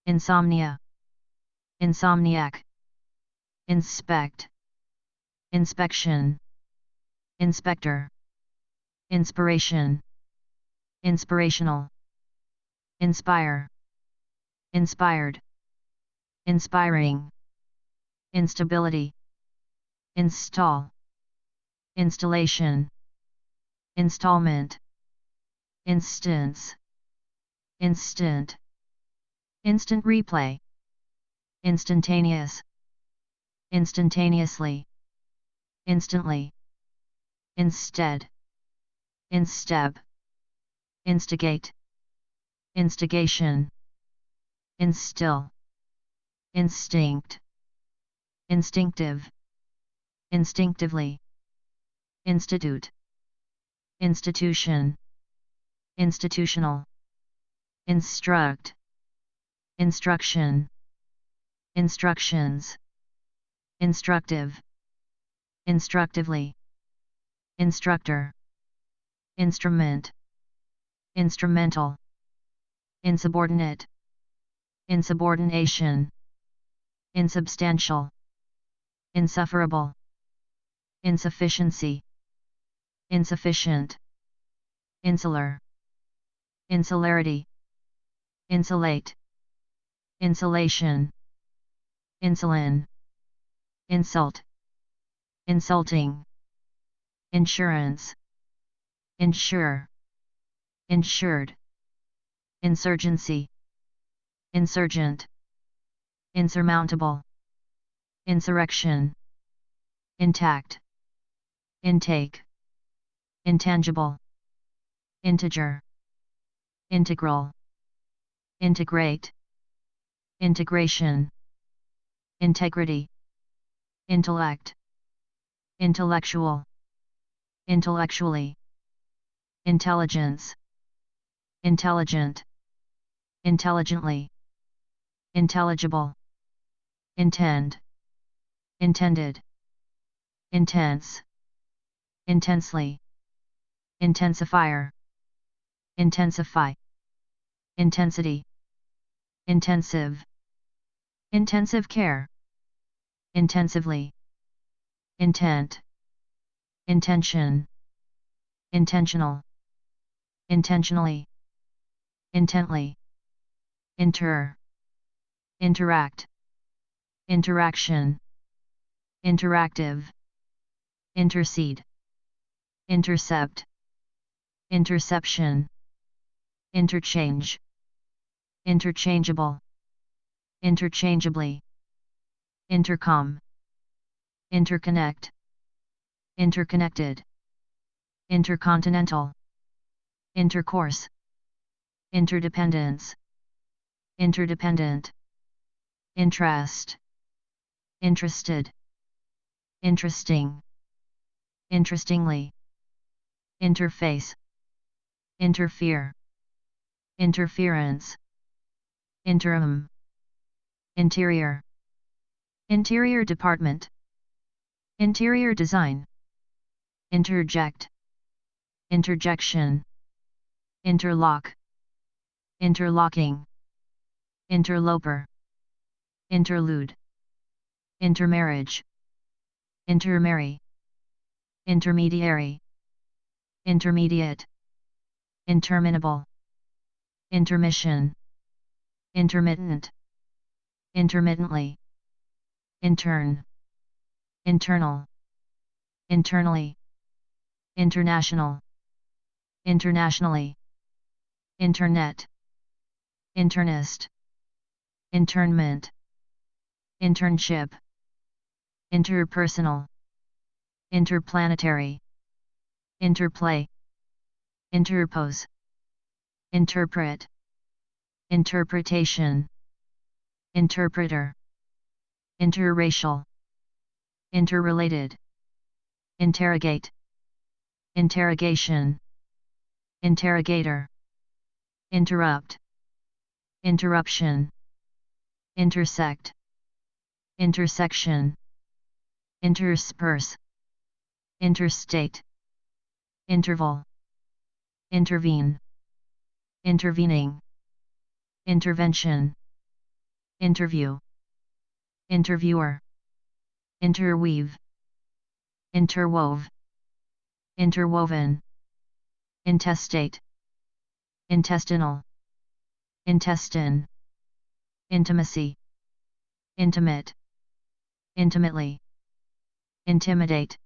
insomnia, insomniac, inspect, inspection, inspector, inspiration, inspirational, inspire, inspired, inspiring, instability, install, installation, installment, instance, instant, instant replay, instantaneous, instantaneously, instantly, instead, instep, instigate, instigation, instill, instinct, instinctive, instinctively, institute, institution, institutional, instruct, instruction, instructions, instructive, instructively, instructor, instrument, instrumental, insubordinate, insubordination, insubstantial, insufferable, insufficiency, insufficient, insular, insularity, insulate, insulation, insulin, insult, insulting, insurance, insure, insured, insurgency, insurgent, insurmountable, insurrection, intact, intake, intangible, integer, integral, integrate, integration, integrity, intellect, intellectual, intellectually, intelligence, intelligent, intelligently, intelligible, intend, intended, intense, intensely, intensifier, intensify, intensity, intensive, intensive care, intensively, intent, intention, intentional, intentionally, intently, inter, interact, interaction, interactive, intercede, intercept, interception, interchange, interchangeable, interchangeably, intercom, interconnect, interconnected, intercontinental, intercourse, interdependence, interdependent, interest, interested, interesting, interestingly, interface, interfere, interference, interim, interior, interior department, interior design, interject, interjection, interlock, interlocking, interloper, interlude, intermarriage, intermarry, intermediary, intermediate, interminable, intermission, intermittent, intermittently, intern, internal, internally, international, internationally, internet, internist, internment, internship, interpersonal, interplanetary, interplay, interpose, interpret, interpretation, interpreter, interracial, interrelated, interrogate, interrogation, interrogator, interrupt, interruption, intersect, intersection, intersperse, interstate, interval, intervene, intervening, intervention, interview, interviewer, interweave, interwove, interwoven, intestate, intestinal, intestine, intimacy, intimate, intimately, intimidate,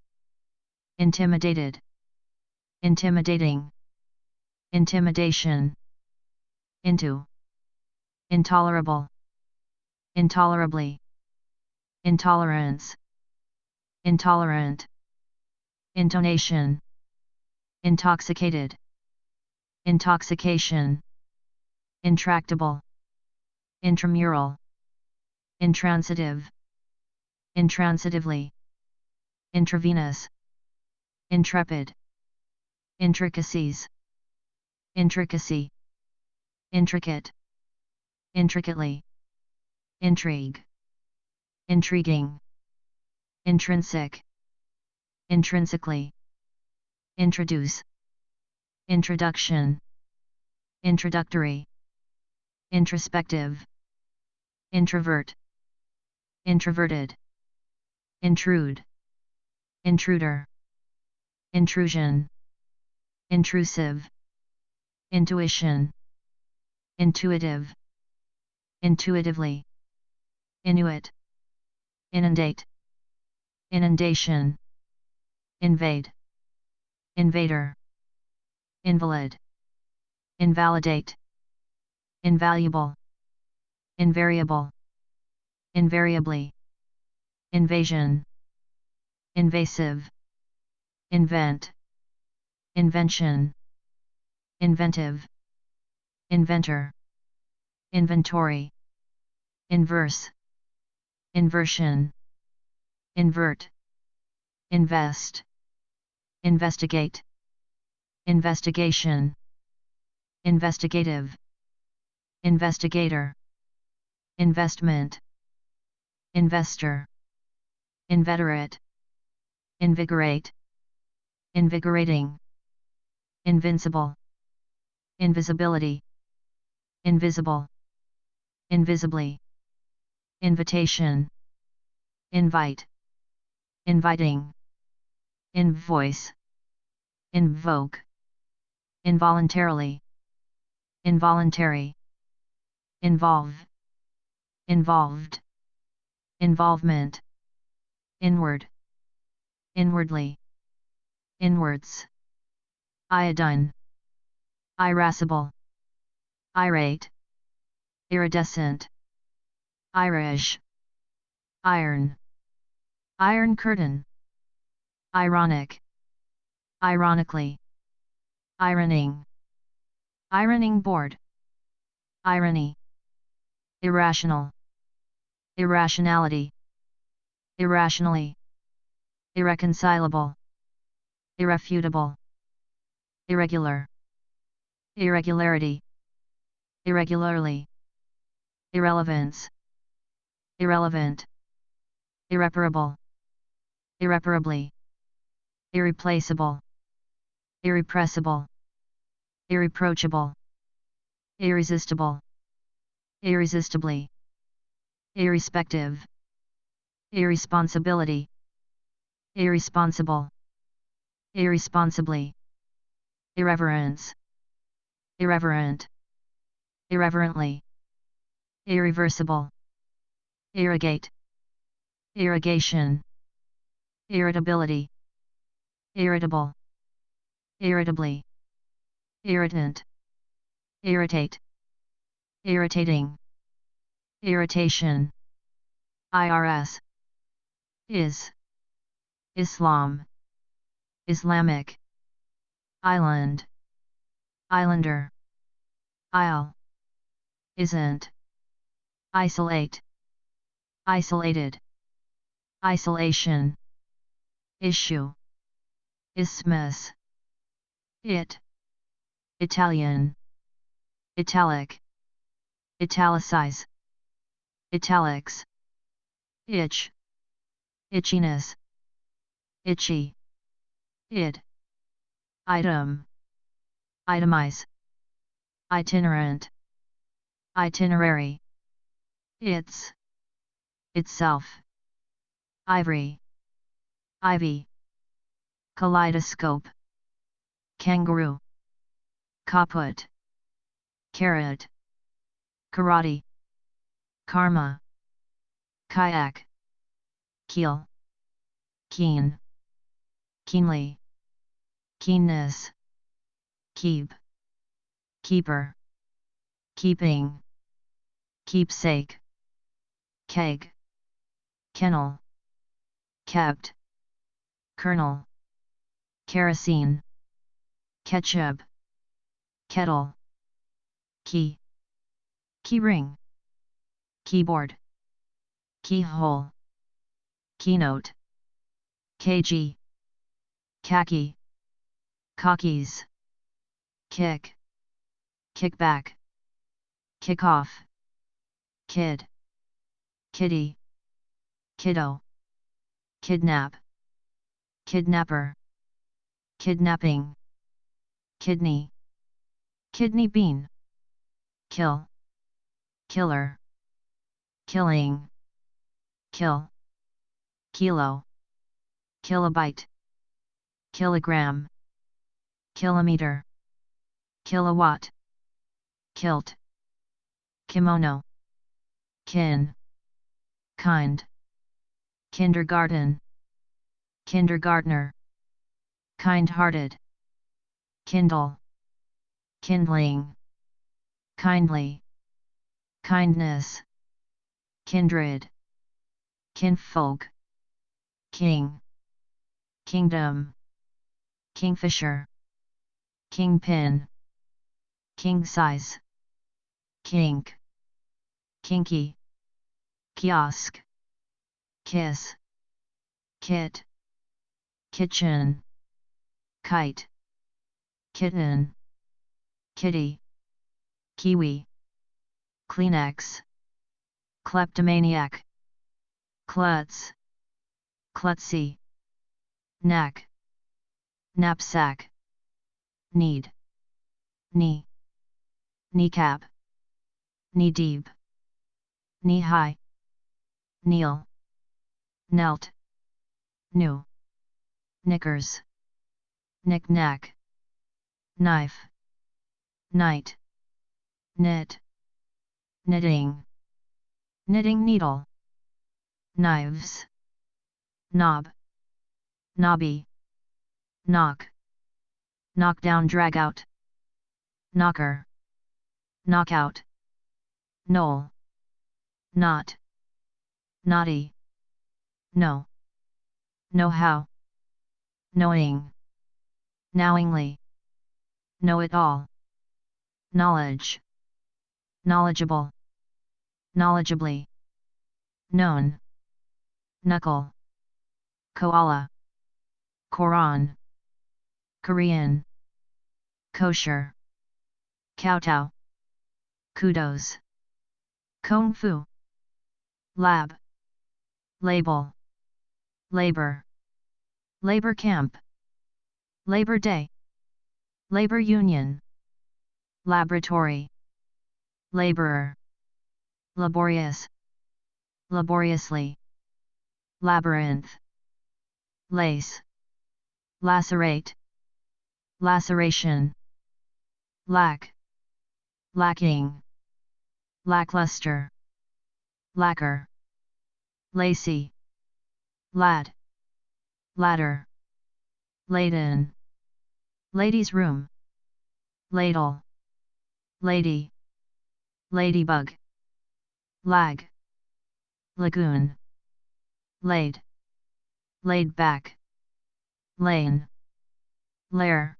intimidated, intimidating, intimidation, into, intolerable, intolerably, intolerance, intolerant, intonation, intoxicated, intoxication, intractable, intramural, intransitive, intransitively, intravenous, intrepid, intricacies, intricacy, intricate, intricately, intrigue, intriguing, intrinsic, intrinsically, introduce, introduction, introductory, introspective, introvert, introverted, intrude, intruder, intrusion, intrusive, intuition, intuitive, intuitively, inuit, inundate, inundation, invade, invader, invalid, invalidate, invaluable, invariable, invariably, invasion, invasive, invent, invention, inventive, inventor, inventory, inverse, inversion, invert, invest, investigate, investigation, investigative, investigator, investment, investor, inveterate, invigorate, invigorating, invincible, invisibility, invisible, invisibly, invitation, invite, inviting, invoice, invoke, involuntarily, involuntary, involve, involved, involvement, inward, inwardly, inwards, iodine, irascible, irate, iridescent, Irish, iron, iron curtain, ironic, ironically, ironing, ironing board, irony, irrational, irrationality, irrationally, irreconcilable, irrefutable, irregular, irregularity, irregularly, irrelevance, irrelevant, irreparable, irreparably, irreplaceable, irrepressible, irreproachable, irresistible, irresistibly, irrespective, irresponsibility, irresponsible, irresponsibly, irreverence, irreverent, irreverently, irreversible, irrigate, irrigation, irritability, irritable, irritably, irritant, irritate, irritating, irritation, IRS, Islam, Islamic, island, islander, isle, isn't, isolate, isolated, isolation, issue, isthmus, Italian, italic, italicize, italics, itch, itchiness, itchy, item, itemize, itinerant, itinerary, its, itself, ivory, ivy, kaleidoscope, kangaroo, kaput, carrot, karate, karma, kayak, keel, keen, keenly, keenness, keep, keeper, keeping, keepsake, keg, kennel, kept, kernel, kerosene, ketchup, kettle, key, keyring, keyboard, keyhole, keynote, kg, khaki, cockies, kick, kickback, kickoff, kid, kitty, kiddo, kidnap, kidnapper, kidnapping, kidney, kidney bean, kill, killer, killing, kill, kilo, kilobyte, kilogram, kilometer, kilowatt, kilt, kimono, kin, kind, kindergarten, kindergartner, kind-hearted, kindle, kindling, kindly, kindness, kindred, kinfolk, king, kingdom, kingfisher, kingpin, king size, kink, kinky, kiosk, kiss, kit, kitchen, kite, kitten, kitty, kiwi, Kleenex, kleptomaniac, klutz, klutzy, knack, knapsack, need, knee, kneecap, knee deep, knee high, kneel, knelt, new, knickers, knick-knack, knife, night, knit, knitting, knitting needle, knives, knob, knobby, knock, knockdown dragout, knocker, knockout, knoll, knot, naughty, know, know-how, knowing, knowingly, know-it-all, knowledge, knowledgeable, knowledgeably, known, knuckle, koala, Koran, Korean, kosher, kowtow, kudos, kung fu, lab, label, labor, labor camp, Labor Day, labor union, laboratory, laborer, laborious, laboriously, labyrinth, lace, lacerate, laceration, lack, lacking, lackluster, lacquer, lacy, lad, ladder, laden, ladies' room, ladle, lady, ladybug, lag, lagoon, laid, laid back, lane, lair,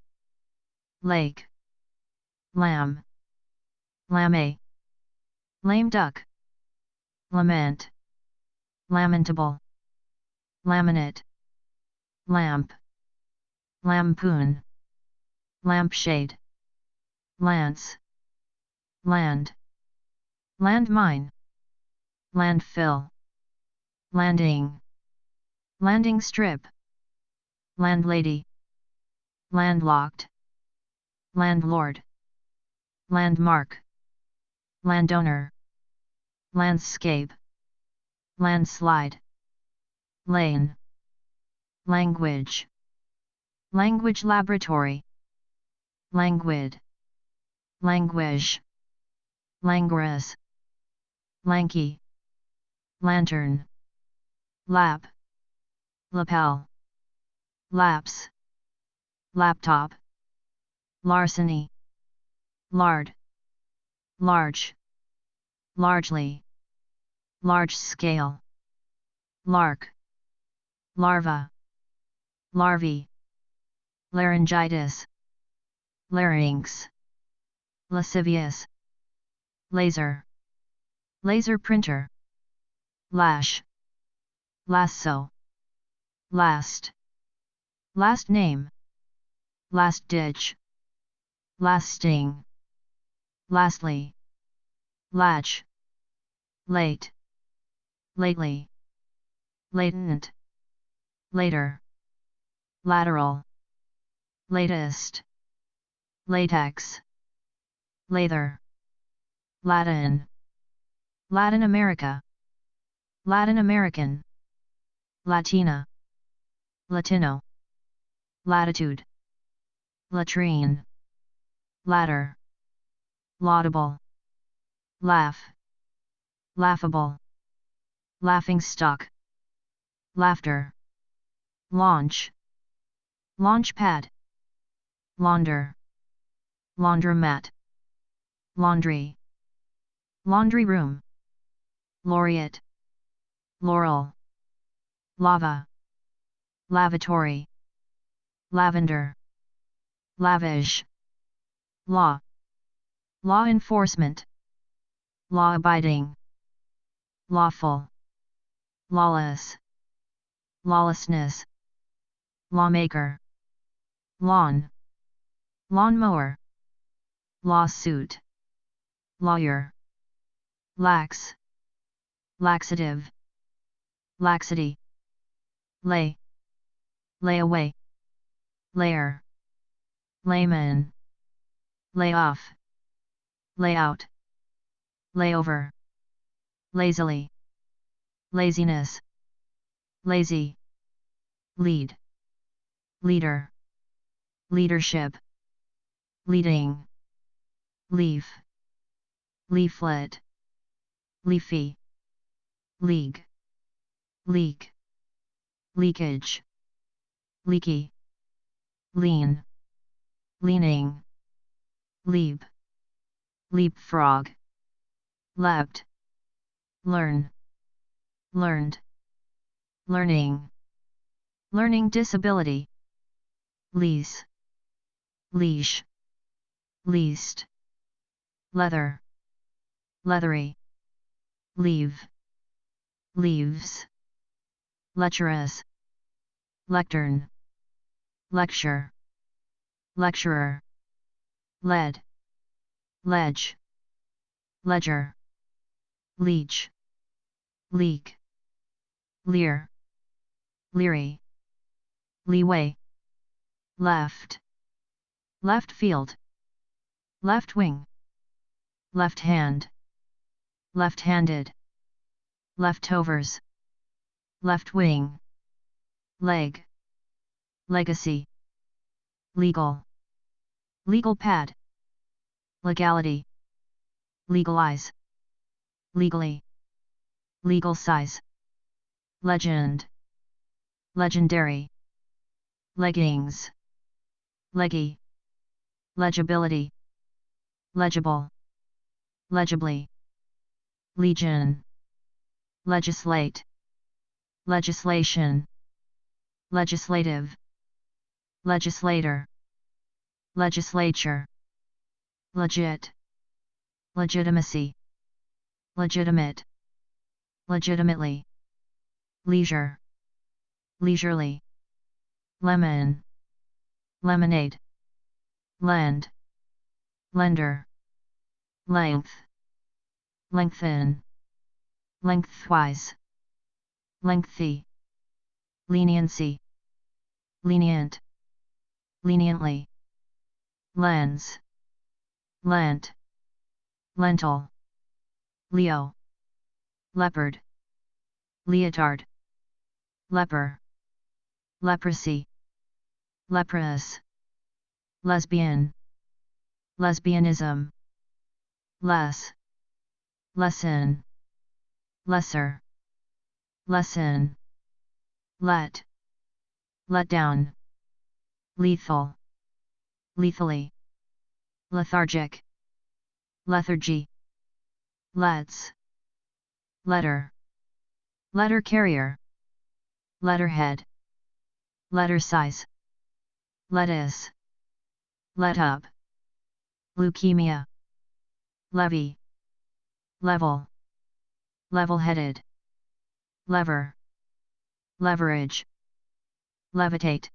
lake, lamb, lame, lame duck, lament, lamentable, laminate, lamp, lampoon, lampshade, lance, land, landmine, landfill, landing, landing strip, landlady, landlocked, landlord, landmark, landowner, landscape, landslide, lane, language, language laboratory, languid, languish, languorous, lanky, lantern, lap, lapel, lapse, laptop, larceny, lard, large, largely, large scale, lark, larva, larvae, laryngitis, larynx, lascivious, laser, laser printer, lash, lasso, last, last name, last ditch, lasting, lastly, latch, late, lately, latent, later, lateral, latest, latex, lather, Latin, Latin America, Latin American, Latina, Latino, latitude, latrine, ladder, laudable, laugh, laughable, laughingstock, laughter, launch, launchpad, launder, laundromat, laundry, laundry room, laureate, laurel, lava, lavatory, lavender, lavish, law, law enforcement, law-abiding, lawful, lawless, lawlessness, lawmaker, lawn, lawnmower, lawsuit, lawyer, lax, laxative, laxity, lay, lay away, layer, layman, lay off, layout, layover, lazily, laziness, lazy, lead, leader, leadership, leading, leaf, leaflet, leafy, league, leak, leakage, leaky, lean, leaning, leap, leapfrog, leapt, learn, learned, learning, learning disability, lease, leash, least, leather, leathery, leave, leaves, lecherous, lectern, lecture, lecturer, lead, ledge, ledger, leech, leak, leer, leery, leeway, left, left field, left wing, left hand, left-handed, leftovers, left wing, leg, legacy, legal, legal pad, legality, legalize, legally, legal size, legend, legendary, leggings, leggy, legibility, legible, legibly, legion, legislate, legislation, legislative, legislator, legislature, legit, legitimacy, legitimate, legitimately, leisure, leisurely, lemon, lemonade, lend, lender, length, lengthen, lengthwise, lengthy, leniency, lenient, leniently, lens, lent, lentil, Leo, leopard, leotard, leper, leprosy, leprous, lesbian, lesbianism, less, lesson, lesser, lesson, let down, lethal, lethally, lethargic, lethargy, let's, letter, letter carrier, letterhead, letter size, lettuce, let up, leukemia, levy, level, level-headed, lever, leverage, levitate,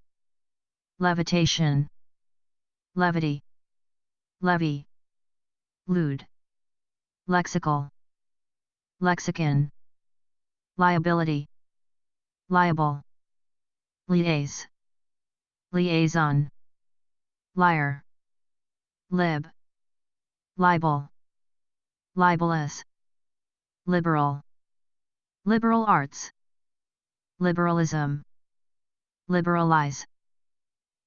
levitation, levity, levy, lewd, lexical, lexicon, liability, liable, liaise, liaison, liar, lib, libel, libelous, liberal, liberal arts, liberalism, liberalize,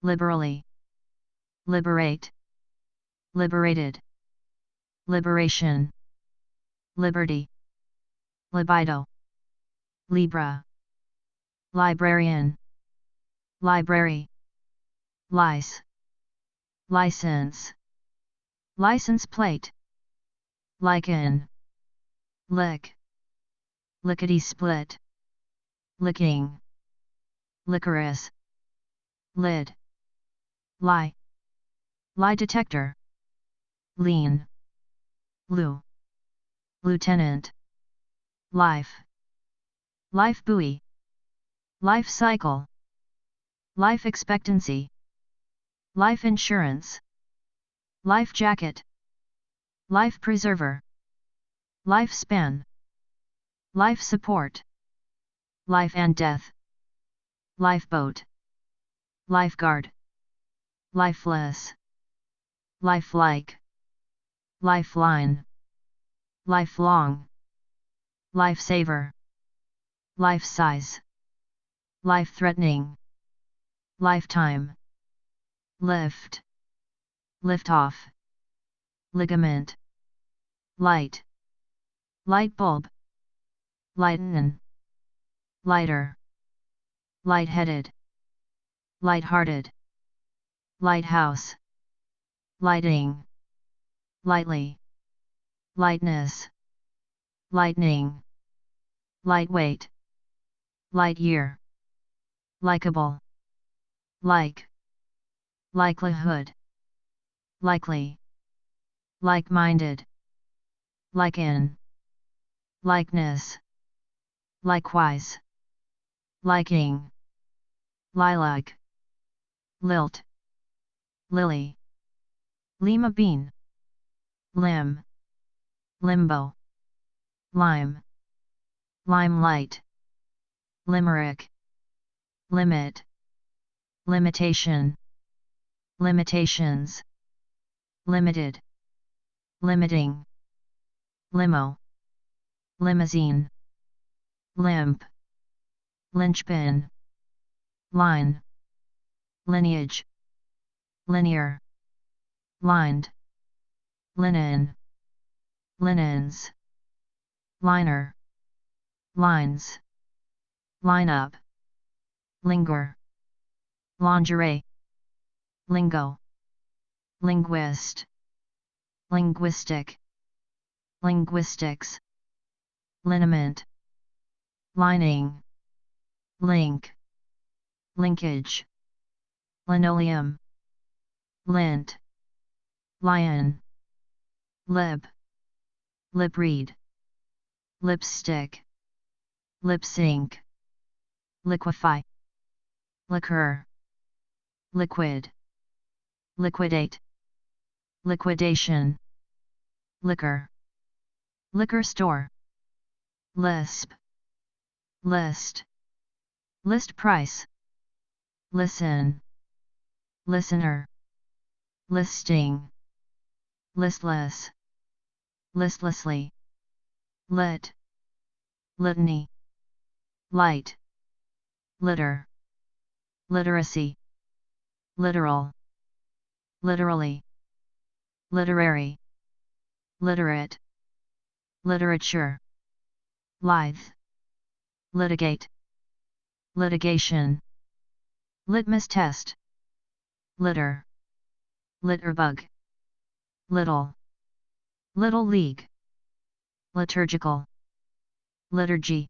liberally, liberate, liberated, liberation, liberty, libido, libra, librarian, library, lice, license, license plate, lichen, lick, lickety-split, licking, licorice, lid, lie, lie detector, lean, loo, lieutenant, life, life buoy, life cycle, life expectancy, life insurance, life jacket, life preserver, lifespan, life support, life and death, lifeboat, lifeguard, lifeless, lifelike, lifeline, lifelong, lifesaver, life-size, life-threatening, lifetime, lift, lift-off, ligament, light, light bulb, lighten, lighter, light-headed, light-hearted, lighthouse, lighting, lightly, lightness, lightning, lightweight, light year, likable, like, likelihood, likely, like-minded, lichen, likeness, likewise, liking, lilac, lilt, lily, lima bean, limb, limbo, lime, limelight, limerick, limit, limitation, limitations, limited, limiting, limo, limousine, limp, linchpin, line, lineage, linear, lined, linen, linens, liner, lines, lineup, linger, lingerie, lingo, linguist, linguistic, linguistics, liniment, lining, link, linkage, linoleum, lint, lion, lib, lip read, lipstick, lip sync, liquefy, liquor, liquid, liquidate, liquidation, liquor, liquor store, lisp, list, list price, listen, listener, listing, listless, listlessly, lit, litany, light, litter, literacy, literal, literally, literary, literate, literature, lithe, litigate, litigation, litmus test, litter, litterbug, little, little league, liturgical, liturgy,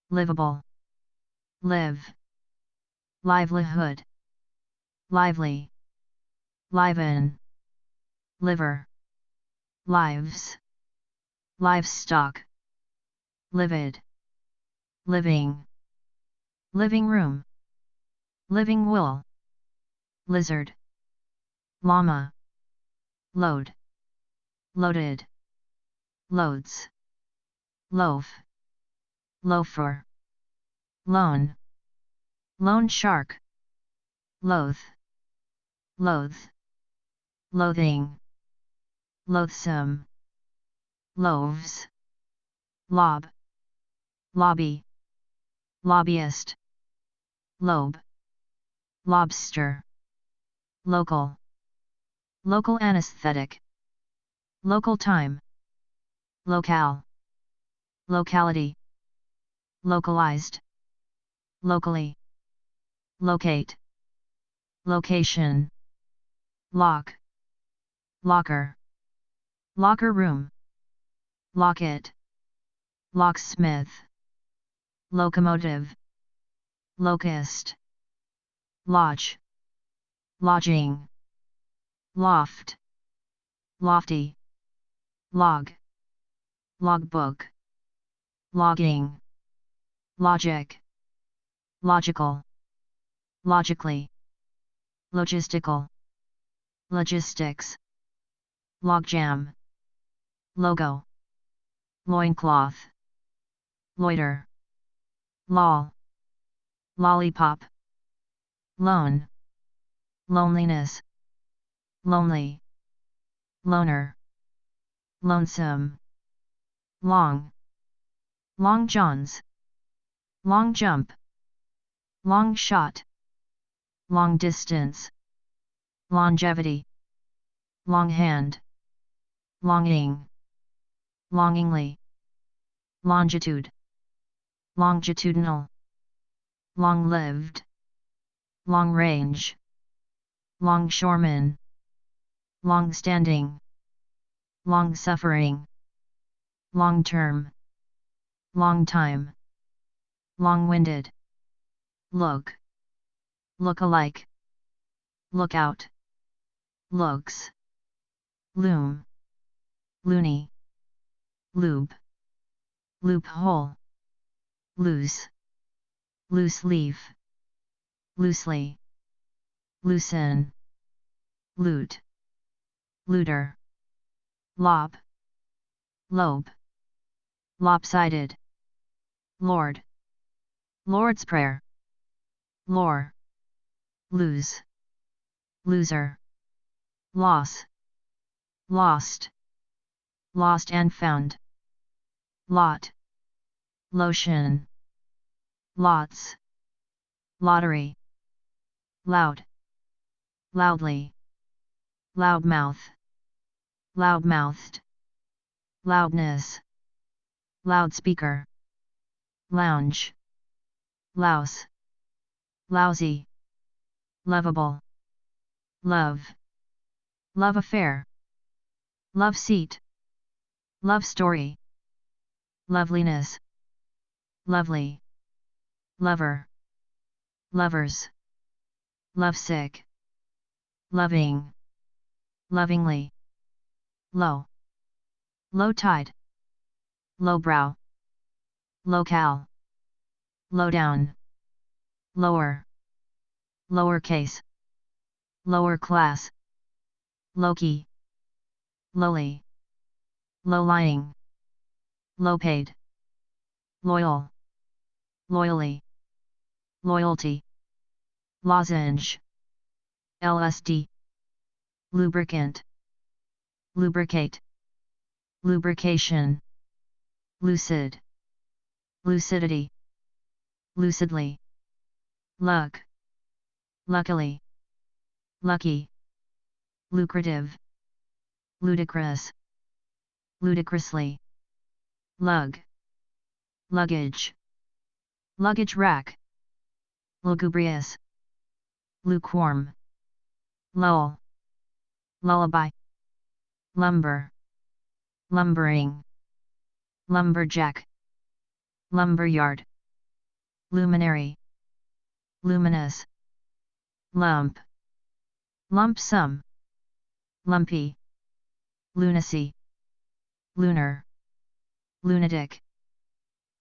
livable, live, livelihood, lively, liven, liver, lives, livestock, livid, living, living room, living will, lizard, llama, load, loaded, loads, loaf, loafer, loan, loan shark, loath, loathe, loathing, loathsome, loaves, lob, lobby, lobbyist, lobe, lobster, local, local anesthetic, local time, locale, locality, localized, locally, locate, location, lock, locker, locker room, locket, locksmith, locomotive, locust, lodge, lodging, loft, lofty, log, logbook, logging, logic, logical, logically, logistical, logistics, logjam, logo, loincloth, loiter, lol, lollipop, lone, loneliness, lonely, loner, lonesome, long, long johns, long jump, long shot, long distance, longevity, long hand, longing, longingly, longitude, longitudinal, long-lived, long range, longshoreman, long-standing, long-suffering, long-term, long time, long-winded, look, look-alike, lookout, looks, loom, loony, lube, loophole, loose, loose leaf, loosely, loosen, loot, looter, lob, lobe, lopsided, lord, Lord's Prayer, lore, lose, loser, loss, lost, lost and found, lot, lotion, lots, lottery, loud, loudly, loudmouth, loudmouthed, loudness, loudspeaker, lounge, louse, lousy, lovable, love, love affair, love seat, love story, loveliness, lovely, lover, lovers, lovesick, loving, lovingly, low, low tide, lowbrow, locale, lowdown, lower, lowercase, lower class, lowkey, lowly, low-lying, low-paid, loyal, loyally, loyalty, lozenge, LSD, lubricant, lubricate, lubrication, lucid, lucidity, lucidly, luck, luckily, lucky, lucrative, ludicrous, ludicrously, lug, luggage, luggage rack, lugubrious, lukewarm, lull, lullaby, lumber, lumbering, lumberjack, lumberyard, luminary, luminous, lump, lump sum, lumpy, lunacy, lunar, lunatic,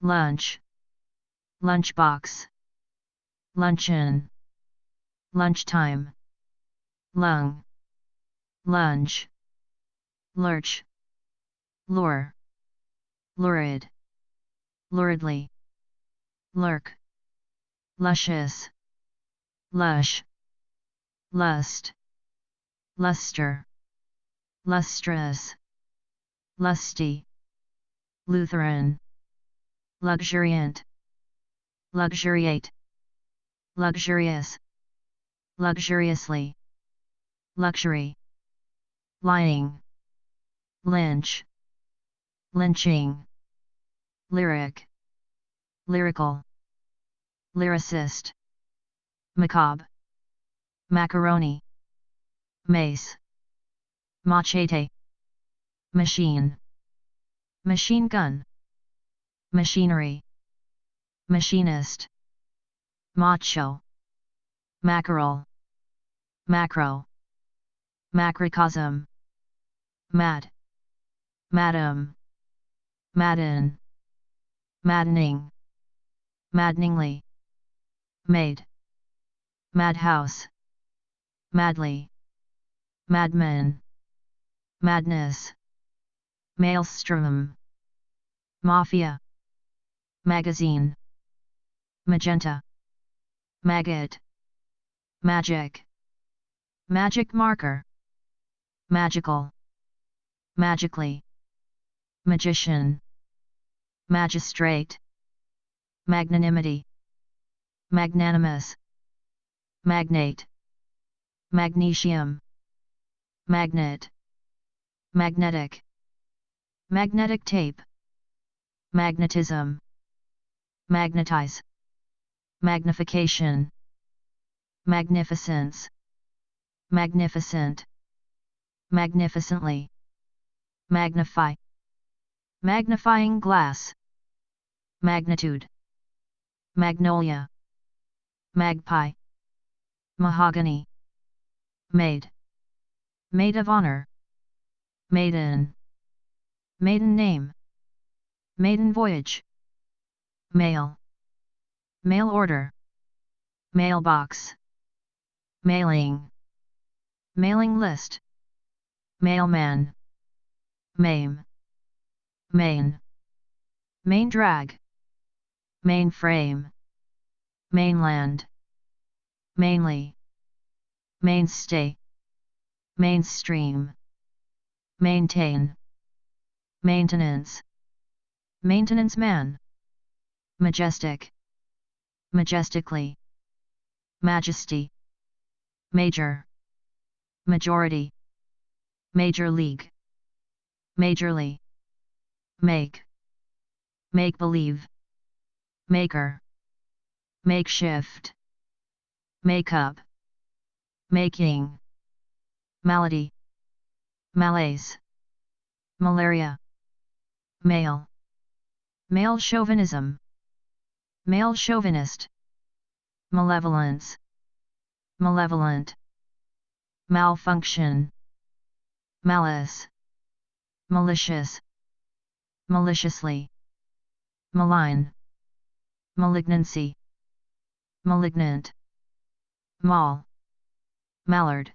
lunch, lunchbox, luncheon, lunchtime, lung, lunge, lurch, lure, lurid, luridly, lurk, luscious, lush, lust, luster, lustrous, lusty, Lutheran, luxuriant, luxuriate, luxurious, luxuriously, luxury, lying, lynch, lynching, lyric, lyrical, lyricist, macabre, macaroni, mace, machete, machine, machine gun, machinery, machinist, macho, mackerel, macro, macrocosm, mad, madam, madden, maddening, maddeningly, maid, madhouse, madly, madman, madness, maelstrom, mafia, magazine, magenta, maggot, magic, magic marker, magical, magically, magician, magistrate, magnanimity, magnanimous, magnate, magnesium, magnet, magnetic, magnetic tape, magnetism, magnetize, magnification, magnificence, magnificent, magnificently, magnify, magnifying glass, magnitude, magnolia, magpie, mahogany, maid, maid of honor, maiden, maiden name, maiden voyage, mail, mail order, mailbox, mailing, mailing list, mailman, maim, main, main drag, mainframe, mainland, mainly, mainstay, mainstream, maintain, maintenance, maintenance man, majestic, majestically, majesty, major, majority, major league, majorly, make, make believe, maker, makeshift, makeup, making, malady, malaise, malaria, male, male chauvinism, male chauvinist, malevolence, malevolent, malfunction, malice, malicious, maliciously, malign, malignancy, malignant, mal, mallard,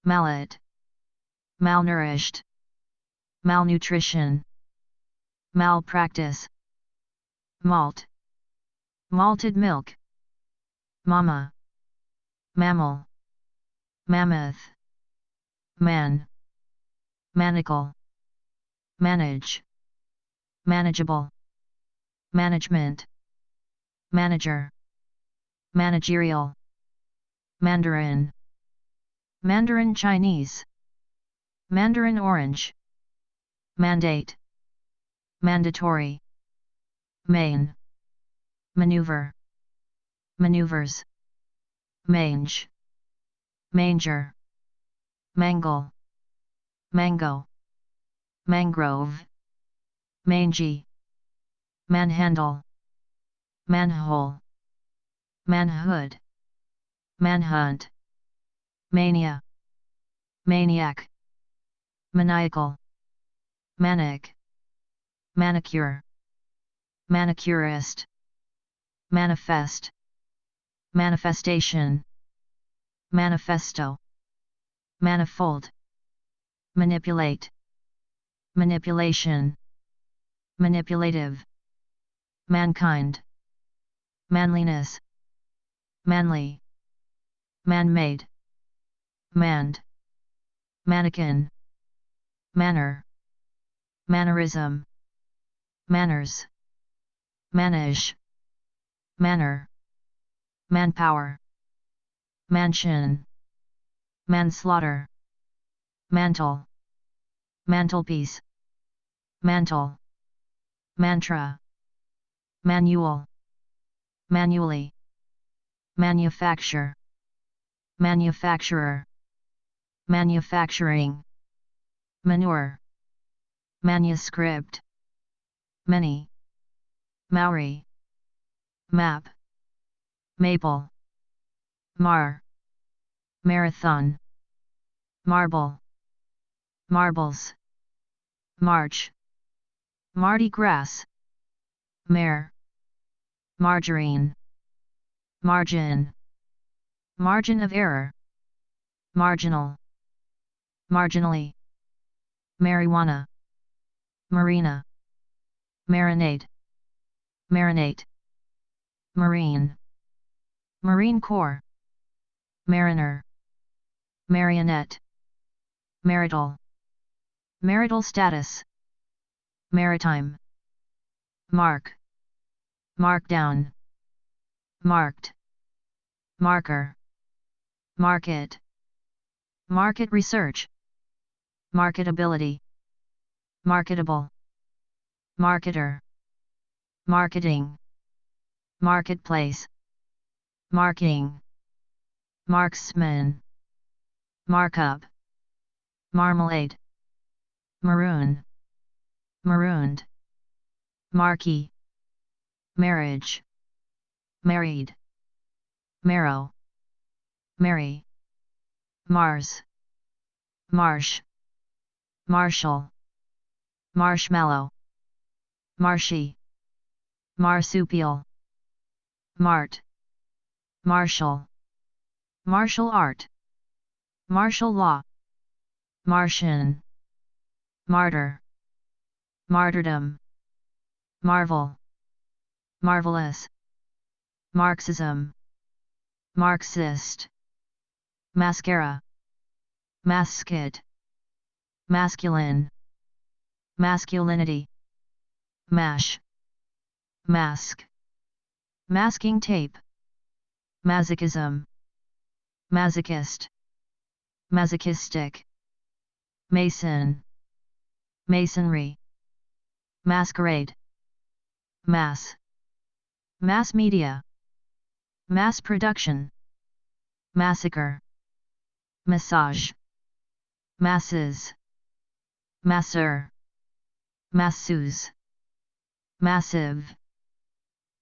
mallet, malnourished, malnutrition, malpractice, malt, malted milk, mama, mammal, mammoth, man, manacle, manage, manageable, management, manager, managerial, Mandarin, Mandarin Chinese, Mandarin Orange, mandate, mandatory, main, maneuver, maneuvers, mange, manger, mangle, mango, mangrove, mangy, manhandle, manhole, manhood, manhunt, mania, maniac, maniacal, manic, manicure, manicurist, manifest, manifestation, manifesto, manifold, manipulate, manipulation, manipulative, mankind, manliness, manly, man-made, manned, mannequin, manner, mannerism, manners, manage, manner, manpower, mansion, manslaughter, mantle, mantelpiece, mantle, mantra, manual, manually, manufacture, manufacturer, manufacturing, manure, manuscript, many, Maori, map, maple, mar, marathon, marble, marbles, march, Mardi Gras, mare, margarine, margin, margin of error, marginal, marginally, marijuana, marina, marinade, marinate, marine, Marine Corps, mariner, marionette, marital, marital status, maritime, mark, markdown, marked, marker, market, market research, marketability, marketable, marketer, marketing, marketplace, marking, marksman, markup, marmalade, maroon, marooned, marquee, marriage, married, marrow, Mary, Mars, marsh, marshal, marshmallow, marshy, marsupial, mart, martial, martial art, martial law, Martian, martyr, martyrdom, marvel, marvelous, Marxism, Marxist, mascara, mascot, masculine, masculinity, mash, mask, masking tape, masochism, masochist, masochistic, mason, masonry, masquerade, mass, mass media, mass production, massacre, massage, masses, masseur, masseuse, massive,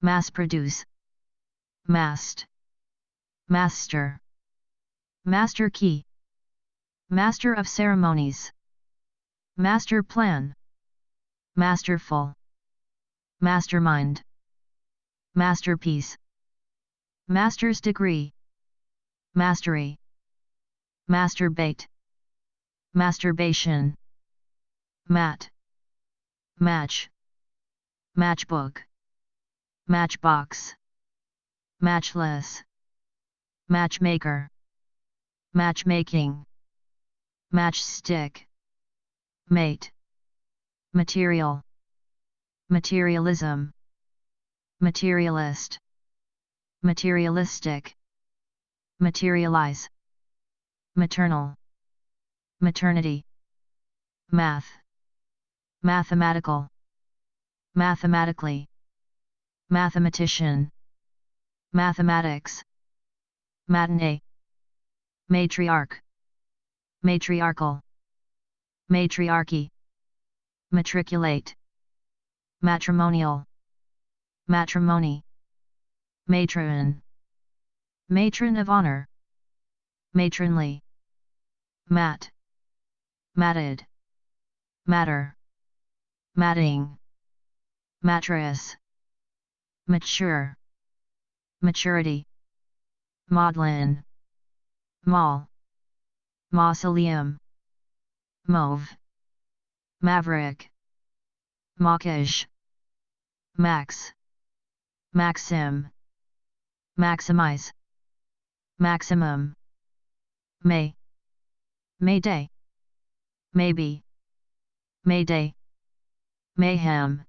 mass produce, mast, master, master key, master of ceremonies, master plan, masterful, mastermind, masterpiece, master's degree, mastery, masturbate, masturbation, mat, match, matchbook, matchbox, matchless, matchmaker, matchmaking, matchstick, mate, material, materialism, materialist, materialistic, materialize, maternal, maternity, math, mathematical, mathematically, mathematician, mathematics, matinee, matriarch, matriarchal, matriarchy, matriculate, matrimonial, matrimony, matron, matron of honor, matronly, mat, matted, matter, matting, mattress, mature, maturity, maudlin, mall, mausoleum, mauve, maverick, mawkish, max, maxim, maximize, maximum, may, mayday, maybe, mayday, mayhem,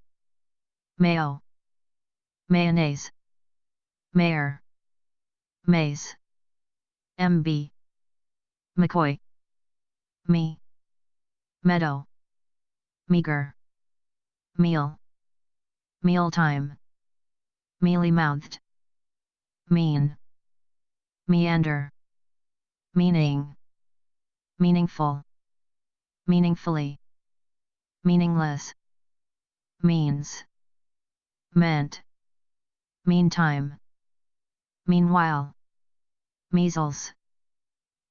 mayo, mayonnaise, mayor, maze, MB, McCoy, me, meadow, meager, meal, mealtime, mealy-mouthed, mean, meander, meaning, meaningful, meaningfully, meaningless, means, meant, meantime, meanwhile, measles,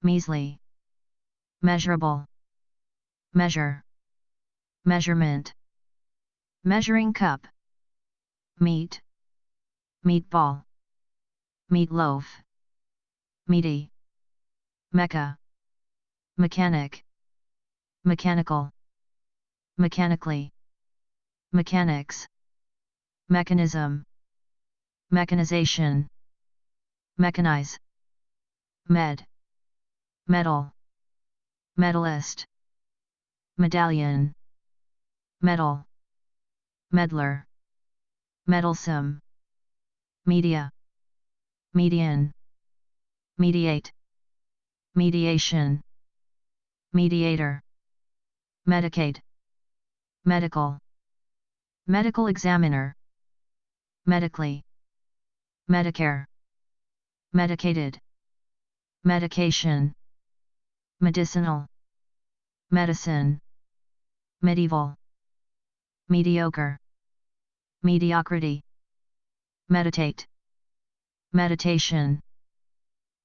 measly, measurable, measure, measurement, measuring cup, meat, meatball, meatloaf, meaty, mecca, mechanic, mechanical, mechanically, mechanics, mechanism, mechanization, mechanize, med, medal, medalist, medallion, medal, meddler, meddlesome, media, median, mediate, mediation, mediator, medicate, medical, medical examiner, medically, Medicare, medicated, medication, medicinal, medicine, medieval, mediocre, mediocrity, meditate, meditation,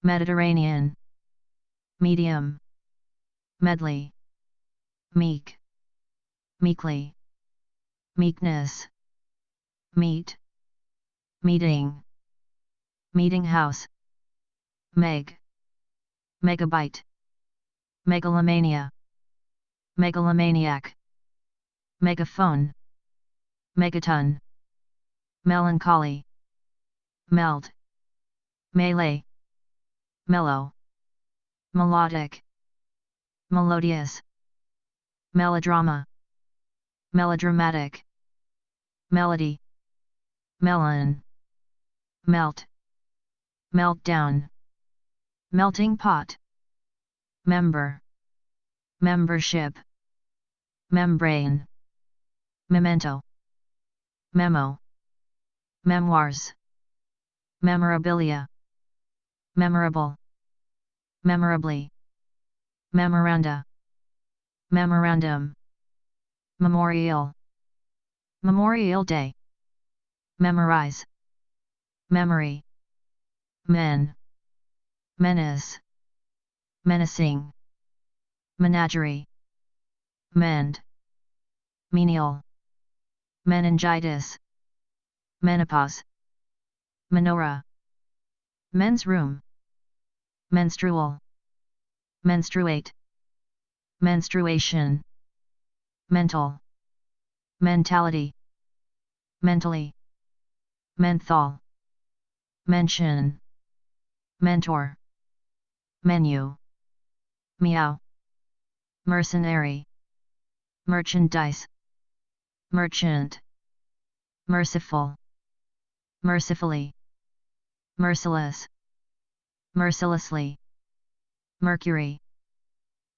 Mediterranean, medium, medley, meek, meekly, meekness, meet, meeting, meeting house, meg, megabyte, megalomania, megalomaniac, megaphone, megaton, melancholy, melt, melee, mellow, melodic, melodious, melodrama, melodramatic, melody, melon, melt, meltdown, melting pot, member, membership, membrane, memento, memo, memoirs, memorabilia, memorable, memorably, memoranda, memorandum, memorial, Memorial Day, memorize, memory, men, menace, menacing, menagerie, mend, menial, meningitis, menopause, menorah, men's room, menstrual, menstruate, menstruation, mental, mentality, mentally, menthol, mention, mentor, menu, meow, mercenary, merchandise, merchant, merciful, mercifully, merciless, mercilessly, mercury,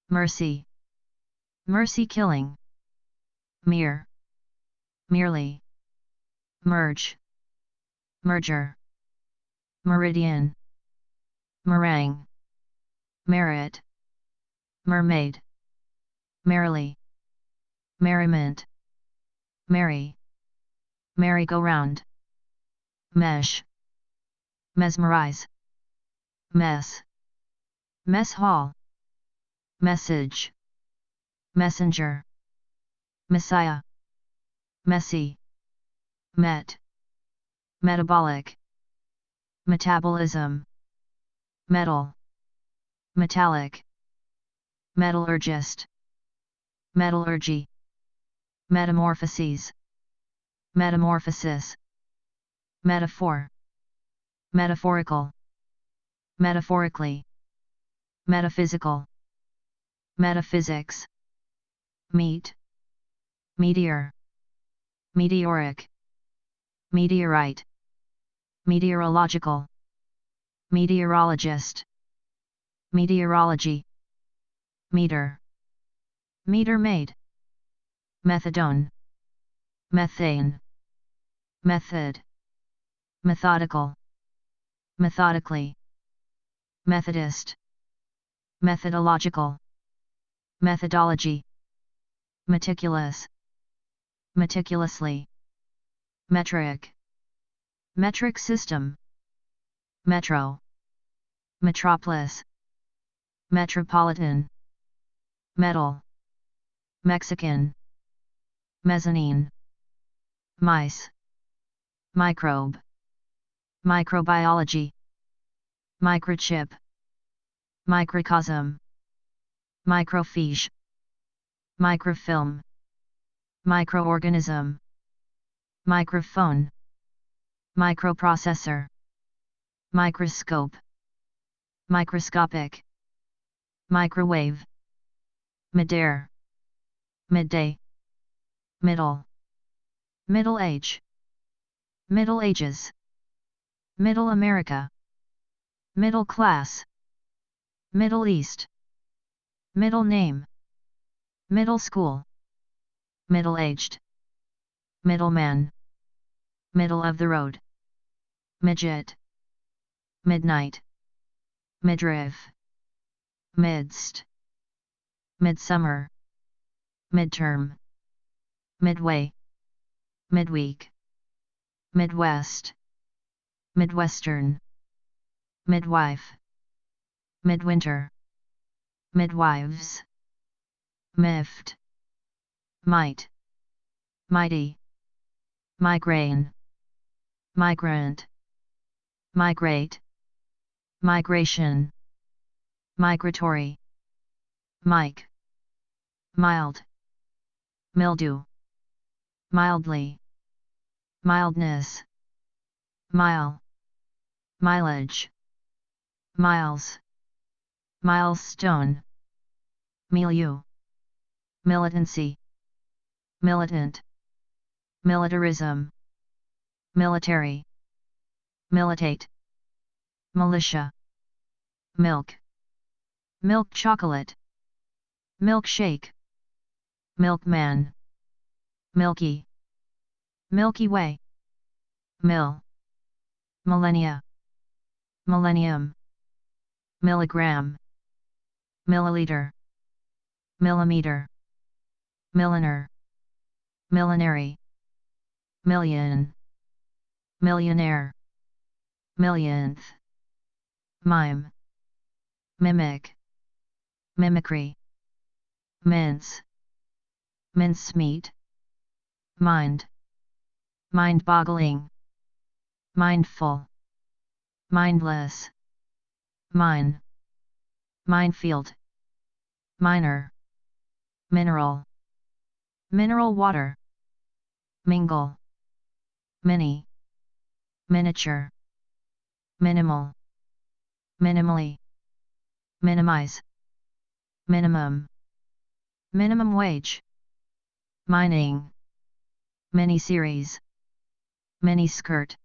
mercy, mercy killing, mere, merely, merge, merger, meridian, meringue, merit, mermaid, merrily, merriment, merry, merry-go-round, mesh, mesmerize, mess, mess hall, message, messenger, messiah, messy, met, metabolic, metabolism, metal, metallic, metallurgist, metallurgy, metamorphoses, metamorphosis, metaphor, metaphorical, metaphorically, metaphysical, metaphysics, meet, meteor, meteoric, meteorite, meteorological, meteorologist, meteorology, meter, meter maid, methadone, methane, method, methodical, methodically, methodist, methodological, methodology, meticulous, meticulously, metric, metric system, metro, metropolis, metropolitan, metal, Mexican, mezzanine, mice, microbe, microbiology, microchip, microcosm, microfiche, microfilm, microorganism, microphone, microprocessor, microscope, microscopic, microwave, midair, midday, middle, middle age, middle ages, middle America, middle class, Middle East, middle name, middle school, middle-aged, middleman, middle of the road, midget, midnight, midriff, midst, midsummer, midterm, midway, midweek, midwest, midwestern, midwife, midwinter, midwives, mift, might, mighty, migraine, migrant, migrate, migration, migratory, mic, mild, mildew, mildly, mildness, mile, mileage, miles, milestone, milieu, militancy, militant, militarism, military, militate, militia, milk, milk chocolate, milkshake, milkman, milky, Milky Way, mill, millennia, millennium, milligram, milliliter, millimeter, milliner, millenary, million, millionaire, millionth, mime, mimic, mimicry, mince, mincemeat, mind, mind-boggling, mindful, mindless, mine, minefield, minor, mineral, mineral water, mingle, mini, miniature, minimal, minimally, minimize, minimum, minimum wage, mining, mini-series, mini-skirt,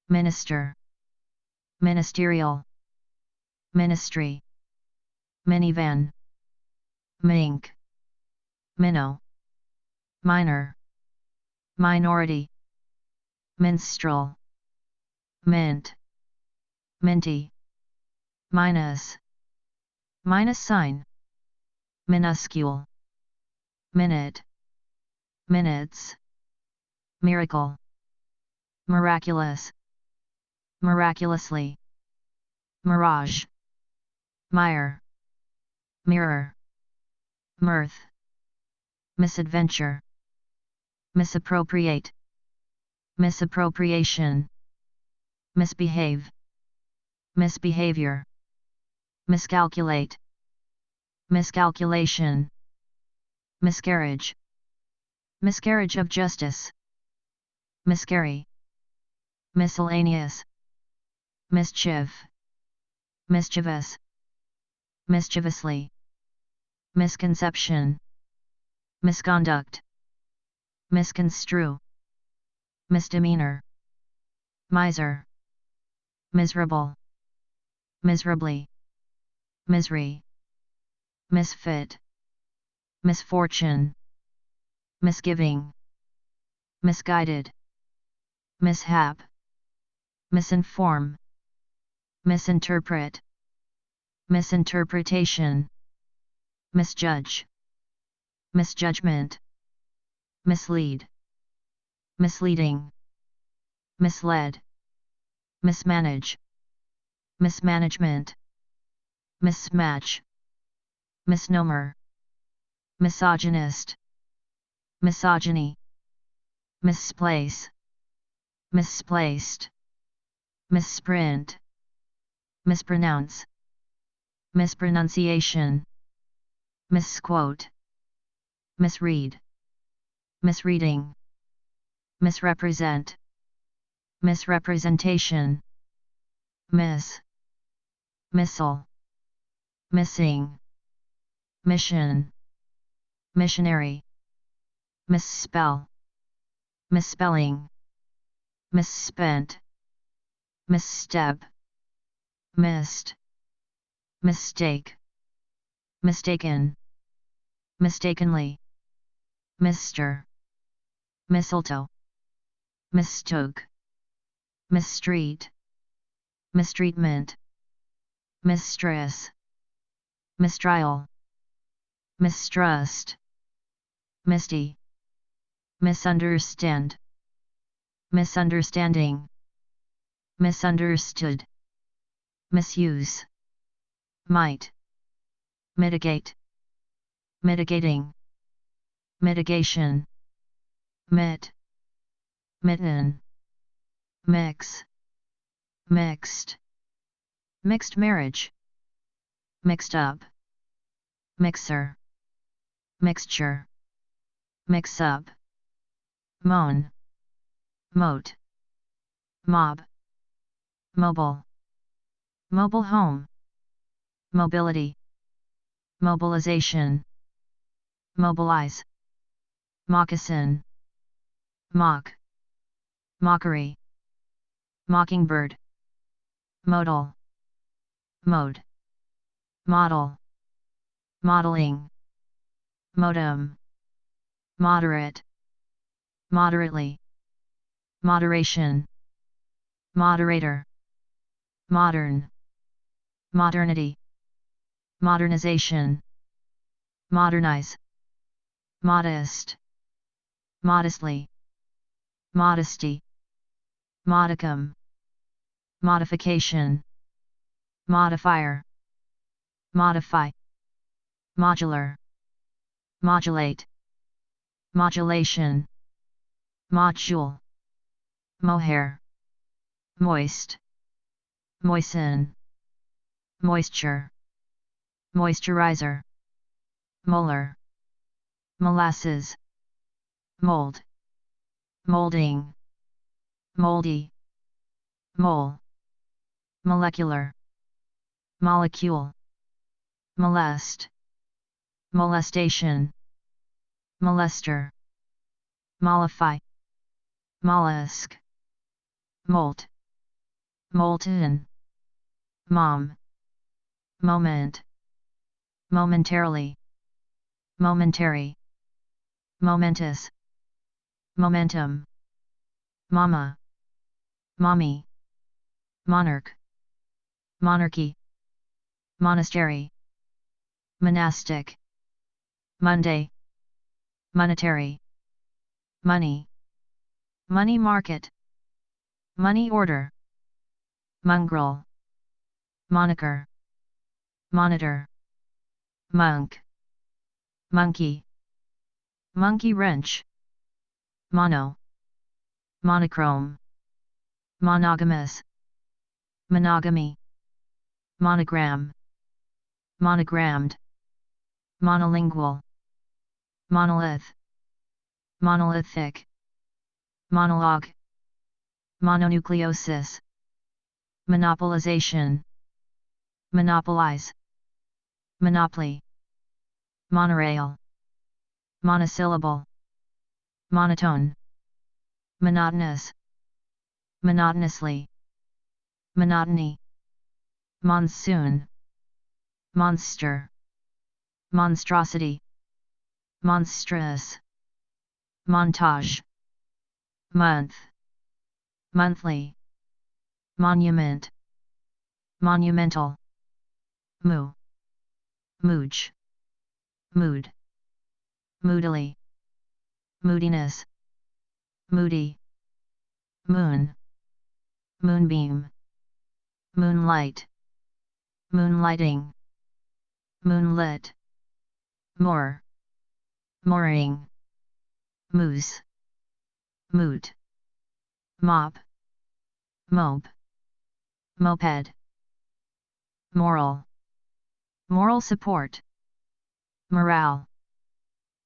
minister, ministerial, ministry, minivan, mink, minnow, minor, minority, minstrel, mint, minty, minus, minus sign, minuscule, minute, minutes, miracle, miraculous, miraculously, mirage, mire, mirror, mirth, misadventure, misappropriate, misappropriation, misbehave, misbehavior, miscalculate, miscalculation, miscarriage, miscarriage of justice, miscarry, miscellaneous, mischief, mischievous, mischievously, misconception, misconduct, misconstrue, misdemeanor, miser, miserable, miserably, misery, misfit, misfortune, misgiving, misguided, mishap, misinform, misinterpret, misinterpretation, misjudge, misjudgment, mislead, misleading, misled, mismanage, mismanagement, mismatch, misnomer, misogynist, misogyny, misplace, misplaced, misprint, mispronounce, mispronunciation, misquote, misread, misreading, misrepresent, misrepresentation, missile, missing, mission, missionary, misspell, misspelling, misspent, misstep, missed, mistake, mistaken, mistakenly, mister, mistletoe, mistook, mistreat, mistreatment, mistress, mistrial, mistrust, misty, misunderstand, misunderstanding, misunderstood, misuse, might, mitigate, mitigating, mitigation, mit, mitten, mix, mixed, mixed marriage, mixed up, mixer, mixture, mix up, moan, moat, mob, mobile, mobile home, mobility, mobilization, mobilize, moccasin, mock, mockery, mockingbird, modal, mode, model, modeling, modem, moderate, moderately, moderation, moderator, modern, modernity, modernization, modernize, modest, modestly, modesty, modicum, modification, modifier, modify, modular, modulate, modulation, module, mohair, moist, moisten, moisture, moisturizer, molar, molasses, mold, molding, moldy, mole, molecular, molecule, molest, molestation, molester, mollify, mollusk, molt, molten, mom, moment, momentarily, momentary, momentous, momentum, mama, mommy, monarch, monarchy, monastery, monastic, Monday, monetary, money, money market, money order, mongrel, moniker, monitor, monk, monkey, monkey wrench, mono, monochrome, monogamous, monogamy, monogram, monogrammed, monolingual, monolith, monolithic, monologue, mononucleosis, monopolization, monopolize, monopoly, monorail, monosyllable, monotone, monotonous, monotonously, monotony, monsoon, monster, monstrosity, monstrous, montage, month, monthly, monument, monumental, moo, mooch, mood, moodily, moodiness, moody, moon, moonbeam, moonlight, moonlighting, moonlit, moor, mooring, moose, moot, mop, mope, moped, moral, moral support, morale,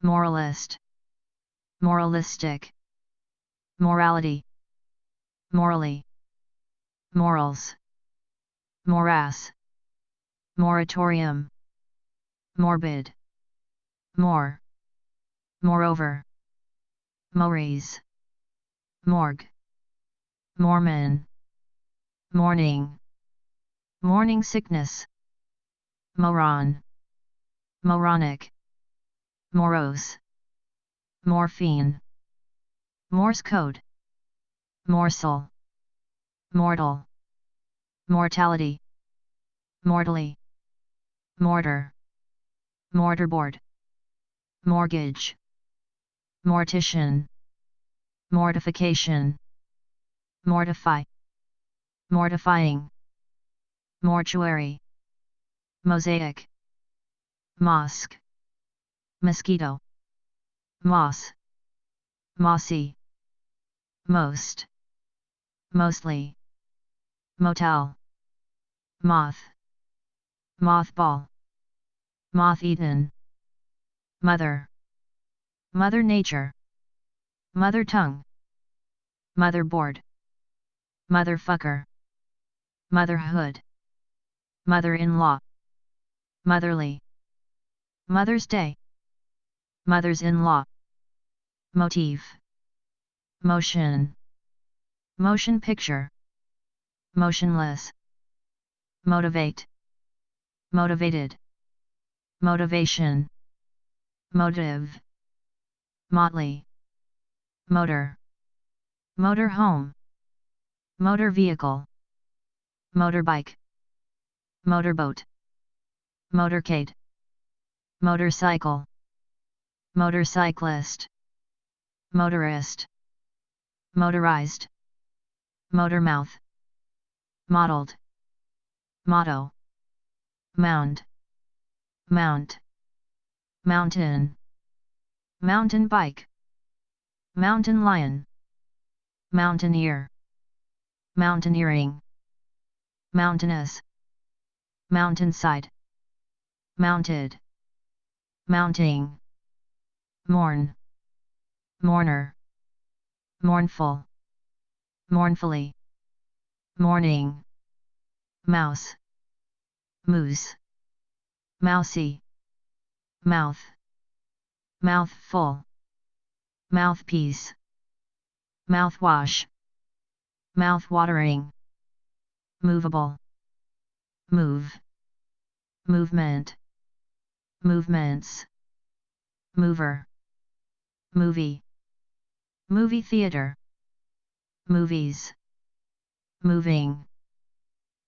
moralist, moralistic, morality, morally, morals, morass, moratorium, morbid, more, moreover, mores, morgue, Mormon, morning, morning sickness, moron, moronic, morose, morphine, Morse code, morsel, mortal, mortality, mortally, mortar, mortarboard, mortgage, mortician, mortification, mortify, mortifying, mortuary, mosaic, mosque, mosquito, moss, mossy, most, mostly, motel, moth, mothball, moth-eaten, mother, mother nature, mother tongue, motherboard, motherfucker, motherhood, mother-in-law, motherly, Mother's Day, mothers-in-law, motif, motion, motion picture, motionless, motivate, motivated, motivation, motive, motley, motor, motor home, motor vehicle, motorbike, motorboat, motorcade, motorcycle, motorcyclist, motorist, motorized, motormouth, modeled, motto, mound, mount, mountain, mountain bike, mountain lion, mountaineer, mountaineering, mountainous, mountainside, mounted, mounting, mourn, mourner, mournful, mournfully, morning, mouse, moose, mousy, mouth, mouthful, mouthpiece, mouthwash, mouth-watering, movable, move, movement, movements, mover, movie, movie theater, movies, moving,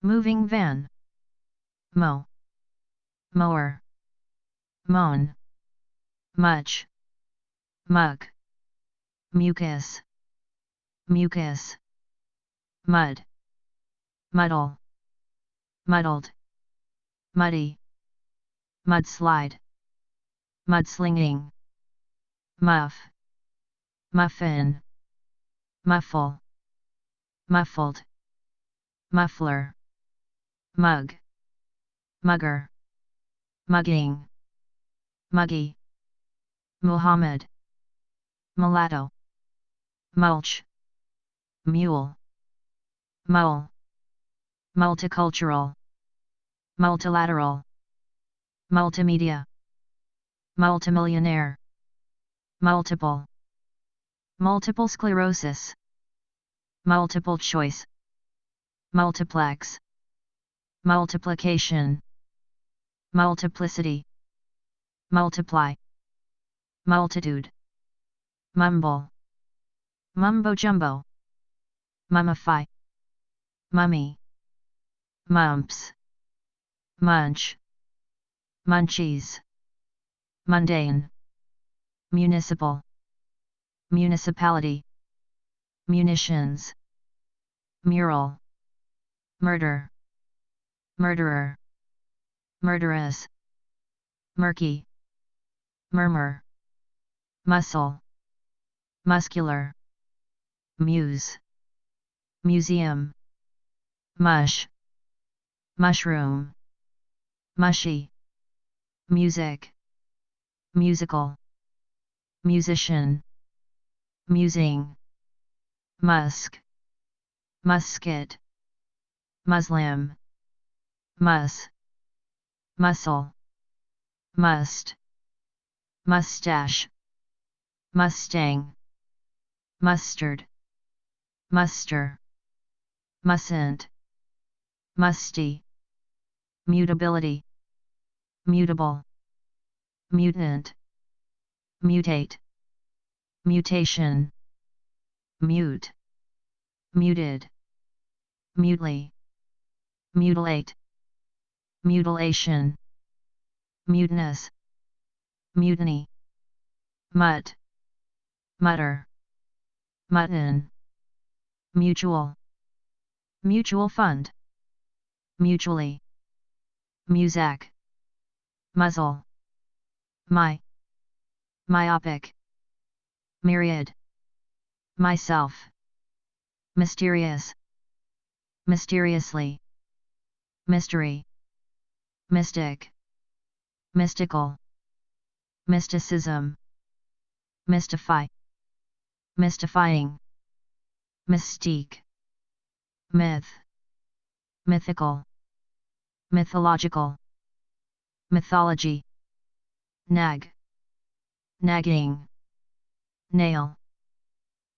moving van, mow, mower, moan, much, mug, mucus, mucus, mud, muddle, muddled, muddy, mudslide, mudslinging, muff, muffin, muffle, muffled, muffler, mug, mugger, mugging, muggy, Muhammad, mulatto, mulch, mule, mull, multicultural, multilateral, multimedia, multimillionaire, multiple, multiple sclerosis, multiple choice, multiplex, multiplication, multiplicity, multiply, multitude, mumble, mumbo jumbo, mummify, mummy, mumps, munch, munchies, mundane, municipal, municipality, munitions, mural, murder, murderer, murderess, murky, murmur, muscle, muscular, muse, museum, mush, mushroom, mushy, music, musical, musician, musing, musk, musket, muslim, mus, muscle, must, mustache, mustang, mustard, muster, mustn't, musty, mutability, mutable, mutant, mutate, mutation, mute, muted, mutely, mutilate, mutilation, mutinous, mutiny, mutt, mutter, mutton, mutual, mutual fund, mutually, muzak, muzzle, myopic, myriad, myself, mysterious, mysteriously, mystery, mystic, mystical, mysticism, mystify, mystifying, mystique, myth, mythical, mythological, mythology, nag, nagging, nail,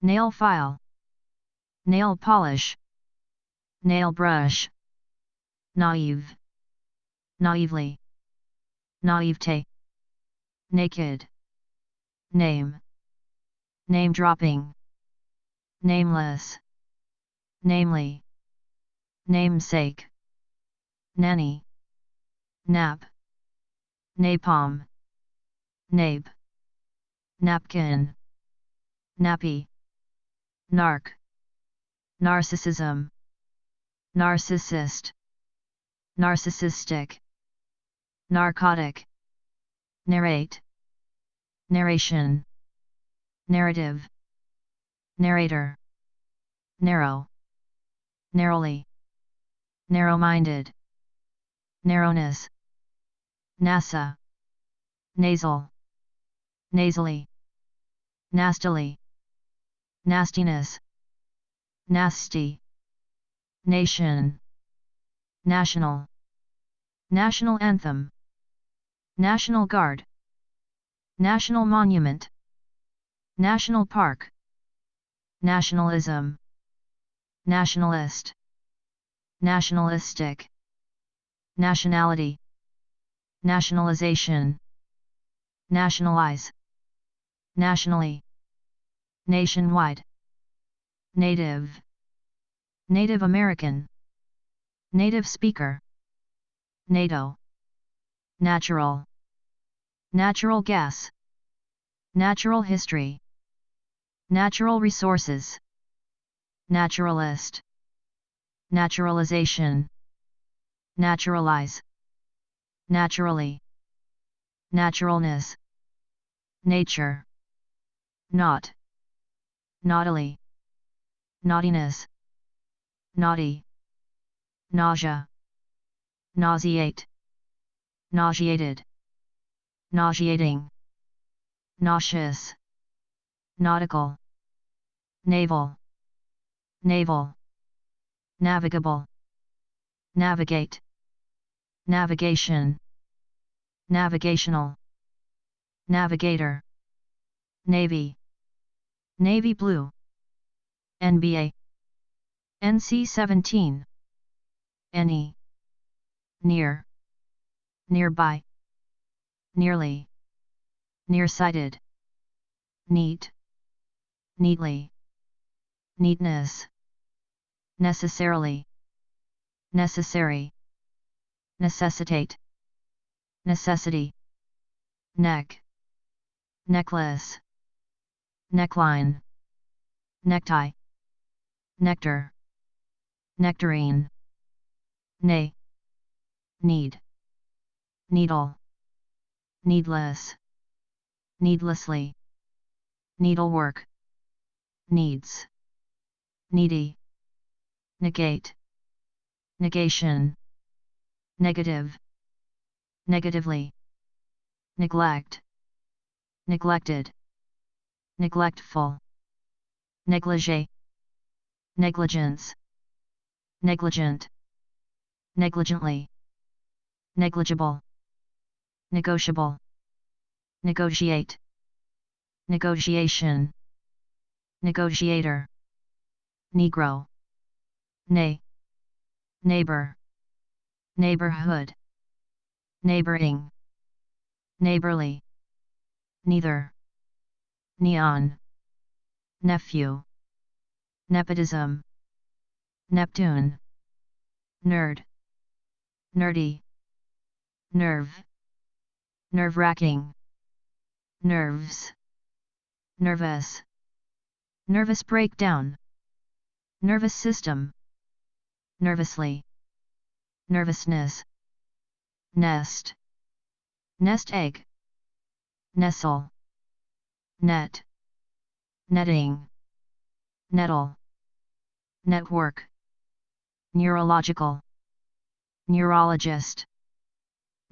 nail file, nail polish, nail brush, naive, naively, naivete, naked, name, name dropping, nameless, namely, namesake, nanny, nap, napalm, nape, napkin, nappy, narc, narcissism, narcissist, narcissistic, narcotic, narrate, narration, narrative, narrator, narrow, narrowly, narrow-minded, narrowness, NASA, nasal, nasally, nastily, nastiness, nasty, nation, national, national anthem, National Guard, National Monument, National Park, Nationalism, Nationalist, nationalistic, nationality, nationalization, nationalize, nationally, nationwide, native, Native American, native speaker, NATO, natural, natural gas, natural history, natural resources, naturalist, naturalization, naturalize, naturally, naturalness, nature, not, naughtily, naughtiness, naughty, nausea, nauseate, nauseated, nauseating, nauseous, nautical, naval, naval, navigable, navigate, navigation, navigational, navigator, navy, navy blue, NBA, NC-17, any, near, nearby, nearly, nearsighted, neat, neatly, neatness, necessarily, necessary, necessitate, necessity, neck, necklace, neckline, necktie, nectar, nectarine, nay, need, needle, needless, needlessly, needlework, needs, needy, negate, negation, negative, negatively, neglect, neglected, neglectful, negligee, negligence, negligent, negligently, negligible, negotiable, negotiate, negotiation, negotiator, negro, nay, neighbor, neighborhood, neighboring, neighborly, neither, neon, nephew, nepotism, Neptune, nerd, nerdy, nerve, nerve-wracking, nerves, nervous, nervous breakdown, nervous system, nervously, nervousness, nest, nest egg, nestle, net, netting, nettle, network, neurological, neurologist,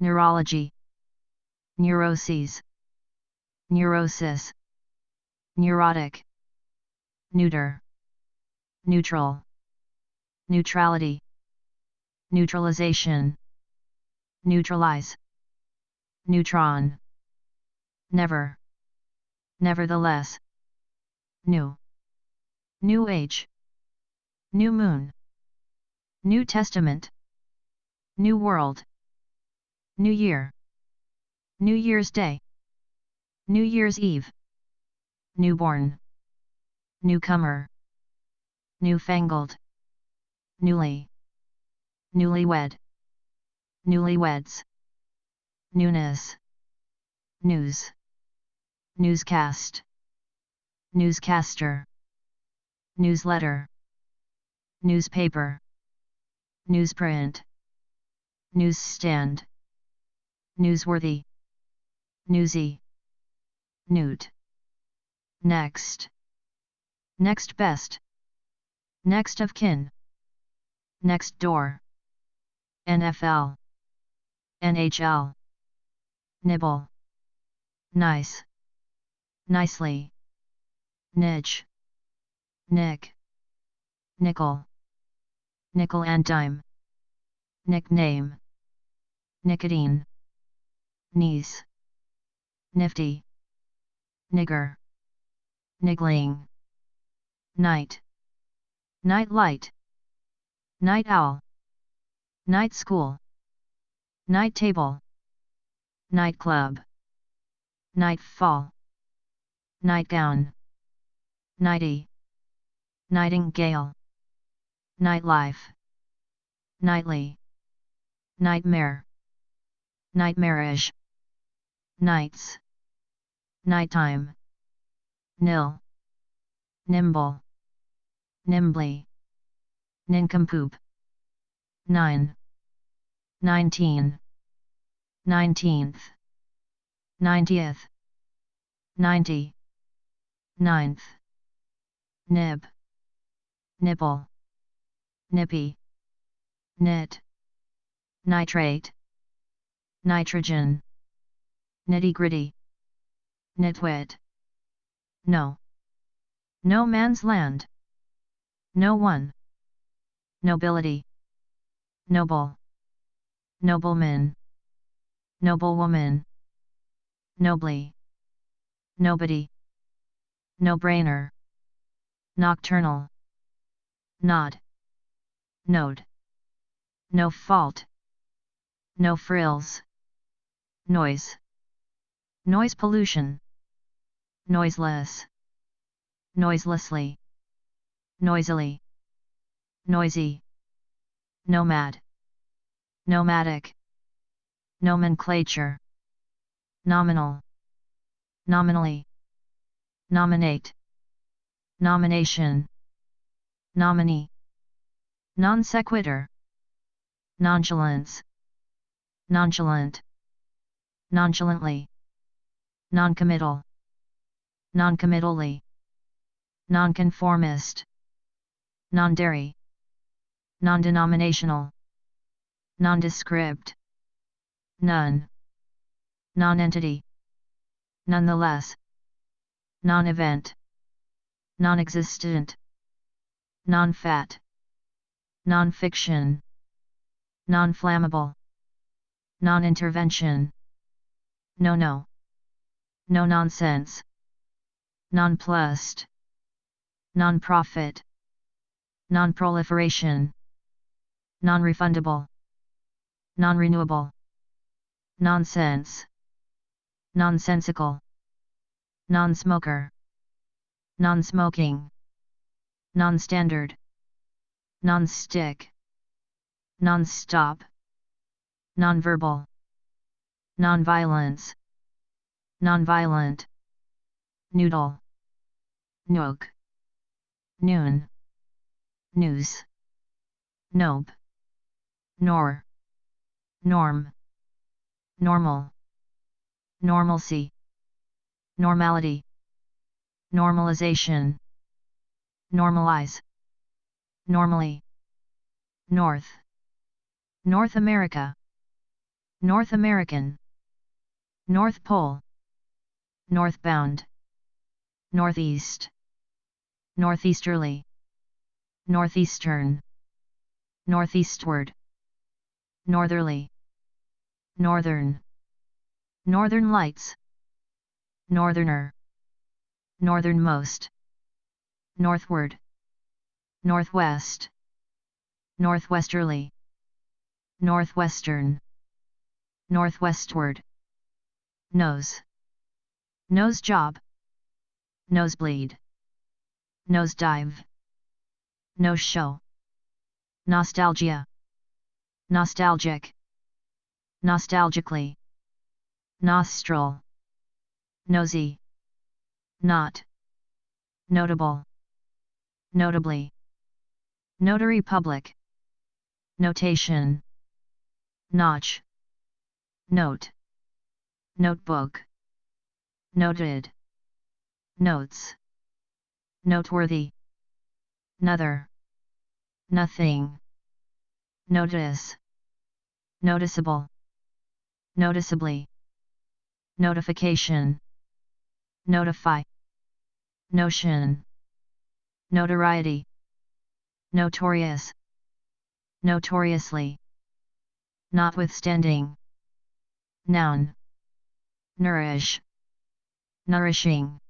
neurology, neuroses, neurosis, neurotic, neuter, neutral, neutrality, neutralization, neutralize, neutron, never, nevertheless, new, new age, new moon, New Testament, New World, New Year, New Year's Day, New Year's Eve, Newborn, Newcomer, Newfangled, Newly, Newlywed, Newlyweds, Newness, News, Newscast, Newscaster, Newsletter, Newspaper, Newsprint, Newsstand, Newsworthy, Newsy, Newt, Next, Next best, Next of kin, Next door, NFL, NHL, Nibble, Nice, Nicely, Niche, Nick, Nickel, Nickel and dime, Nickname, Nicotine, Niece, Nifty, Nigger, Niggling, Night, Night light, Night owl, night school, night table, nightclub, nightfall, nightgown, nighty, nightingale, nightlife, nightly, nightmare, nightmarish, nights, nighttime, nil, nimble, nimbly, nincompoop, 9, 19, 19th, 90th, 90, 9th, nib, nibble, nippy, knit, nitrate, nitrogen, nitty-gritty, nitwit, no, no man's land, no one, nobility, noble, nobleman, noblewoman, nobly, nobody, no-brainer, nocturnal, nod, node, no fault, no frills, noise, noise pollution, noiseless, noiselessly, noisily, noisy, nomad, nomadic, nomenclature, nominal, nominally, nominate, nomination, nominee, non sequitur, nonchalance, nonchalant, nonchalantly, noncommittal, noncommittally, nonconformist, non-dairy, non-denominational, nondescript, none, non-entity, nonetheless, non-event, non-existent, non-fat, non-fiction, non-flammable, non-intervention, no-no, no-nonsense, nonplussed, non-profit, non-proliferation, non-refundable, non-renewable, nonsense, nonsensical, non-smoker, non-smoking, non-standard, non-stick, non-stop, non-verbal, non-violence, non-violent, noodle, nook, noon, news, nobe, nor, norm, normal, normalcy, normality, normalization, normalize, normally, north, North America, North American, North Pole, northbound, northeast, northeasterly, northeastern, northeastward, northerly, northern, northern lights, northerner, northernmost, northward, northwest, northwesterly, northwestern, northwestward, nose, nose job, nosebleed, nosedive, no show, nostalgia, nostalgic, nostalgically, nostril, nosy, not, notable, notably, notary public, notation, notch, note, notebook, noted, notes, noteworthy, nother, nothing, notice, noticeable, noticeably, notification, notify, notion, notoriety, notorious, notoriously, notwithstanding, noun, nourish, nourishing,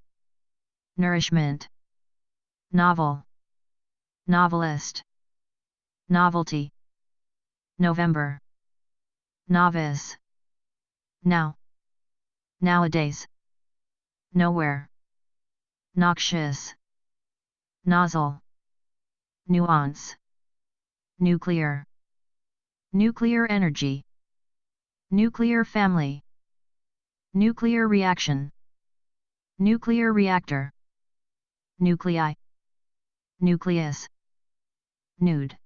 nourishment, novel, novelist, novelty, November. Novice. Now. Nowadays. Nowhere. Noxious. Nozzle. Nuance. Nuclear. Nuclear energy. Nuclear family. Nuclear reaction. Nuclear reactor. Nuclei. Nucleus. Nude.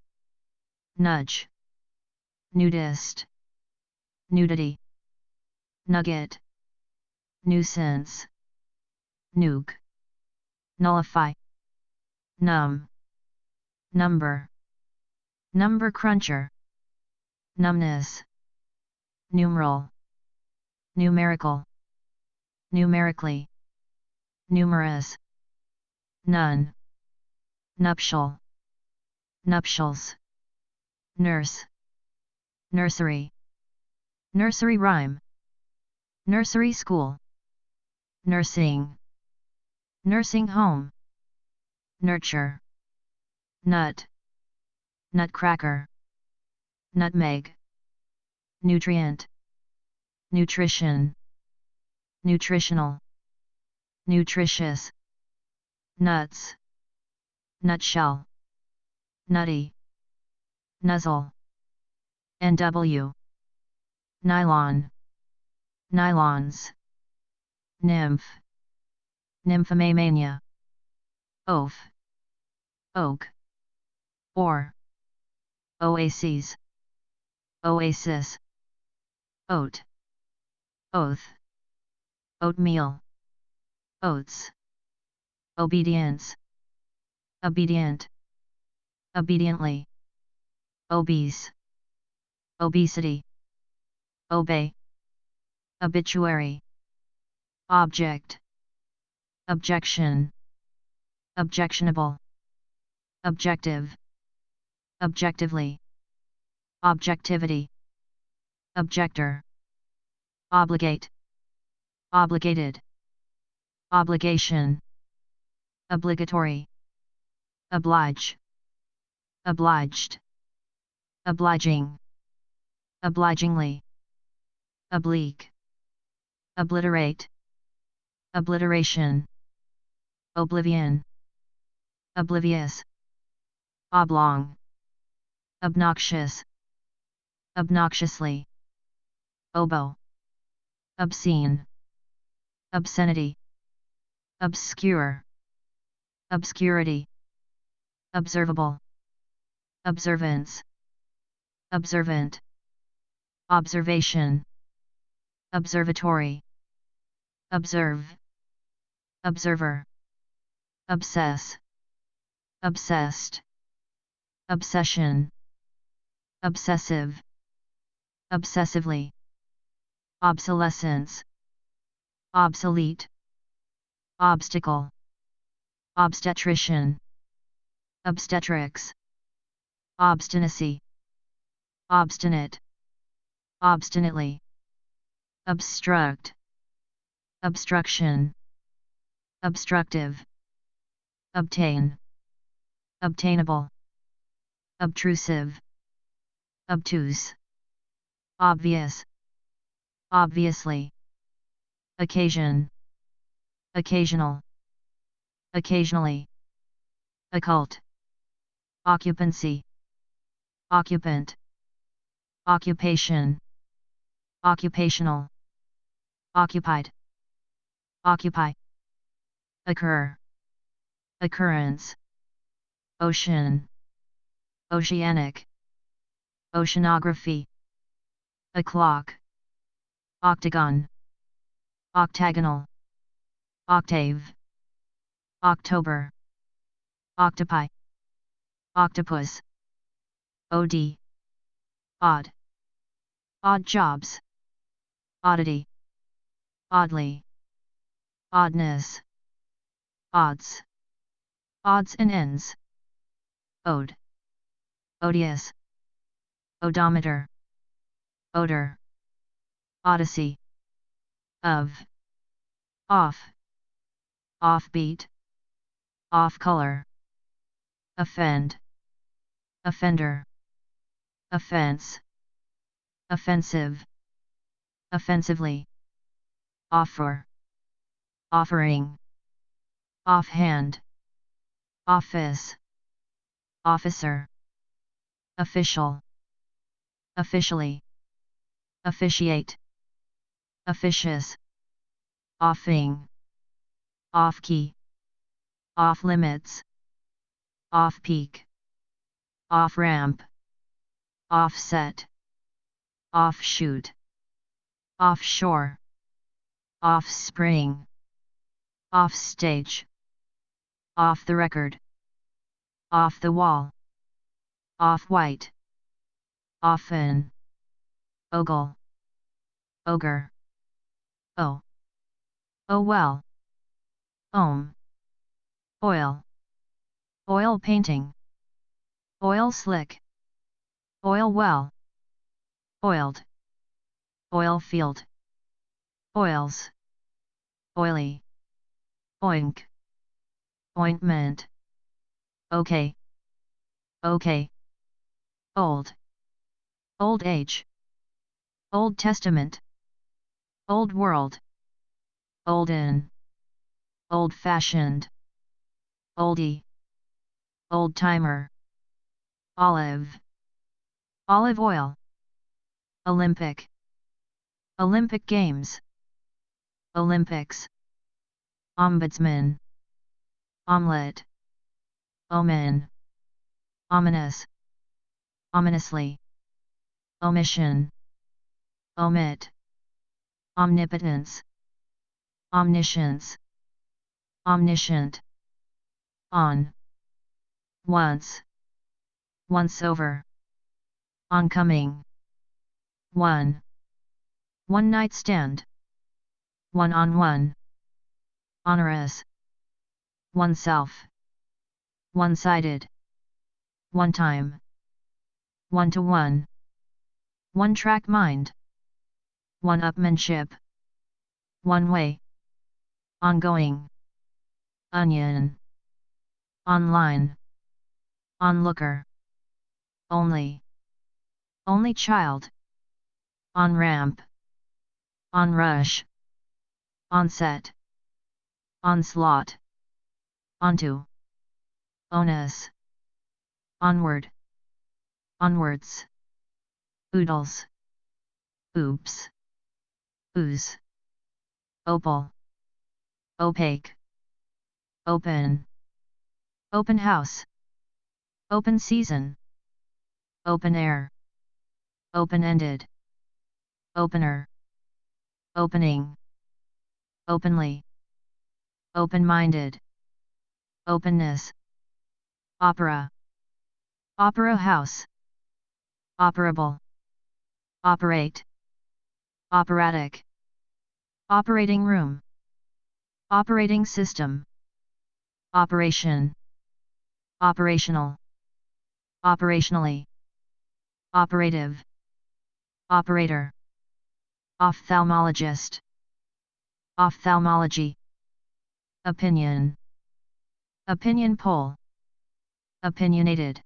Nudge. Nudist. Nudity. Nugget. Nuisance. Nuke. Nullify. Numb. Number. Number cruncher. Numbness. Numeral. Numerical. Numerically. Numerous. None. Nuptial. Nuptials. Nurse. Nursery. Nursery rhyme. Nursery school. Nursing. Nursing home. Nurture. Nut. Nutcracker. Nutmeg. Nutrient. Nutrition. Nutritional. Nutritious. Nuts. Nutshell. Nutty. Nuzzle. NW. Nylon. Nylons. Nymph. Nymphomania. Oaf. Oak. Or. Oases. Oasis. Oat. Oath. Oatmeal. Oats. Obedience. Obedient. Obediently. Obese. Obesity. Obey. Obituary. Object. Objection. Objectionable. Objective. Objectively. Objectivity. Objector. Obligate. Obligated. Obligation. Obligatory. Oblige. Obliged. Obliging. Obligingly. Oblique. Obliterate. Obliteration. Oblivion. Oblivious. Oblong. Obnoxious. Obnoxiously. Oboe. Obscene. Obscenity. Obscure. Obscurity. Observable. Observance. Observant. Observation. Observatory. Observe. Observer. Obsess. Obsessed. Obsession. Obsessive. Obsessively. Obsolescence. Obsolete. Obstacle. Obstetrician. Obstetrics. Obstinacy. Obstinate. Obstinately. Obstruct. Obstruction. Obstructive. Obtain. Obtainable. Obtrusive. Obtuse. Obvious. Obviously. Occasion. Occasional. Occasionally. Occult. Occupancy. Occupant. Occupation. Occupational. Occupied. Occupy. Occur. Occurrence. Ocean. Oceanic. Oceanography. O'clock. Octagon. Octagonal. Octave. October. Octopi. Octopus. OD. Odd. Odd jobs. Oddity. Oddly. Oddness. Odds. Odds and ends. Ode. Odious. Odometer. Odor. Odyssey. Of. Off. Offbeat. Off color. Offend. Offender. offense, offensive, offensively, offer, offering, offhand, office, officer, official, officially, officiate, officious, offing, off key, off limits, off peak, off ramp, offset, offshoot, offshore, offspring, offstage, off the record, off the wall, off-white, often, ogle, ogre, oh well, ohm, oil, oil painting, oil slick, oil well, oiled, oil field, oils, oily, oink, ointment, okay, okay, old, old age, Old Testament, Old World, Olden, Old-fashioned, Oldie, Old-timer, Olive, Olive oil, Olympic, Olympic Games, Olympics, Ombudsman, Omelette, Omen, Ominous, Ominously, Omission, Omit, Omnipotence, Omniscience, Omniscient, On, Once, Once over, Oncoming, One, One night stand, One-on-one, Onerous, Oneself, One-sided, One time, One-to-one, One-track mind, One-upmanship, One way, Ongoing, Onion, Online, Onlooker, Only, Only child, On-ramp, On-rush, Onset, Onslaught, Onto, Onus, Onward, Onwards, Oodles, Oops, Ooze, Opal, Opaque, Open, Open house, Open season, Open air, Open-ended, Opener, Opening, Openly, Open-minded, Openness, Opera, Opera house, Operable, Operate, Operatic, Operating room, Operating system, Operation, Operational, Operationally, Operative, Operator, Ophthalmologist, Ophthalmology, Opinion, Opinion poll, Opinionated,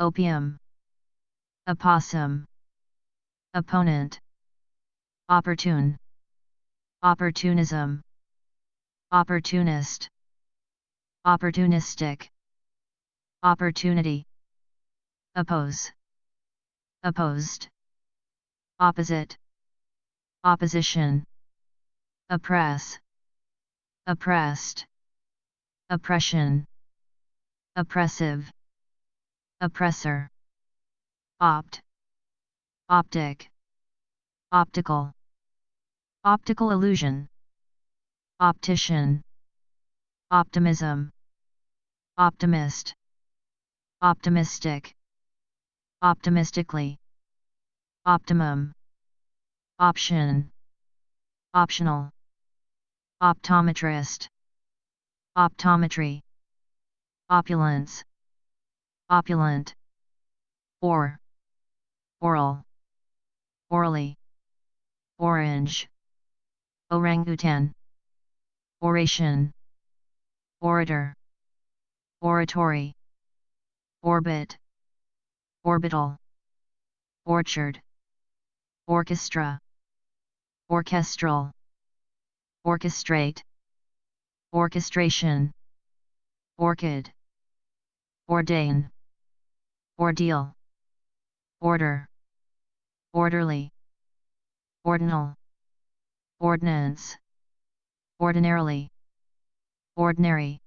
Opium, Opossum, Opponent, Opportune, Opportunism, Opportunist, Opportunistic, Opportunity, Oppose, Opposed, Opposite, Opposition, Oppress, Oppressed, Oppression, Oppressive, Oppressor, Opt, Optic, Optical, Optical illusion, Optician, Optimism, Optimist, Optimistic, Optimistically, Optimum, Option, Optional, Optometrist, Optometry, Opulence, Opulent, Oral, Orally, Orange, Orangutan, Oration, Orator, Oratory, Orbit, Orbital, orchard, orchestra, orchestral, orchestrate, orchestration, orchid, ordain, ordeal, order, orderly, ordinal, ordinance, ordinarily, ordinary,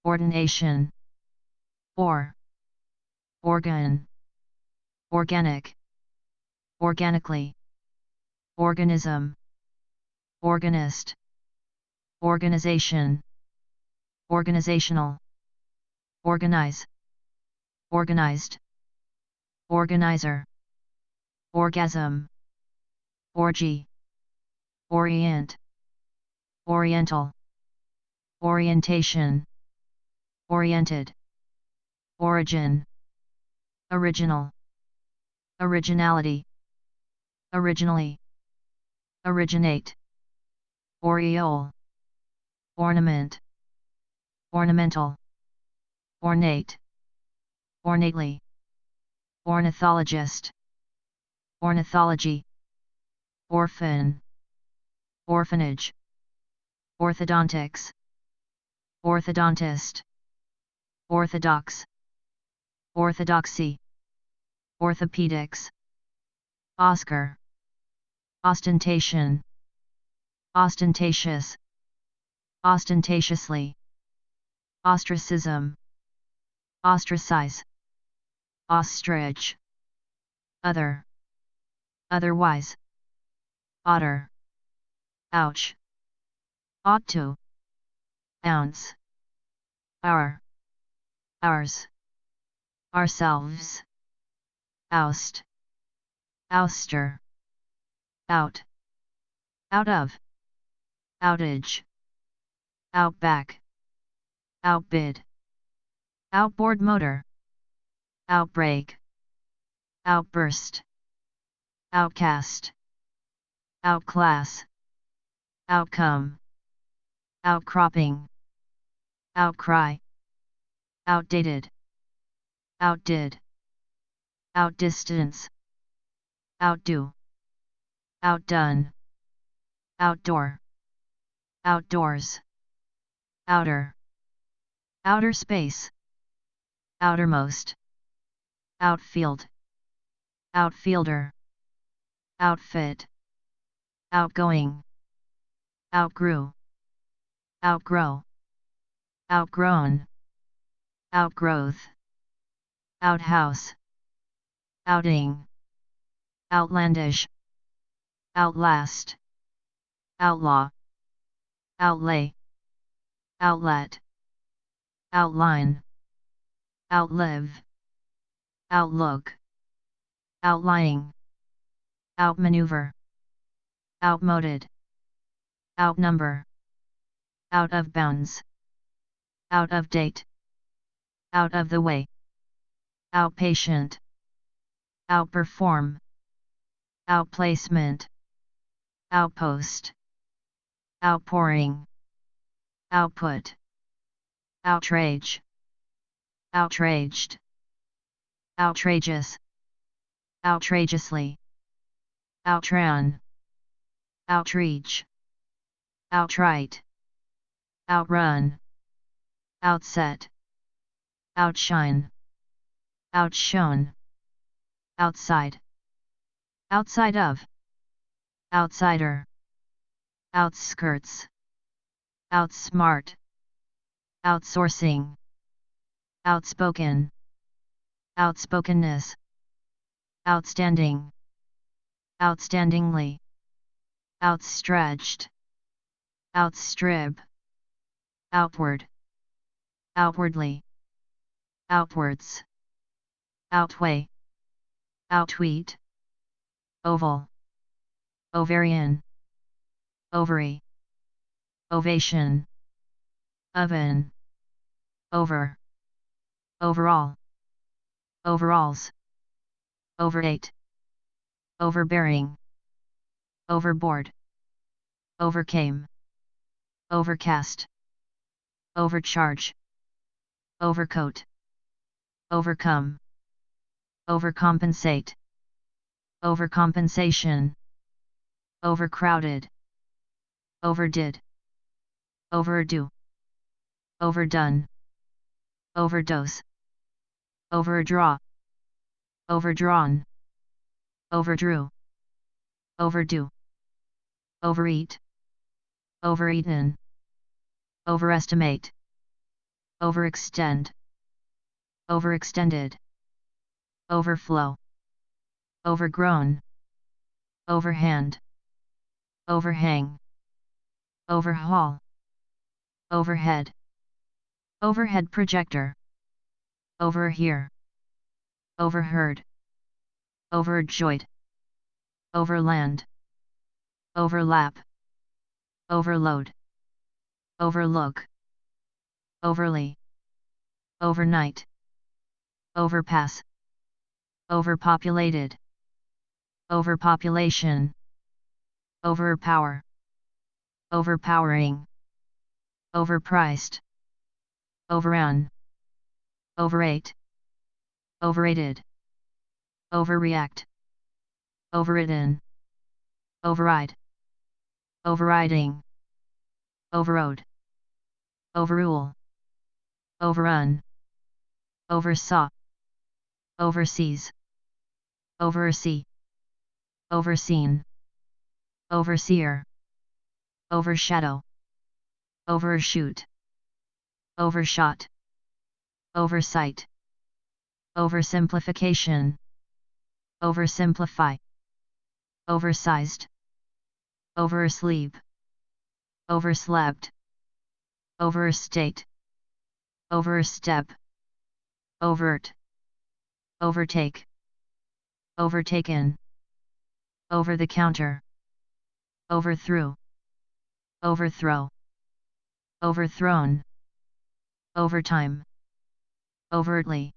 ordination, organ, organic, organically, organism, organist, organization, organizational, organize, organized, organizer, orgasm, orgy, orient, oriental, orientation, oriented, origin, original, originality, originally, originate, aureole, ornament, ornamental, ornate, ornately, ornithologist, ornithology, orphan, orphanage, orthodontics, orthodontist, orthodox, orthodoxy, orthopedics, Oscar, ostentation, ostentatious, ostentatiously, ostracism, ostracize, ostrich, other, otherwise, otter, ouch, ought to, ounce, our, ours, ourselves, oust, ouster, out, out of, outage, outback, outbid, outboard motor, outbreak, outburst, outcast, outclass, outcome, outcropping, outcry, outdated, outdid, outdistance, outdo, outdone, outdoor, outdoors, outer, outer space, outermost, outfield, outfielder, outfit, outgoing, outgrew, outgrow, outgrown, outgrowth, outhouse, outing, outlandish, outlast, outlaw, outlay, outlet, outline, outlive, outlook, outlying, outmaneuver, outmoded, outnumber, out of bounds, out of date, out of the way, outpatient, outperform, outplacement, outpost, outpouring, output, outrage, outraged, outrageous, outrageously, outran, outreach, outright, outrun, outset, outshine, outshone, outside, outside of, outsider, outskirts, outsmart, outsourcing, outspoken, outspokenness, outstanding, outstandingly, outstretched, outstrip, outward, outwardly, outwards, outweigh, outweed, oval, ovarian, ovary, ovation, oven, over, overall, overalls, overate, overbearing, overboard, overcame, overcast, overcharge, overcoat, overcome, overcompensate, overcompensation, overcrowded, overdid, overdo, overdone, overdose, overdraw, overdrawn, overdrew, overdue, overeat, overeaten, overestimate, overextend, overextended, overflow, overgrown, overhand, overhang, overhaul, overhead, overhead projector, overhear, overheard, overjoyed, overland, overlap, overload, overlook, overly, overnight, overpass, overpopulated, overpopulation, overpower, overpowering, overpriced, overrun, overate, overrated, overreact, overridden, override, overriding, overrode, overrule, overrun, oversaw, overseas, oversee, overseen, overseer, overshadow, overshoot, overshot, oversight, oversimplification, oversimplify, oversized, oversleep, overslept, overstate, overstep, overt, overtake, overtaken, over the counter, overthrew, overthrow, overthrown, overtime, overtly,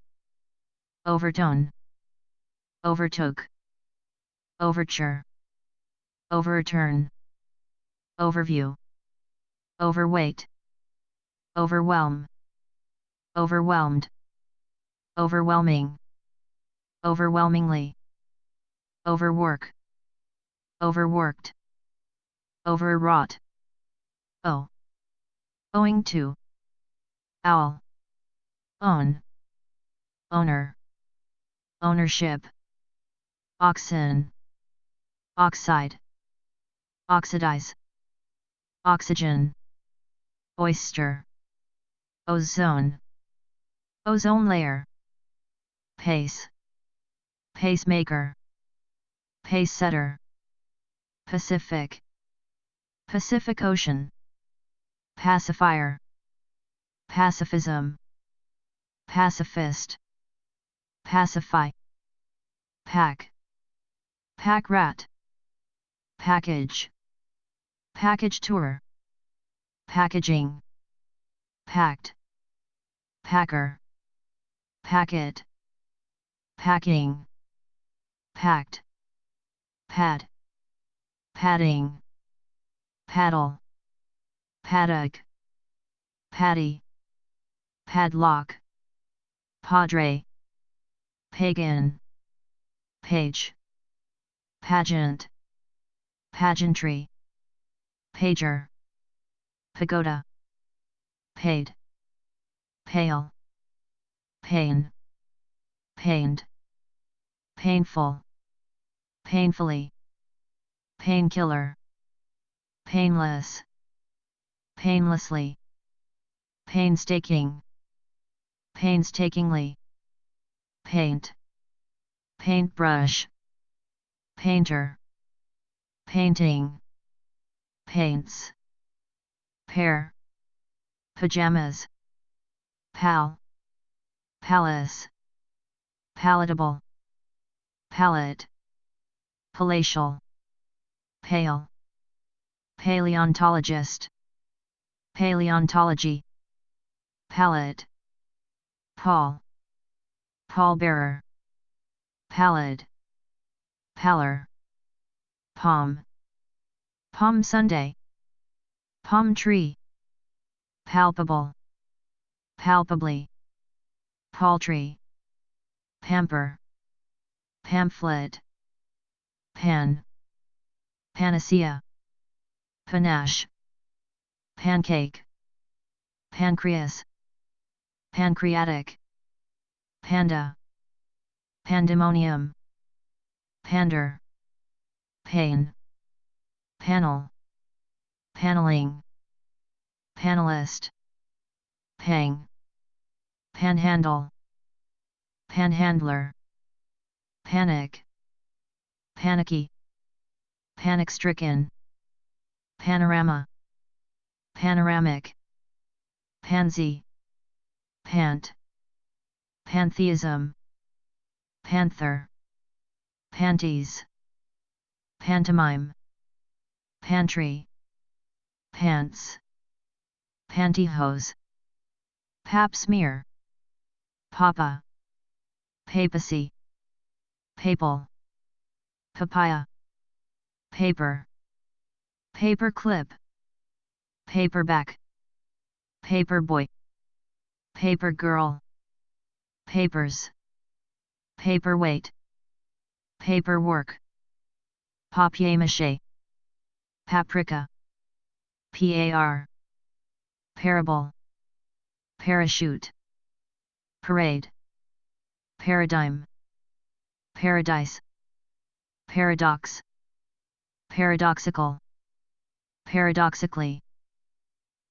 overtone, overtook, overture, overturn, overview, overweight, overwhelm, overwhelmed, overwhelming, overwhelmingly, overwork, overworked, overwrought, owing to, owl, own, owner, ownership, oxen, oxide, oxidize, oxygen, oyster, ozone, ozone layer, pace, pacemaker, pace setter, Pacific, Pacific Ocean, pacifier, pacifism, pacifist, pacify, pack, pack rat, package, package tour, packaging, packed, packer, packet, packing, packed, pad, padding, paddle, paddock, paddy, padlock, padre, pagan, page, pageant, pageantry, pager, pagoda, paid, pale, pain, pained, painful, painfully, painkiller, painless, painlessly, painstaking, painstakingly, paint, paintbrush, painter, painting, paints, pair, pajamas, pal, palace, palatable, palette, palatial, pale, paleontologist, paleontology, palette, pall, pallbearer, pallid, pallor, palm, palm Sunday, palm tree, palpable, palpably, paltry, pamper, pamphlet, pan, panacea, panache, pancake, pancreas, pancreatic, panda, pandemonium, pander, pain, panel, paneling, panelist, pang, panhandle, panhandler, panic, panicky, panic-stricken, panorama, panoramic, pansy, pant, pantheism, panther, panties, pantomime, pantry, pants, pantyhose, pap smear, papa, papacy, papal, papaya, paper, paper clip, paperback, paperboy, paper girl, papers, paperweight, paperwork, papier-mâché, paprika, par, parable, parachute, parade, paradigm, paradise, paradox, paradoxical, paradoxically,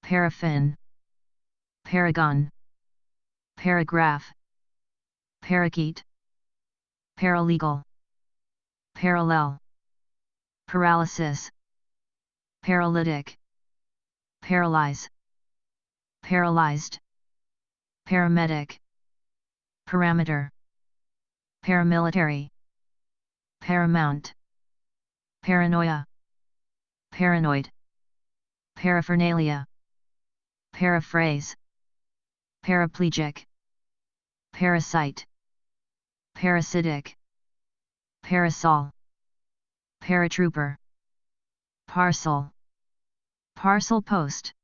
paraffin, paragon, paragraph, parakeet, paralegal, parallel, paralysis, paralytic, paralyze, paralyzed, paramedic, parameter, paramilitary, paramount, paranoia, paranoid, paraphernalia, paraphrase, paraplegic, parasite, parasitic, parasol, paratrooper, parcel, parcel post,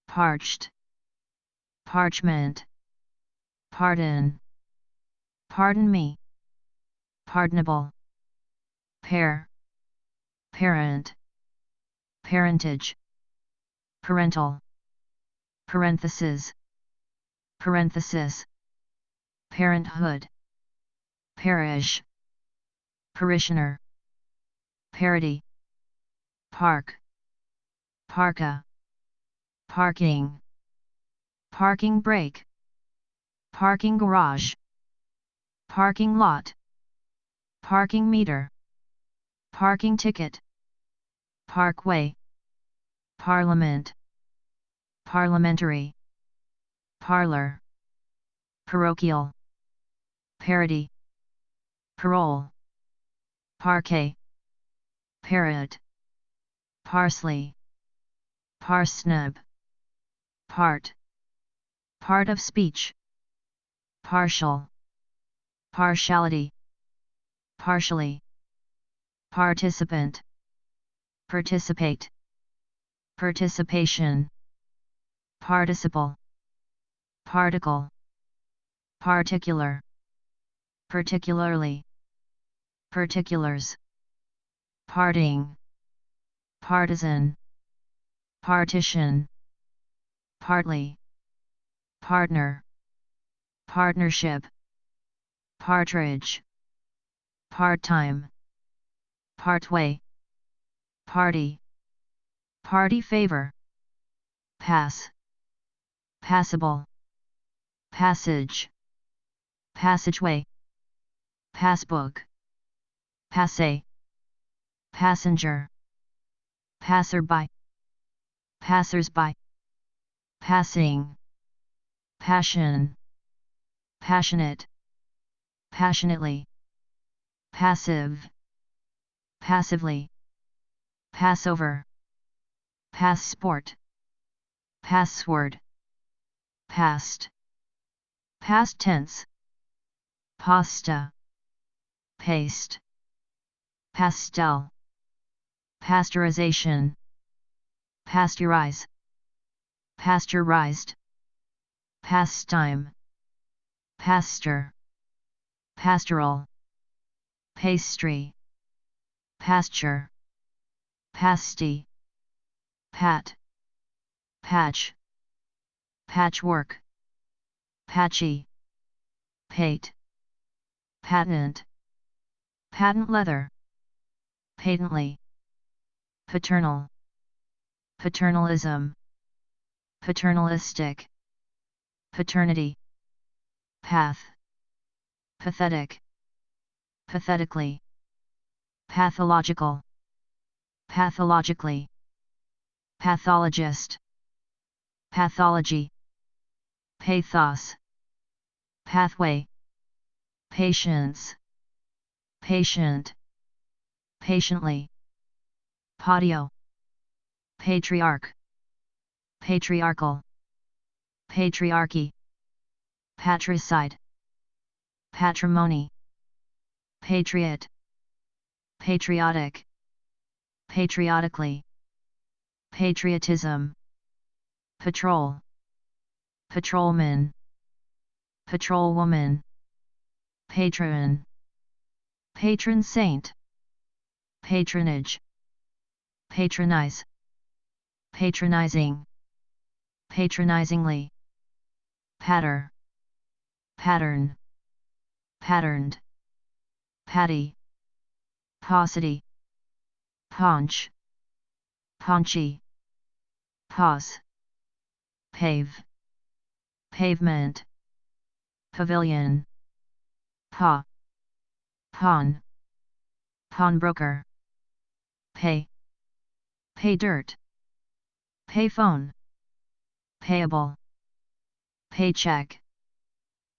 parched, parchment, pardon, pardon me, pardonable, pair, parent, parentage, parental, parenthesis, parenthesis, parenthood, parish, parishioner, parody, park, parka, parking, parking brake, parking garage, parking lot, parking meter, parking ticket, parkway, parliament, parliamentary, parlor, parochial, parody, parole, parquet, parrot, parsley, parsnip, part of speech, partial, partiality, partially, participant, participate, participation, participle, particle, particular, particularly, particulars, parting, partisan, partition, partly, partner, partnership, partridge, part-time, partway, party, party favor, pass, passable, passage, passageway, passbook, passe, passenger, passerby, passersby, passing, passion, passionate, passionately, passive, passively, Passover, passport, password, past, past tense, pasta, paste, pastel, pasteurization, pasteurize, pasteurized, pastime, pastor, pastoral, pastry, pasture, pasty, pat, patch, patchwork, patchy, pate, patent, patent leather, patently, paternal, paternalism, paternalistic, paternity, path, pathetic, pathetically, pathological, pathologically, pathologist, pathology, pathos, pathway, patience, patient, patiently, patio, patriarch, patriarchal, patriarchy, patricide, patrimony, patriot, patriotic, patriotically, patriotism, patrol, patrolman, patrolwoman, patron, patron saint, patronage, patronize, patronizing, patronizingly, patter, pattern, patterned, patty, paucity, paunch, paunchy, pause, pave, pavement, pavilion, paw, pawn, pawnbroker, pay, pay dirt, payphone, payable, paycheck,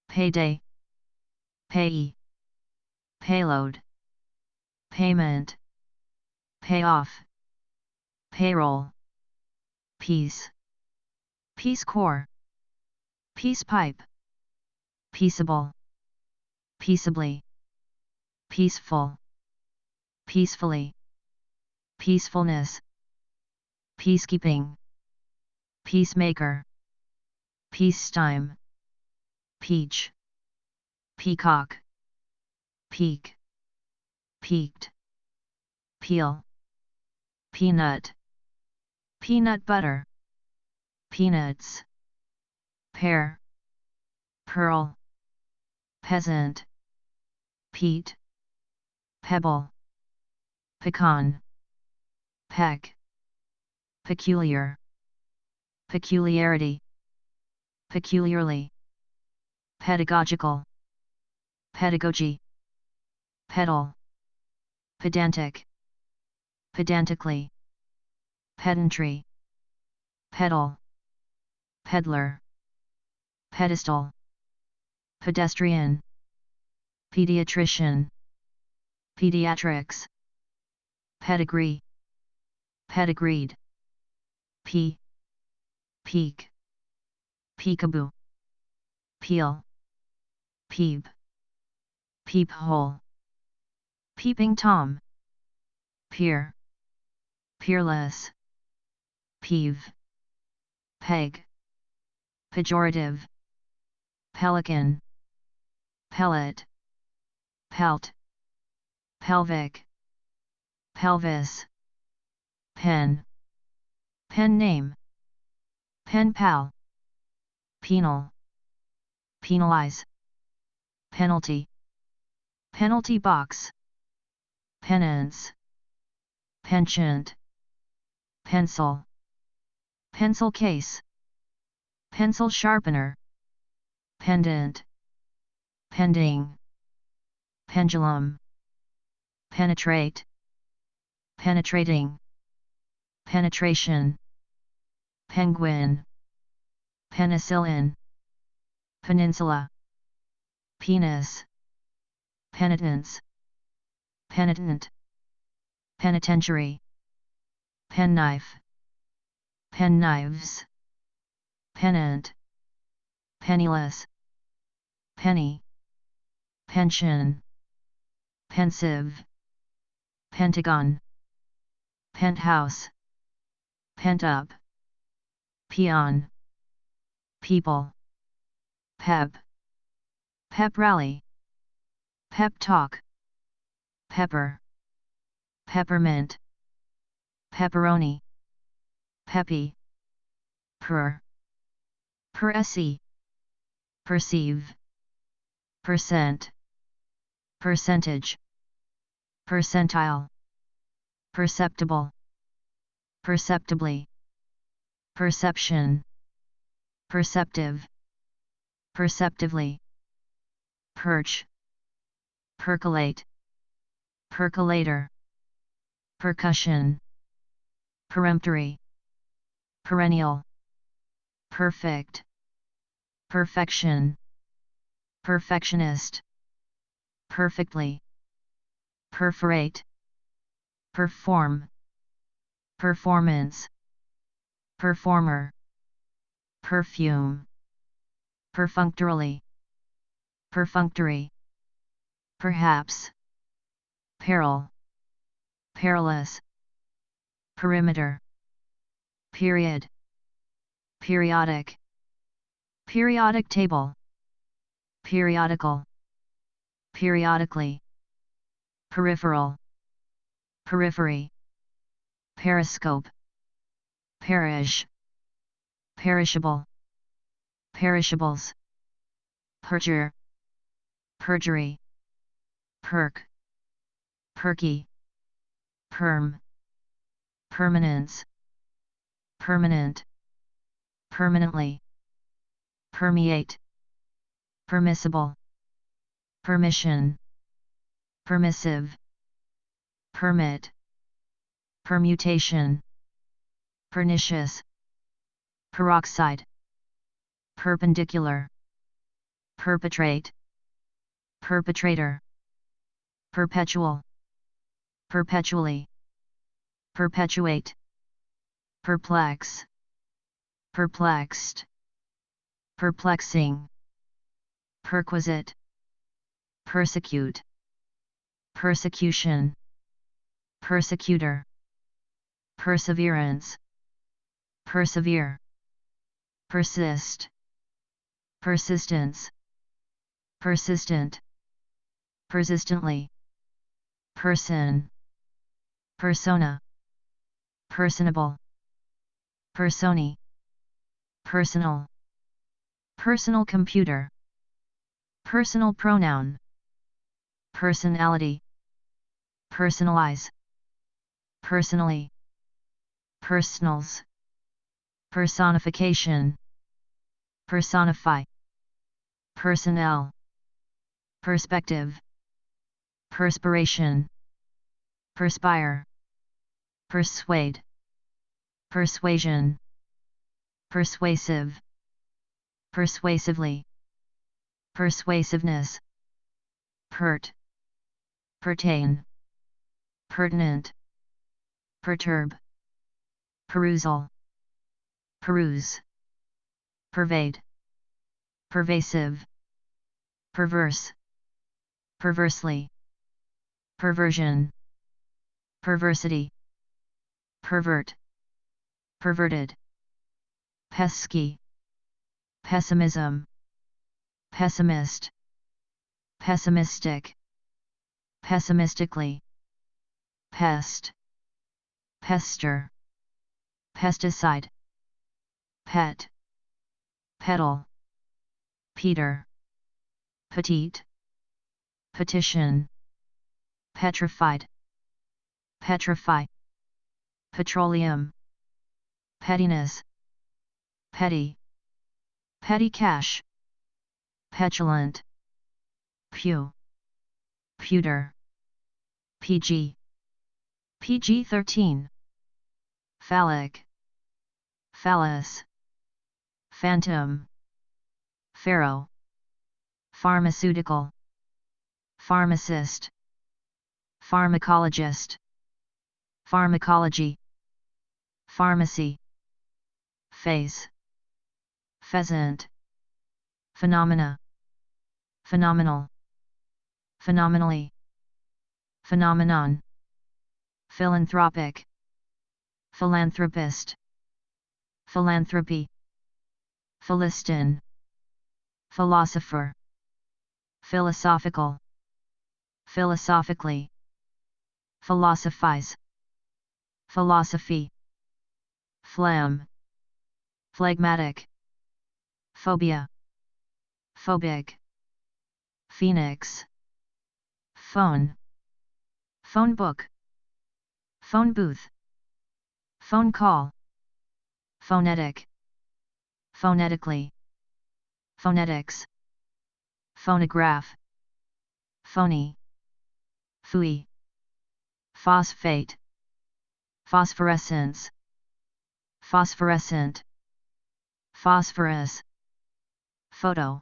payday, payee, payload, payment, payoff, payroll, peace, Peace Corps, peace pipe, peaceable, peaceably, peaceful, peacefully, peacefulness, peacekeeping, peacemaker, peacetime, peach, peacock, peak, peaked, peel, peanut, peanut butter, peanuts, pear, pearl, peasant, peat, pebble, pecan, peck, peculiar, peculiarity, peculiarly, pedagogical, pedagogy, pedal, pedantic, pedantically, pedantry, pedal, peddler, pedestal, pedestrian, pediatrician, pediatrics, pedigree, pedigreed, peak, peekaboo, peel, peep, peephole, peeping Tom, peer, peerless, peeve, peg, pejorative, pelican, pellet, pelt, pelvic, pelvis, pen, pen name, pen pal, penal, penalize, penalty, penalty box, penance, penchant, pencil, pencil case, pencil sharpener, pendant, pending, pendulum, penetrate, penetrating, penetration, penguin, penicillin, peninsula, penis, penitence, penitent, penitentiary, penknife, penknives, pennant, penniless, penny, pension, pensive, pentagon, penthouse, pent up, peon, people, pep, pep rally, pep talk, pepper, peppermint, pepperoni, peppy, perceive, percent, percentage, percentile, perceptible, perceptibly, perception, perceptive, perceptively, perch, percolate, percolator, percussion, peremptory, perennial, perfect, perfection, perfectionist, perfectly, perforate, perform, performance, performer, perfume, perfunctorily, perfunctory, perhaps, peril, perilous, perimeter, period, periodic, periodic table, periodical, periodically, peripheral, periphery, periscope, perish, perishable, perishables, perjure, perjury, perk, perky, perm, permanence, permanent, permanently, permeate, permissible, permission, permissive, permit, permutation, pernicious, peroxide, perpendicular, perpetrate, perpetrator, perpetual, perpetually, perpetuate, perplex, perplexed, perplexing, perquisite, persecute, persecution, persecutor, perseverance, persevere, persist, persistence, persistent, persistently, person, persona, personable, persony, personal, personal computer, personal pronoun, personality, personalize, personally, personals, personification, personify, personnel, perspective, perspiration, perspire, persuade, persuasion, persuasive, persuasively, persuasiveness, pert, pertain, pertinent, perturb, perusal, peruse, pervade, pervasive, perverse, perversely, perversion, perversity, pervert, perverted, pesky, pessimism, pessimist, pessimistic, pessimistically, pest, pester, pesticide, pet, petal, peter, petite, petition, petrified, petrify, petroleum, pettiness, petty, petty cash, petulant, pew, pewter, PG, PG-13, phallic, phallus, phantom, pharaoh, pharmaceutical, pharmacist, pharmacologist, pharmacology, pharmacy, phase, pheasant, phenomena, phenomenal, phenomenally, phenomenon, philanthropic, philanthropist, philanthropy, Philistin, philosopher, philosophical, philosophically, philosophize, philosophy, phlegm, phlegmatic, phobia, phobic, phoenix, phone, phone book, phone booth, phone call, phonetic, phonetically, phonetics, phonograph, phony, phooey, phosphate, phosphorescence, phosphorescent, phosphorus, photo,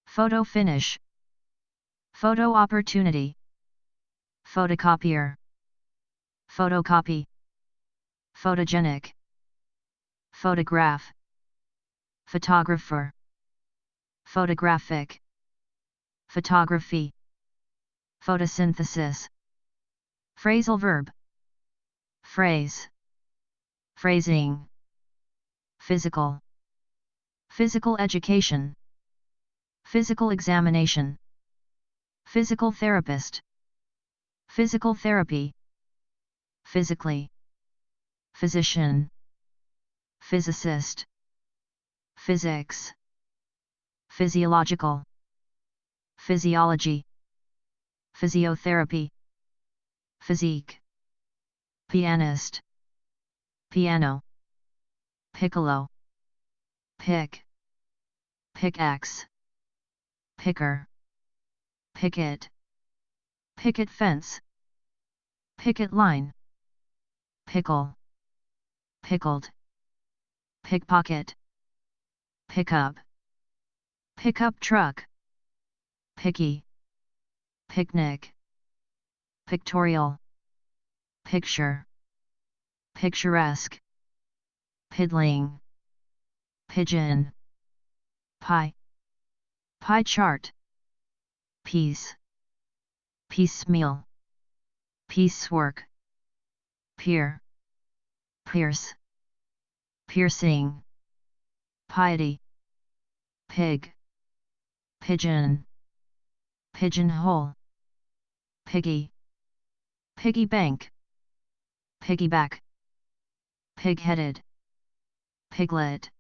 photo finish, photo opportunity, photocopier, photocopy, photogenic, photograph, photographer, photographic, photography, photosynthesis, phrasal verb, phrase, phrasing, physical, physical education, physical examination, physical therapist, physical therapy, physically, physician, physicist, physics, physiological, physiology, physiotherapy, physique, pianist, piano, piccolo, pick, pickaxe, picker, picket, picket fence, picket line, pickle, pickled, pickpocket, pickup, pickup truck, picky, picnic, pictorial, picture, picturesque, piddling, pigeon, pie, pie chart, piece, piecemeal, piecework, peer, pierce, piercing, piety, pig, pigeon, pigeonhole, piggy, piggy bank, piggyback, pig-headed, piglet,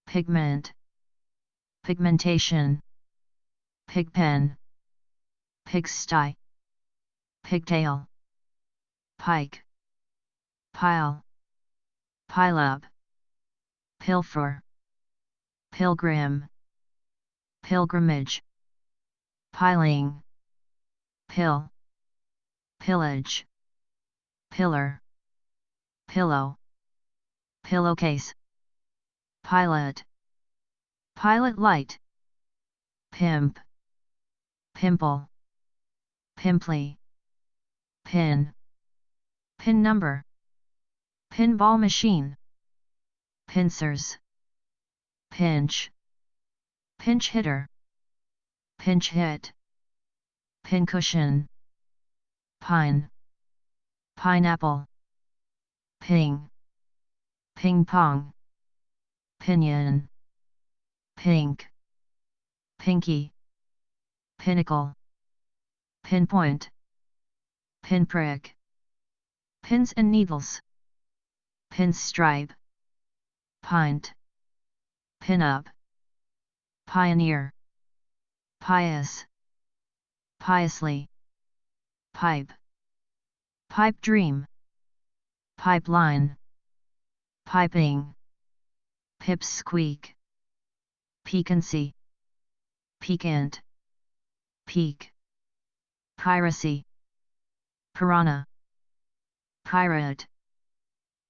pigment, pigmentation, pigpen, pigsty, pigtail, pike, pile, pileup, pilfer, pilgrim, pilgrimage, piling, pill, pillage, pillar, pillow, pillowcase, pilot, pilot light, pimp, pimple, pimply, pin, pin number, pinball machine, pincers, pinch, pinch hitter, pinch hit, pincushion, pine, pineapple, ping, ping pong, pinion, pink, pinky, pinnacle, pinpoint, pinprick, pins and needles, pinstripe, pint, pinup, pioneer, pious, piously, pipe, pipe dream, pipeline, piping, pipsqueak, piquancy, piquant, peak, piracy, piranha, pirate,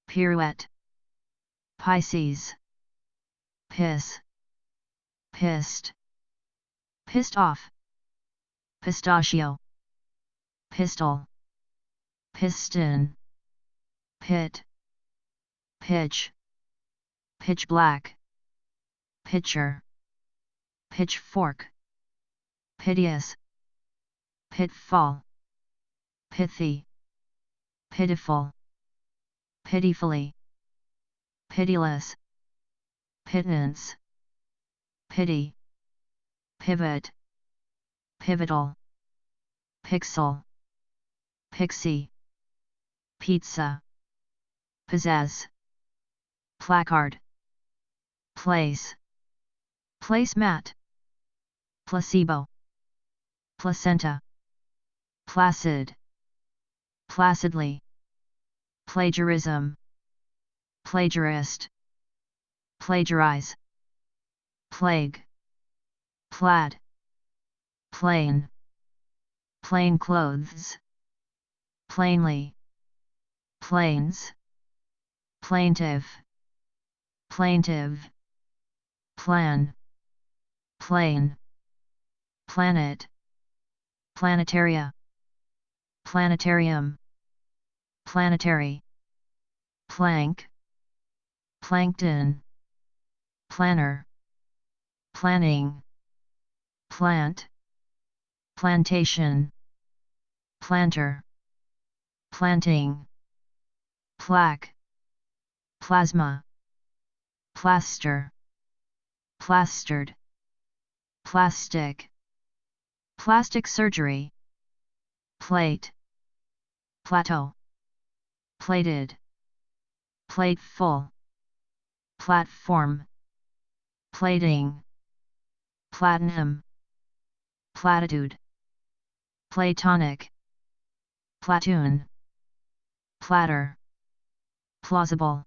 pirouette, Pisces, piss, pissed, pissed off, pistachio, pistol, piston, pit, pitch, pitch black, pitcher, pitchfork, piteous, pitfall, pithy, pitiful, pitifully, pitiless, pittance, pity, pivot, pivotal, pixel, pixie, pizza, pizzazz, placard, place, placemat, placebo, placenta, placid, placidly, plagiarism, plagiarist, plagiarize, plague, plaid, plain, plain clothes, plainly, plains, plaintive, plaintive, plan, plane, planet, planetaria, planetarium, planetary, plank, plankton, planner, planning, plant, plantation, planter, planting, plaque, plasma, plaster, plastered, plastic, plastic surgery, plate, plateau, plated, plateful, platform, plating, platinum, platitude, platonic, platoon, platter, plausible,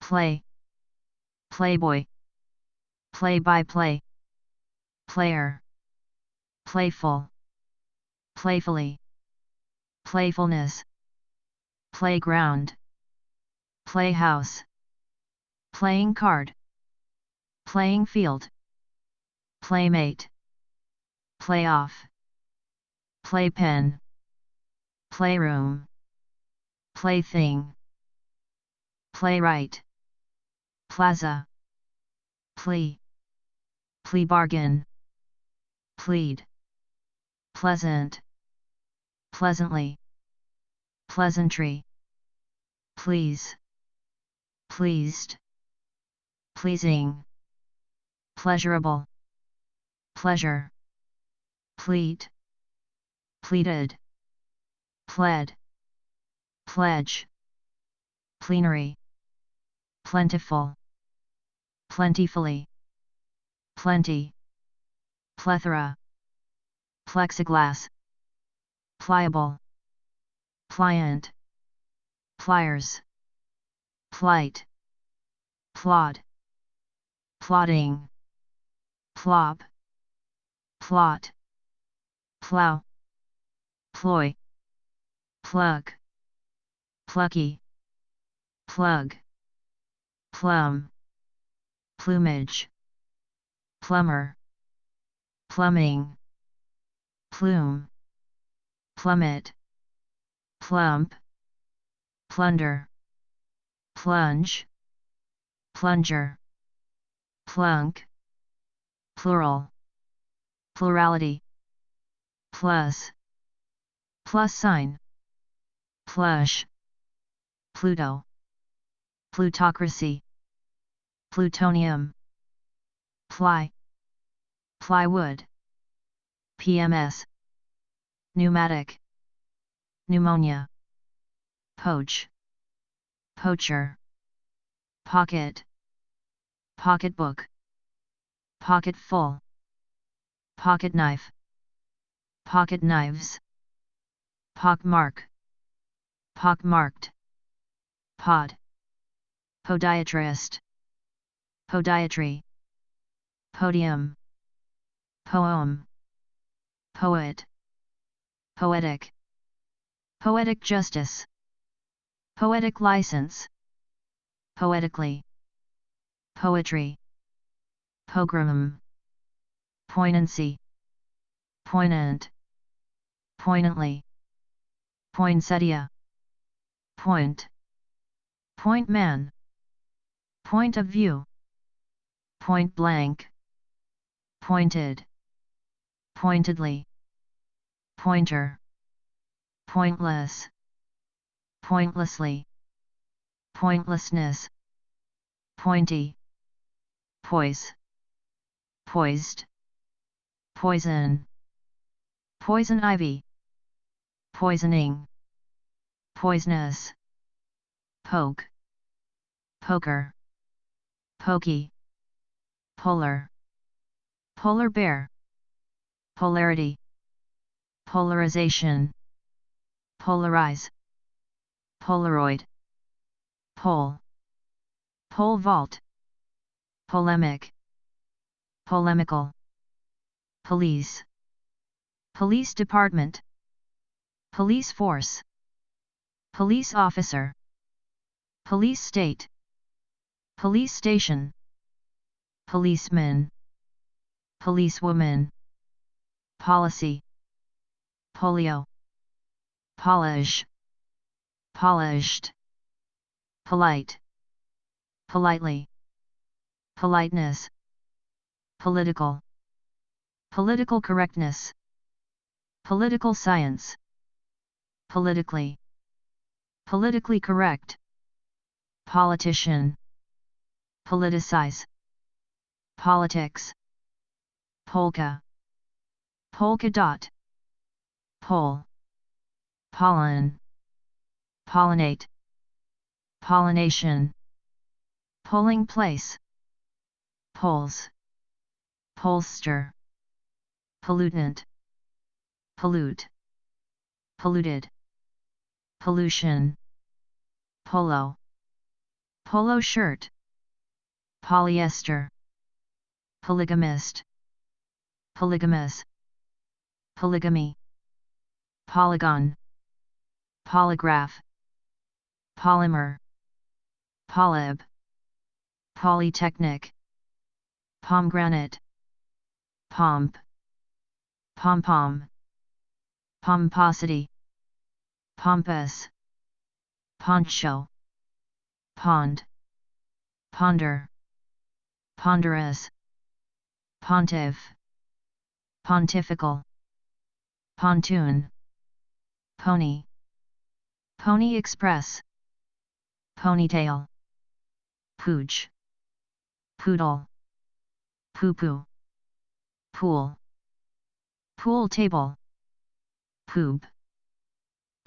play, playboy, play-by-play, player, playful, playfully, playfulness, playground, playhouse, playing card, playing field, playmate, playoff, playpen, playroom, plaything, playwright, plaza, plea, plea bargain, plead, pleasant, pleasantly, pleasantry, please, pleased, pleasing, pleasurable, pleasure, pleat, pleated, pled, pledge, plenary, plentiful, plentifully, plenty, plethora, plexiglass, pliable, pliant, pliers, plight, plod, plodding, plop, plot, plow, ploy, plug, plucky, plug, plum, plumage, plumber, plumbing, plume, plummet, plump, plunder, plunge, plunger, plunk, plural, plurality, plus, plus sign, plush, Pluto, plutocracy, plutonium, ply, plywood, PMS, pneumatic, pneumonia, poach, poacher, pocket, pocketbook, pocketful, pocket knife, pocket knives, pockmark, pockmarked, pod, podiatrist, podiatry, podium, poem, poet, poetic, poetic justice, poetic license, poetically, poetry, pogrom, poignancy, poignant, poignantly, poinsettia, point, point man, point of view, point blank, pointed, pointedly, pointer, pointless, pointlessly, pointlessness, pointy, poise, poised, poison, poison ivy, poisoning, poisonous, poke, poker, pokey, polar, polar bear, polarity, polarization, polarize, polaroid, pole, pole vault, polemic, polemical, police, police department, police force, police officer, police state, police station, policeman, policewoman, policy, polio, polish, polished, polite, politely, politeness, political, political correctness, political science, politically, politically correct, politician, politicize, politics, polka, polka dot, pole, pollen, pollinate, pollination, polling place, polls, pollster, pollutant, pollute, polluted, pollution, polo, polo shirt, polyester, polygamist, polygamous, polygamy, polygon, polygraph, polymer, polyb, polytechnic, pomegranate, pomp, pom-pom, pomposity, pompous, poncho, pond, ponder, ponderous, pontiff, pontifical, pontoon, pony, pony express, ponytail, pooch, poodle, poo-poo, pool, pool table, poob,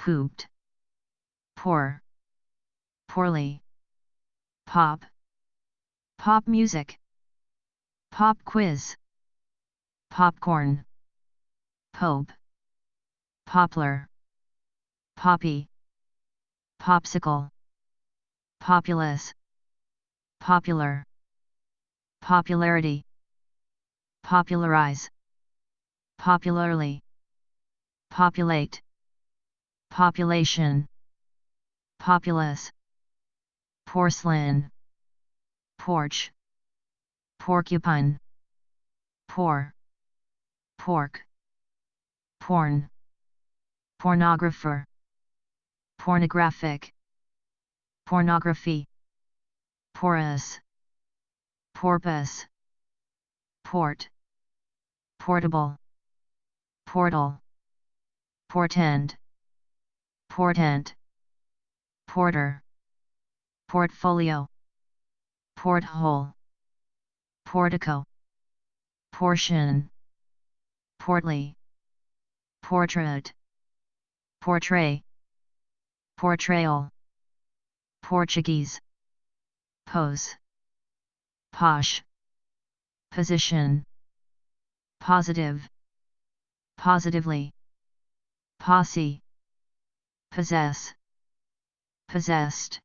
pooped, poor, poorly, pop, pop music, pop quiz, popcorn, pope, poplar, poppy, popsicle, populous, popular, popularity, popularize, popularly, populate, population, populous, porcelain, porch, porcupine, poor, pork, porn, pornographer, pornographic, pornography, porous, porpoise, port, portable, portal, portend, portent, porter, portfolio, porthole, portico, portion, portly, portrait, portray, portrayal, Portuguese, pose, posh, position, positive, positively, posse, possess, possessed,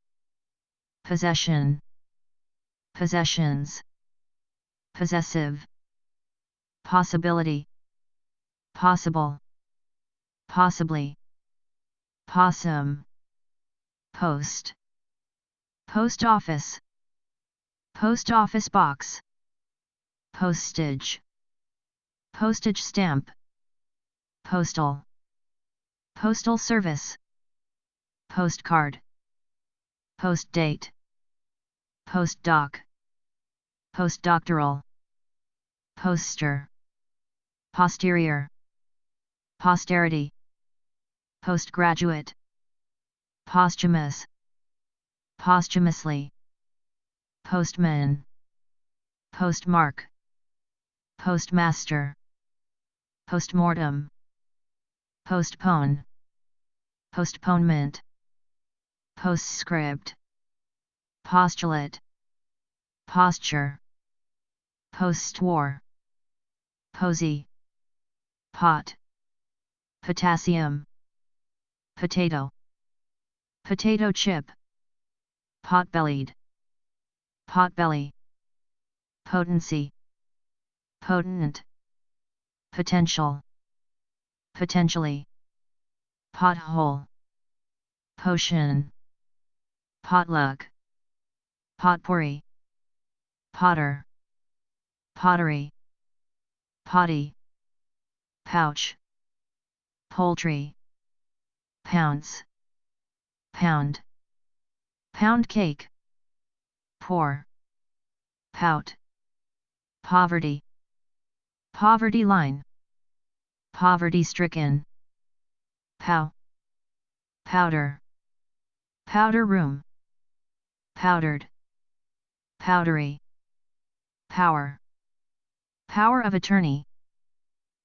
possession, possessions, possessive, possibility, possible, possibly, possum, post, post office box, postage, postage stamp, postal, postal service, postcard, post date, postdoc, postdoctoral, poster, posterior, posterity, postgraduate, posthumous, posthumously, postman, postmark, postmaster, postmortem, postpone, postponement, postscript, postulate, posture, post-war, posy, pot, potassium, potato, potato chip, pot-bellied, potbelly, potency, potent, potential, potentially, pothole, potion, potluck, potpourri, potter, pottery, potty, pouch, poultry, pounce, pound, pound cake, pour, pout, poverty, poverty line, poverty stricken, pow, powder, powder room, powdered, powdery, power, power of attorney,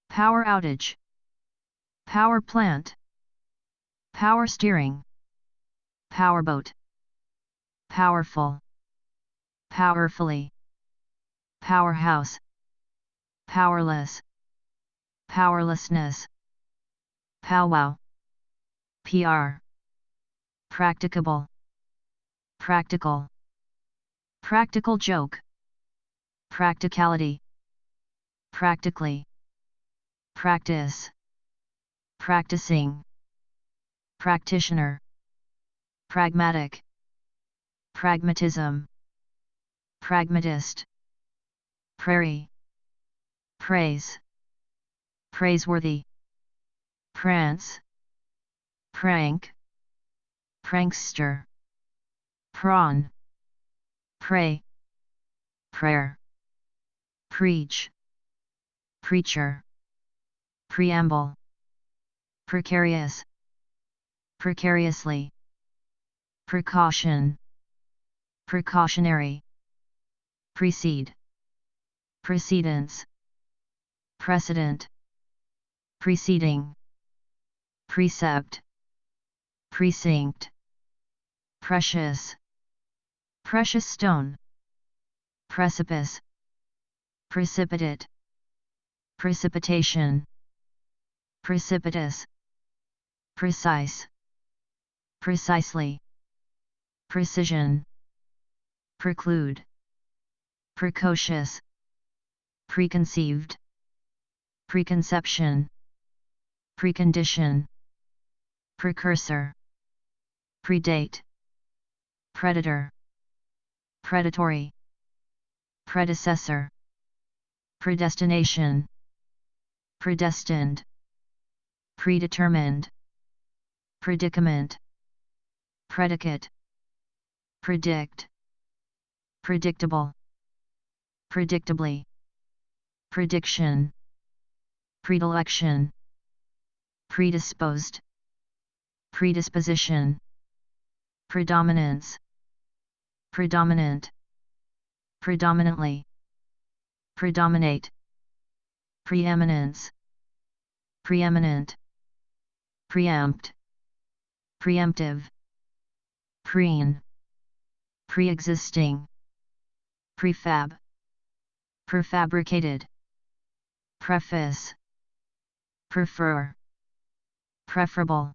power outage, power plant, power steering, powerboat, powerful, powerfully, powerhouse, powerless, powerlessness, powwow, PR, practicable, practical, practical joke, practicality, practically, practice, practicing, practitioner, pragmatic, pragmatism, pragmatist, prairie, praise, praiseworthy, prance, prank, prankster, prawn, pray, prayer, preach, preacher, preamble, precarious, precariously, precaution, precautionary, precede, precedence, precedent, preceding, precept, precinct, precious, precious stone, precipice, precipitate, precipitation, precipitous, precise, precisely, precision, preclude, precocious, preconceived, preconception, precondition, precursor, predate, predator, predatory, predecessor, predestination, predestined, predetermined, predicament, predicate, predict, predictable, predictably, prediction, predilection, predisposed, predisposition, predominance, predominant, predominantly, predominate, preeminence, preeminent, preempt, preemptive, preen, pre-existing, prefab, prefabricated, preface, prefer, preferable,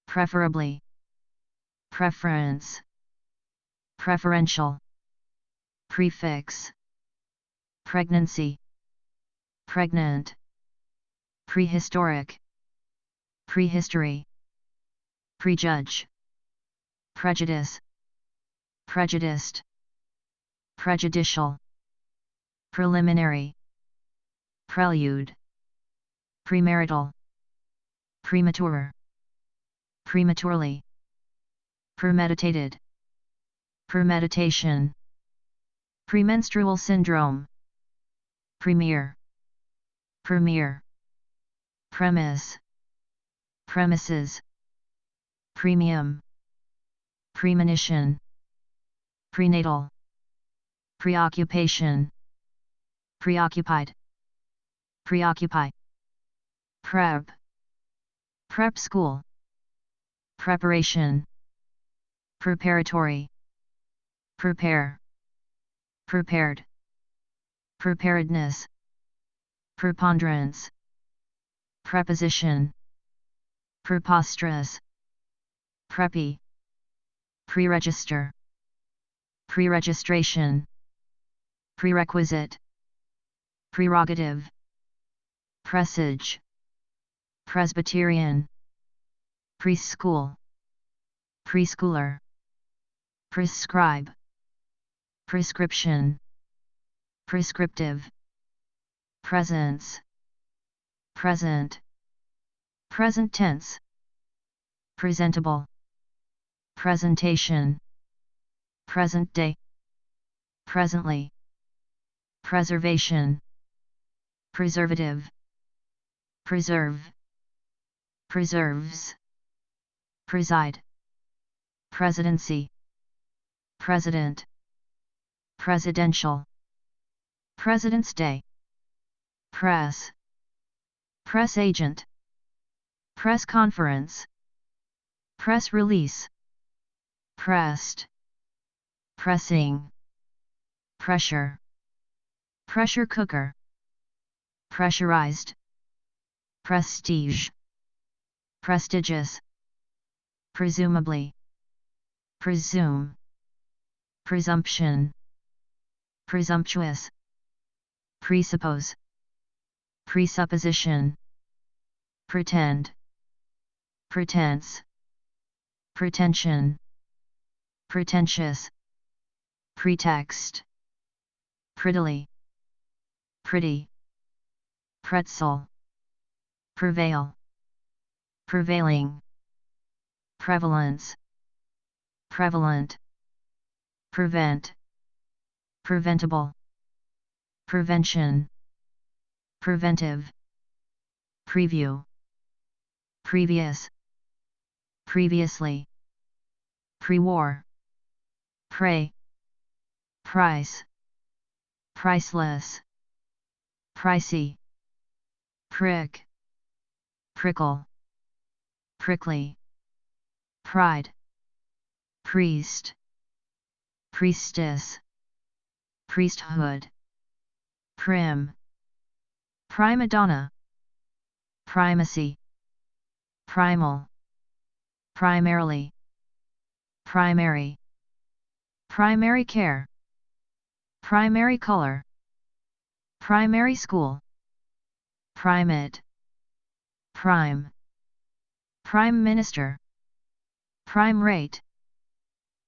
preferably, preference, preferential, prefix, pregnancy, pregnant, prehistoric, prehistory, prejudge, prejudice, prejudiced, prejudicial, preliminary, prelude, premarital, premature, prematurely, premeditated, premeditation, premenstrual syndrome, premier, premier, premise, premises, premium, premonition, prenatal, preoccupation, preoccupied, preoccupy, prep, prep school, preparation, preparatory, prepare, prepared, preparedness, preponderance, preposition, preposterous, preppy, preregister, preregistration, prerequisite, prerogative, presage, Presbyterian, preschool, preschooler, prescribe, prescription, prescriptive, presence, present, present tense, presentable, presentation, present day, presently, preservation, preservative, preserve, preserves, preside, presidency, president, presidential, President's Day, press, press agent, press conference, press release, pressed, pressing, pressure, pressure cooker, pressurized, prestige, prestigious, presumably, presume, presumption, presumptuous, presuppose, presupposition, pretend, pretense, pretension, pretentious, pretext, prettily, pretty, pretzel, prevail, prevailing, prevalence, prevalent, prevent, preventable, prevention, preventive, preview, previous, previously, pre-war, pray, price, priceless, pricey, prick, prickle, prickly, pride, priest, priestess, priesthood, prim, prima donna, primacy, primal, primarily, primary, primary care, primary color, primary school, primate, prime, prime minister, prime rate,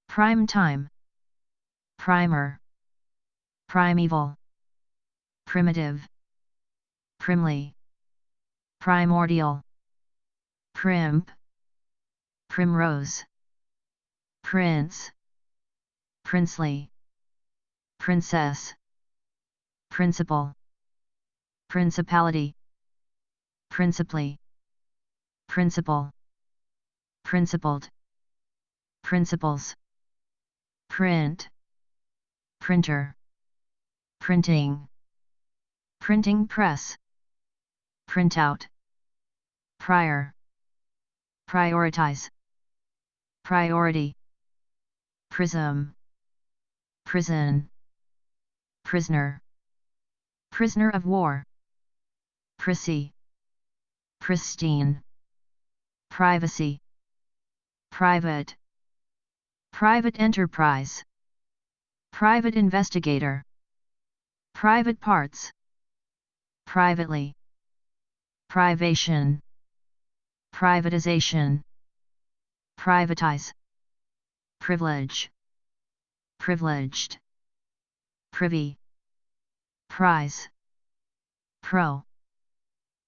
prime time, primer, primeval, primitive, primly, primordial, primp, primrose, prince, princely, princess, principal, principality, principally, principal, principled, principles, print, printer, printing, printing press, printout, prior, prioritize, priority, prism, prison, prisoner, prisoner of war, prissy, pristine, privacy, private, private enterprise, private investigator, private parts, privately, privation, privatization, privatize, privilege, privileged, privy, prize, pro,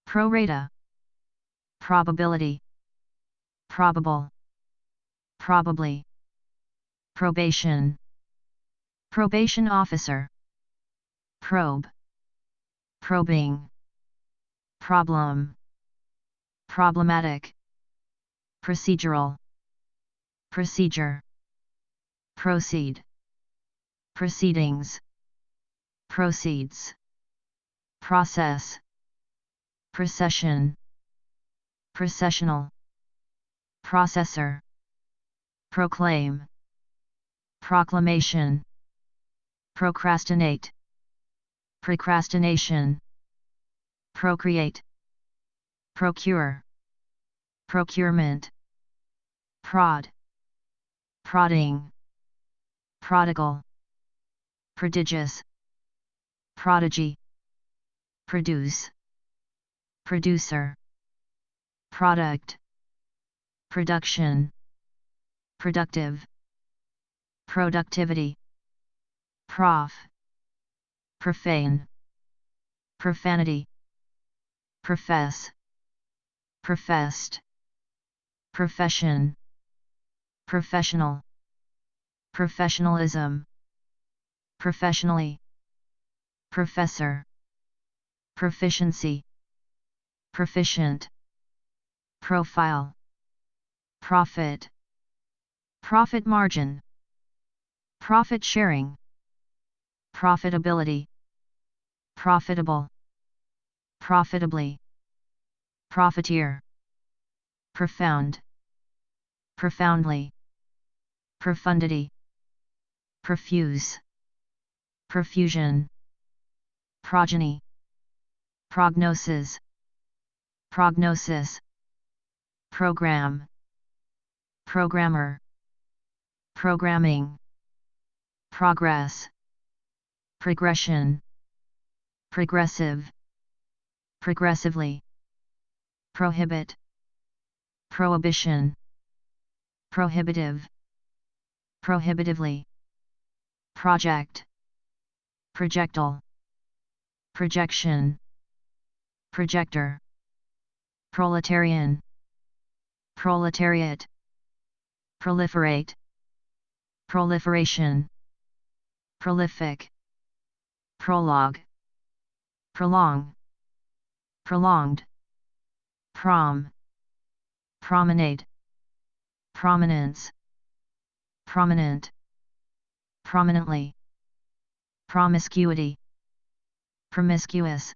pro rata, probability, probable, probably, probation, probation officer, probe, probing, problem, problematic, procedural, procedure, proceed, proceedings, proceeds, process, procession, processional, processor, proclaim, proclamation, procrastinate, procrastination, procreate, procure, procurement, prod, prodding, prodigal, prodigious, prodigy, produce, producer, product, production, productive, productivity, prof, profane, profanity, profess, professed, profession, professional, professionalism, professionally, professor, proficiency, proficient, profile, profit, profit margin, profit sharing, profitability, profitable, profitably, profiteer, profound, profoundly, profundity, profuse, profusion, progeny, prognosis, prognosis, program, programmer, programming, progress, progression, progressive, progressively, prohibit, prohibition, prohibitive, prohibitively, project, projectile, projection, projector, proletarian, proletariat, proliferate, proliferation, prolific, prologue, prolong, prolonged, prom, promenade, prominence, prominent, prominently, promiscuity, promiscuous,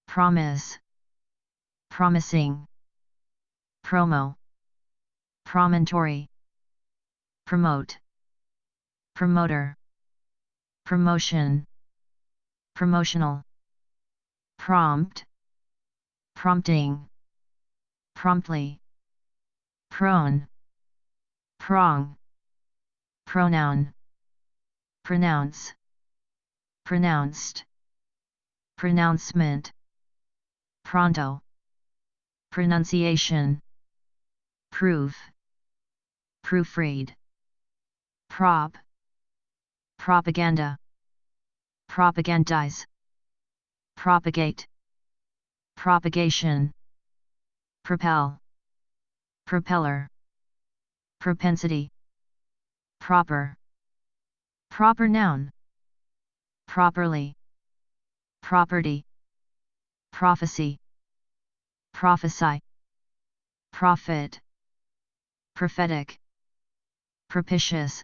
promise, promising, promo, promontory, promote, promoter, promotion, promotional, prompt, prompting, promptly, prone, prong, pronoun, pronounce, pronounced, pronouncement, pronto, pronunciation, proof, proofread, prop, propaganda, propagandize, propagate, propagation, propel, propeller, propensity, proper, proper noun, properly, property, prophecy, prophesy, prophet, prophetic, propitious,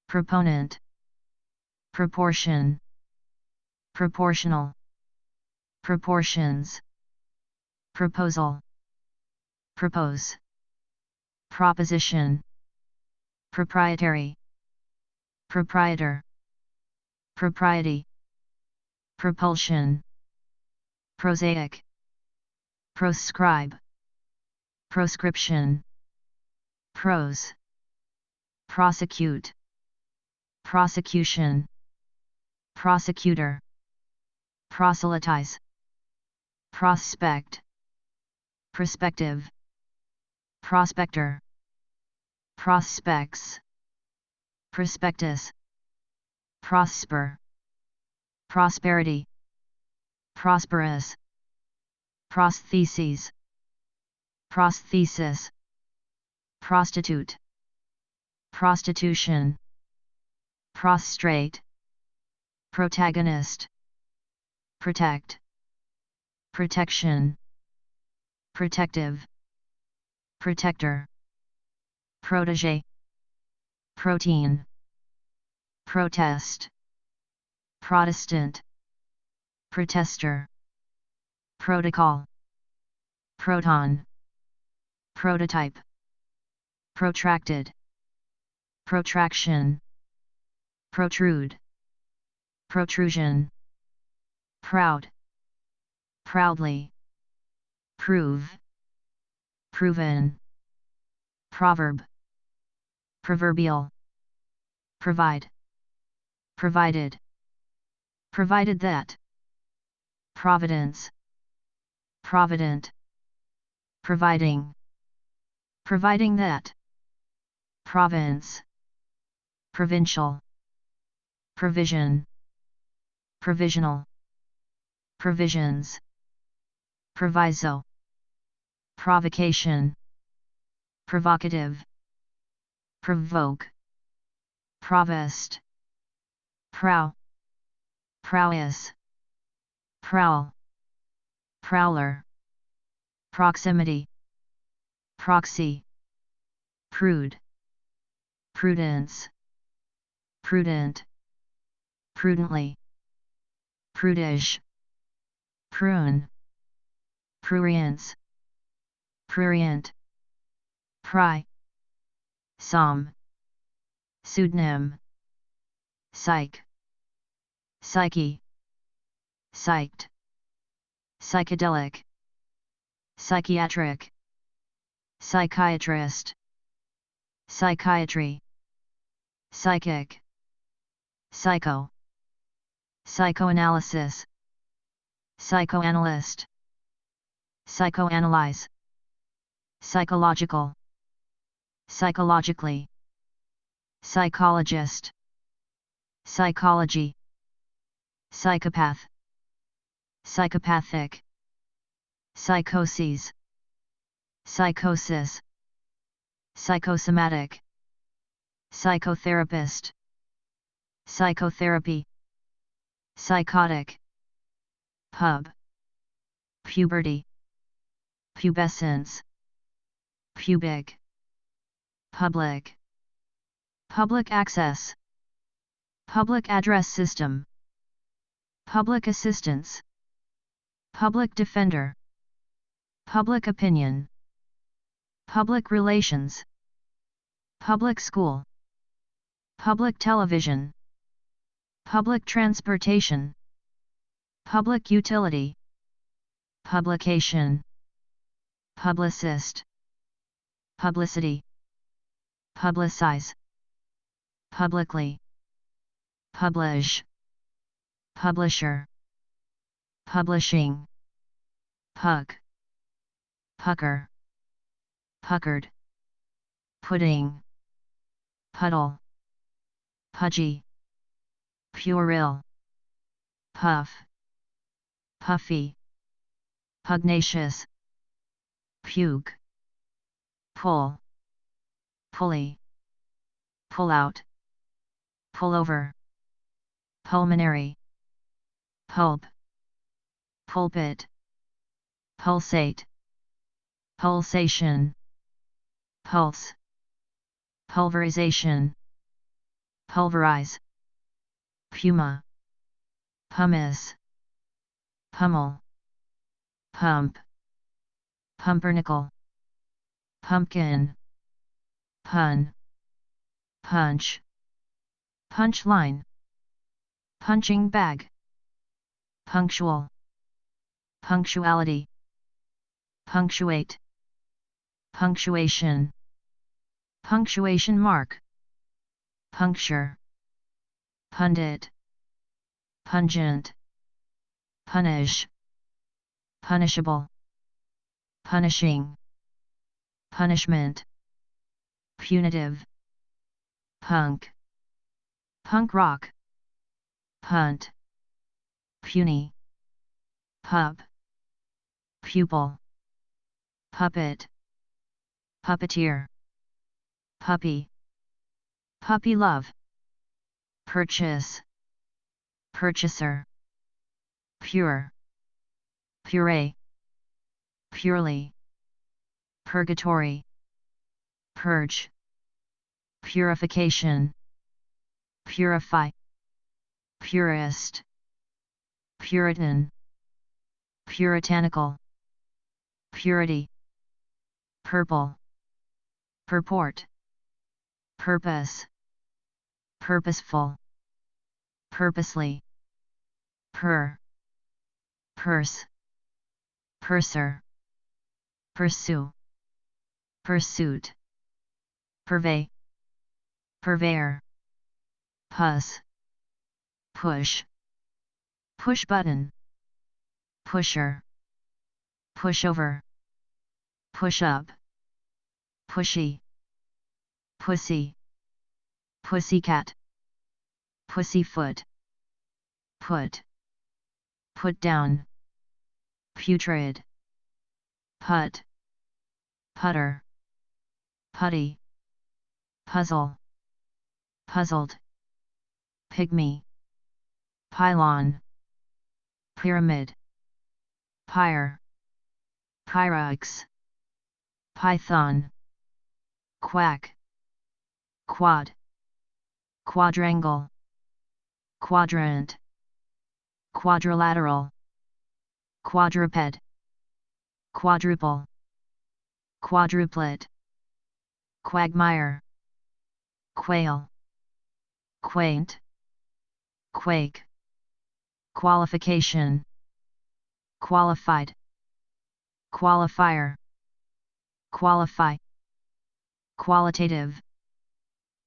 proponent, proportion, proportional, proportions, proposal, propose, proposition, proprietary, proprietor, propriety, propulsion, prosaic, proscribe, proscription, prose, prosecute, prosecution, prosecutor, proselytize, prospect, prospective, prospector, prospects, prospectus, prosper, prosperity, prosperous, prostheses, prosthesis, prostitute, prostitution, prostrate, protagonist, protect, protection, protective, protector, protege, protein, protest, Protestant, protester, protocol, proton, prototype, protracted, protraction, protrude, protrusion, proud, proudly, prove, proven, proverb, proverbial, provide, provided, provided that, providence, provident, providing, providing that, province, provincial, provision, provisional, provisions, proviso, provocation, provocative, provoke, provost, prow, prowess, prowl, prowler, proximity, proxy, prude, prudence, prudent, prudently, prudish, prune, prurience, prurient, pry, psalm, pseudonym, psych, psyche, psyched, psychedelic, psychiatric, psychiatrist, psychiatry, psychic, psycho, psychoanalysis, psychoanalyst, psychoanalyze, psychological, psychologically, psychologist, psychology, psychopath, psychopathic, psychoses, psychosis, psychosomatic, psychotherapist, psychotherapy, psychotic, pub, puberty, pubescence, pubic, public, public access, public address system, public assistance, public defender, public opinion, public relations, public school, public television, public transportation, public utility, publication, publicist, publicity, publicize, publicly, publish, publisher, publishing, puck, pucker, puckered, pudding, puddle, pudgy, puerile, puff, puffy, pugnacious, puke, pull, pulley, pull out, pull over, pulmonary, pulp, pulpit, pulsate, pulsation, pulse, pulverization, pulverize, puma, pumice, pummel, pump, pumpernickel, pumpkin, pun, punch, punchline, punching bag, punctual, punctuality, punctuate, punctuation, punctuation mark, puncture, pundit, pungent, punish, punishable, punishing, punishment, punitive, punk, punk rock, punt, puny, pup, pupil, puppet, puppeteer, puppy, puppy love, purchase, purchaser, pure, puree, purely, purgatory, purge, purification, purify, purist, puritan, puritanical, purity, purple, purport, purpose, purposeful, purposely, purse, purser, pursue, pursuit, purvey, purveyor, puss, push, push button, pusher, pushover, push up, pushy, pussy, pussycat, pussyfoot, put down, putrid, putter, putty, puzzle, puzzled, pygmy, pylon, pyramid, pyre, pyrex, python, quack, quad, quadrangle, quadrant, quadrilateral, quadruped, quadruple, quadruplet, quagmire, quail, quaint, quake, qualification, qualified, qualifier, qualify, qualitative,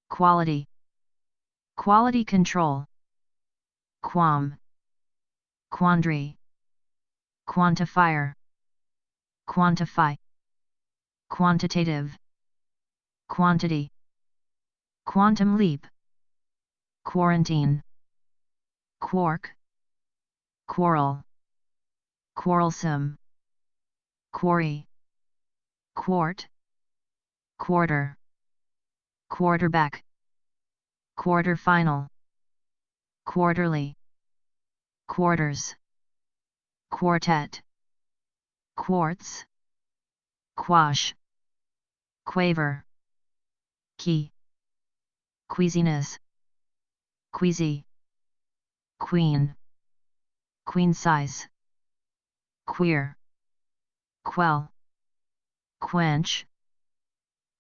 quality, quality control, qualm, quandary, quantifier, quantify, quantitative, quantity, quantum leap, quarantine, quark, quarrel, quarrelsome, quarry, quart, quarter, quarterback, quarterfinal, quarterly, quarters, quartet, quartz, quash, quaver, key, queasiness, queasy, queen, queen size, queer, quell, quench,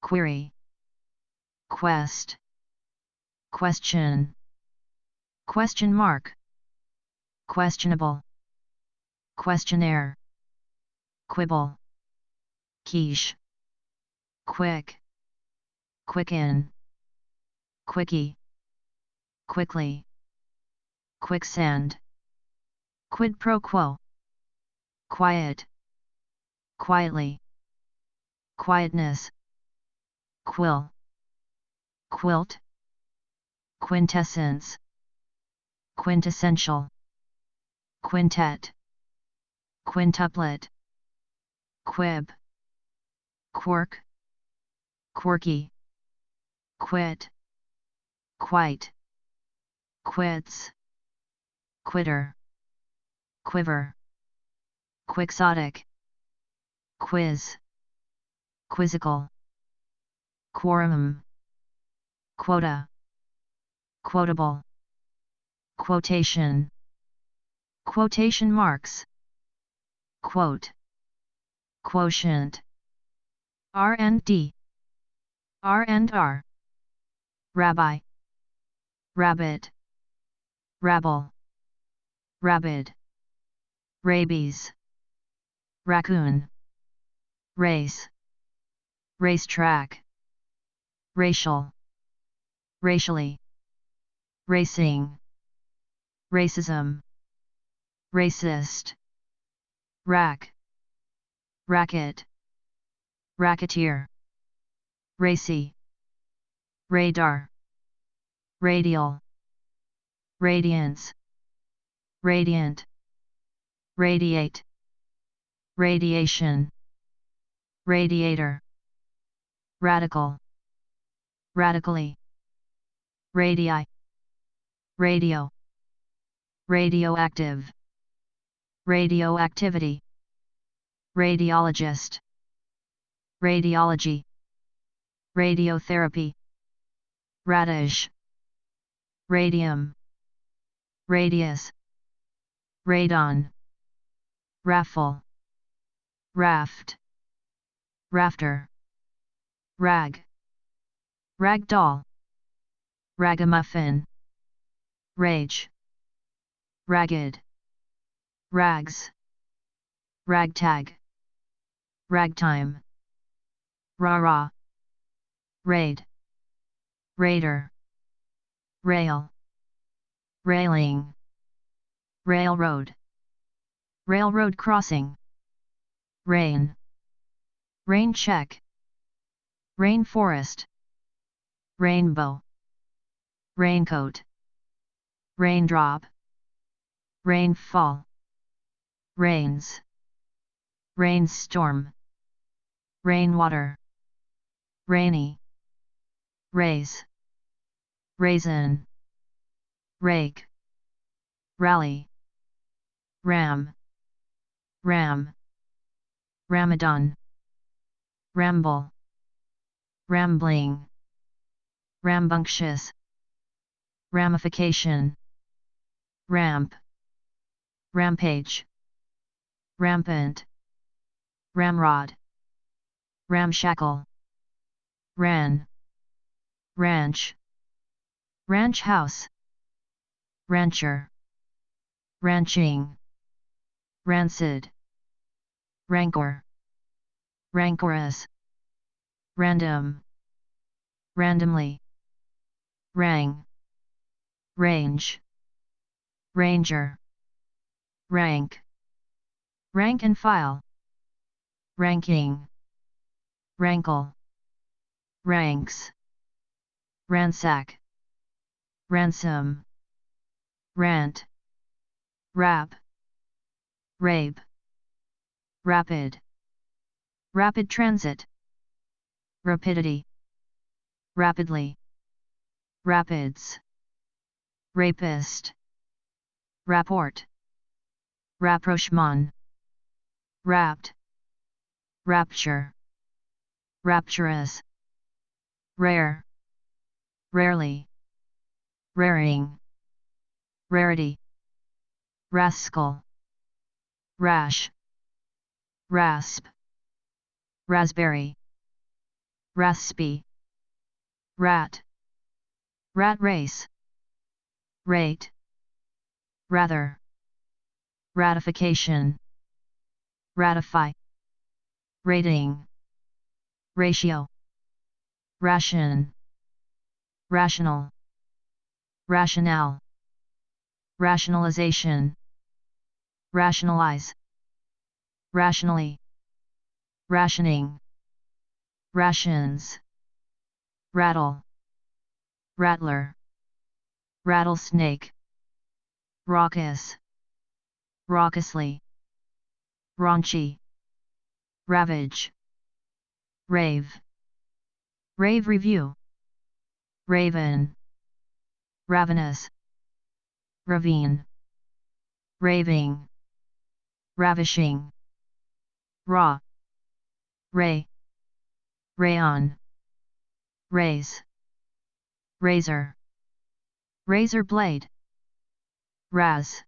query, quest, question, question mark, questionable, questionnaire, quibble, quiche, quick, quicken, quickie, quickly, quicksand, quid pro quo, quiet, quietly, quietness, quill, quilt, quintessence, quintessential, quintet, quintuplet, quib, quirk, quirky, quit, quite, quits, quitter, quiver, quixotic, quiz, quizzical, quorum, quota, quotable, quotation, quotation marks, quote, quotient, R&D, R&R, rabbi, rabbit, rabble, rabid, rabies, raccoon, race, racetrack, racial, racially, racing, racism, racist, rack, racket, racketeer, racy, radar, radial, radiance, radiant, radiate, radiation, radiator, radical, radically, radii, radio, radioactive, radioactivity, radiologist, radiology, radiotherapy, radish, radium, radius, radon, raffle, raft, rafter, Rag. Ragdoll. Ragamuffin. Rage. Ragged. Rags. Ragtag. Ragtime. Rah-rah. Raid. Raider. Rail. Railing. Railroad. Railroad crossing. Rain. Rain check. Rainforest. Rainbow. Raincoat. Raindrop. Rainfall. Rains. Rainstorm. Rainwater. Rainy. Raise. Raisin. Rake. Rally. Ram. Ram. Ramadan. Ramble. Rambling. Rambunctious. Ramification. Ramp. Rampage. Rampant. Ramrod. Ramshackle. Ran. Ranch. Ranch house. Rancher. Ranching. Rancid. Rancor. Rancorous. Random. Randomly. Rang. Range. Ranger. Rank. Rank and file. Ranking. Rankle. Ranks. Ransack. Ransom. Rant. Rap. Rape. Rapid. Rapid transit. Rapidity. Rapidly. Rapids. Rapist. Rapport. Rapprochement. Rapt. Rapture. Rapturous. Rare. Rarely. Raring. Rarity. Rascal. Rash. Rasp. Raspberry. Raspy. Rat. Rat race. Rate. Rather. Ratification. Ratify. Rating. Ratio. Ration. Rational. Rationale. Rationalization. Rationalize. Rationally. Rationing. Rations. Rattle. Rattler. Rattlesnake. Raucous. Raucously. Raunchy. Ravage. Rave. Rave review. Raven. Ravenous. Ravine. Raving. Ravishing. Raw. Ray. Rayon. Raise. Razor. Razor blade. Raz.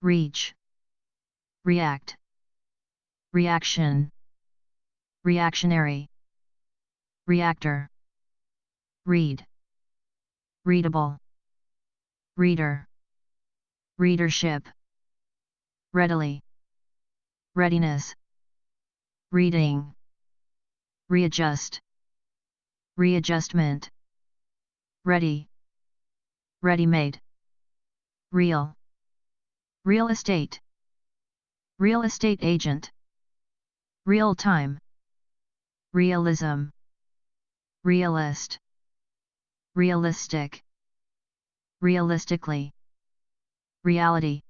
Reach. React. Reaction. Reactionary. Reactor. Read. Readable. Reader. Readership. Readily. Readiness. Reading. Readjust. Readjustment. Ready. Ready-made. Real. Real estate. Real estate agent. Real time. Realism. Realist. Realistic. Realistically. Reality.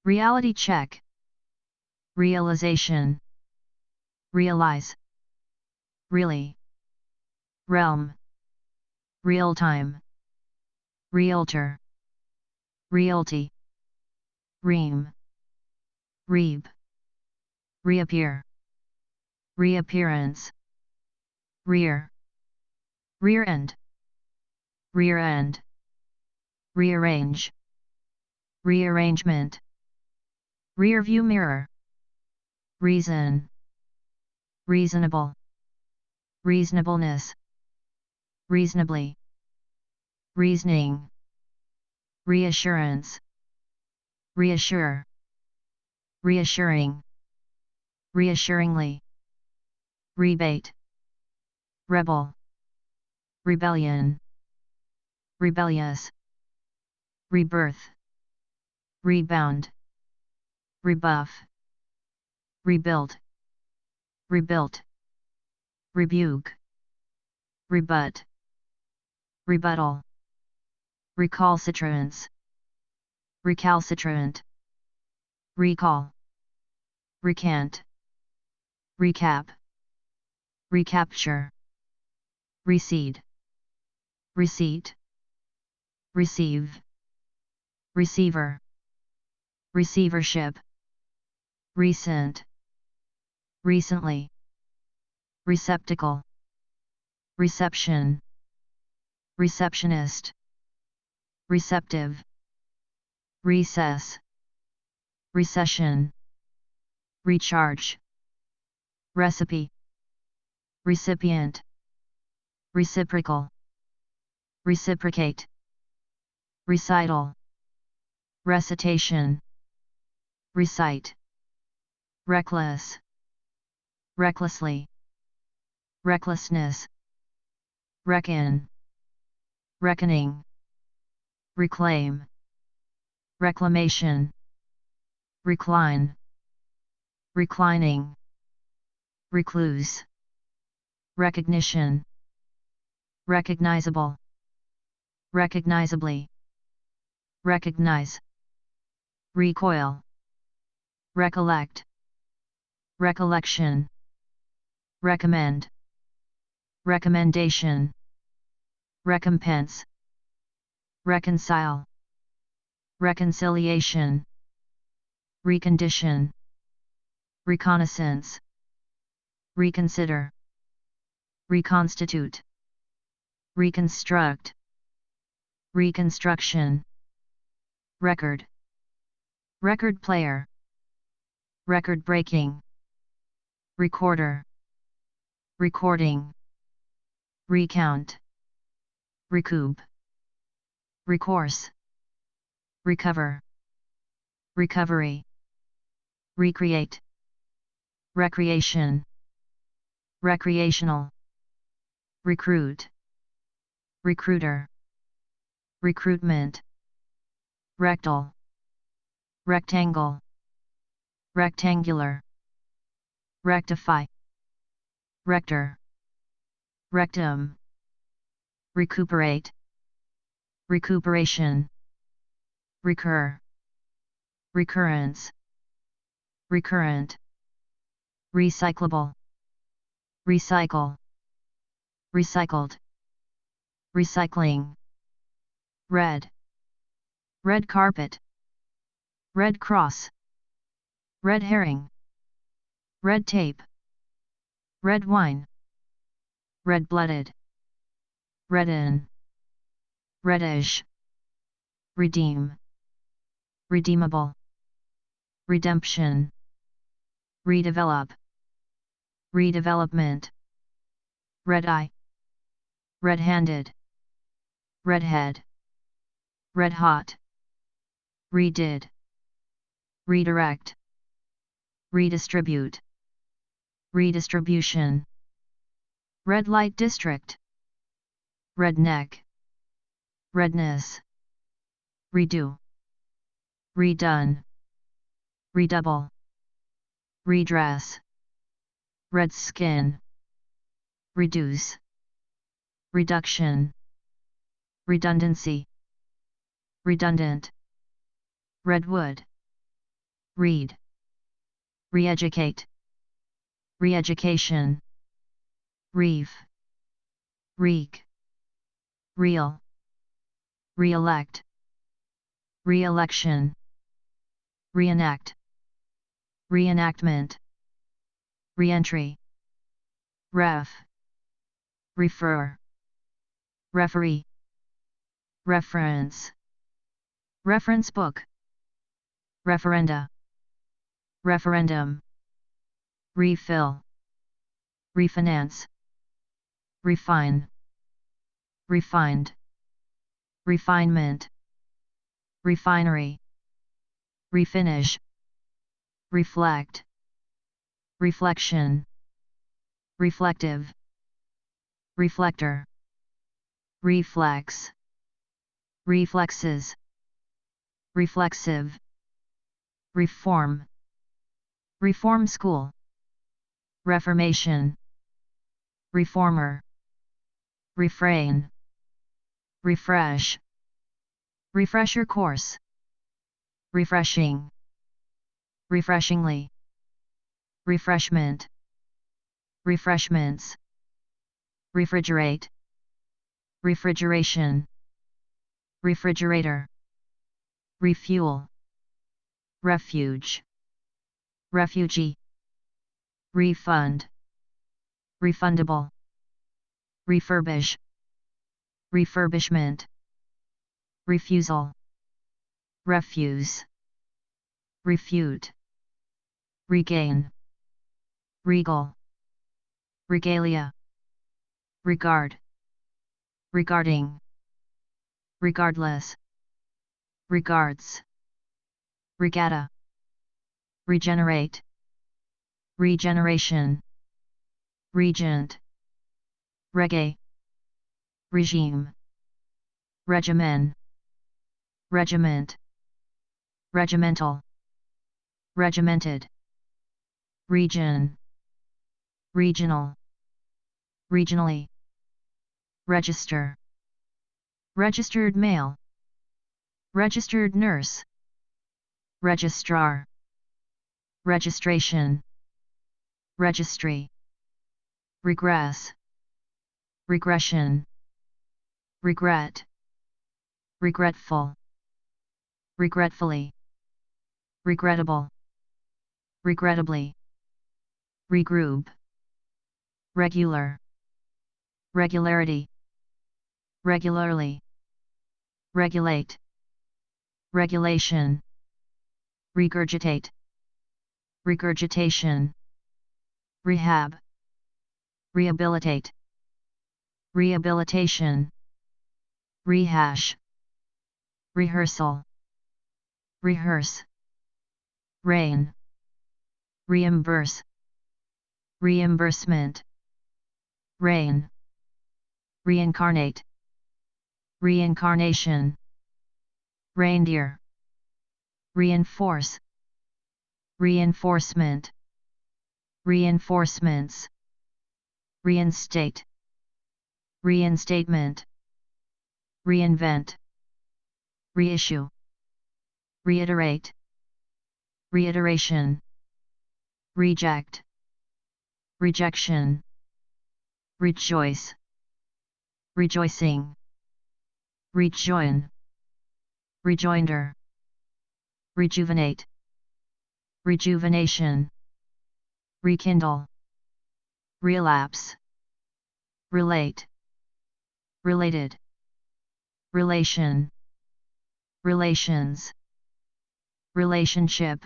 Reality check. Realization. Realize. Really. Realm. Real time. Realtor. Realty. Ream. Reap. Reappear. Reappearance. Rear. Rear end. Rear end. Rearrange. Rearrangement. Rear view mirror. Reason. Reasonable. reasonableness, reasonably, reasoning, reassurance, reassure, reassuring, reassuringly, rebate, rebel, rebellion, rebellious, rebirth, rebound, rebuff, rebuild, rebuilt, rebuke, rebut, rebuttal, recalcitrance, recalcitrant, recall, recant, recap, recapture, recede, receipt, receive, receiver, receivership, recent, recently, receptacle, reception, receptionist, receptive, recess, recession, recharge, recipe, recipient, reciprocal, reciprocate, recital, recitation, recite, reckless, recklessly, recklessness, reckon, reckoning, reclaim, reclamation, recline, reclining, recluse, recognition, recognizable, recognizably, recognize, recoil, recollect, recollection, recommend, recommendation, recompense, reconcile, reconciliation, recondition, reconnaissance, reconsider, reconstitute, reconstruct, reconstruction, record, record player, record breaking, recorder, recording, recount, recoup, recourse, recover, recovery, recreate, recreation, recreational, recruit, recruiter, recruitment, rectal, rectangle, rectangular, rectify, rector, rectum, recuperate, recuperation, recur, recurrence, recurrent, recyclable, recycle, recycled, recycling, red, red carpet, red cross, red herring, red tape, red wine, red-blooded, redden, reddish, redeem, redeemable, redemption, redevelop, redevelopment, red-eye, red-handed, redhead, red-hot, redid, redirect, redistribute, redistribution, red light district, redneck, redness, redo, redone, redouble, redress, red skin, reduce, reduction, redundancy, redundant, redwood, read, re-educate, re-education, reeve, reek, real, re-elect, re-election, reenact, reenactment, re-entry, ref, refer, referee, reference, reference book, referenda, referendum, refill, refinance, refine, refined, refinement, refinery, refinish, reflect, reflection, reflective, reflector, reflex, reflexes, reflexive, reform, reform school, reformation, reformer, refrain, refresh, refresher course, refreshing, refreshingly, refreshment, refreshments, refrigerate, refrigeration, refrigerator, refuel, refuge, refugee, refund, refundable, refurbish, refurbishment, refusal, refuse, refute, regain, regal, regalia, regard, regarding, regardless, regards, regatta, regenerate, regeneration, regent, reggae, regime, regimen, regiment, regimental, regimented, region, regional, regionally, register, registered mail, registered nurse, registrar, registration, registry, regress, regression, regret, regretful, regretfully, regrettable, regrettably, regroup, regular, regularity, regularly, regulate, regulation, regurgitate, regurgitation, rehab, rehabilitate, rehabilitation, rehash, rehearsal, rehearse, rain, reimburse, reimbursement, rain, reincarnate, reincarnation, reindeer, reinforce, reinforcement, reinforcements, reinstate, reinstatement, reinvent, reissue, reiterate, reiteration, reject, rejection, rejoice, rejoicing, rejoin, rejoinder, rejuvenate, rejuvenation, rekindle, relapse, relate, related, relation, relations, relationship,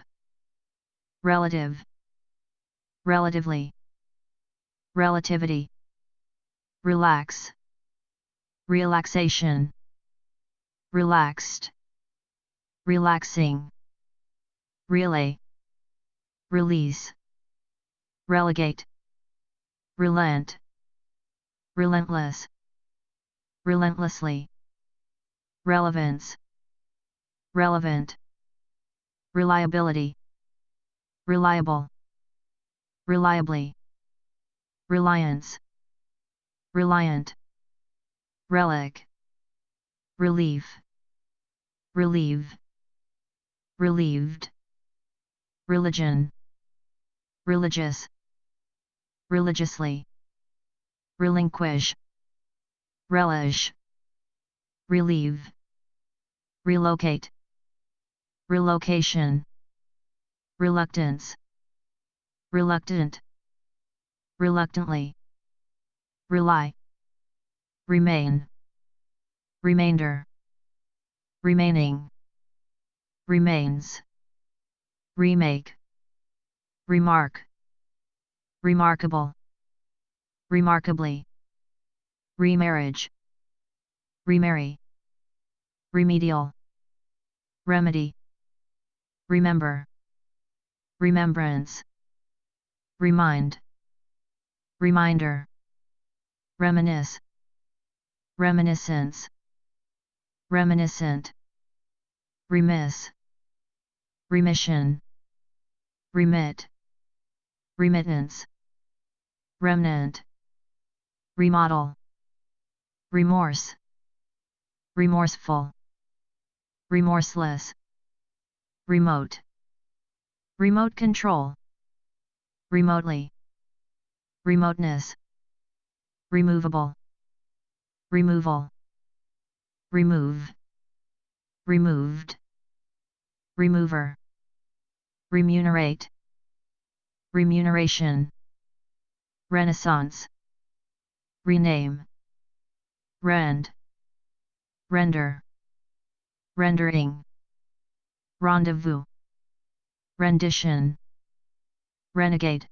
relative, relatively, relativity, relax, relaxation, relaxed, relaxing, relay, release, relegate, relent, relentless, relentlessly, relevance, relevant, reliability, reliable, reliably, reliance, reliant, relic, relief, relieve, relieved, religion, religious, religiously, relinquish, relish, relieve, relocate, relocation, reluctance, reluctant, reluctantly, rely, remain, remainder, remaining, remains, remake, remark, remarkable, remarkably, remarriage, remarry, remedial, remedy, remember, remembrance, remind, reminder, reminisce, reminiscence, reminiscent, remiss, remission, remit, remittance, remnant, remodel, remorse, remorseful, remorseless, remote, remote control, remotely, remoteness, removable, removal, remove, removed, remover, remunerate, remuneration, renaissance, rename, rend, render, rendering, rendezvous, rendition, renegade,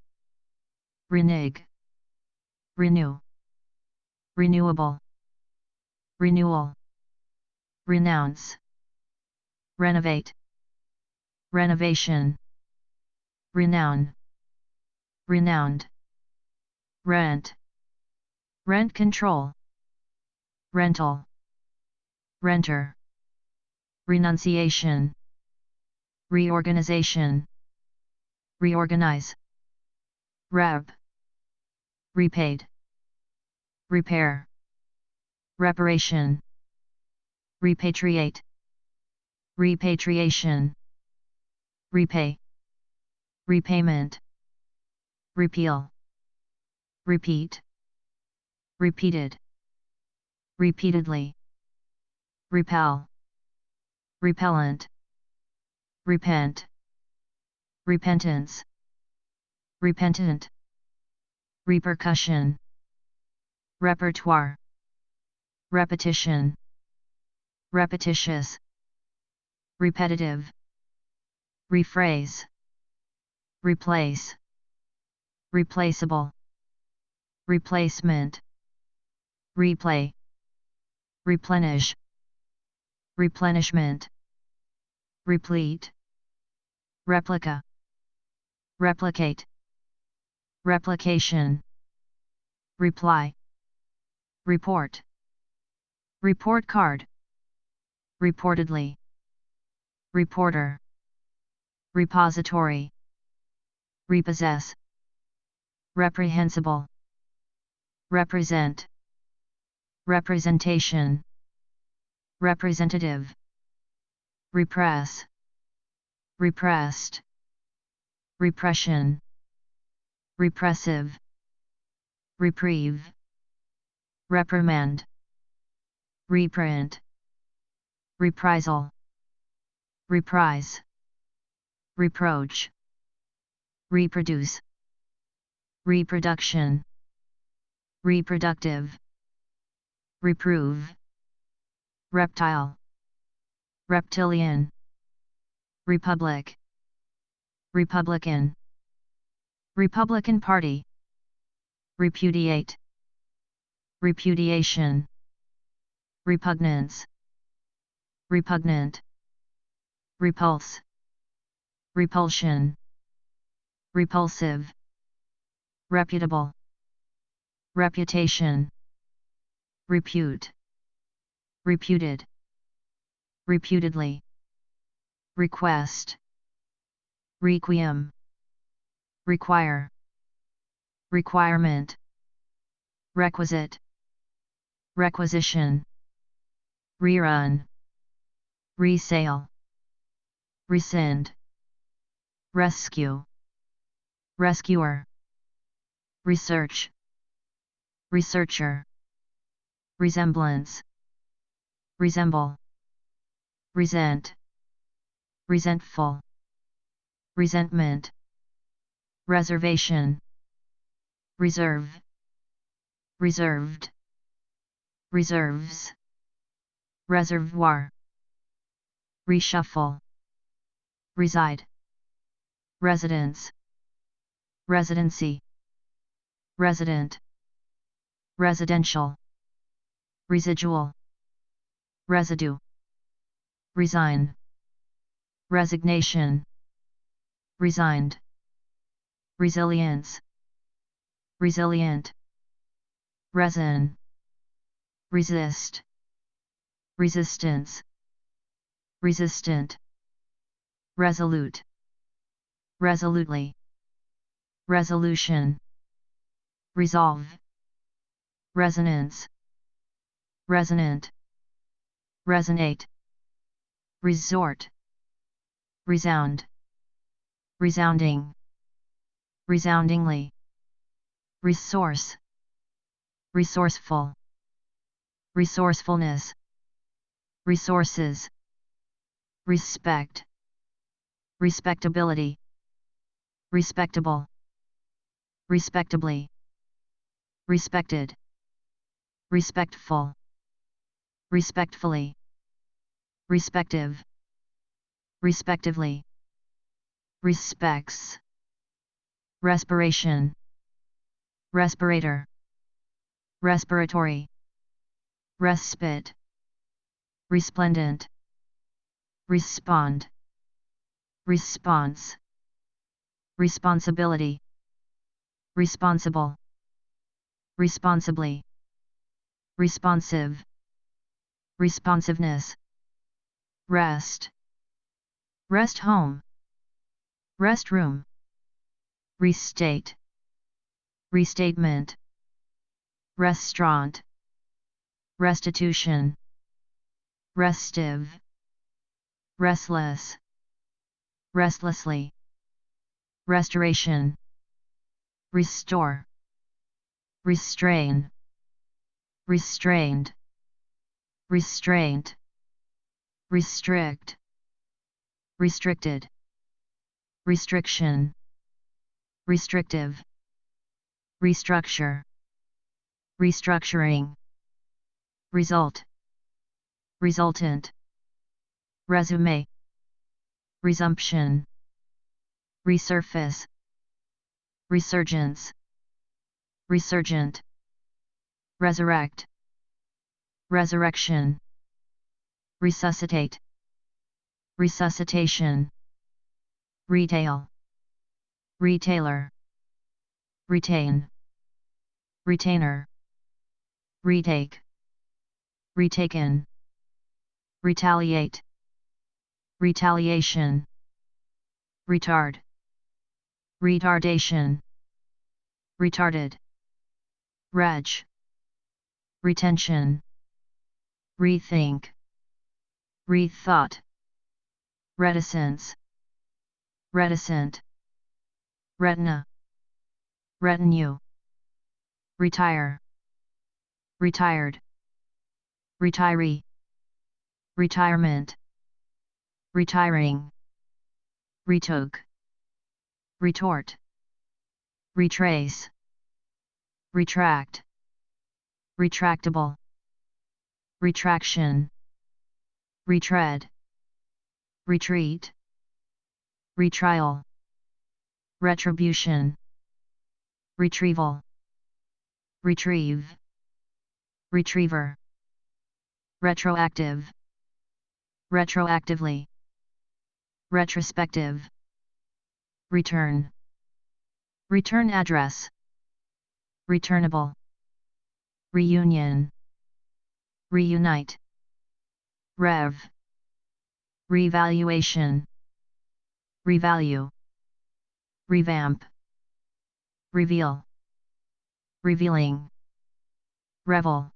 renege, renew, renewable, renewal, renounce, renovate, renovation, renown, renowned, rent, rent control, rental, renter, renunciation, reorganization, reorganize, rep, repaid, repair, reparation, repatriate, repatriation, repay, repayment, repeal, repeat, repeated, repeatedly, repel, repellent, repent, repentance, repentant, repercussion, repertoire, repetition, repetitious, repetitive, rephrase, replace, replaceable, replacement, replay, replenish, replenishment, replete, replica, replicate, replication, reply, report, report card, reportedly, reporter, repository, repossess, reprehensible, represent, representation, representative, repress, repressed, repression, repressive, reprieve, reprimand, reprint, reprisal, reprise, reproach, reproduce, reproduction, reproductive, reprove, reptile, reptilian, republic, republican, Republican Party, repudiate, repudiation, repugnance, repugnant, repulse, repulsion, repulsive, reputable, reputation, repute, reputed, reputedly, request, requiem, require, requirement, requisite, requisition, rerun, resale, rescind, rescue, rescuer, research, researcher, resemblance, resemble, resent, resentful, resentment, reservation, reserve, reserved, reserves, reservoir, reshuffle, reside, residence, residency, resident, residential, residual, residue, resign, resignation, resigned, resilience, resilient, resin, resist, resistance, resistant, resolute, resolutely, resolution, resolve, resonance, resonant, resonate, resort, resound, resounding, resoundingly, resource, resourceful, resourcefulness, resources, respect, respectability, respectable, respectably, respected, respectful, respectfully, respective, respectively, respects, respiration, respirator, respiratory, respite, resplendent, respond, response, responsibility, responsible, responsibly, responsive, responsiveness, rest, rest home, rest room, restate, restatement, restaurant, restitution, restive, restless, restlessly, restoration, restore, restrain, restrained, restraint, restrict, restricted, restriction, restrictive, restructure, restructuring, result, resultant, resume, resumption, resurface, resurgence, resurgent, resurrect, resurrection, resuscitate, resuscitation, retail, retailer, retain, retainer, retake, retaken, retaliate, retaliation, retard, retardation, retarded, reg, retention, rethink, rethought, reticence, reticent, retina, retinue, retire, retired, retiree, retirement, retiring, retook, retort, retrace, retract, retractable, retraction, retread, retreat, retrial, retribution, retrieval, retrieve, retriever, retroactive, retroactively, retrospective, return, return address, returnable, reunion, reunite, rev, revaluation, revalue, revamp, reveal, revealing, revel,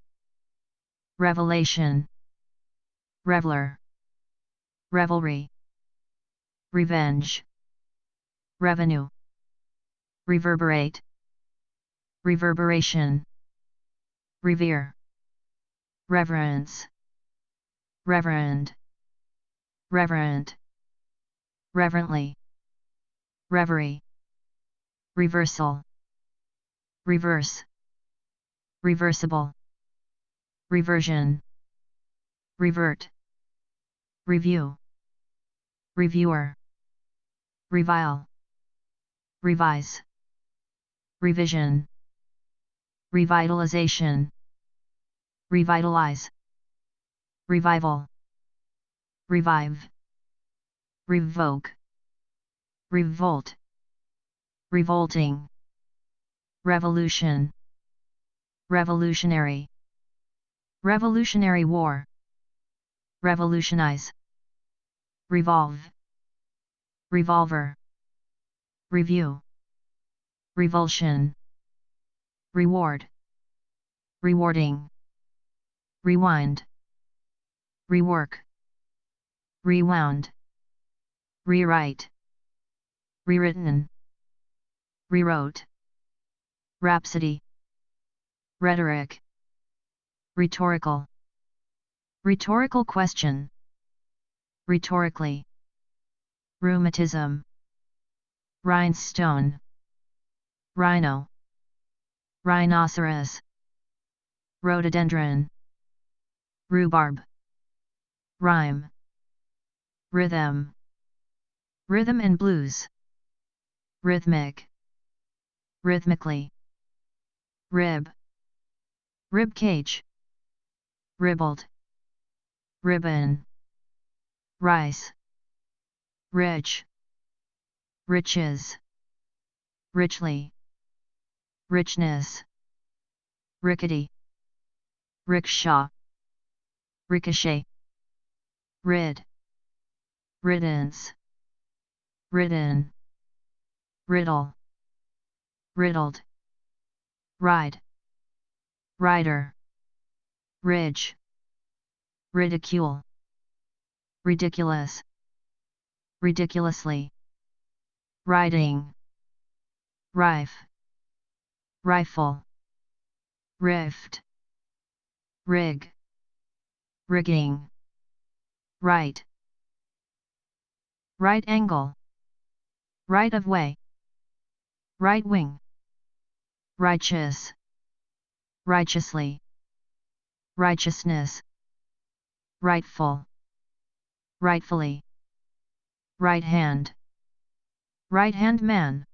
revelation, reveler, revelry, revenge, revenue, reverberate, reverberation, revere, reverence, reverend, reverent, reverently, reverie, reversal, reverse, reversible, reversion, revert, review, reviewer, revile, revise, revision, revitalization, revitalize, revival, revive, revoke, revolt, revolting, revolution, revolutionary, revolutionary war, revolutionize, revolve, revolver, review, revulsion, reward, rewarding, rewind, rework, rewound, rewrite, rewritten, rewrote, rhapsody, rhetoric, rhetorical, rhetorical question, rhetorically, rheumatism, rhinestone, rhino, rhinoceros, rhododendron, rhubarb, rhyme, rhythm, rhythm and blues, rhythmic, rhythmically, rib, rib cage, ribald, ribbon, rice, rich, riches, richly, richness, rickety, rickshaw, ricochet, rid, riddance, ridden, riddle, riddled, ride, rider, ridge, ridicule, ridiculous, ridiculously, riding, rife, rifle, rift, rig, rigging, right, right angle, right of way, right wing, righteous, righteously, righteousness, rightful, rightfully, right hand man,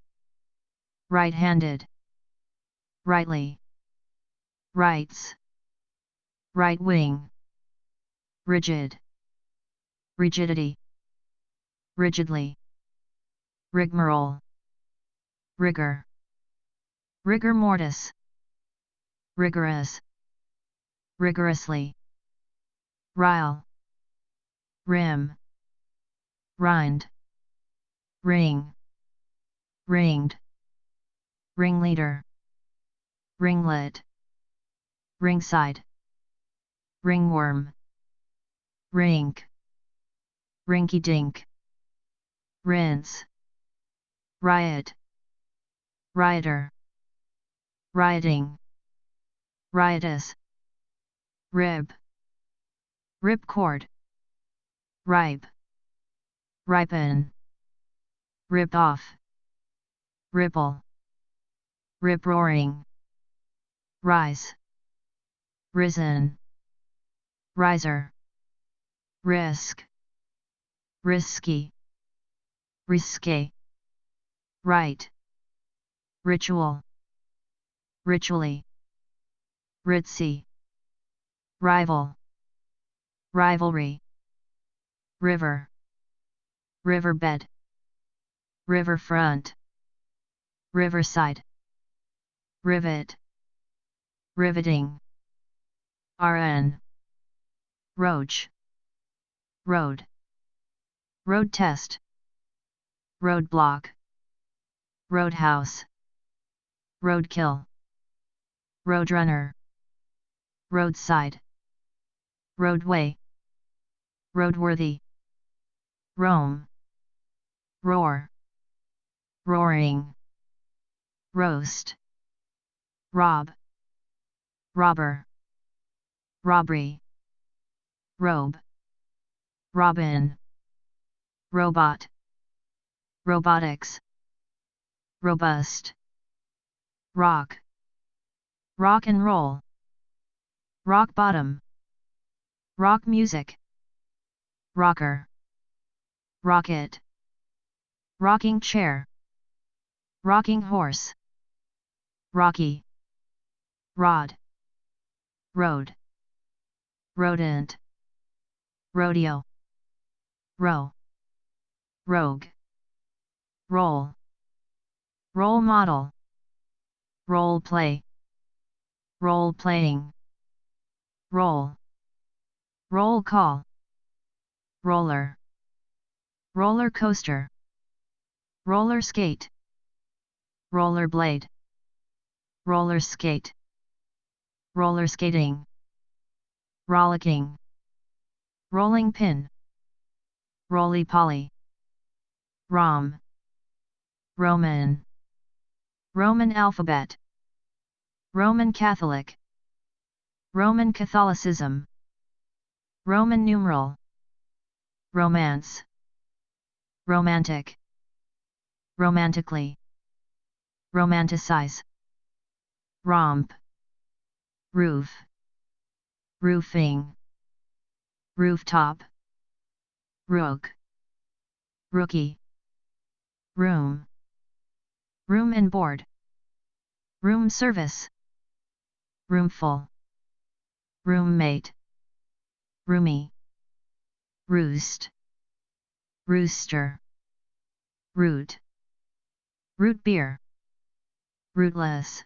right-handed, rightly, rights, right wing, rigid, rigidity, rigidly, rigmarole, rigor, rigor mortis, rigorous, rigorously, rile, rim, rind, ring, ringed, ringleader, ringlet, ringside, ringworm, rink, rinky-dink, rinse, riot, rioter, rioting, riotous, rib, ripcord, ripe, ripen, rip off, ripple, rip-roaring, rise, risen, riser, risk, risky, risque, right, ritual, ritually, ritzy, rival, rivalry, river, riverbed, riverfront, riverside, rivet, riveting, rn, roach, road, road test, roadblock, roadhouse, roadkill, roadrunner, roadside, roadway, roadworthy, roam, roar, roaring, roast, rob, robber, robbery, robe, robin, robot, robotics, robust, rock, rock and roll, rock bottom, rock music, rocker, rocket, rocking chair, rocking horse, rocky, rod, road, rodent, rodeo, row, rogue, role, role model, role play, role playing, roll, roll call, roller, roller coaster, roller skate, roller blade, roller skate, roller skating, rollicking, rolling pin, roly poly, rom, Roman, Roman alphabet, Roman Catholic, Roman Catholicism, Roman numeral, romance, romantic, romantically, romanticize, romp, roof, roofing, rooftop, rook, rookie, room, room and board, room service, roomful, roommate, roomy, roost, rooster, root, root beer, rootless,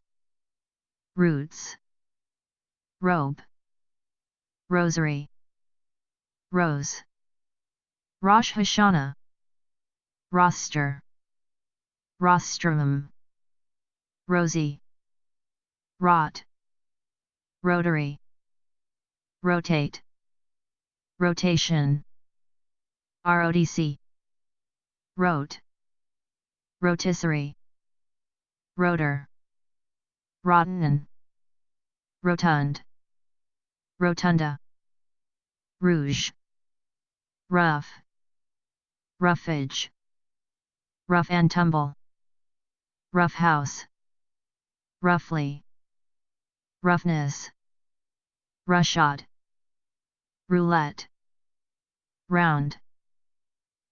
roots, robe, rosary, rose, Rosh Hashanah, roster, rostrum, rosy, rot, rotary, rotate, rotation, ROTC, rote, rotisserie, rotor, rotten, rotund, rotunda, rouge, rough, roughage, rough and tumble, rough house, roughly, roughness, roughshod, roulette, round,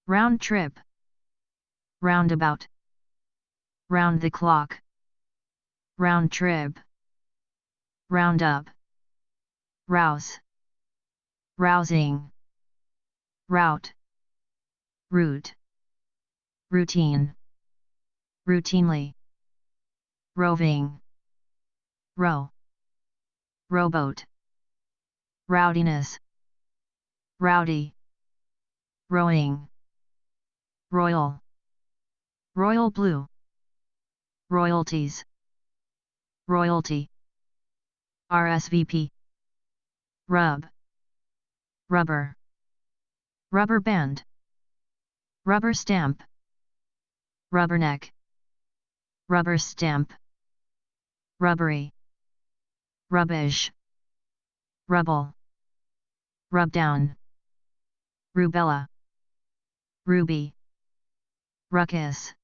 round trip, roundabout, round the clock, round trip, round up, rouse, rousing, route, route, routine, routinely, roving, row, rowboat, rowdiness, rowdy, rowing, royal, royal blue, royalties, royalty, RSVP, rub, rubber, rubber band, rubber stamp, rubberneck, rubber stamp, rubbery, rubbish, rubble, rub down, rubella, ruby, ruckus,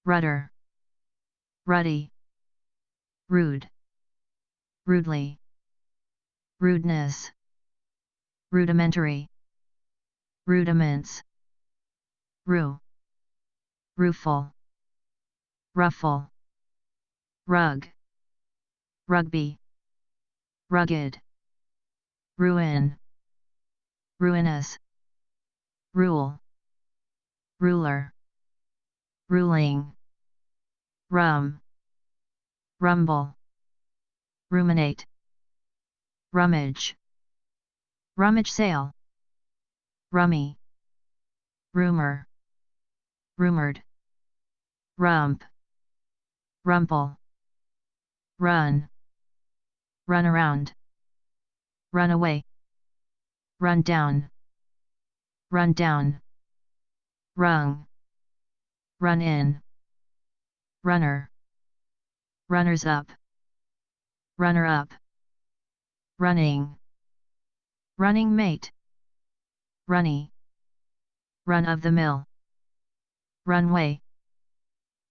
rudder, ruddy, rude, rudely, rudeness, rudimentary, rudiments, rue, rueful, ruffle, rug, rugby, rugged, ruin, ruinous, rule, ruler, ruling, rum, rumble, ruminate, rummage, rummage sale, rummy, rumor, rumored, rump, rumple, run, run around, run away, run down, run down, rung, run in, runner, runners up, runner up, running, running mate, runny, run of the mill, runway,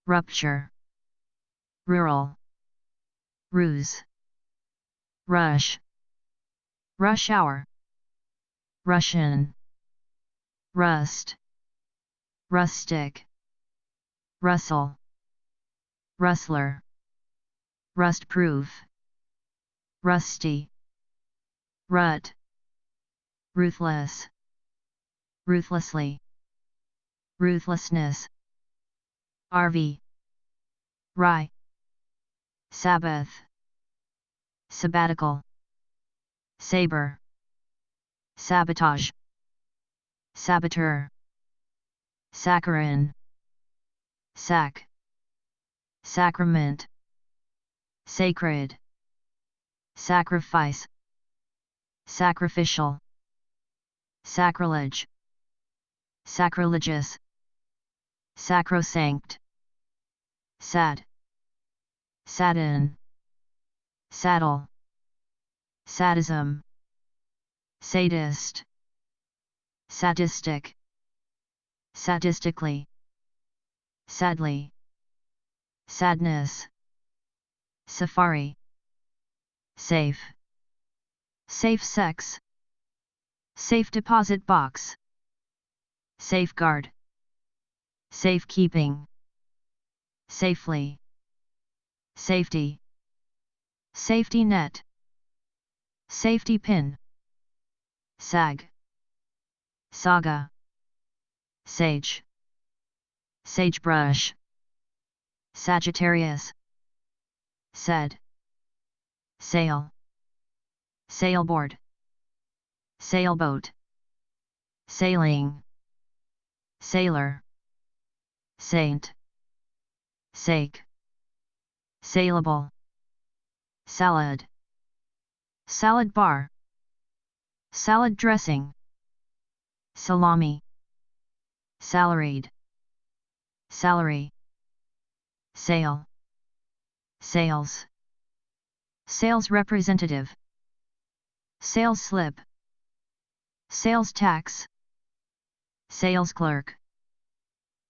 rupture, rural, ruse, rush, rush hour, Russian, rust, rustic, rustle, rustler, rust-proof, rusty, rut, ruthless, ruthlessly, ruthlessness, RV, rye, Sabbath, sabbatical, saber, sabotage, saboteur, saccharine, sac, sacrament, sacred, sacrifice, sacrificial, sacrilege, sacrilegious, sacrosanct, sad, sadden, saddle, sadism, sadist, sadistic, sadistically, sadly, sadness, safari, safe, safe sex, safe deposit box, safeguard, safekeeping, safely, safety, safety net, safety pin, sag, saga, sage, sagebrush, Sagittarius, said, sail, sailboard, sailboat, sailing, sailor, saint, sake, saleable, salad, salad bar, salad dressing, salami, salaried, salary, sale, sales, sales representative, sales slip, sales tax, sales clerk,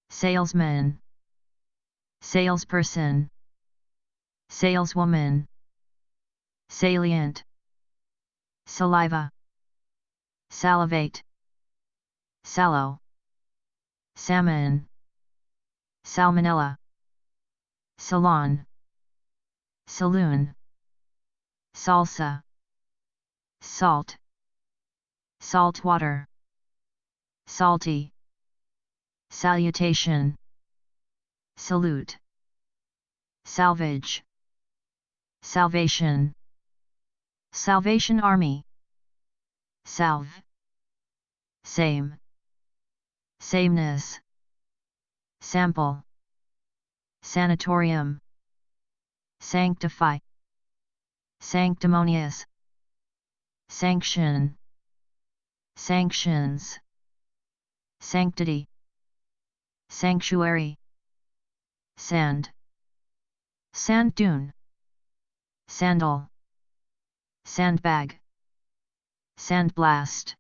salesman, salesperson, saleswoman, salient, saliva, salivate, sallow, salmon, salmonella, salon, saloon, salsa, salt, salt water, salty, salutation, salute, salvage, salvation, Salvation Army, salve, same, sameness, sample, sanatorium, sanctify, sanctimonious, sanction, sanctions, sanctity, sanctuary, sand, sand dune, sandal, sandbag, sandblast,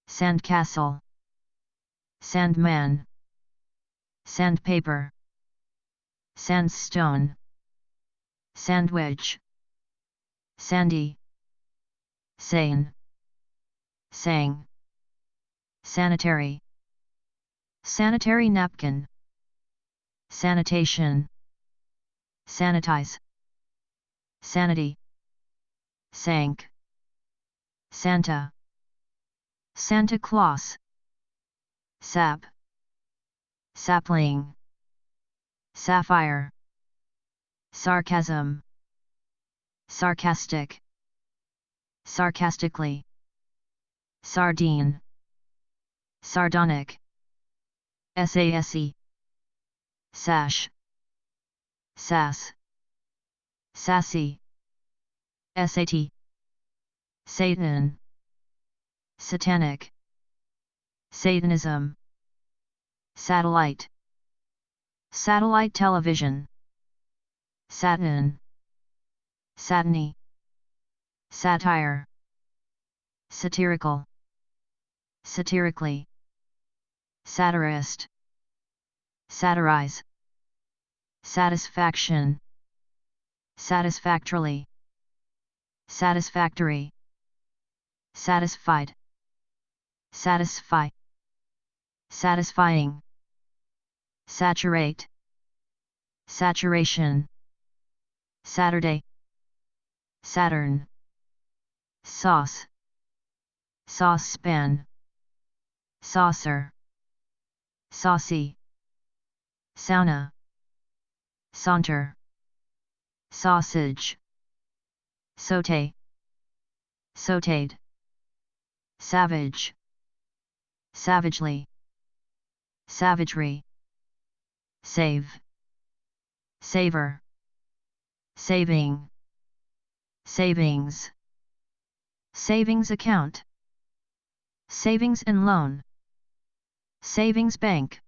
sandcastle, sandman, sandpaper, sandstone, sandwich, sandy, sane, sang, sanitary, sanitary napkin, sanitation, sanitize, sanity, sank, Santa, Santa Claus, sap, sapling, sapphire, sarcasm, sarcastic, sarcastically, sardine, sardonic, sase, sash, sass, sassy, sat, Satan, satanic, Satanism, satellite, satellite television, satin, satiny, satire, satirical, satirically, satirist, satirize, satisfaction, satisfactorily, satisfactory, satisfied, satisfy, satisfying, saturate, saturation, Saturday, Saturn, sauce, saucepan, saucer, saucy, sauna, saunter, sausage, sauté, sautéed, savage, savagely, savagery, save, savor, saving, savings, savings account, savings and loan, savings bank,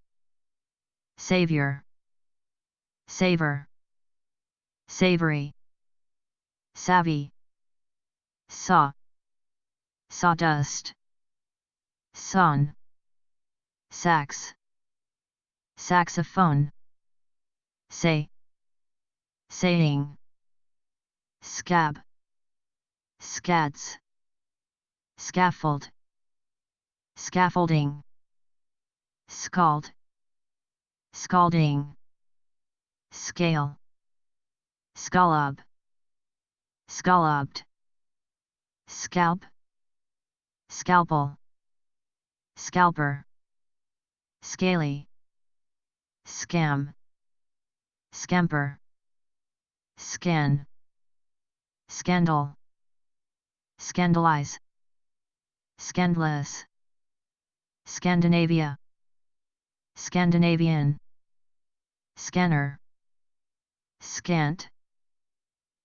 savior, savor, savory, savvy, saw, sawdust, son, sax, saxophone, say, saying, scab, scads, scaffold, scaffolding, scald, scalding, scale, scallop, scalloped, scalp, scalpel, scalper, scaly, scam, scamper, scan, scandal, scandalize, scandalous, Scandinavia, Scandinavian, scanner, scant,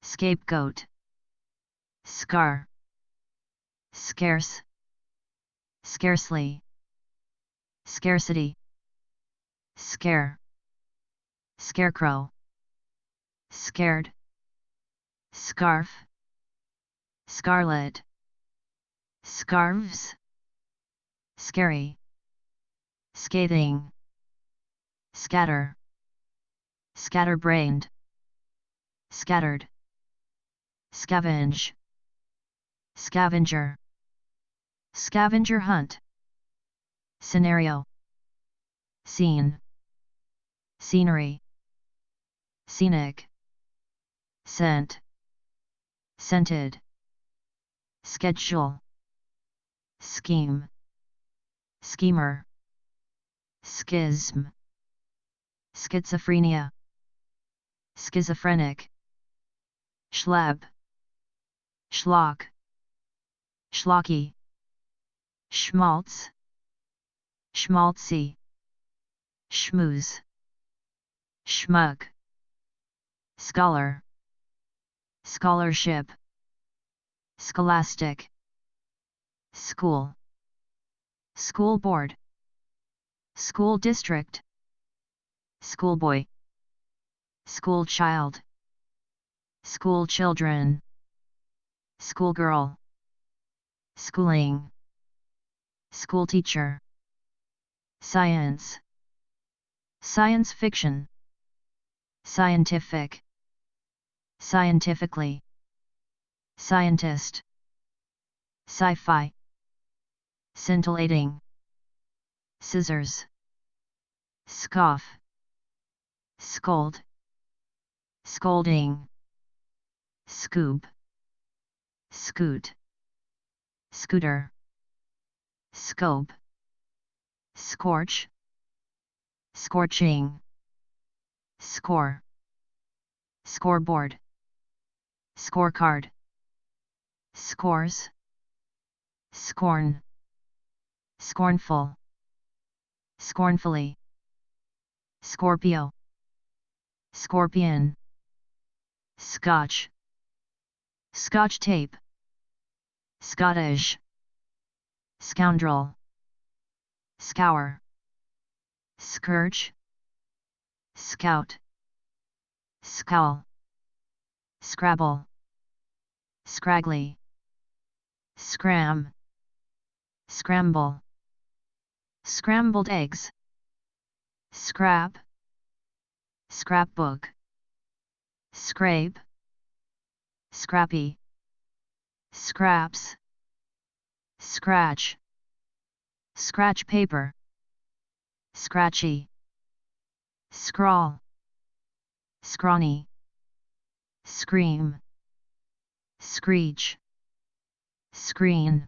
scapegoat, scar, scarce, scarcely, scarcity, scare, scarecrow, scared, scarf, scarlet, scarves, scary, scathing, scatter, scatterbrained, scattered, scavenge, scavenger, scavenger hunt, scenario, scene, scenery, scenic, scent, scented, schedule, scheme, schemer, schism, schizophrenia, schizophrenic, schleb, schlock, schlocky, schmaltz, schmaltzy, schmooze, schmuck, scholar, scholarship, scholastic, school, school board, school district, schoolboy, school child, school children, schoolgirl, schooling, school teacher, science, science fiction, scientific, scientifically, scientist, sci-fi, scintillating, scissors, scoff, scold, scolding, scoop, scoot, scooter, scope, scorch, scorching, score, scoreboard, scorecard, scores, scorn, scornful, scornfully, Scorpio, scorpion, scotch, scotch tape, Scottish, scoundrel, scour, scourge, scout, scowl, scrabble, scraggly, scram, scramble, scrambled eggs, scrap, scrapbook, scrape, scrappy, scraps, scratch, scratch paper, scratchy, scrawl, scrawny, scream, screech, screen,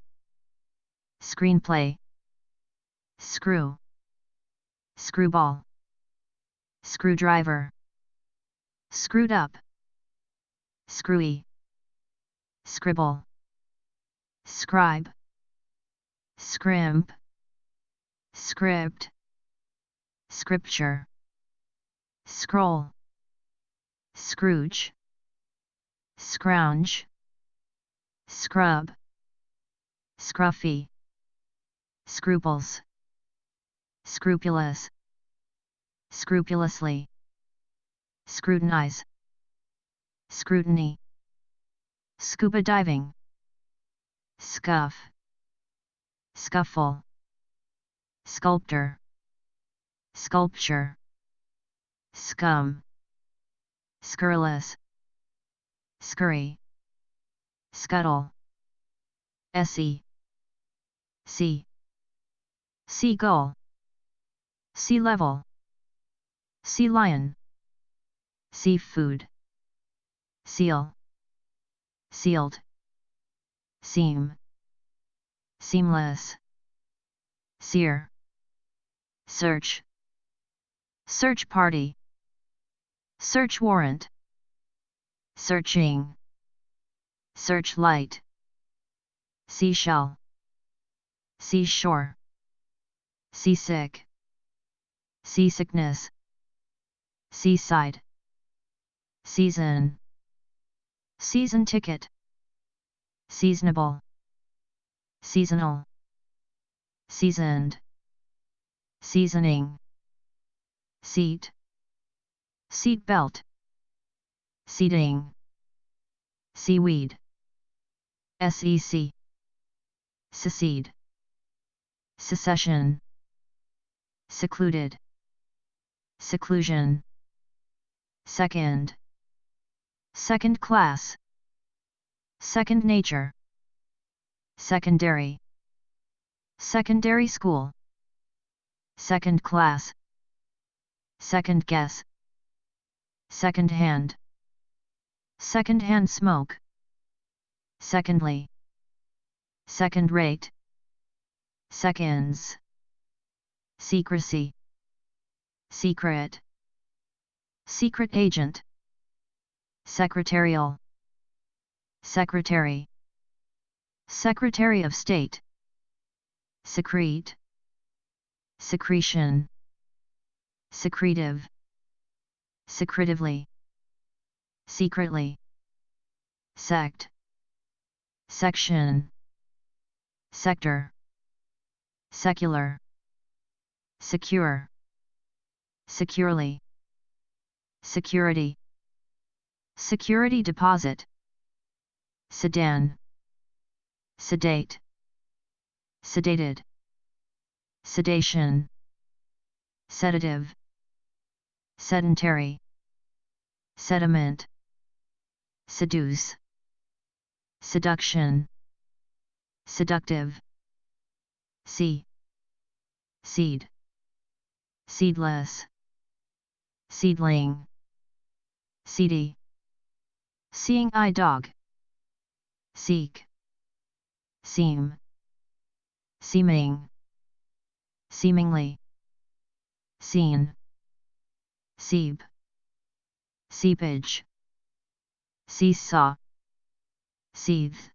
screenplay, screw, screwball, screwdriver, screwed up, screwy, scribble, scribe, scrimp, script, scripture, scroll, scrooge, scrounge, scrub, scruffy, scruples, scrupulous, scrupulously, scrutinize, scrutiny, scuba diving, scuff, scuffle, sculptor, sculpture, scum, scurrilous, scurry, scuttle, se, sea, seagull, sea level, sea lion, seafood, seal, sealed, seam, seamless, sear, search, search party, search warrant, searching, searchlight, seashell, seashore, seasick, seasickness, seaside, season, season ticket, seasonable, seasonal, seasoned, seasoning, seat, seat belt, seating, seaweed, sec, secede, secession, secluded, seclusion, second, second class, second nature, secondary, secondary school, second class, second guess, second hand smoke, secondly, second rate, seconds, secrecy, secret, secret agent, secretarial, secretary, secretary of state, secrete, secretion, secretive, secretively, secretly, sect, section, sector, secular, secure, securely, security, security deposit, sedan, sedate, sedated, sedation, sedative, sedentary, sediment, seduce, seduction, seductive, seed, seedless, seedling, seedy, seeing eye dog, seek, seem, seeming, seemingly, seen, seep, seepage, seesaw, seethe,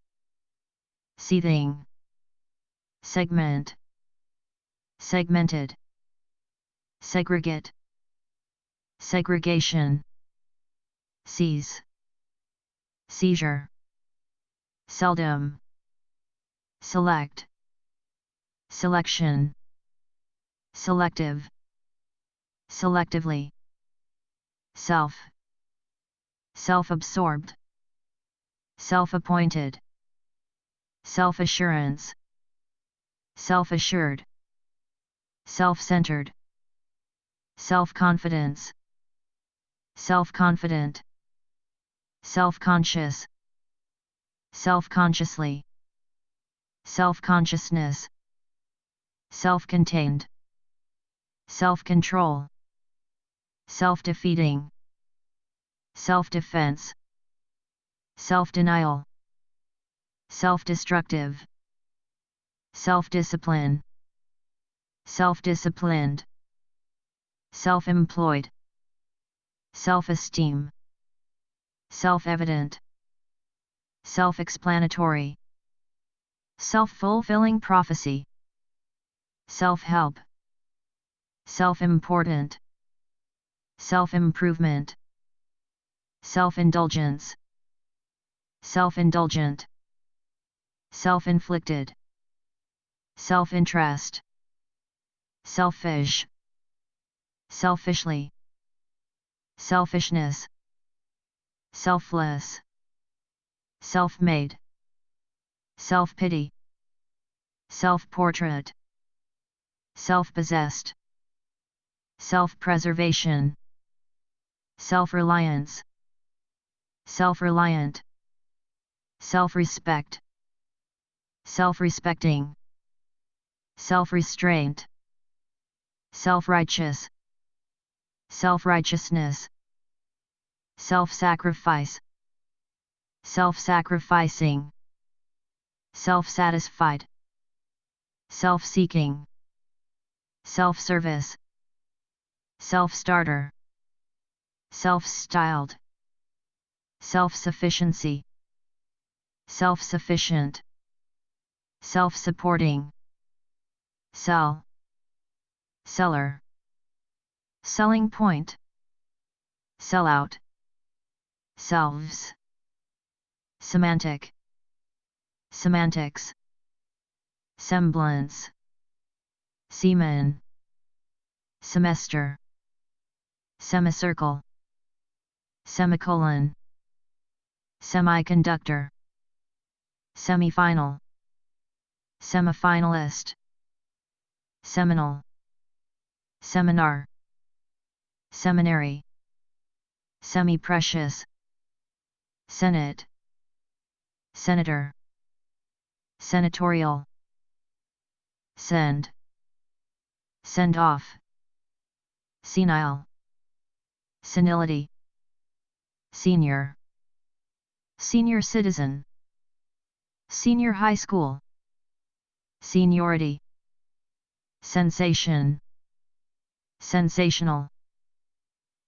seething, segment, segmented, segregate, segregation, seize, seizure, seldom, select, selection, selective, selectively, self, self-absorbed, self-appointed, self-assurance, self-assured, self-centered, self-confidence, self-confident, self-conscious, self-consciously, self-consciousness, self-contained, self-control, self-defeating, self-defense, self-denial, self-destructive, self-discipline, self-disciplined, self-employed, self-esteem, self-evident, self-explanatory, self-fulfilling prophecy, self-help, self-important, self-improvement, self-indulgence, self-indulgent, self-inflicted, self-interest, selfish, selfishly, selfishness, selfless, self-made, self-pity, self-portrait, self-possessed, self-preservation, self-reliance, self-reliant, self-respect, self-respecting, self-restraint, self-righteous, self-righteousness, self-sacrifice, self-sacrificing, self-satisfied, self-seeking, self-service, self-starter, self-styled, self-sufficiency, self-sufficient, self-supporting, sell, seller, selling point, sellout, selves, semantic, semantics, semblance, semen, semester, semicircle, semicolon, semiconductor, semifinal, semifinalist, seminal, seminar, seminary, semi-precious, senate, senator, senatorial, send, send off, senile, senility, senior, senior citizen, senior high school, seniority, sensation, sensational,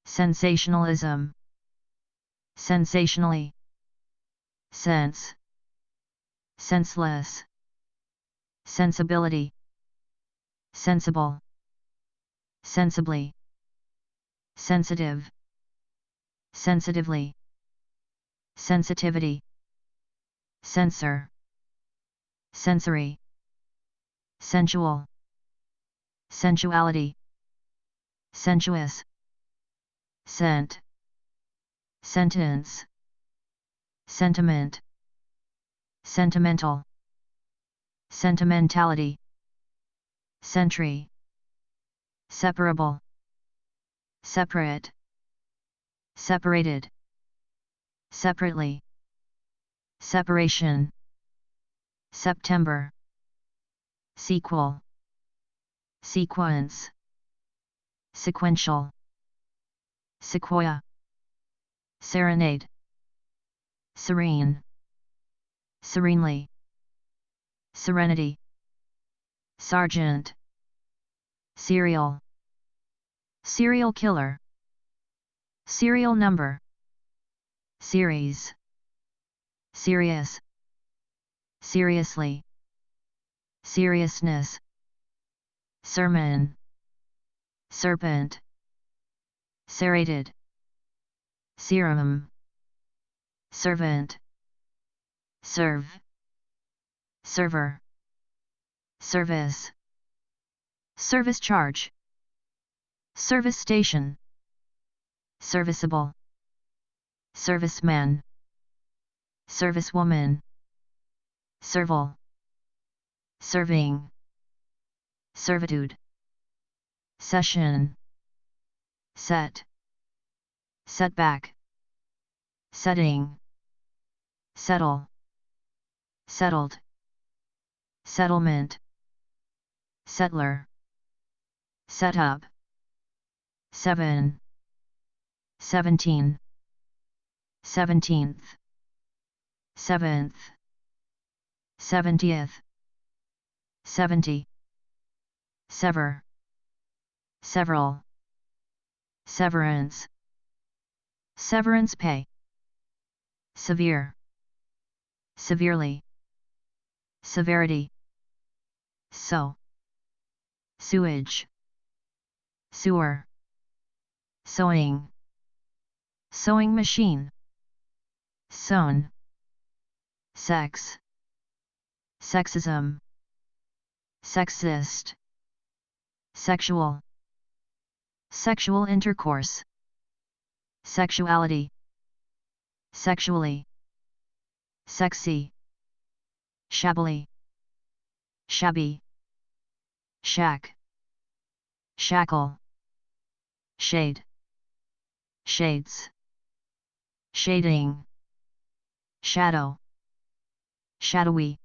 sensationalism, sensationally, sense, senseless, sensibility, sensible, sensibly, sensitive, sensitively, sensitivity, censor, sensory, sensual, sensuality, sensuous, scent, sentence, sentiment, sentimental, sentimentality, century, separable, separate, separated, separately, separation, September, sequel, sequence, sequential, sequoia, serenade, serene, serenely, serenity, sergeant, serial, serial killer, serial number, series, serious, seriously, seriousness, sermon, serpent, serrated, serum, servant, serve, server, service, service charge, service station, serviceable, serviceman, servicewoman, serval, serving, servitude, session, set, setback, setting, settle, settled, settlement, settler, set up, 7, 17, 17th, 7th, 70th, 70, sever, several, severance, severance pay, severe, severely, severity, so, sewage, sewer, sewing, sewing machine, sewn, sex, sexism, sexist, sexual, sexual intercourse, sexuality, sexually, sexy, shabbily, shabby, shack, shackle, shade, shades, shading, shadow, shadowy,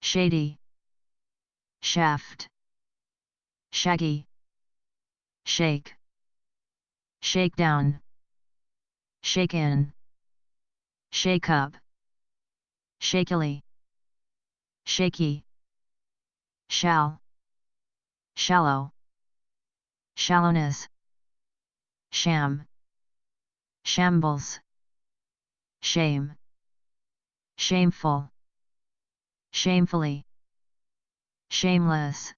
shady, shaft, shaggy, shake, shakedown, shaken, shake up, shakily, shaky, shall, shallow, shallowness, sham, shambles, shame, shameful, shamefully, shameless,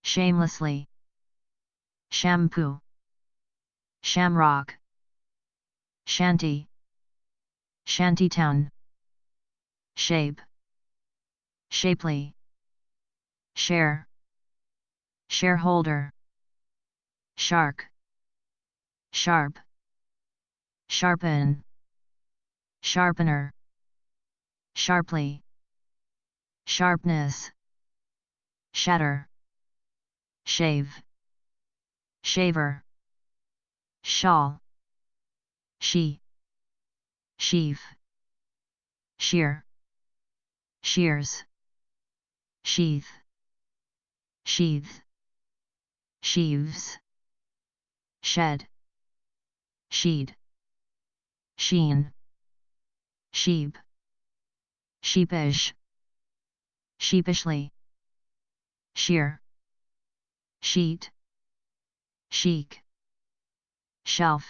shamelessly, shampoo, shamrock, shanty, shantytown, shape, shapely, share, shareholder, shark, sharp, sharpen, sharpener, sharply, sharpness, shatter, shave, shaver, shawl, she, sheaf, shear, shears, sheath, sheath, sheaves, shed, sheed, sheen, sheep, sheepish, sheepishly, sheer, sheet, chic, shelf,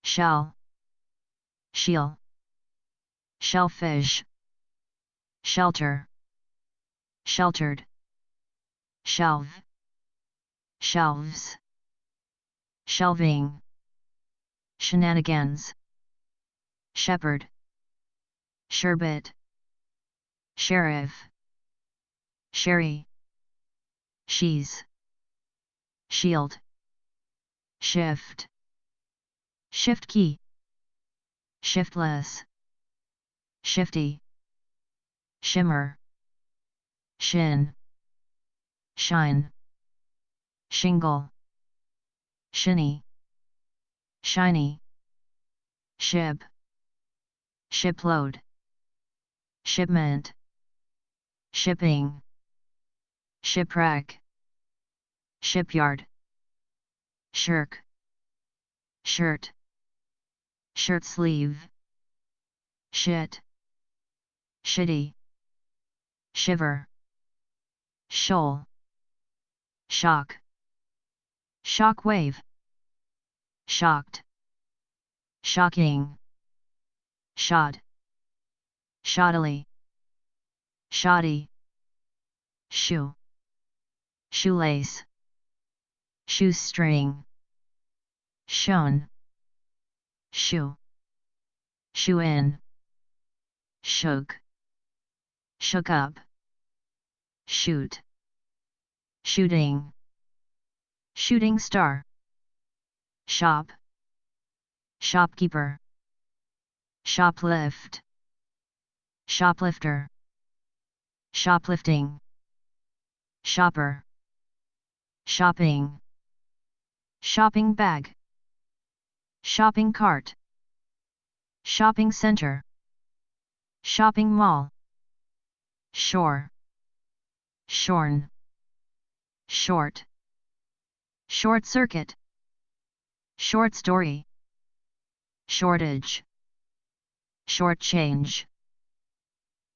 shell, sheel, shellfish, shelter, sheltered, shelve, shelves, shelving, shenanigans, shepherd, sherbet, sheriff, sherry, she's, shield, shift, shift key, shiftless, shifty, shimmer, shin, shine, shingle, shinny, shiny, ship, shipload, shipment, shipping, shipwreck, shipyard, shirk, shirt, shirt sleeve, shit, shitty, shiver, shoal, shock, shock wave, shocked, shocking, shot, shoddily, shoddy, shoe, shoelace, shoestring, shown, shoe, shoe in, shook, shook up, shoot, shooting, shooting star, shop, shopkeeper, shoplift, shoplifter, shoplifting, shopper, shopping, shopping bag, shopping cart, shopping center, shopping mall, shore, shorn, short, short circuit, short story, shortage, short change,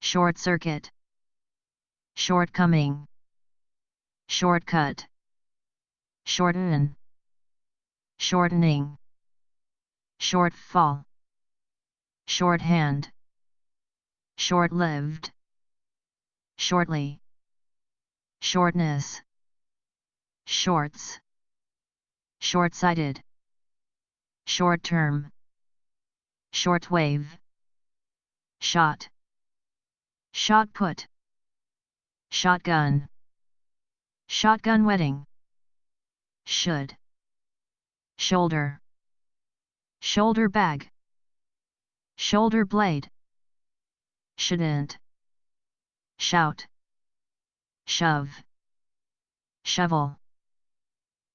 short circuit, shortcoming, shortcut, shorten, shortening, shortfall, shorthand, short-lived, shortly, shortness, shorts, short-sighted, short-term, shortwave, shot, shot put, shotgun, shotgun wedding, should, shoulder, shoulder bag, shoulder blade, shouldn't, shout, shove, shovel,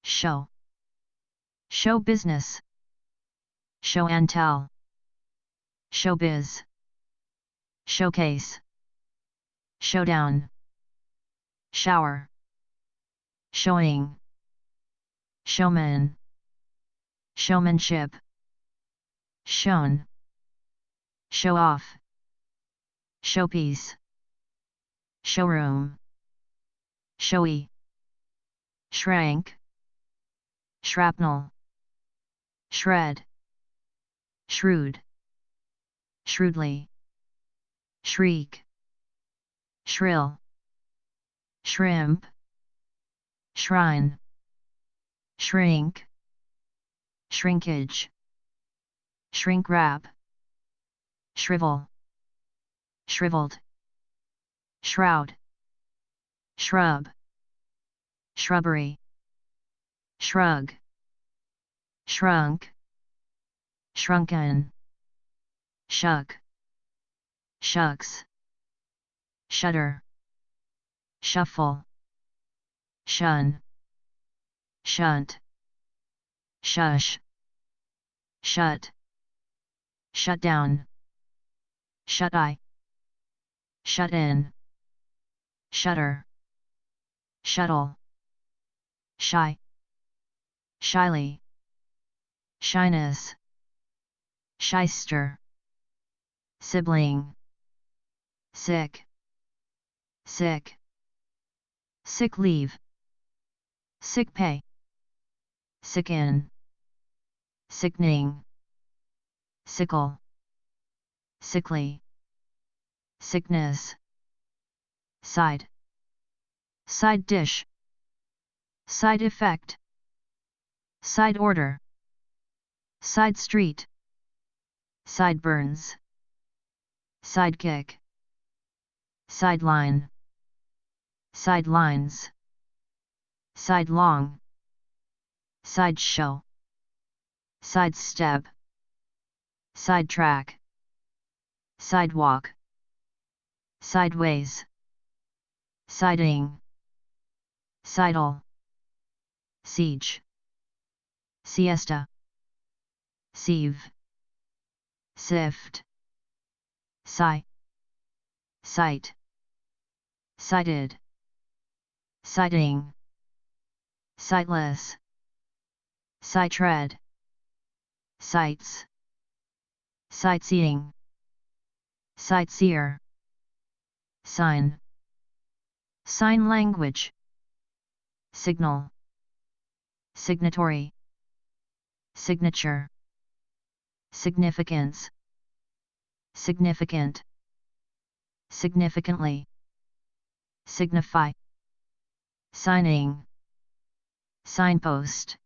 show, show business, show and tell, showbiz, showcase, showdown, shower, showing, showman, showmanship, shown, show off, showpiece, showroom, showy, shrank, shrapnel, shred, shrewd, shrewdly, shriek, shrill, shrimp, shrine, shrink, shrinkage, shrink wrap, shrivel, shriveled, shroud, shrub, shrubbery, shrug, shrunk, shrunken, shuck, shucks, shudder, shuffle, shun, shunt, shush, shut, shut down, shut eye, shut in, shutter, shuttle, shy, shyly, shyness, shyster, sibling, sick, sick, sick leave, sick pay, sicken, sickening, sickle, sickly, sickness, side, side dish, side effect, side order, side street, sideburns, sidekick, sideline, sidelines, sidelong, sideshow, sidestep, sidetrack, sidewalk, sideways, siding, sidle, siege, siesta, sieve, sift, sigh, sight, sighted, sighting, sightless, sight-tread, sights, sightseeing, sightseer, sign, sign language, signal, signatory, signature, significance, significant, significantly, signify, signing, signpost,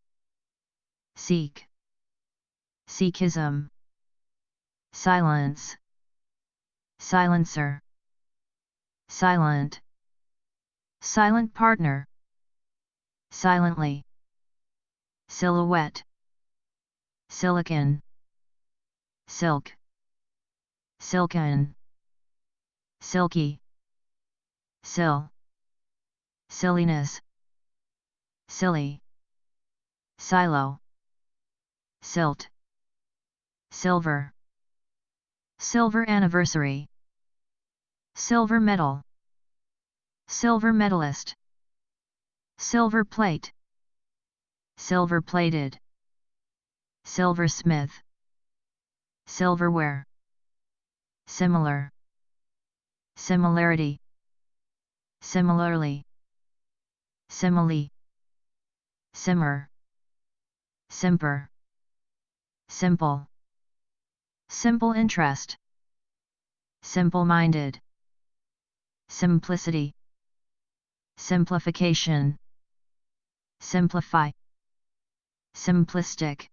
seek, Sikhism, silence, silencer, silent, silent partner, silently, silhouette, silicon, silk, silken, silky, sill, silliness, silly, silo, silt, silver, silver anniversary, silver medal, silver medalist, silver plate, silver plated, silversmith, silverware, similar, similarity, similarly, simile, simmer, simper, simple, simple interest, simple-minded, simplicity, simplification, simplify, simplistic,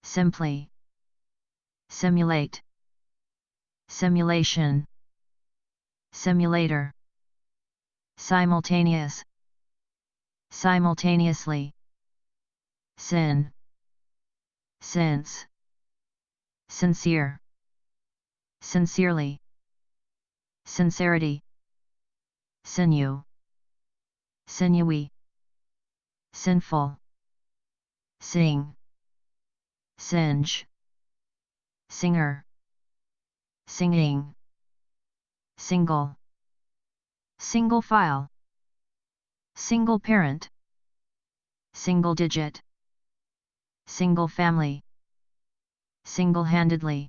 simply, simulate, simulation, simulator, simultaneous, simultaneously, sin, since, sincere, sincerely, sincerity, sinew, sinewy, sinful, sing, singe, singer, singing, single, single file, single parent, single digit, single family, single-handedly,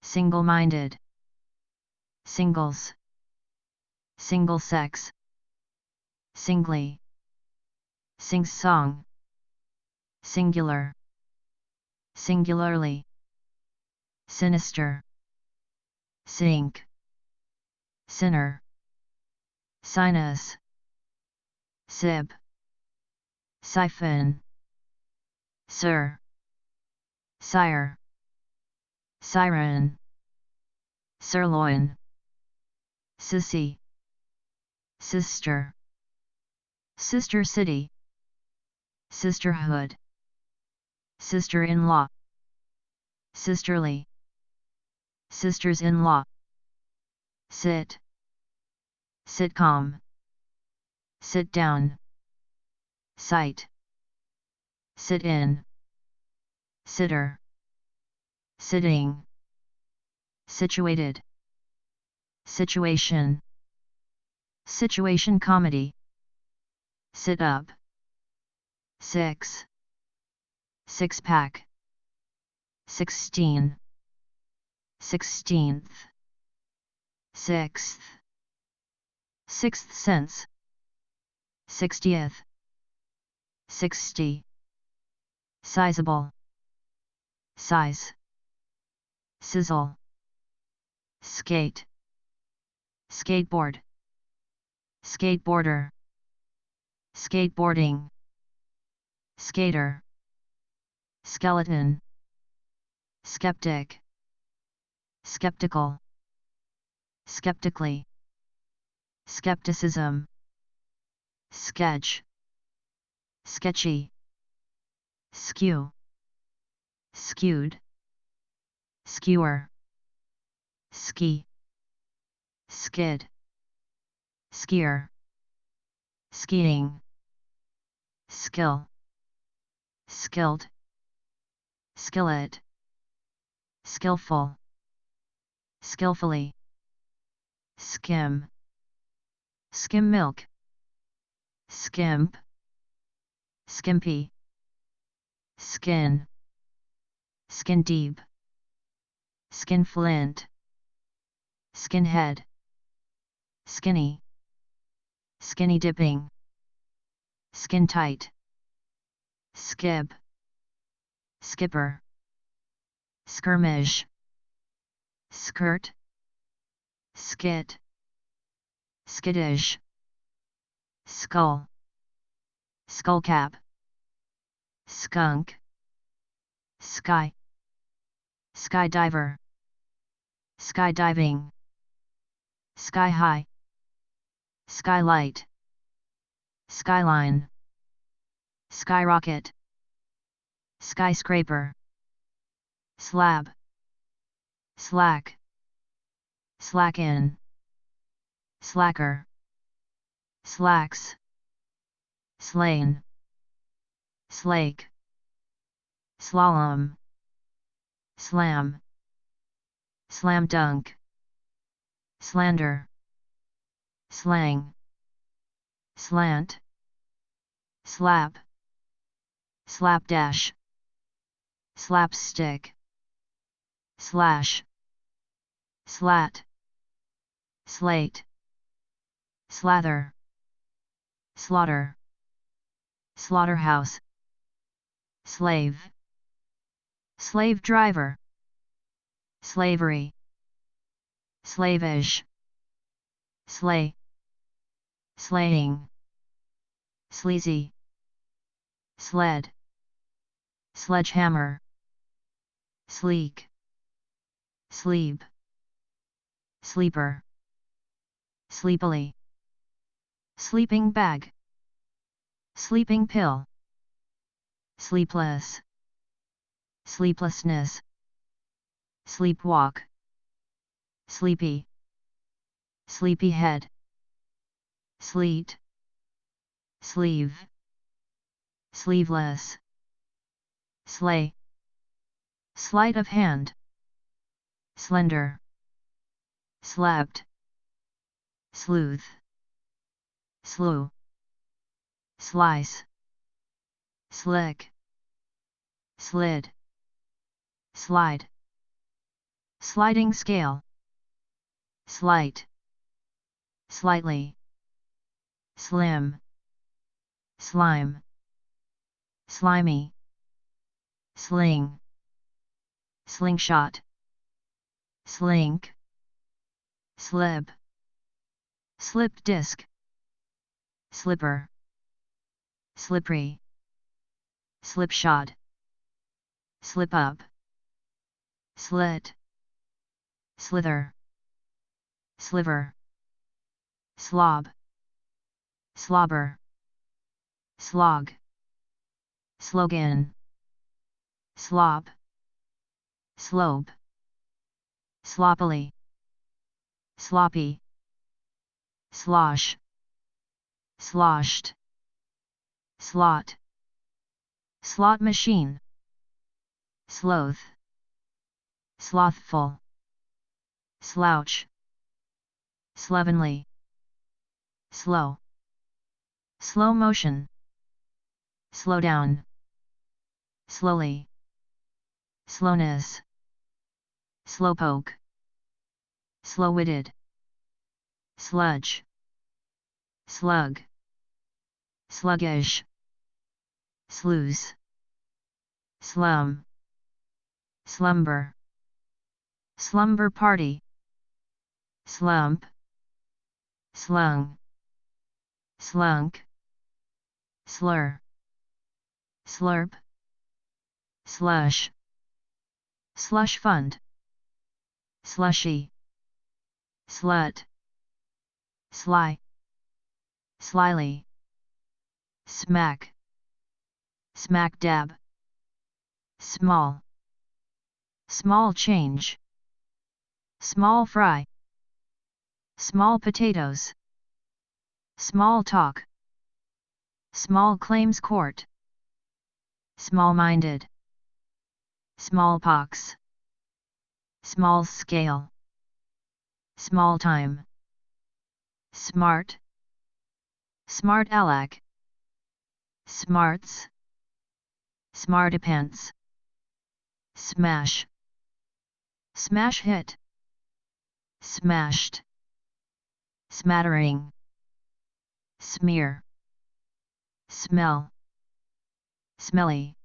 single-minded, singles, single sex, singly, sing-song, singular, singularly, sinister, sink, sinner, sinus, sib, siphon, sir, sire, siren, sirloin, sissy, sister, sister city, sisterhood, sister-in-law, sisterly, sisters-in-law, sit, sitcom, sit down, sight, sit in, sitter, sitting, situated, situation, situation comedy, sit up, six, six-pack, 16, 16th, sixth, sixth sense, 60th, 60, sizable, size, sizzle, skate, skateboard, skateboarder, skateboarding, skater, skeleton, skeptic, skeptical, skeptically, skepticism, sketch, sketchy, skew, skewed, skewer, ski, skid, skier, skiing, skill, skilled, skillet, skillful, skillfully, skim, skim milk, skimp, skimpy, skin, skin deep, skinflint, skinhead, skinny, skinny dipping, skin tight, skib, skipper, skirmish, skirt, skit, skittish, skull, skullcap, skunk, sky, skydiver, skydiving, sky high, skylight, skyline, skyrocket, skyscraper, slab, slack, slacken, slacker, slacks, slain, slake, slalom, slam, slam dunk, slander, slang, slant, slap, slapdash, slapstick, slash, slat, slate, slather, slaughter, slaughterhouse, slave, slave driver, slavery, slavish, slay, slaying, sleazy, sled, sledgehammer, sleek, sleep, sleeper, sleepily, sleeping bag, sleeping pill, sleepless, sleeplessness, sleepwalk, sleepy, sleepyhead, sleet, sleeve, sleeveless, slay, sleight of hand, slender, slept, sleuth, slew, slice, slick, slid, slide, sliding scale, slight, slightly, slim, slime, slimy, sling, slingshot, slink, slip, slip disc, slipper, slippery, slipshod, slip up, slit, slither, sliver, slob, slobber, slog, slogan, slop, slope, sloppily, sloppy, slosh, sloshed, slot, slot machine, sloth, slothful, slouch, slovenly, slow, slow motion, slow down, slowly, slowness, slowpoke, slow-witted, sludge, slug, sluggish, sluice, slum, slumber, slumber party, slump, slung, slunk, slur, slurp, slush, slush fund, slushy, slut, sly, slyly, smack, smack dab, small, small change, small fry, small potatoes, small talk, small claims court, small-minded, smallpox, small scale, small time, smart, smart aleck, smarts, smartpants, smash, smash hit, smashed, smattering, smear, smell, smelly,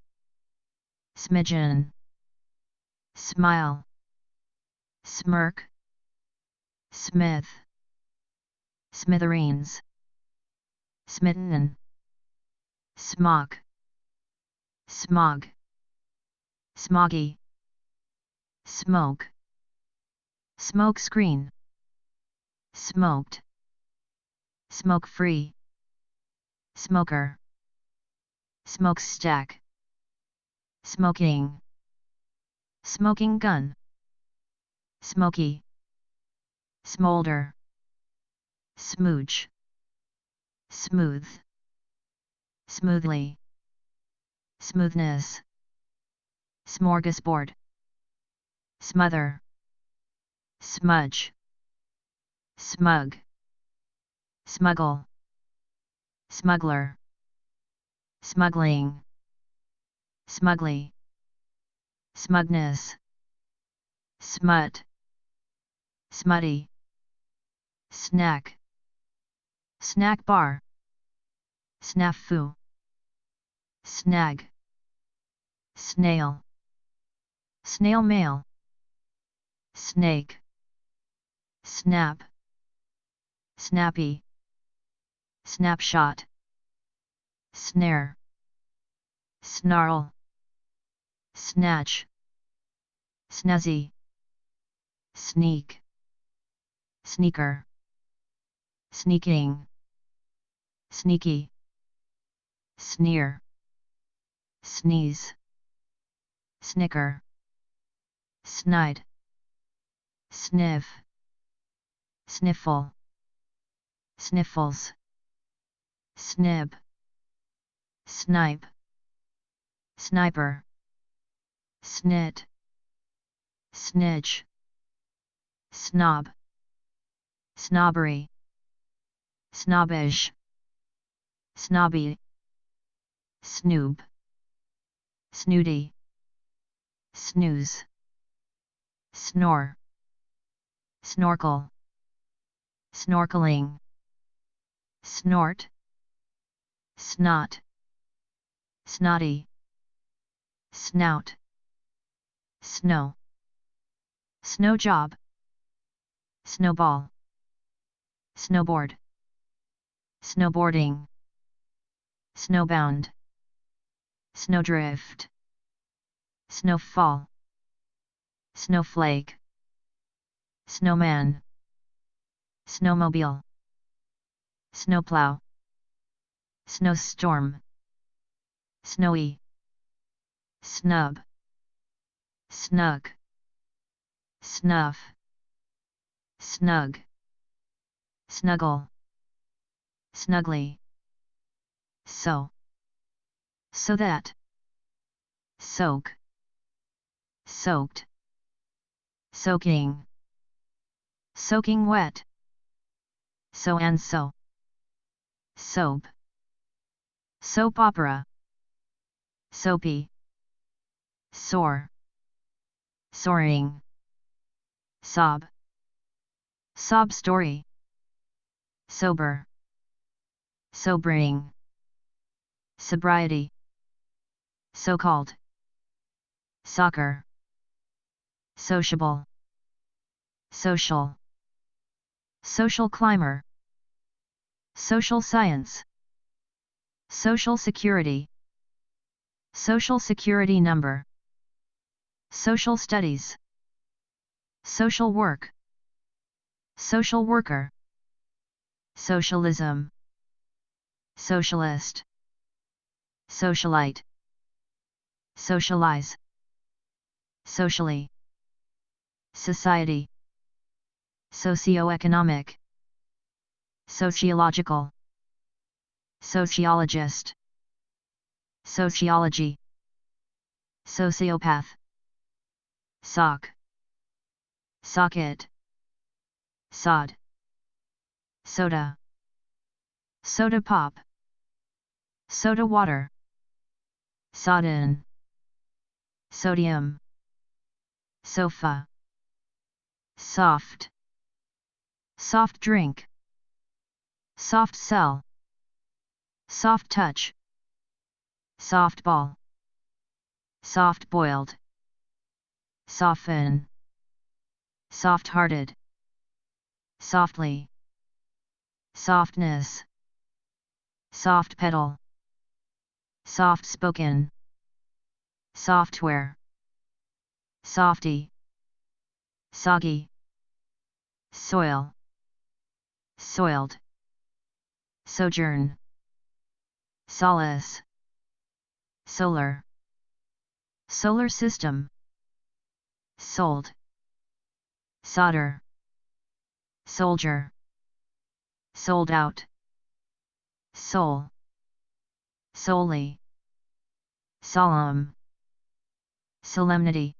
smidgen, smile, smirk, smith, smithereens, smitten, smock, smog, smoggy, smoke, smoke screen, smoked, smoke-free, smoker, smokestack, smoking, smoking gun, smoky, smolder, smooch, smooth, smoothly, smoothness, smorgasbord, smother, smudge, smug, smuggle, smuggler, smuggling, smugly, smugness, smut, smutty, snack, snack bar, snafu, snag, snail, snail mail, snake, snap, snappy, snapshot, snare, snarl, snatch, snazzy, sneak, sneaker, sneaking, sneaky, sneer, sneeze, snicker, snide, sniff, sniffle, sniffles, snib, snipe, sniper, snit, snitch, snob, snobbery, snobbish, snobby, snoob, snooty, snooze, snore, snorkel, snorkeling, snort, snot, snotty, snout, snow, snow job, snowball, snowboard, snowboarding, snowbound, snowdrift, snowfall, snowflake, snowman, snowmobile, snowplow, snowstorm, snowy, snub, snug, snuff, snug, snuggle, snugly, so that, soak, soaked, soaking, soaking wet, so and so, soap, soap opera, soapy, soar, soaring, sob, sob story, sober, sobering, sobriety, so-called, soccer, sociable, social, social climber, social science, social security number, social studies, social work, social worker, socialism, socialist, socialite, socialize, socially, society, socioeconomic, sociological, sociologist, sociology, sociopath, sock, socket, sod, soda, soda pop, soda water, sodden, sodium, sofa, soft, soft drink, soft cell, soft touch, softball, soft boiled, soften, soft-hearted, softly, softness, soft pedal, soft-spoken, software, softy, soggy, soil, soiled, sojourn, solace, solar, solar system, sold, solder, soldier, sold out, soul, solely, solemn, solemnity,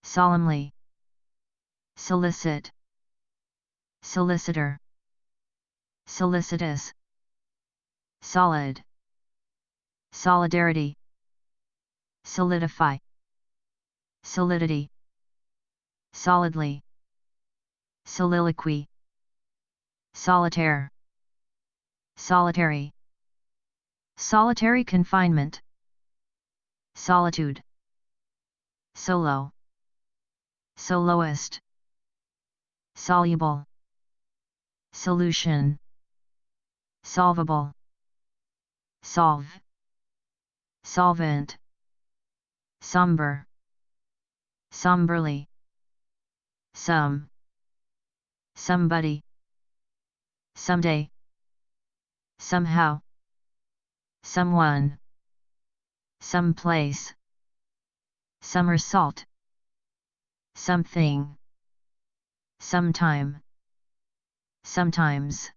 solemnly, solicit, solicitor, solicitous, solid, solidarity, solidify, solidity, solidly, soliloquy, solitaire, solitary, solitary confinement, solitude, solo, soloist, soluble, solution, solvable, solve, solvent, somber, somberly, somebody, someday, somehow, someone, someplace, somersault, something, sometime, sometimes,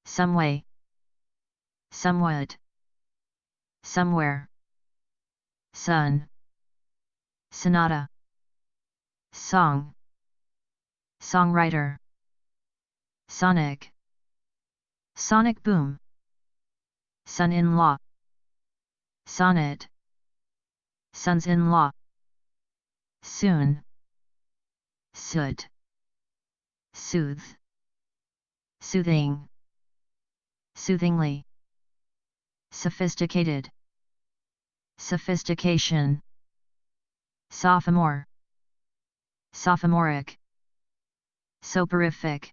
someway, somewhat, somewhere, sun, sonata, song, songwriter, sonic, sonic boom, son-in-law, sonnet, sons-in-law, soon, soot, soothe, soothing, soothingly, sophisticated, sophistication, sophomore, sophomoric, soporific,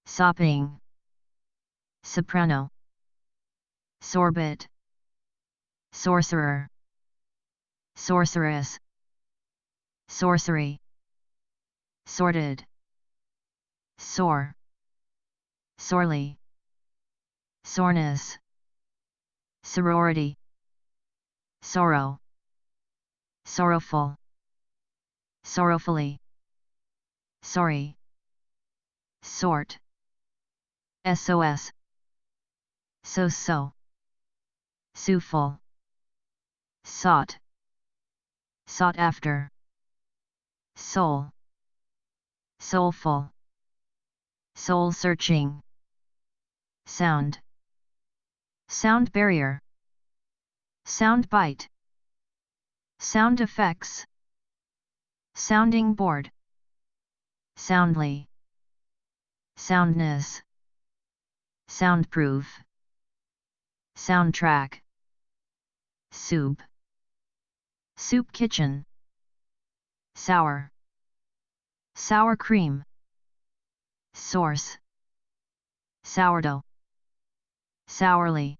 sopping, soprano, sorbet, sorcerer, sorceress, sorcery, sorted, sore, sorely, soreness, sorority, sorrow, sorrowful, sorrowfully, sorry, sort, SOS, so, sueful, sought, sought after, soul, soulful, soul searching, sound, sound barrier, sound bite, sound effects, sounding board, soundly, soundness, soundproof, soundtrack, soup, soup kitchen, sour, sour cream, source, sourdough, sourly,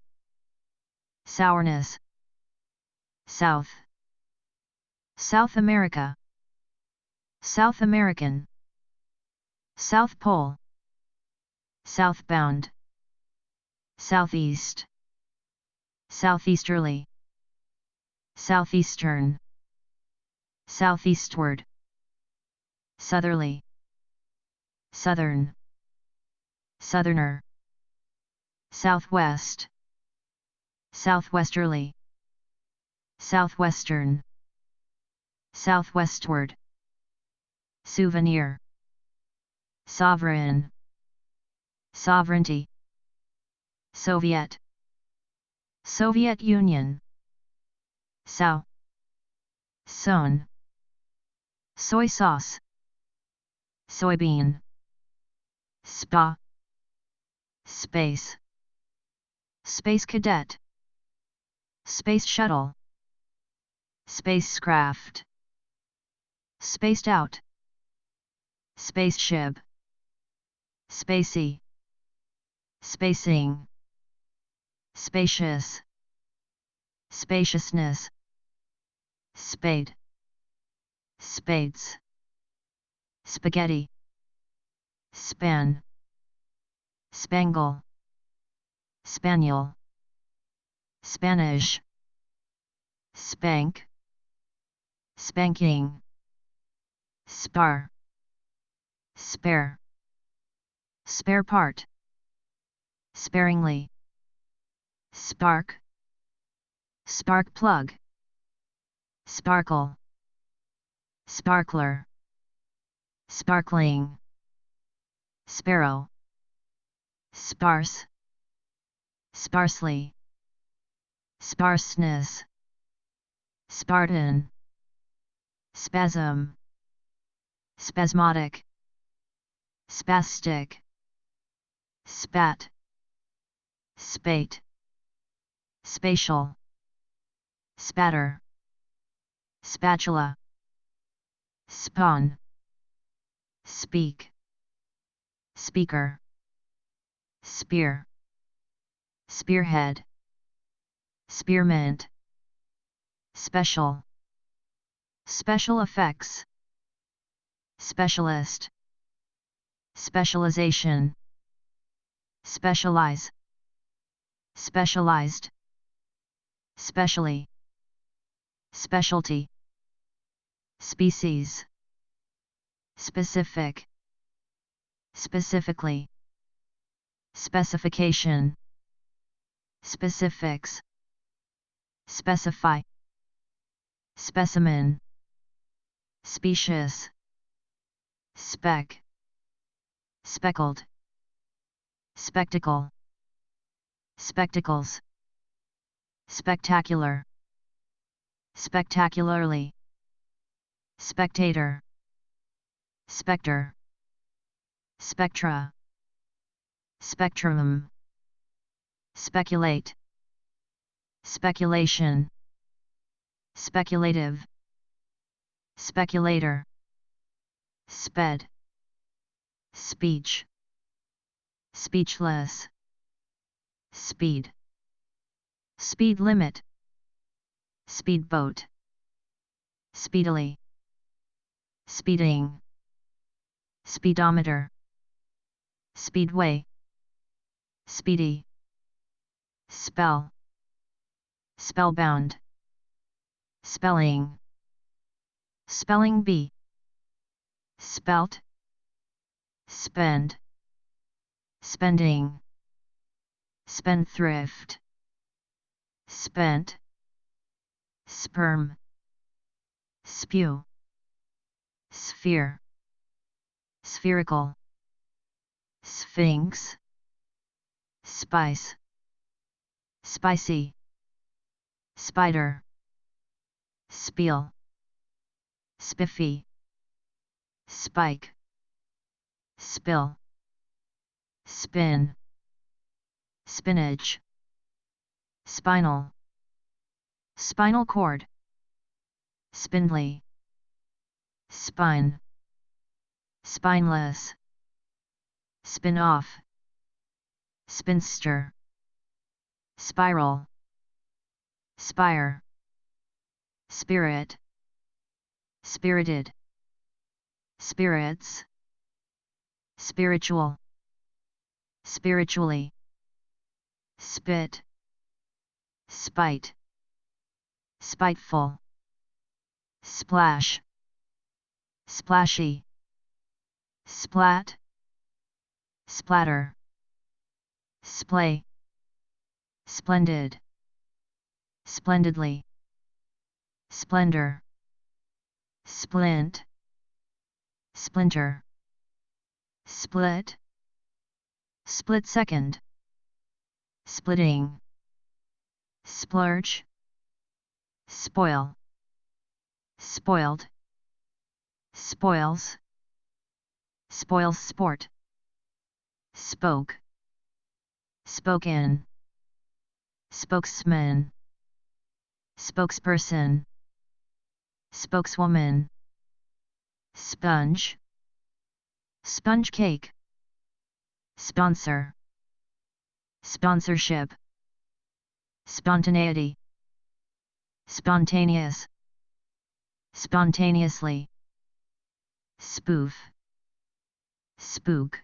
sourness, South, South America, South American, South Pole, southbound, southeast, southeasterly, southeastern, southeastward, southerly, southern, southerner, southwest, southwesterly, southwestern, southwestward, souvenir, sovereign, sovereignty, Soviet, Soviet Union, sow, sown, soy sauce, soybean, spa, space, space cadet, space shuttle, spacecraft, spaced out, spaceship, spacey, spacing, spacious, spaciousness, spade, spades, spaghetti, span, spangle, spaniel, Spanish, spank, spanking, spar, spare, spare part, sparingly, spark, spark plug, sparkle, sparkler, sparkling, sparrow, sparse, sparsely, sparseness, Spartan, spasm, spasmodic, spastic, spat, spate, spatial, spatter, spatula, spawn, speak, speaker, spear, spearhead, spearmint, special, special effects, specialist, specialization, specialize, specialized, specially, specialty, species, specific, specifically, specification, specifics, specify, specimen, species, speck, speckled, spectacle, spectacles, spectacular, spectacularly, spectator, spectre, spectra, spectrum, speculate, speculation, speculative, speculator, sped, speech, speechless, speed, speed limit, speedboat, speedily, speeding, speedometer, speedway, speedy, spell, spellbound, spelling, spelling bee, spelt, spend, spending, spendthrift, spent, sperm, spew, sphere, spherical, sphinx, spice, spicy, spider, spiel, spiffy, spike, spill, spin, spinach, spinal, spinal cord, spindly, spine, spineless, spin-off, spinster, spiral, spire, spirit, spirited, spirits, spiritual, spiritually, spit, spite, spiteful, splash, splashy, splat, splatter, splay, splendid, splendidly, splendor, splint, splinter, split, split second, splitting, splurge, spoil, spoiled, spoils, spoils sport, spoke, spoken, spokesman, spokesperson, spokeswoman, sponge, sponge cake, sponsor, sponsorship, spontaneity, spontaneous, spontaneously, spoof, spook,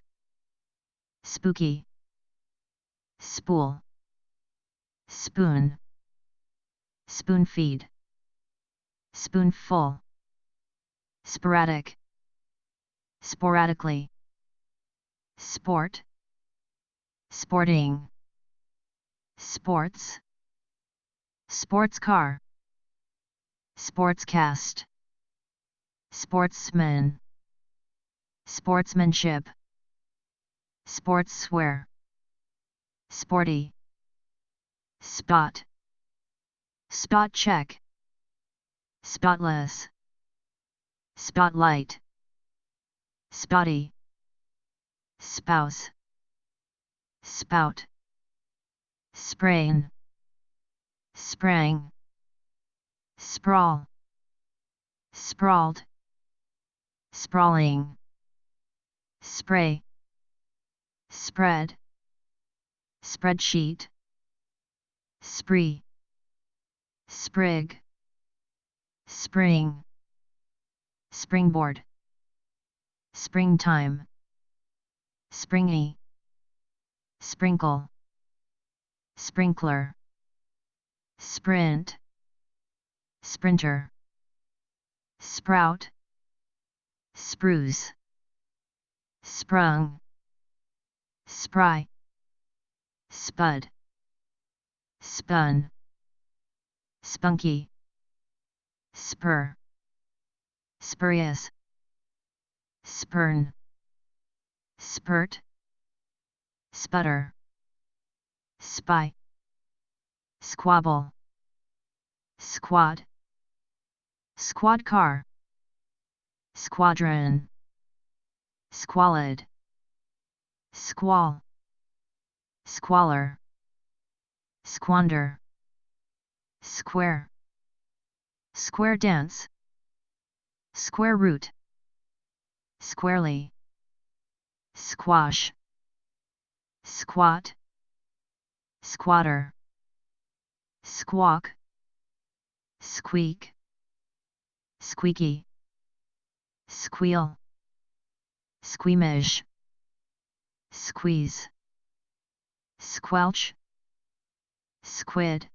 spooky, spool, spoon, spoon feed, spoonful, sporadic, sporadically, sport, sporting, sports, sports car, sportscast, sportsman, sportsmanship, sportswear, sporty, spot, spot check, spotless, spotlight, spotty, spouse, spout, sprain, sprang, sprawl, sprawled, sprawling, spray, spread, spreadsheet, spree, sprig, spring, springboard, springtime, springy, sprinkle, sprinkler, sprint, sprinter, sprout, spruce, sprung, spry, spud, spun, spunky, spur, spurious, spurn, spurt, sputter, spy, squabble, squad, squad car, squadron, squalid, squall, squalor, squander, square, square dance, square root, squarely, squash, squat, squatter, squawk, squeak, squeaky, squeal, squeamish, squeeze, squelch, squid,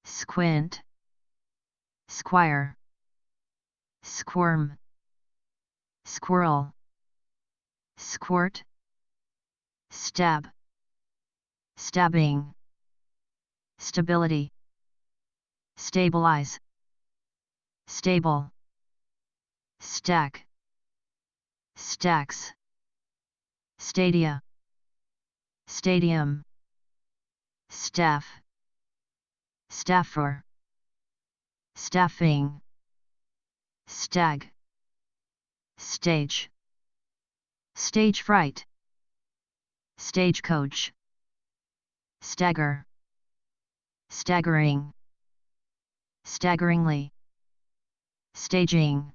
squint, squire, squirm, squirrel, squirt, stab, stabbing, stability, stabilize, stable, stack, stacks, stadia, stadium, staff, staffer, staffing, stag, stage, stage fright, stagecoach, stagger, staggering, staggeringly, staging,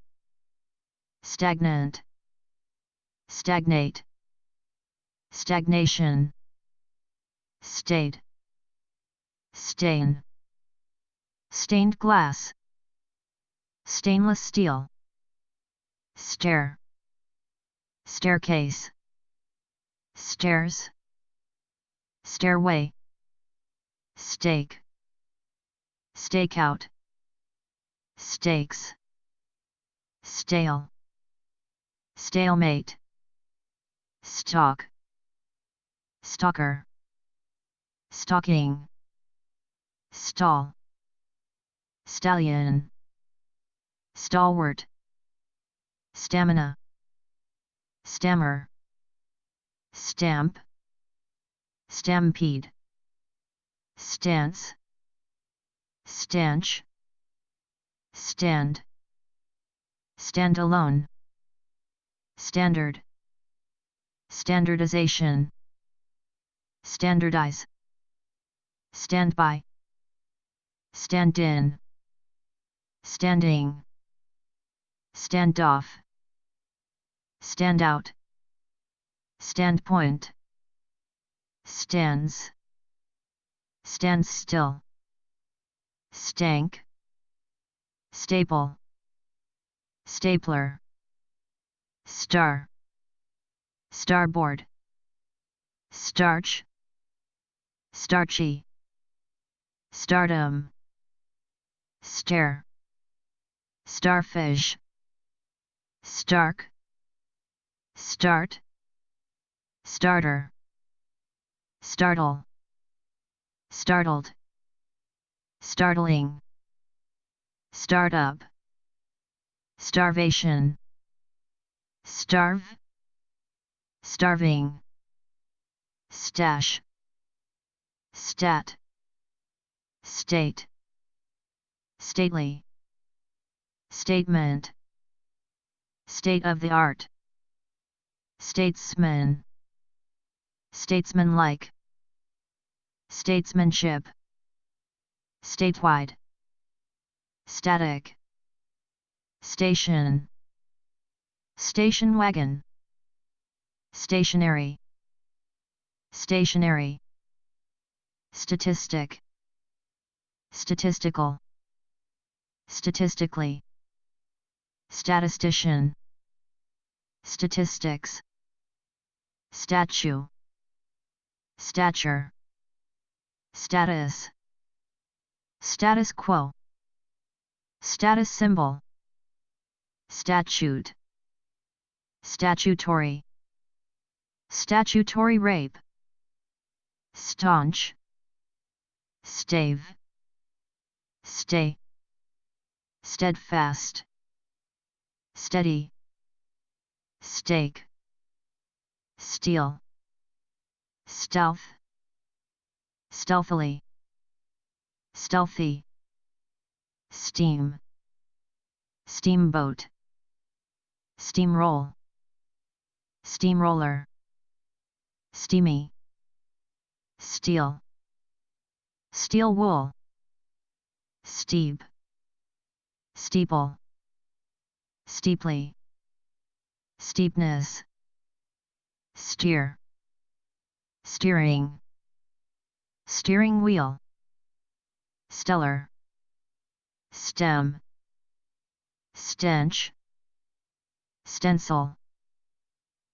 stagnant, stagnate, stagnation, stayed, stain, stained glass, stainless steel, stair, staircase, stairs, stairway, steak, stakeout, stakes, stale, stalemate, stalk, stalker, stalking, stall, stallion, stalwart, stamina, stammer, stamp, stampede, stance, stanch, stand, standalone, standard, standardization, standardize, standby, stand-in, standing, standoff, standout, standpoint, stands, stands still, stank, staple, stapler, star, starboard, starch, starchy, stardom, stare, starfish, stark, start, starter, startle, startled, startling, startup, starvation, starve, starving, stash, stat, state, stately, statement, state of the art, statesman, statesmanlike, statesmanship, statewide, static, station, station wagon, stationary, stationary, statistic, statistical, statistically, statistician, statistics, statue, stature, status, status quo, status symbol, statute, statutory, statutory rape, staunch, stave, stay, steadfast, steady, stake, steal, stealth, stealthily, stealthy, steam, steamboat, steamroll, steamroller, steamy, steel, steel wool, steep, steeple, steeply, steepness, steer, steering, steering wheel, stellar, stem, stench, stencil,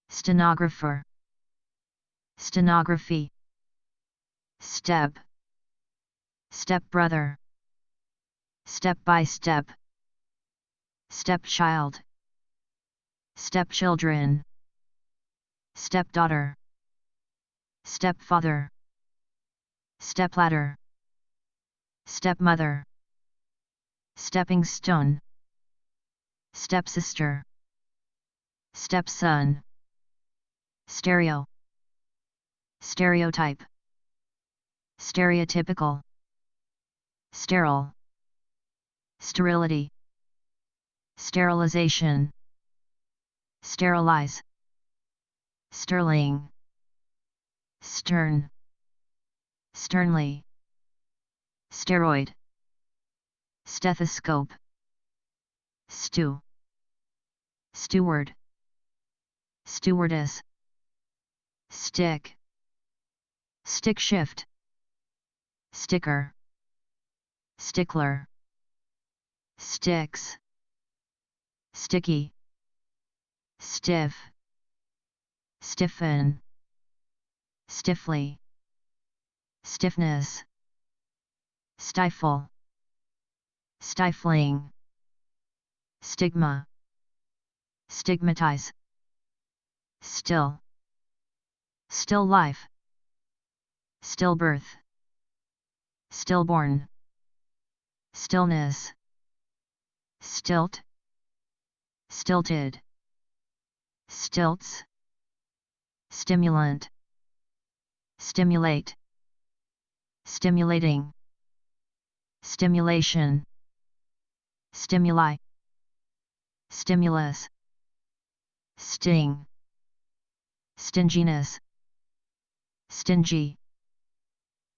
stenographer, stenography, step, stepbrother, step by step, stepchild, stepchildren, stepdaughter, stepfather, stepladder, stepmother, stepping stone, stepsister, stepson, stereo, stereotype, stereotypical, sterile, sterility, sterilization, sterilize, sterling, stern, sternly, steroid, stethoscope, stew, steward, stewardess, stick, stick shift, sticker, stickler, sticks, sticky, stiff, stiffen, stiffly, stiffness, stifle, stifling, stigma, stigmatize, still, still life, stillbirth, stillborn, stillness, stilt, stilted, stilts, stimulant, stimulate, stimulating, stimulation, stimuli, stimulus, sting, stinginess, stingy,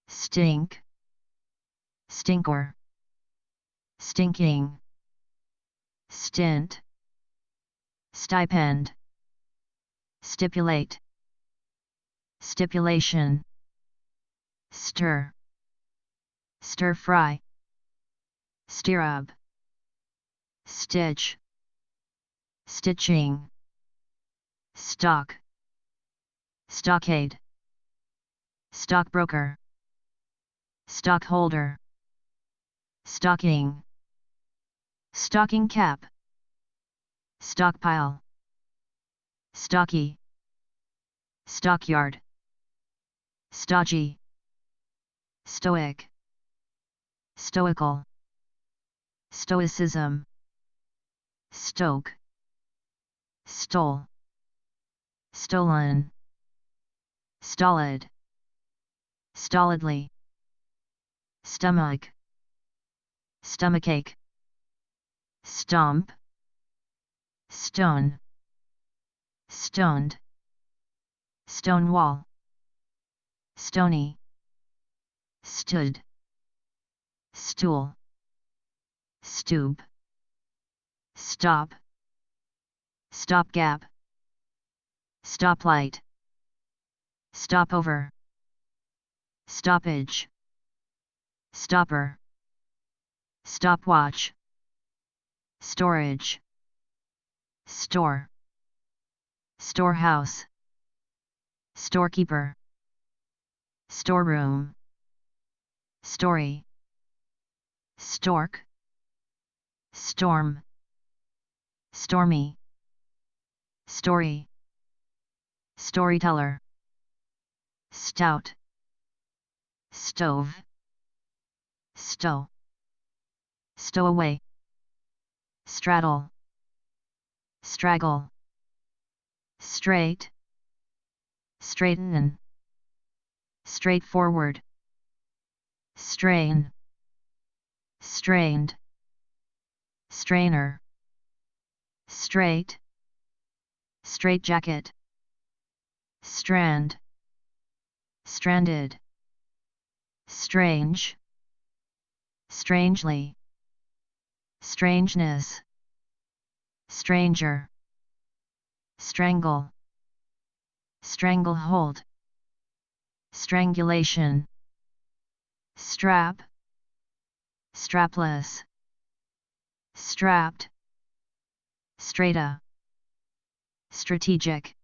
stink, stinkor, stinking, stint, stipend, stipulate, stipulation, stir, stir fry, stirrup, stitch, stitching, stock, stockade, stockbroker, stockholder, stocking, stocking cap, stockpile, stocky, stockyard, stodgy, stoic, stoical, stoicism, stoke, stole, stolen, stolid, stolidly, stomach, stomachache, stomp, stone, stoned, stonewall, stony, stood, stool, stoop, stop, stopgap, stoplight, stopover, stoppage, stopper, stopwatch, storage, store, storehouse, storekeeper, storeroom, story, stork, storm, stormy, story, storyteller, stout, stove, stow, stowaway, straddle, straggle, straight, straighten, straightforward, strain, strained, strainer, straight, straitjacket, strand, stranded, strange, strangely, strangeness, stranger, strangle, stranglehold, strangulation, strap, strapless, strapped, strata, strategic,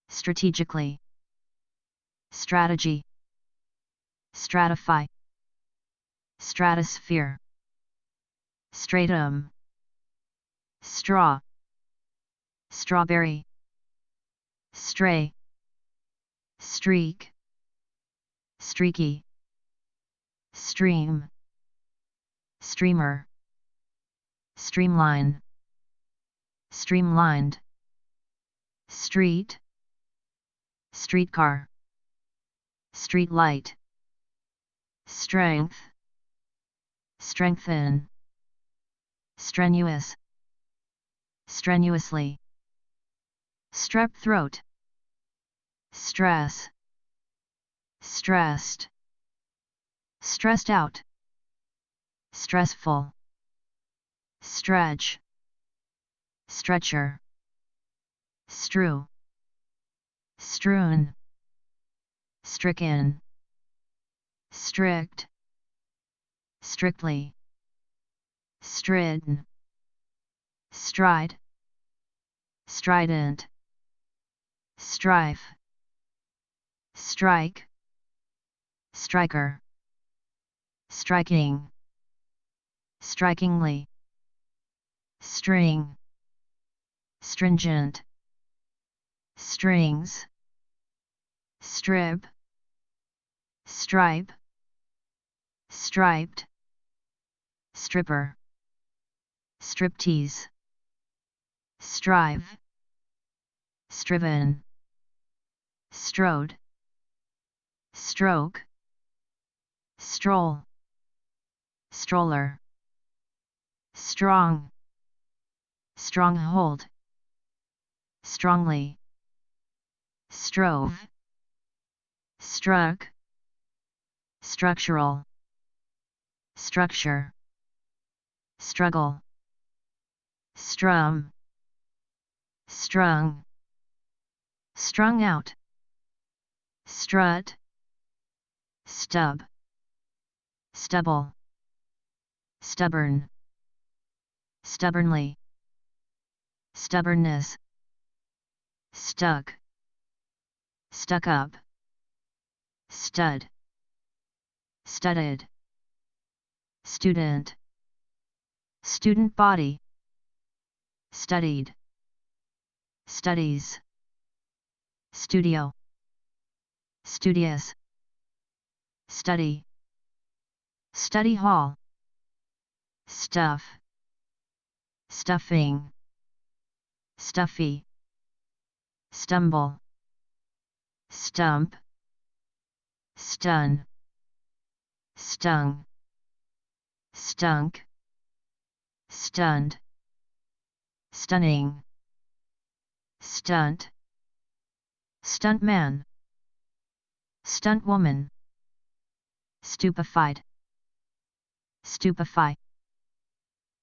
strategically, strategy, stratify, stratosphere, stratum, straw, strawberry, stray, streak, streaky, stream, streamer, streamline, streamlined, street, streetcar, streetlight, strength, strengthen, strenuous, strenuously, strep throat, stress, stressed, stressed out, stressful, stretch, stretcher, strew, strewn, stricken, strict, strictly, stridden, stride, strident, strife, strike, striker, striking, strikingly, string, stringent, strings, strip, stripe, striped, stripper, striptease, strive, striven, strode, stroke, stroll, stroller, strong, stronghold, strongly, strove, struck, structural, structure, struggle, strum, strung, strung out, strut, stub, stubble, stubborn, stubbornly, stubbornness, stuck, stuck up, stud, studded, student, student body, studied, studies, studio, studious, study, study hall, stuff, stuffing, stuffy, stumble, stump, stun, stung, stunk, stunned, stunning, stunt, stuntman, stunt woman, stupefied, stupefy,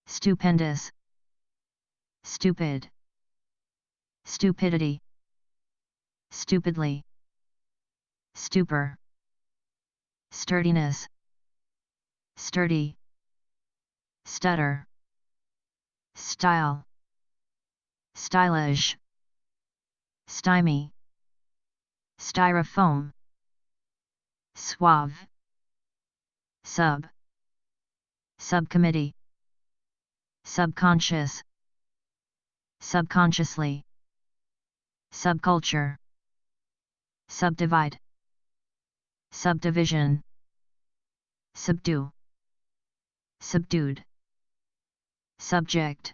stupendous, stupid, stupidity, stupidly, stupor, sturdiness, sturdy, stutter, style, stylish, stymie, styrofoam, suave, subcommittee, subconscious, subconsciously, subculture, subdivide, subdivision, subdue, subdued, subject,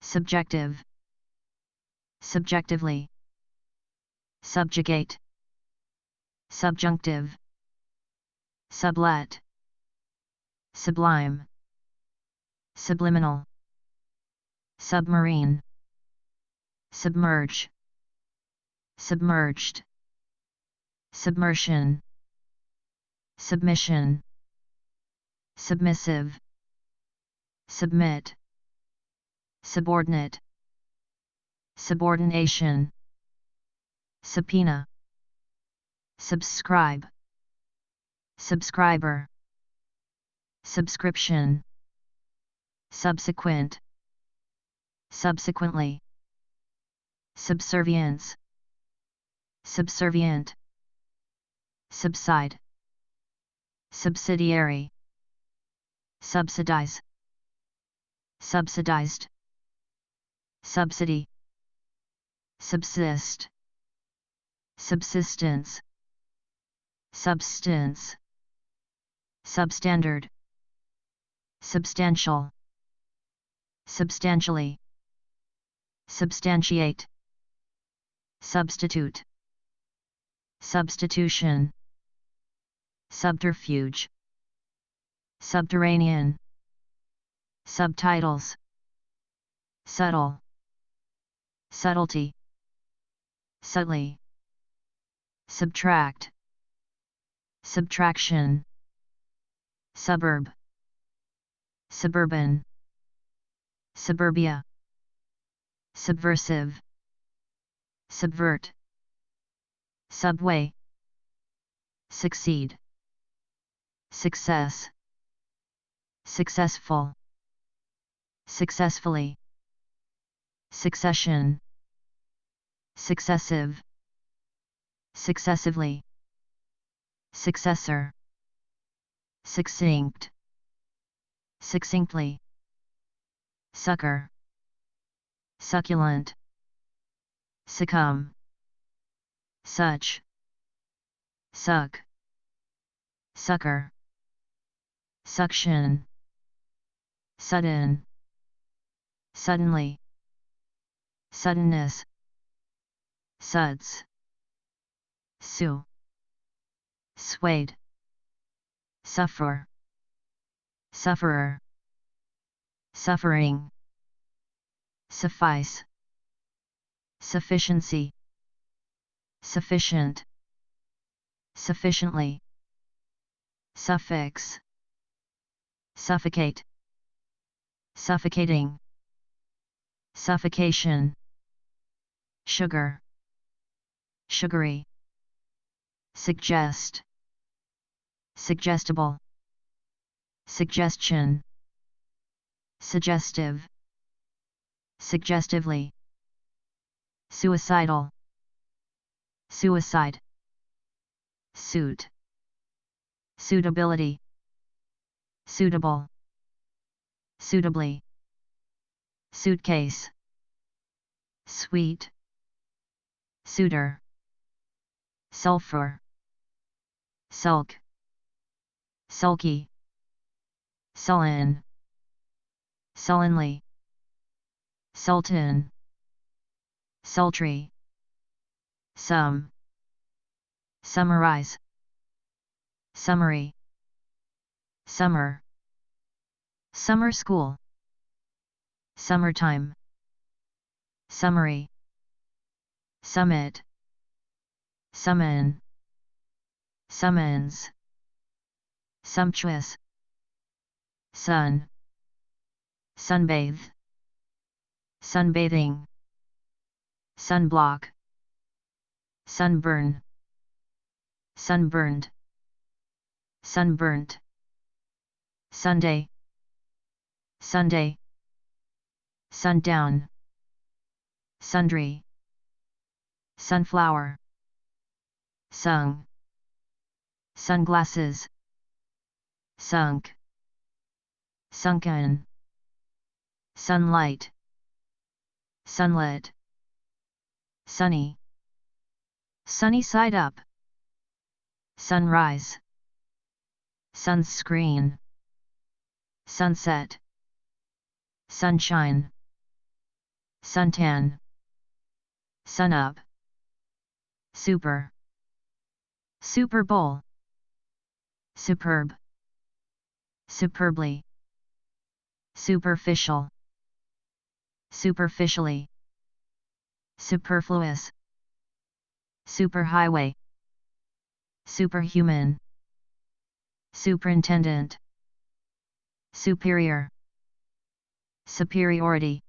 subjective, subjectively, subjugate, subjunctive, sublet, sublime, subliminal, submarine, submerge, submerged, submersion, submission, submissive, submit, subordinate, subordination, subpoena, subscribe, subscriber, subscription, subsequent, subsequently, subservience, subservient, subside, subsidiary, subsidize, subsidized, subsidy, subsist, subsistence, substance, substandard, substantial, substantially, substantiate, substitute, substitution, subterfuge, subterranean, subtitles, subtle, subtlety, subtly, subtract, subtraction, suburb, suburban, suburbia, subversive, subvert, subway, succeed, success, successful, successfully, succession, successive, successively, successor, succinct, succinctly, succor, succulent, succumb, such, suck, sucker, suction, sudden, suddenly, suddenness, suds, sue, swayed, suffer, sufferer, suffering, suffice, sufficiency, sufficient, sufficiently, suffix, suffocate, suffocating, suffocation, sugar, sugary, suggest, suggestible, suggestion, suggestive, suggestively, suicidal, suicide, suit, suitability, suitable, suitably, suitcase, sweet, suitor, sulfur, sulk, sulky, sullen, sullenly, sultan, sultry, summarize, summary, summer, summer school, summertime, summary, summit, summon, summons, sumptuous, sun, sunbathe, sunbathing, sunblock, sunburn, sunburned, sunburnt, Sunday, Sunday, sundown, sundry, sunflower, sung, sunglasses, sunk, sunken, sunlight, sunlit, sunny, sunny side up, sunrise, sunscreen, sunset, sunshine, suntan, sunup, super, Super Bowl, superb, superbly, superficial, superficially, superfluous, superhighway, superhuman, superintendent, superior, superiority,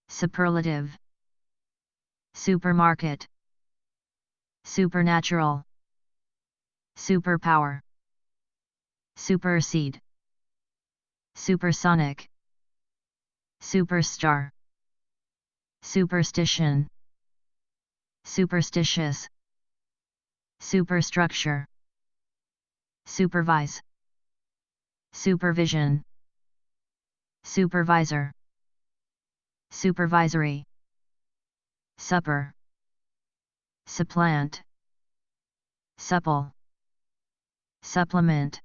superlative, supermarket, supernatural, superpower, supersede, supersonic, superstar, superstition, superstitious, superstructure, supervise, supervision, supervisor, supervisory, supper, supplant, supple, supplement,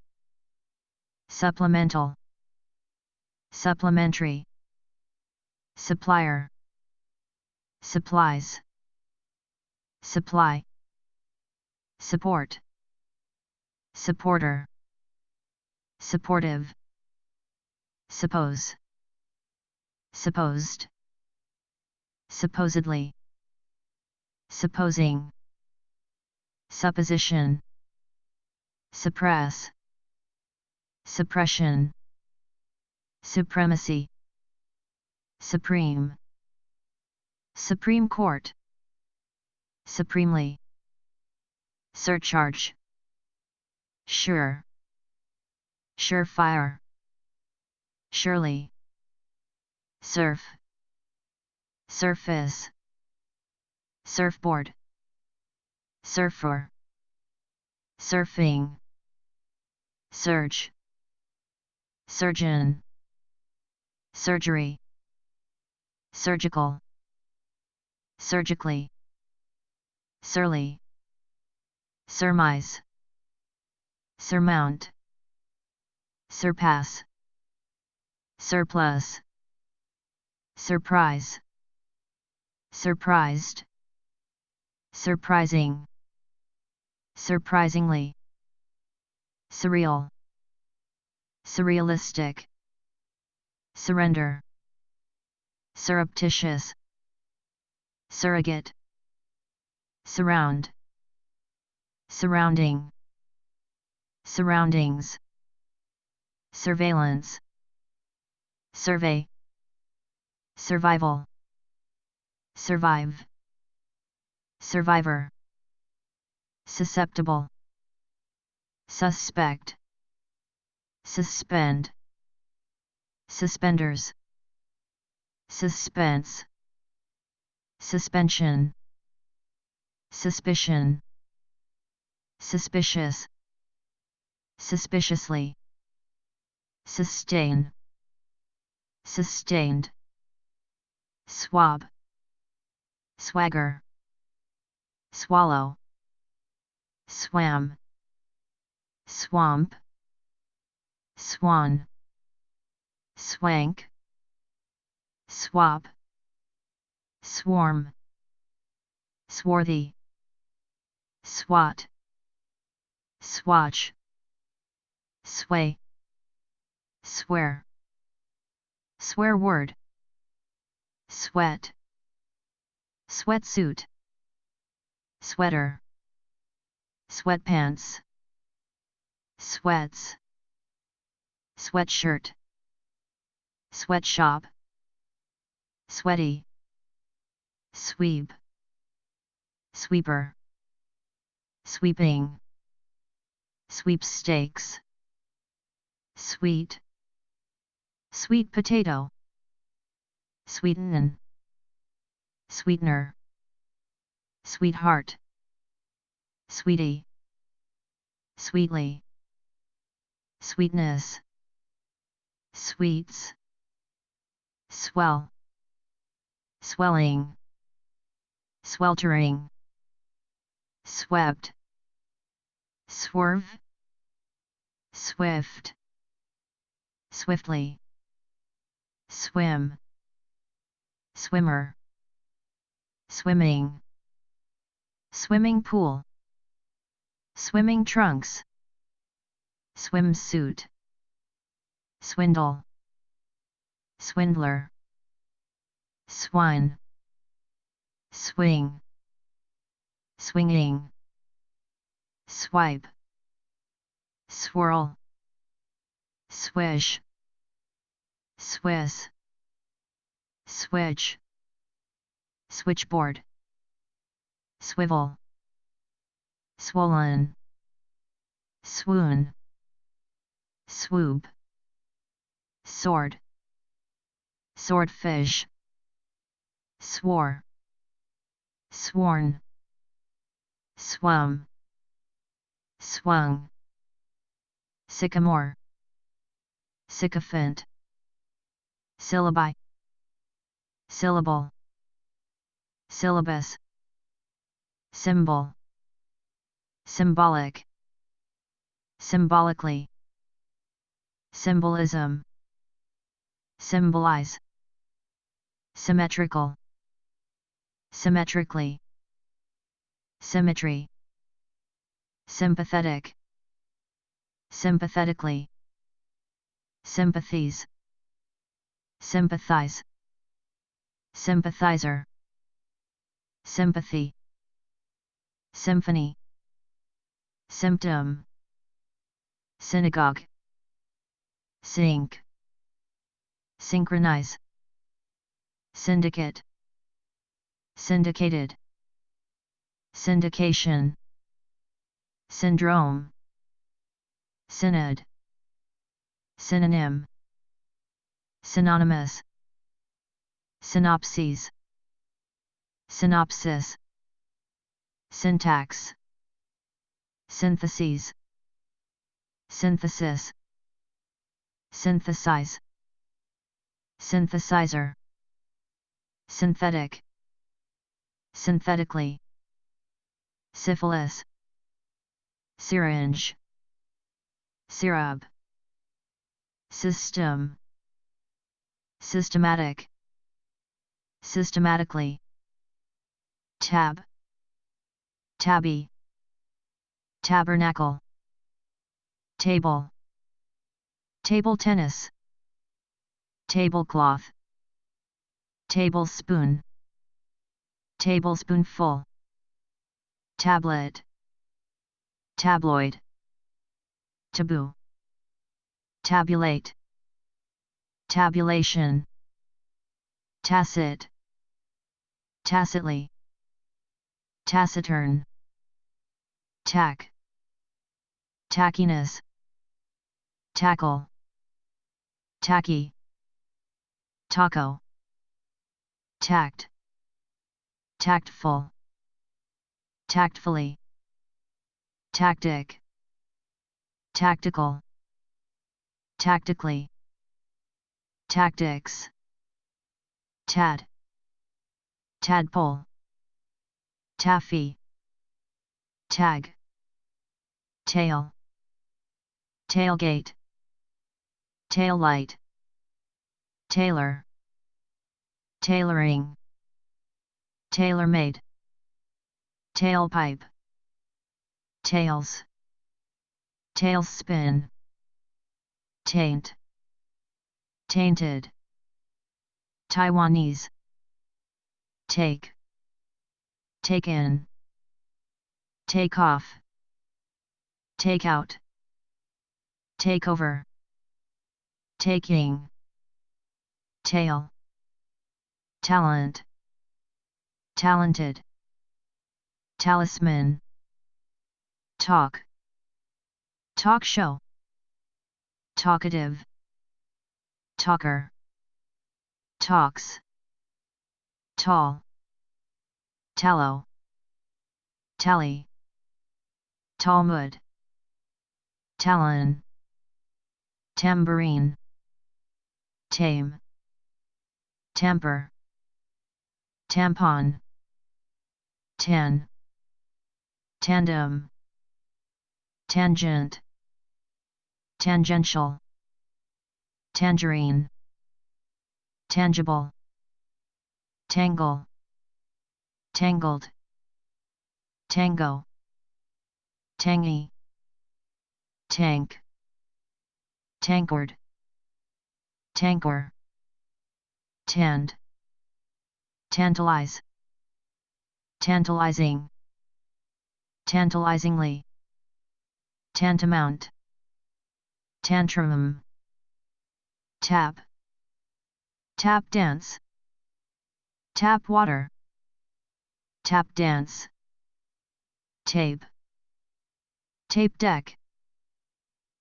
supplemental, supplementary, supplier, supplies, supply, support, supporter, supportive, suppose, supposed, supposedly, supposing, supposition, suppress, suppression, supremacy, supreme, Supreme Court, supremely, surcharge, sure, surefire, surely, surf, surface, surfboard, surfer, surfing, surge, surgeon, surgery, surgical, surgically, surly, surmise, surmount, surpass, surplus, surprise, surprised, surprising, surprisingly, surreal, surrealistic, surrender, surreptitious, surrogate, surround, surrounding, surroundings, surveillance, survey, survival, survive, survivor, susceptible, suspect, suspend, suspenders, suspense, suspension, suspicion, suspicious, suspiciously, sustain, sustained, swab, swagger, swallow, swam, swamp, swan, swank, swap, swarm, swarthy, swat, swatch, sway, swear, swear word, sweat, sweatsuit, sweater, sweatpants, sweats, sweatshirt, sweatshop, sweaty, sweep, sweeper, sweeping, sweepstakes, sweet, sweet potato, sweeten, sweetener, sweetheart, sweetie, sweetly, sweetness, sweets, swell, swelling, sweltering, swept, swerve, swift, swiftly, swim, swimmer, swimming, swimming pool, swimming trunks, swimsuit, swindle, swindler, swine, swing, swinging, swipe, swirl, swish, Swiss, switch, switchboard, swivel, swollen, swoon, swoop, sword, swordfish, swore, sworn, swum, swung, sycamore, sycophant, syllabi, syllable, syllabus, symbol, symbolic, symbolically, symbolism, symbolize, symmetrical, symmetrically, symmetry, sympathetic, sympathetically, sympathies, sympathize, sympathizer, sympathy, symphony, symptom, synagogue, sync, synchronize, syndicate, syndicated, syndication, syndrome, synod, synonym, synonymous, synopses, synopsis, syntax, syntheses, synthesis, synthesize, synthesizer, synthetic, synthetically, syphilis, syringe, syrup, system, systematic, systematically, tab, tabby, tabernacle, table, table tennis, tablecloth, tablespoon, tablespoonful, tablet, tabloid, taboo, tabulate, tabulation, tacit, tacitly, taciturn, tack, tackiness, tackle, tacky, taco, tact, tactful, tactfully, tactic, tactical, tactically, tactics, tad, tadpole, taffy, tag, tail, tailgate, taillight, tailor, tailoring, tailor-made, tailpipe, tails, tailspin, taint, tainted, Taiwanese, take, take in, take off, take out, take over, taking, tail, talent, talented, talisman, talk, talk show, talkative, talker, talks, tall, tallow, tally, Talmud, talon, tambourine, tame, temper, tampon, tan, tandem, tangent, tangential, tangerine, tangible, tangle, tangled, tango, tangy, tank, tankard, tankor, tand, tantalize, tantalizing, tantalizingly, tantamount, tantrum, tap, tap dance, tap water, tap dance, tape, tape deck,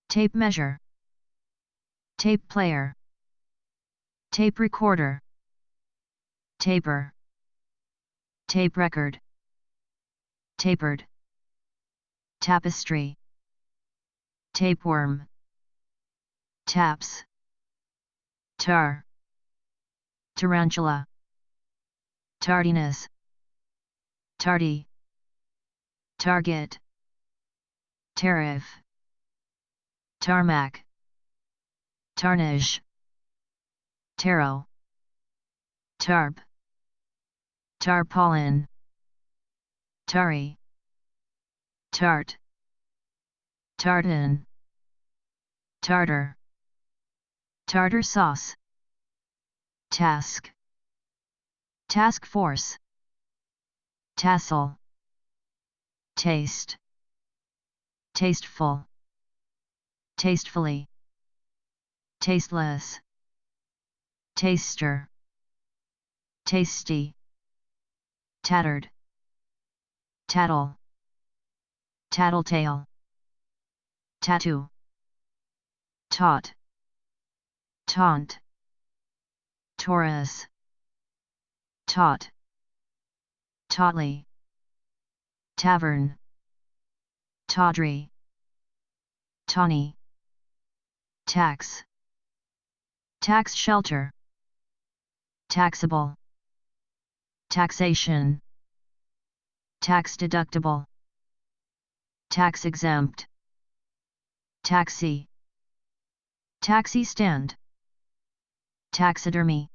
tape measure, tape player, tape recorder, taper, tape record, tapered, tapestry, tapeworm, taps, tar, tarantula, tardiness, tardy, target, tariff, tarmac, tarnish, taro, tarp, tarpaulin, tari, tart, tartan, tartar, tartar sauce, task, task force, tassel, taste, tasteful, tastefully, tasteless, taster, tasty, tattered, tattle, tattletale, tattoo, taught, taunt, Taurus, taut, tautly, tavern, tawdry, tawny, tax, tax shelter, taxable, taxation, tax deductible, tax exempt, taxi, taxi stand, taxidermy,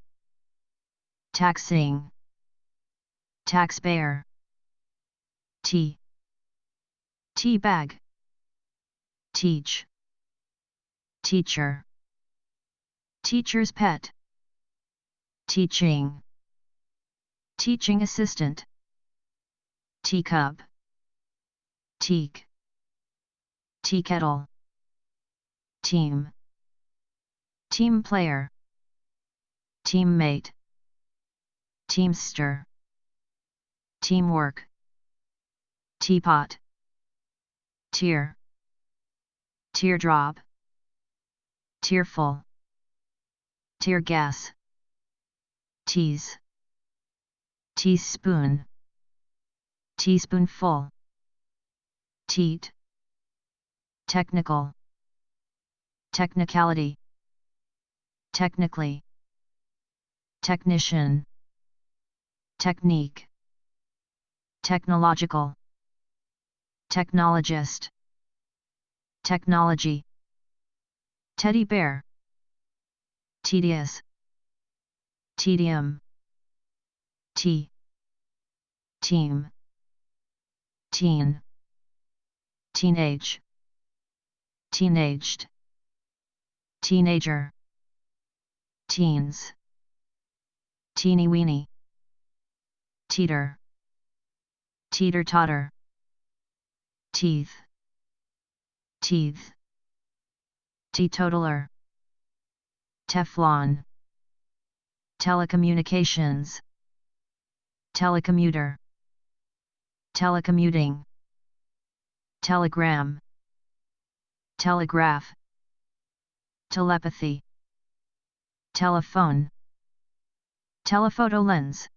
taxing, taxpayer, tea, tea bag, teach, teacher, teacher's pet, teaching, teaching assistant, teacup, teak, tea kettle, team, team player, teammate, teamster, teamwork, teapot, tear, teardrop, tearful, tear gas, tease, teaspoon, teaspoonful, teat, technical, technicality, technically, technician, technique, technological, technologist, technology, teddy bear, tedious, tedium, tea, team, teen, teenage, teenaged, teenager, teens, teeny weeny, teeter, teeter totter, teeth, teeth, teetotaler, Teflon, telecommunications, telecommuter, telecommuting, telegram, telegraph, telepathy, telephone, telephoto lens,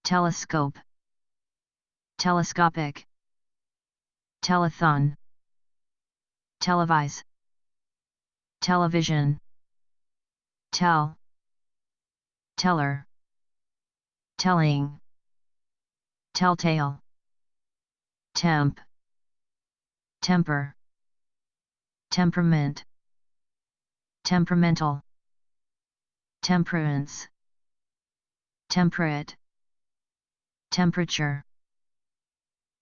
telescope, telescopic, telethon, televise, television, tell, teller, telling, telltale, temp, temper, temperament, temperamental, temperance, temperate, temperature,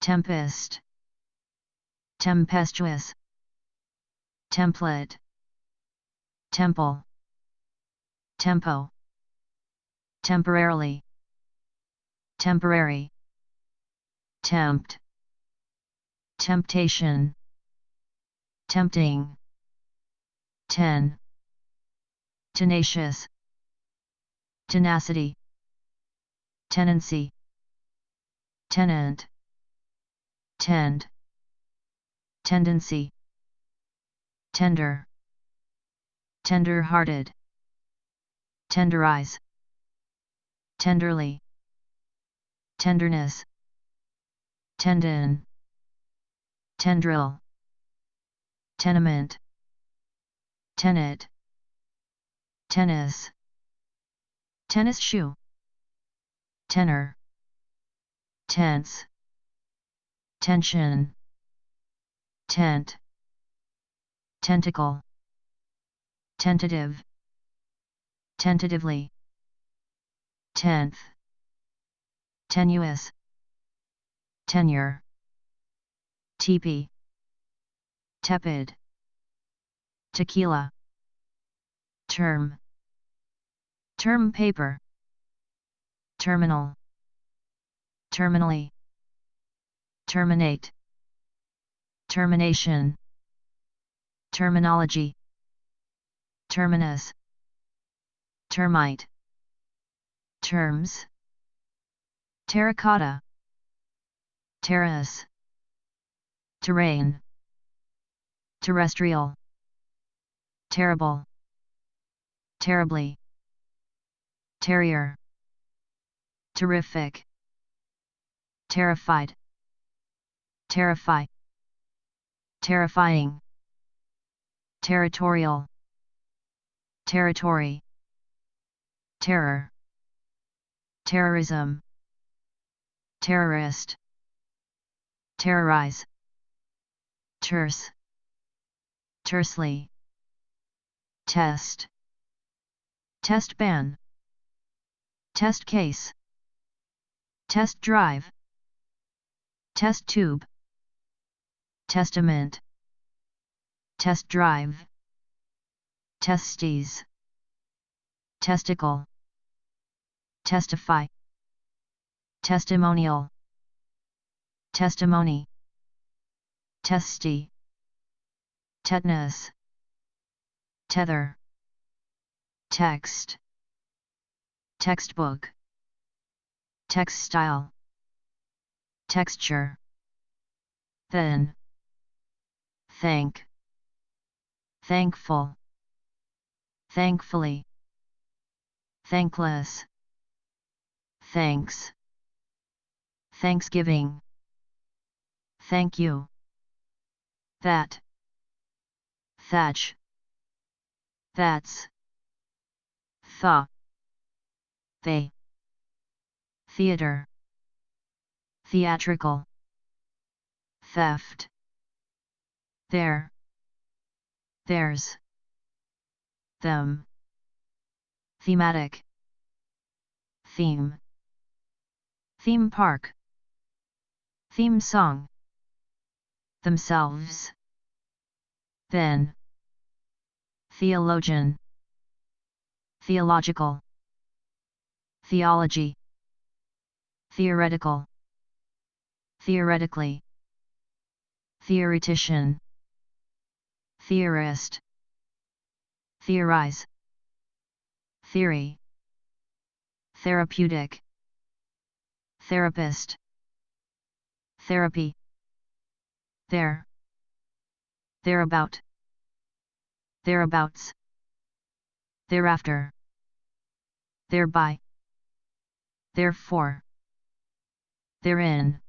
tempest, tempestuous, template, temple, tempo, temporarily, temporary, tempt, temptation, tempting, tenacious, tenacity, tenancy, tenant, tend, tendency, tender, tender-hearted, tenderize, tenderly, tenderness, tendon, tendril, tenement, tenet, tennis, tennis shoe, tenor, tense, tension, tent, tentacle, tentative, tentatively, tenth, tenuous, tenure, teepee, tepid, tequila, term, term paper, terminal, terminally, terminate, termination, terminology, terminus, termite, terms, terracotta, terrace, terrain, terrestrial, terrible, terribly, terrier, terrific, terrified, terrify, terrifying, territorial, territory, terror, terrorism, terrorist, terrorize, terse, tersely, test, test ban, test case, test drive, test tube, testament, test drive, testes, testicle, testify, testimonial, testimony, testy, tetanus, tether, text, textbook, textile, texture, then, thank, thankful, thankfully, thankless, thanks, Thanksgiving, thank you, that, thatch, that's, thaw, they, theater, theatrical, theft, there, theirs, them, thematic, theme, theme park, theme song, themselves, then, theologian, theological, theology, theoretical, theoretically, theoretician, theorist, theorize, theory, therapeutic, therapist, therapy, there, thereabout, thereabouts, thereafter, thereby, therefore, therein,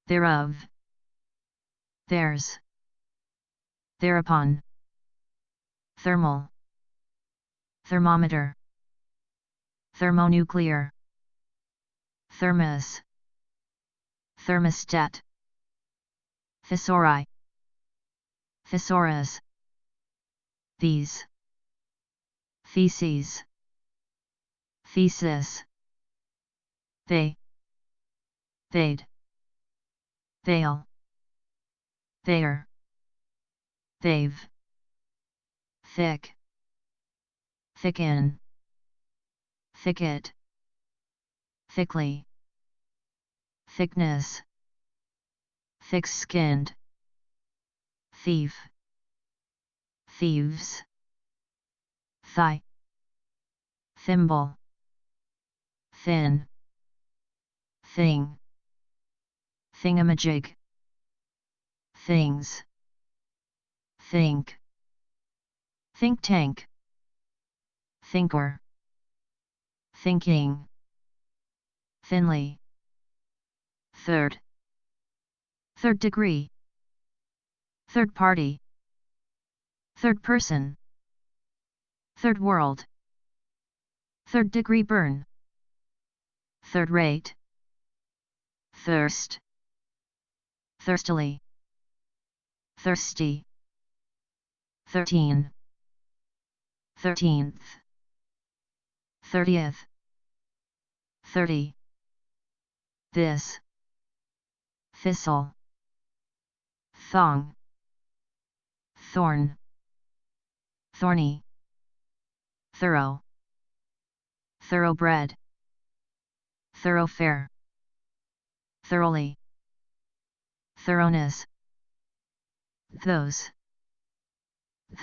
thereof, theirs, thereupon, thermal, thermometer, thermonuclear, thermos, thermostat, thesauri, thesaurus, these, theses, thesis, they, they'd, they'll, they're, they've, thick, thicken, thicket, thickly, thickness, thick-skinned, thief, thieves, thigh, thimble, thin, thing, thingamajig, things, think, think tank, thinker, thinking, thinly, third, third degree, third party, third person, third world, third degree burn, third rate, thirst, thirstily, thirsty, 13, 13th, 30th, 30, this, thistle, thong, thorn, thorny, thorough, thoroughbred, thoroughfare, thoroughly, thoroughness, those,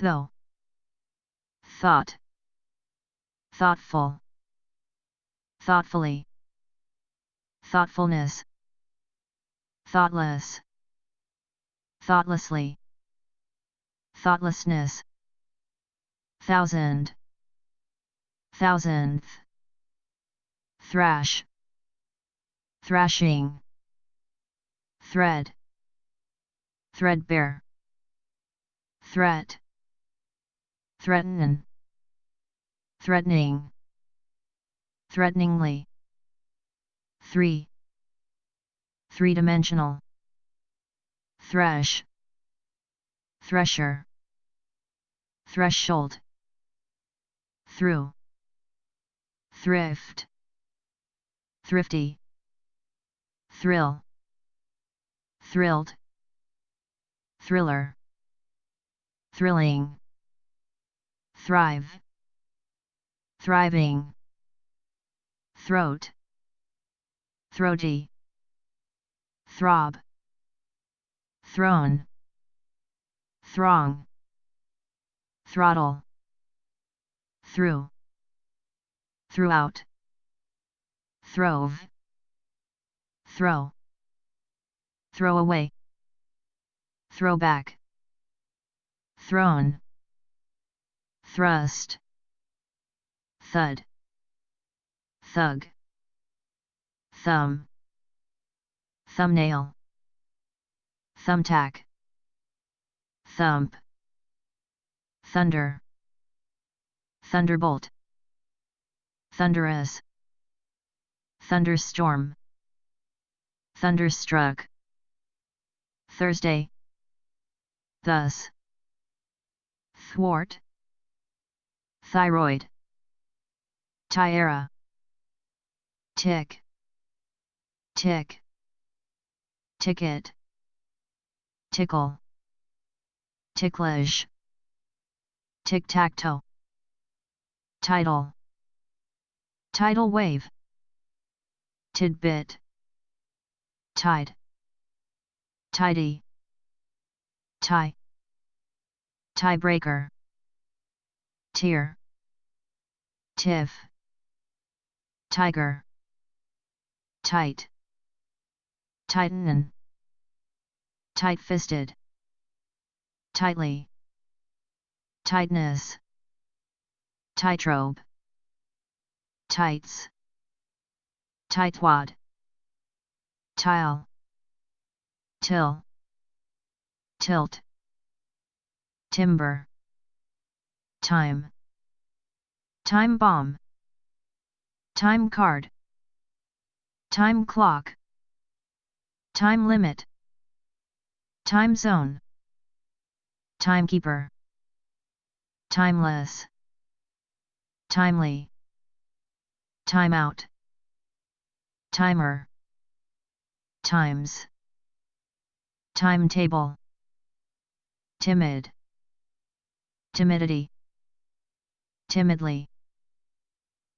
though, thought, thoughtful, thoughtfully, thoughtfulness, thoughtless, thoughtlessly, thoughtlessness, thousand, thousandth, thrash, thrashing, thread, threadbare, threat, threaten, threatening, threateningly, three, three-dimensional, thresh, thresher, threshold, through, thrift, thrifty, thrill, thrilled, thriller, thrilling, thrive, thriving, throat, throaty, throb, throne, throng, throttle, through, throughout, throve, throw, throw away, throwback, thrown, thrust, thud, thug, thumb, thumbnail, thumbtack, thump, thunder, thunderbolt, thunderous, thunderstorm, thunderstruck, Thursday, thus, thwart, thyroid, tiara, tick, tick, ticket, tickle, ticklish, tic-tac-toe, tidal, tidal wave, tidbit, tide, tidy, tie, tiebreaker, tier, tiff, tiger, tight, tighten, tight-fisted, tightly, tightness, tightrope, tights, tightwad, tile, till, tilt, timber, time, time bomb, time card, time clock, time limit, time zone, timekeeper, timeless, timely, timeout, timer, times, timetable, timid, timidity, timidly,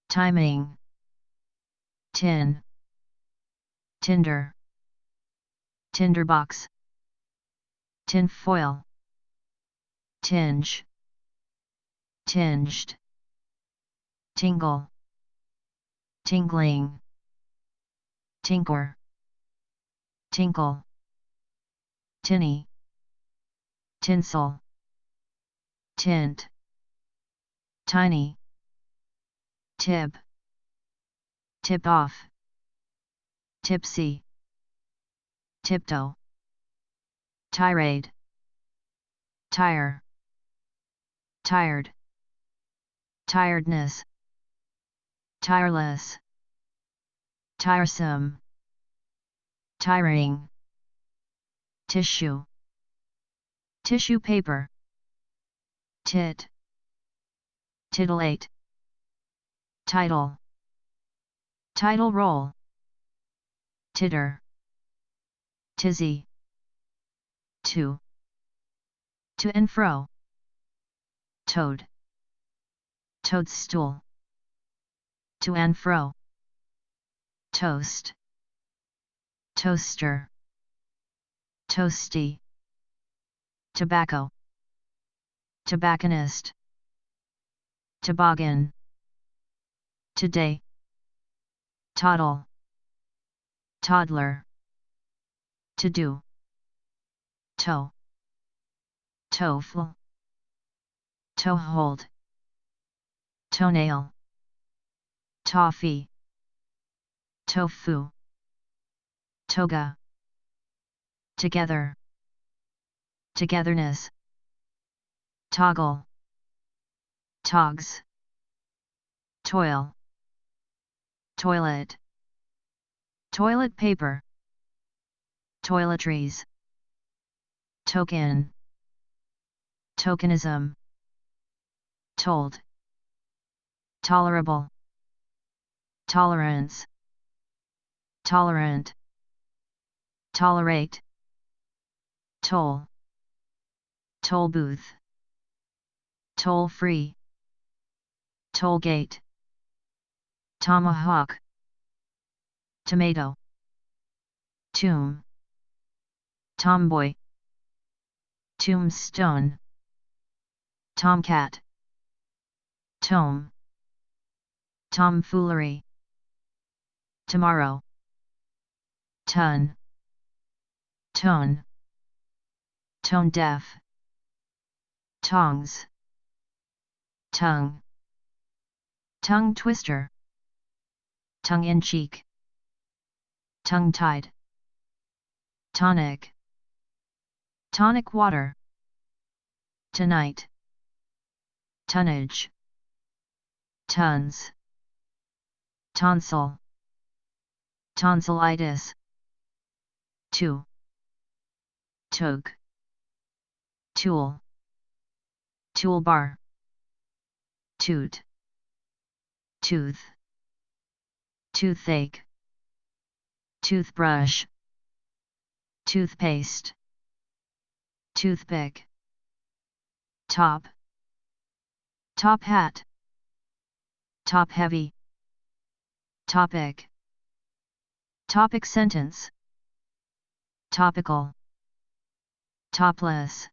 timing, tin, tinder, tinderbox, tinfoil, tinge, tinged, tingle, tingling, tinker, tinkle, tinny, tinsel, tint, tiny, tip, tip off, tipsy, tiptoe, tirade, tire, tired, tiredness, tireless, tiresome, tiring, tissue, tissue paper, tit, titillate, title, title roll, titter, tizzy, to and fro, toad, toadstool, to and fro, toast, toaster, toasty, tobacco, tobacconist, toboggan, today, toddle, toddler, to do, toe, TOEFL, toehold, toenail, toffee, tofu, toga, together, togetherness, toggle, togs, toil, toilet, toilet paper, toiletries, token, tokenism, told, tolerable, tolerance, tolerant, tolerate, toll, toll booth, toll free, toll gate, tomahawk, tomato, tomb, tomboy, tombstone, tomcat, tome, tomfoolery, tomorrow, ton, tone, tone deaf, tongs, tongue, tongue twister, tongue in cheek, tongue tied, tonic, tonic water, tonight, tonnage, tons, tonsil, tonsillitis, two, took, tool, toolbar, toot, tooth, toothache, toothbrush, toothpaste, toothpick, top, top hat, top heavy, topic, topic sentence, topical, topless,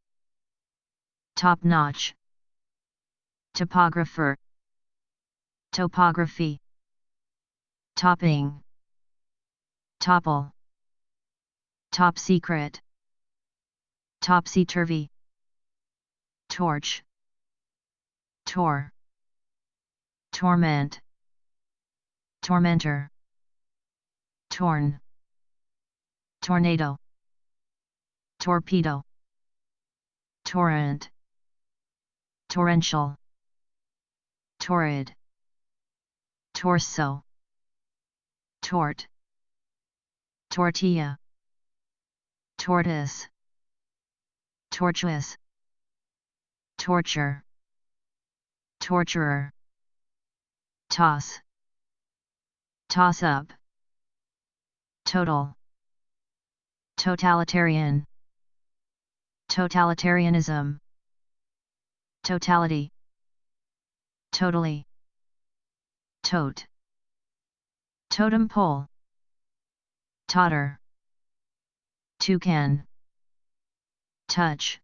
top-notch, topographer, topography, topping, topple, top secret, topsy-turvy, torch, tor, torment, tormentor, torn, tornado, torpedo, torrent, torrential, torrid, torso, tort, tortilla, tortoise, tortuous, torture, torturer, toss, toss up, total, totalitarian, totalitarianism, totality, totally, tote, totem pole, totter, toucan, touch,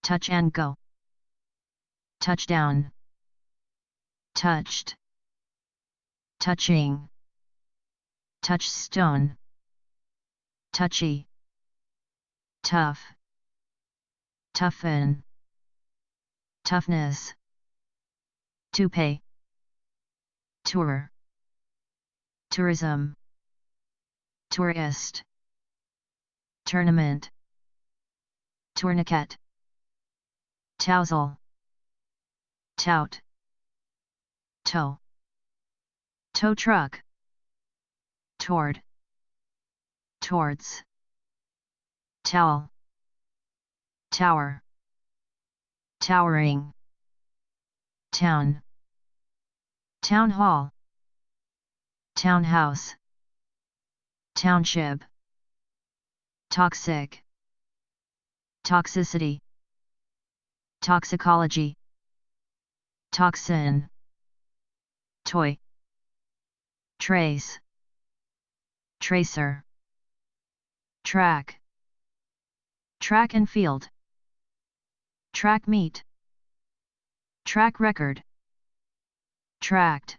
touch and go, touchdown, touched, touching, touchstone, touchy, tough, toughen, toughness, toupee, tour, tourism, tourist, tournament, tourniquet, tousle, tout, tow, tow truck, toward, towards, towel, tower, towering, town, town hall, townhouse, township, toxic, toxicity, toxicology, toxin, toy, trace, tracer, track, track and field, track meet, track record, tract,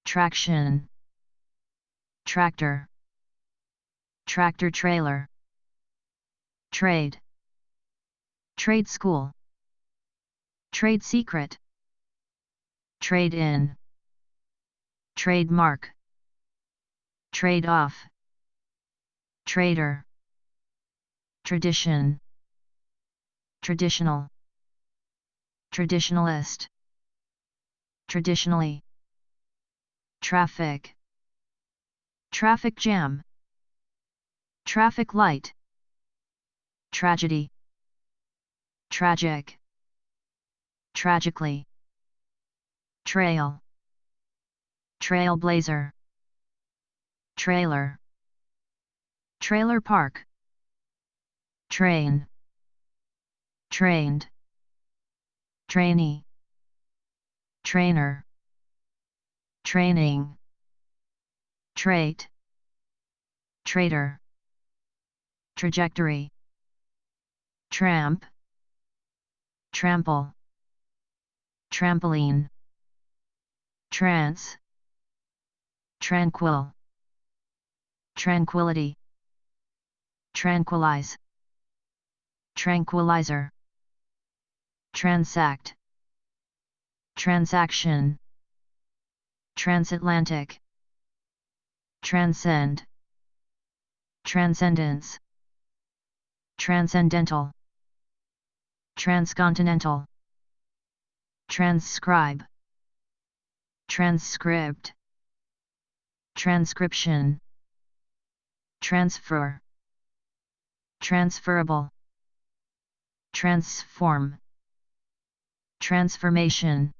traction, tractor, tractor trailer, trade, trade school, trade secret, trade in, trademark, trade off, trader, tradition, traditional, traditionalist, traditionally, traffic, traffic jam, traffic light, tragedy, tragic, tragically, trail, trailblazer, trailer, trailer park, train, trained, trainee, trainer, training, trait, traitor, trajectory, tramp, trample, trampoline, trance, tranquil, tranquility, tranquilize, tranquilizer, transact, transaction, transatlantic, transcend, transcendence, transcendental, transcontinental, transcribe, transcript, transcription, transfer, transferable, transform, transformation,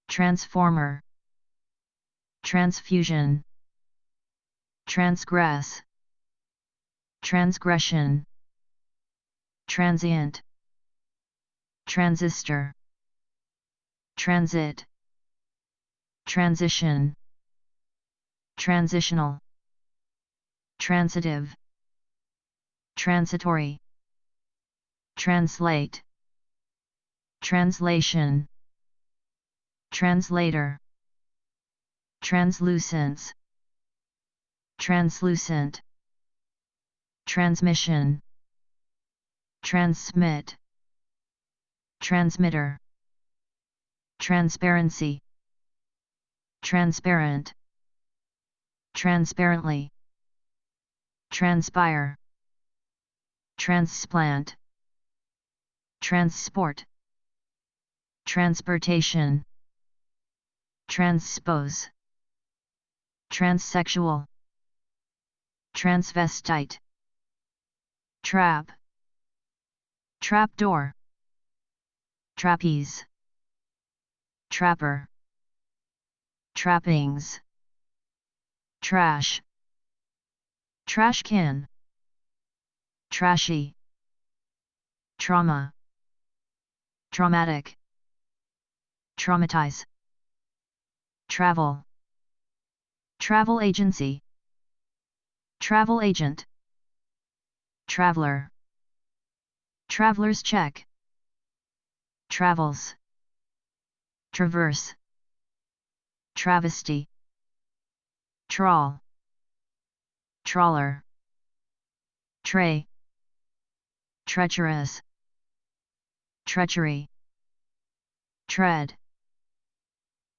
transformer, transfusion, transgress, transgression, transient, transistor, transit, transition, transitional, transitive, transitory, translate, translation, translator, translucence, translucent, transmission, transmit, transmitter, transparency, transparent, transparently, transpire, transplant, transport, transportation, transpose, transsexual, transvestite, trap, trapdoor, trapeze, trapper, trappings, trash, trash can, trashy, trauma, traumatic, traumatize, travel, travel agency, travel agent, traveler, traveler's check, travels, traverse, travesty, trawl, trawler, tray, treacherous, treachery, tread,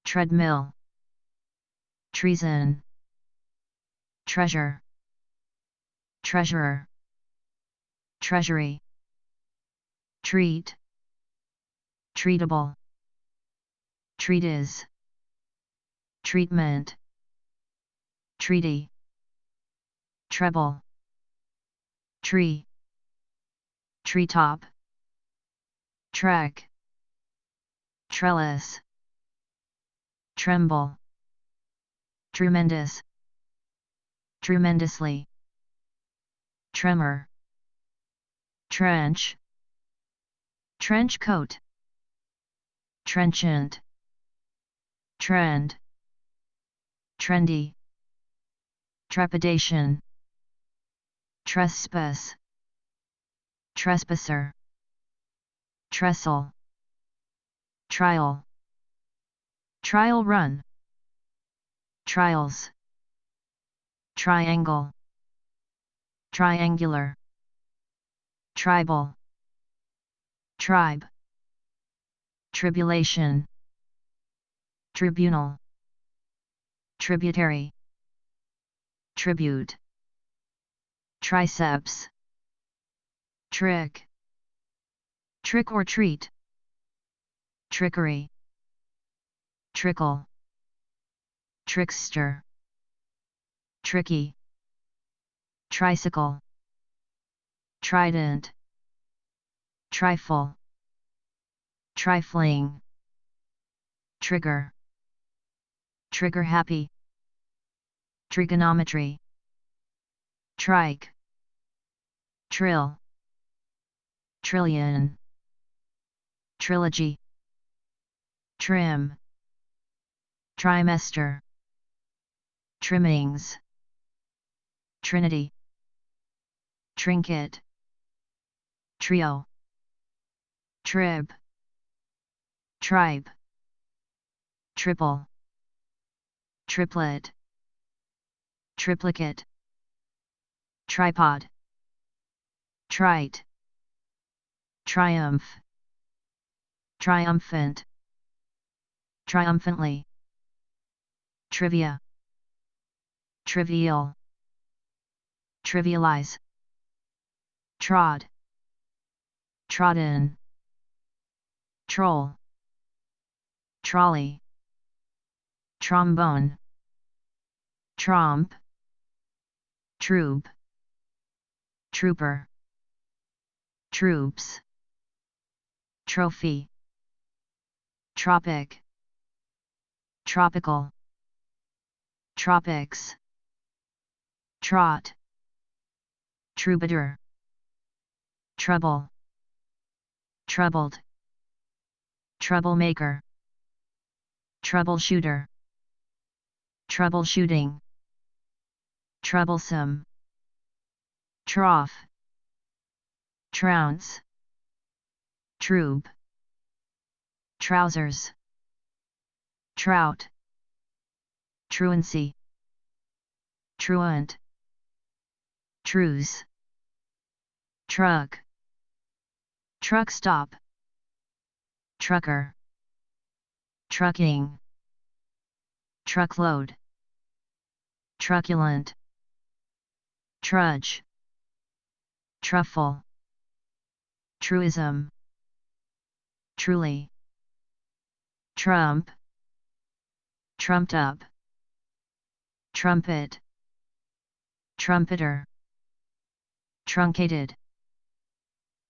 treadmill, treason, treasure, treasurer, treasury, treat, treatable, treatise, treatment, treaty, treble, tree, treetop, trek, trellis, tremble, tremendous, tremendously, tremor, trench, trench coat, trenchant, trend, trendy, trepidation, trespass, trespasser, trestle, trial, trial run, trials, triangle, triangular, tribal, tribe, tribulation, tribunal, tributary, tribute, triceps, trick, trick or treat, trickery, trickle, trickster, tricky, tricycle, trident, trifle, trifling, trigger, trigger happy, trigonometry, trike, trill, trillion, trilogy, trim, trimester, trimmings, trinity, trinket, trio, trib, tribe, triple, triplet, triplicate, tripod, trite, triumph, triumphant, triumphantly, trivia, trivial, trivialize, trod, trodden, troll, trolley, trombone, tromp, troop, trooper, troops, trophy, tropic, tropical, tropics, trot, troubadour, trouble, troubled, troublemaker, troubleshooter, troubleshooting, troublesome, trough, trounce, Trube, trousers, trout, truancy, truant, truce, truck, truck stop, trucker, trucking, truckload, truculent, trudge, truffle, truism, truly, trump, trumped up, trumpet, trumpeter, truncated,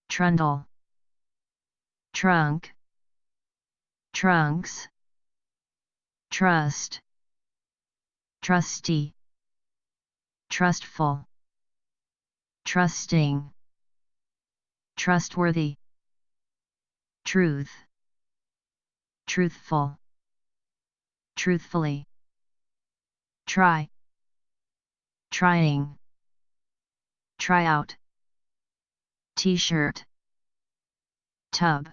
trundle, trunk, trunks, trust, trusty, trustful, trusting, trustworthy, truth, truthful, truthfully, try, trying, tryout, t-shirt, tub,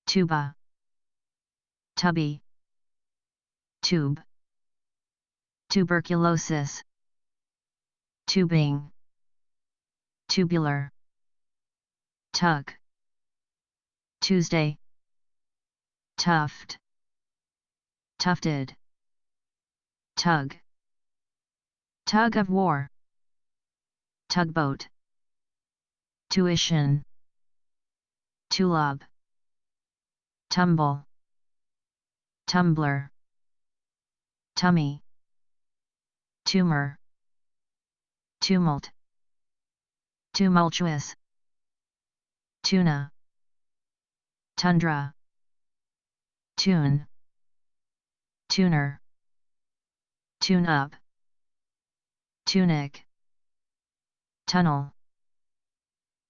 tuba, tubby, tube, tuberculosis, tubing, tubular, tug, Tuesday, tuft, tufted, tug, tug of war, tugboat, tuition, tulip, tumble, tumbler, tummy, tumor, tumult, tumultuous, tuna, tundra, tune, tuner, tune-up, tunic, tunnel,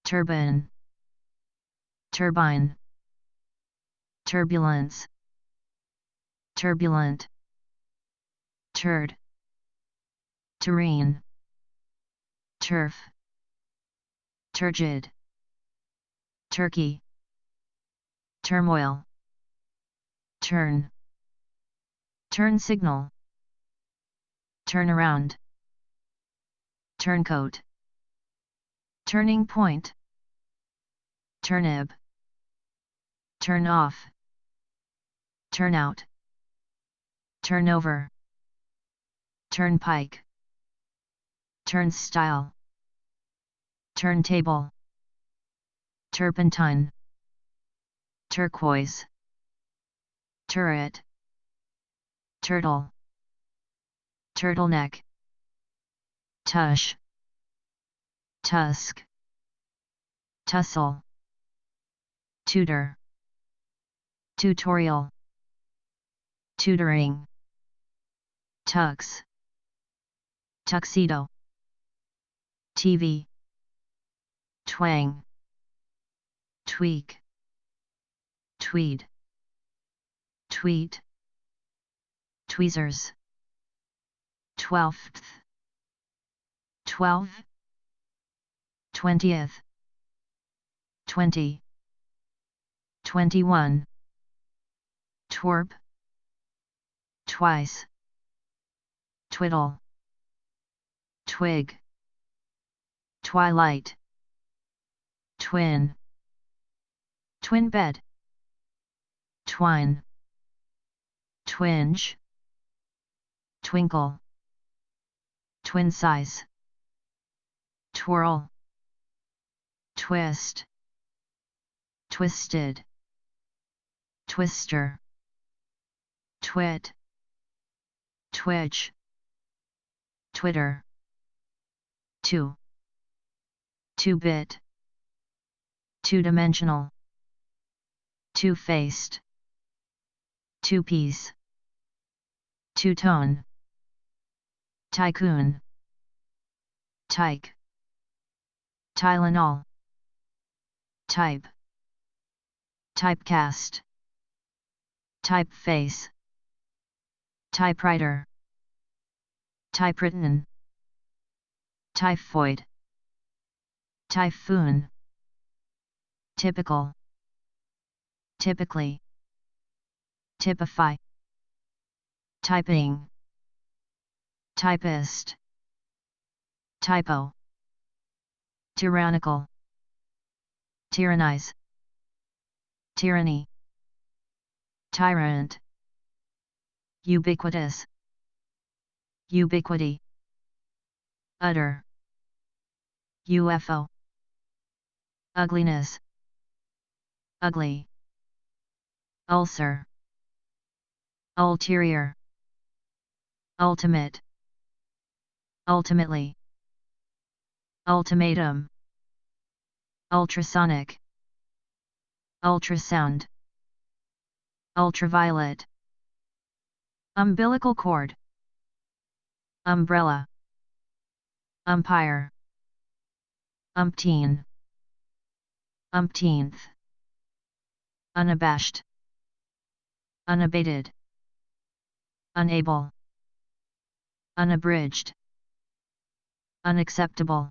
turban, turbine, turbulence, turbulent, turd, terrain, turf, turgid, turkey, turmoil, turn, turn signal, turnaround, turncoat, turning point, turnip, turn off, turnout, turnover, turnpike, turnstile, turntable, turpentine, turquoise, turret, turtle, turtleneck, tush, tusk, tussle, tutor, tutorial, tutoring, tux, tuxedo, TV, twang, tweak, tweed, tweet, tweezers, 12th, 12, 20th, 20, 21, twerp, twice, twiddle, twig, twilight, twin, twin bed, twine, twinge, twinkle, twin size, twirl, twist, twisted, twister, twit, twitch, twitter, two-bit, two-dimensional, two-faced, two-piece, two-tone, tycoon, tyke, Tylenol, type, typecast, typeface, typewriter, typewritten, typhoid, typhoon, typical, typically, typify, typing, typist, typo, tyrannical, tyrannize, tyranny, tyrant, ubiquitous, ubiquity, utter, UFO, ugliness, ugly, ulcer, ulterior, ultimate, ultimately, ultimatum, ultrasonic, ultrasound, ultraviolet, umbilical cord, umbrella, umpire, umpteen, umpteenth, unabashed, unabated, unable, unabridged, unacceptable,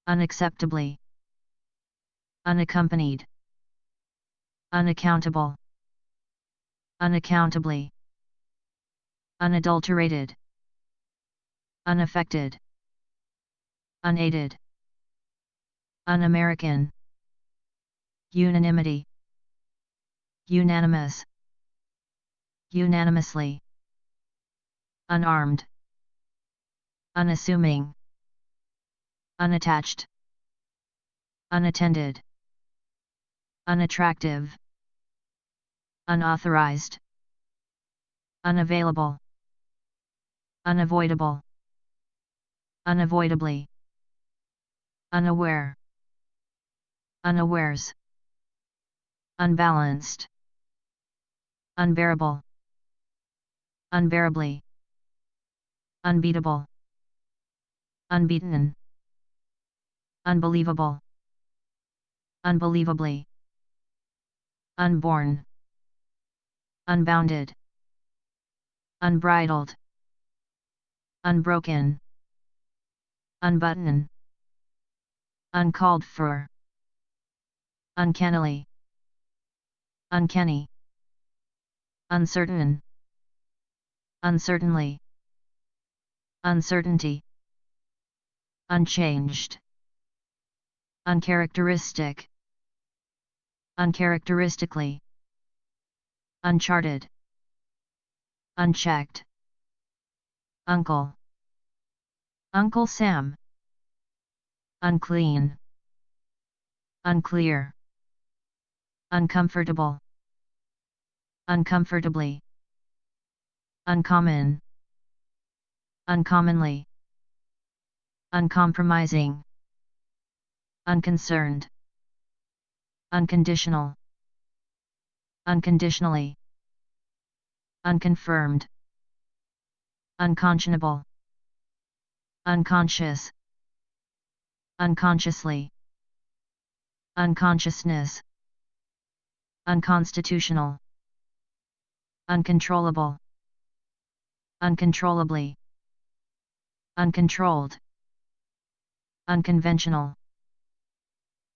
unacceptably, unaccompanied, unaccountable, unaccountably, unadulterated, unaffected, unaided, un-American, unanimity, unanimous, unanimously, unarmed, unassuming, unattached, unattended, unattractive, unauthorized, unavailable, unavoidable, unavoidably, unaware, unawares, unbalanced, unbearable, unbearably, unbeatable, unbeaten, unbelievable, unbelievably, unborn, unbounded, unbridled, unbroken, unbutton, uncalled for, uncannily, uncanny, uncertain, uncertainly, uncertainty, unchanged, uncharacteristic, uncharacteristically, uncharted, unchecked, uncle, Uncle Sam, unclean, unclear, uncomfortable, uncomfortably, uncommon, uncommonly, uncompromising, unconcerned, unconditional, unconditionally, unconfirmed, unconscionable, unconscious, unconsciously, unconsciousness, unconstitutional, uncontrollable, uncontrollably, uncontrolled, unconventional,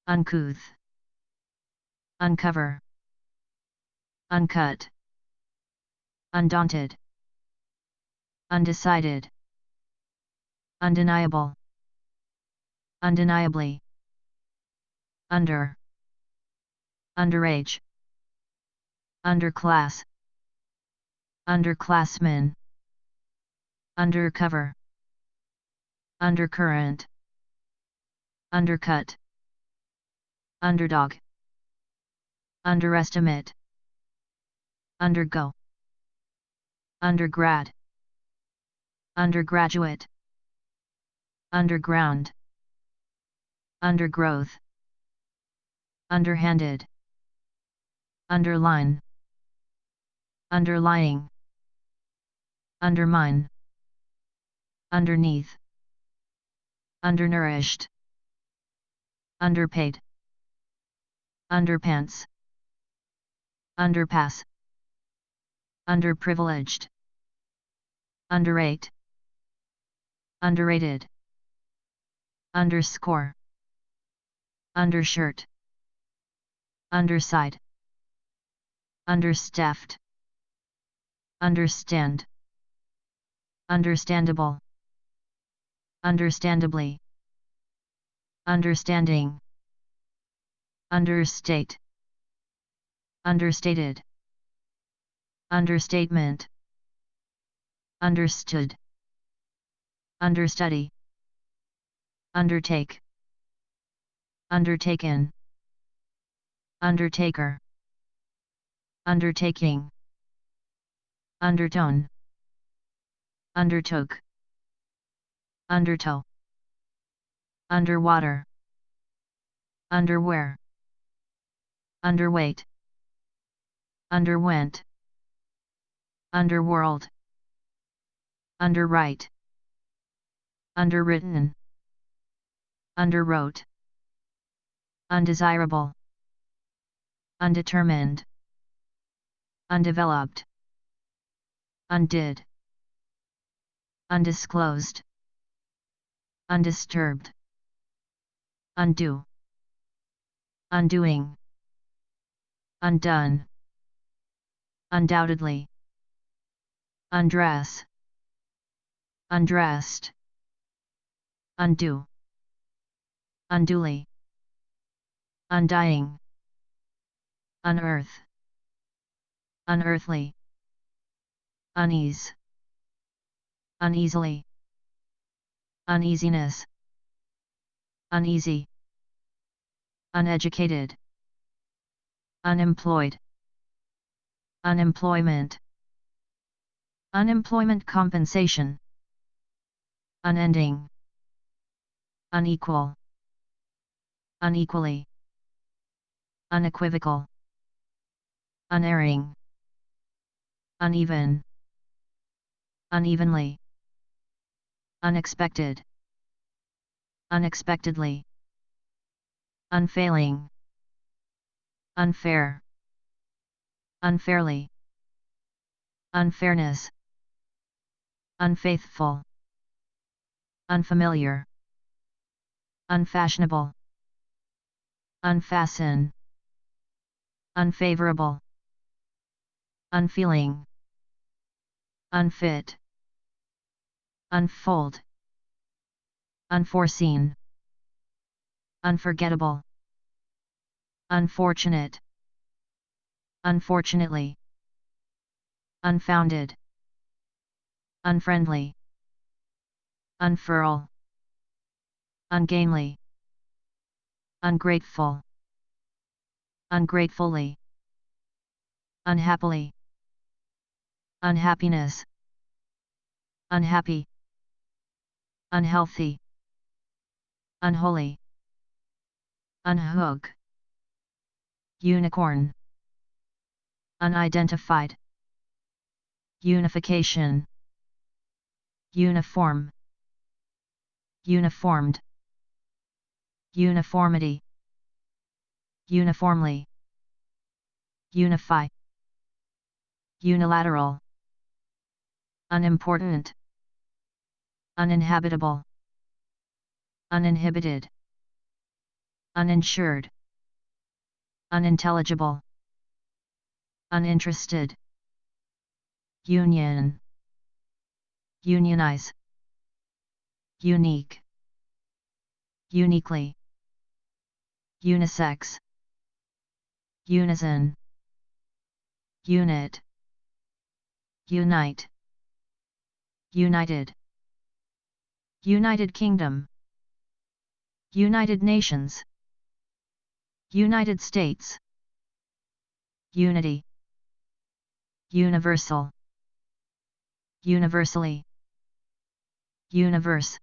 uncouth, uncover, uncut, undaunted, undecided, undeniable, undeniably, under, underage, underclass, underclassmen, undercover, undercurrent, undercut, underdog, underestimate, undergo, undergrad, undergraduate, underground, undergrowth, underhanded, underline, underlying, undermine, underneath, undernourished, underpaid, underpants, underpass, underprivileged, underrate, underrated, underscore, undershirt, underside, understaffed, understand, understandable, understandably, understanding, understate, understated, understatement, understood, understudy, undertake, undertaken, undertaker, undertaking, undertone, undertook, undertow, underwater, underwear, underweight, underwent, underworld, underwrite, underwritten, underwrote, undesirable, undetermined, undeveloped, undid, undisclosed, undisturbed, undo, undoing, undone, undoubtedly, undress, undressed, undo, unduly, undying, unearth, unearthly, unease, uneasily, uneasiness, uneasy, uneducated, unemployed, unemployment, unemployment compensation, unending, unequal, unequally, unequivocal, unerring, uneven, unevenly, unexpected, unexpectedly, unfailing, unfair, unfairly, unfairness, unfaithful, unfamiliar, unfashionable, unfasten, unfavorable, unfeeling, unfit, unfold, unforeseen, unforgettable, unfortunate, unfortunately, unfounded, unfriendly, unfurl, ungainly, ungrateful, ungratefully, unhappily, unhappiness, unhappy, unhealthy, unholy, unhook, unicorn, unidentified, unification, uniform, uniformed, uniformity, uniformly, unify, unilateral, unimportant, uninhabitable, uninhibited, uninsured, unintelligible, uninterested, union, unionize, unique, uniquely, unisex, unison, unit, unite, united, United Kingdom, United Nations, United States, unity, universal, universally, universe,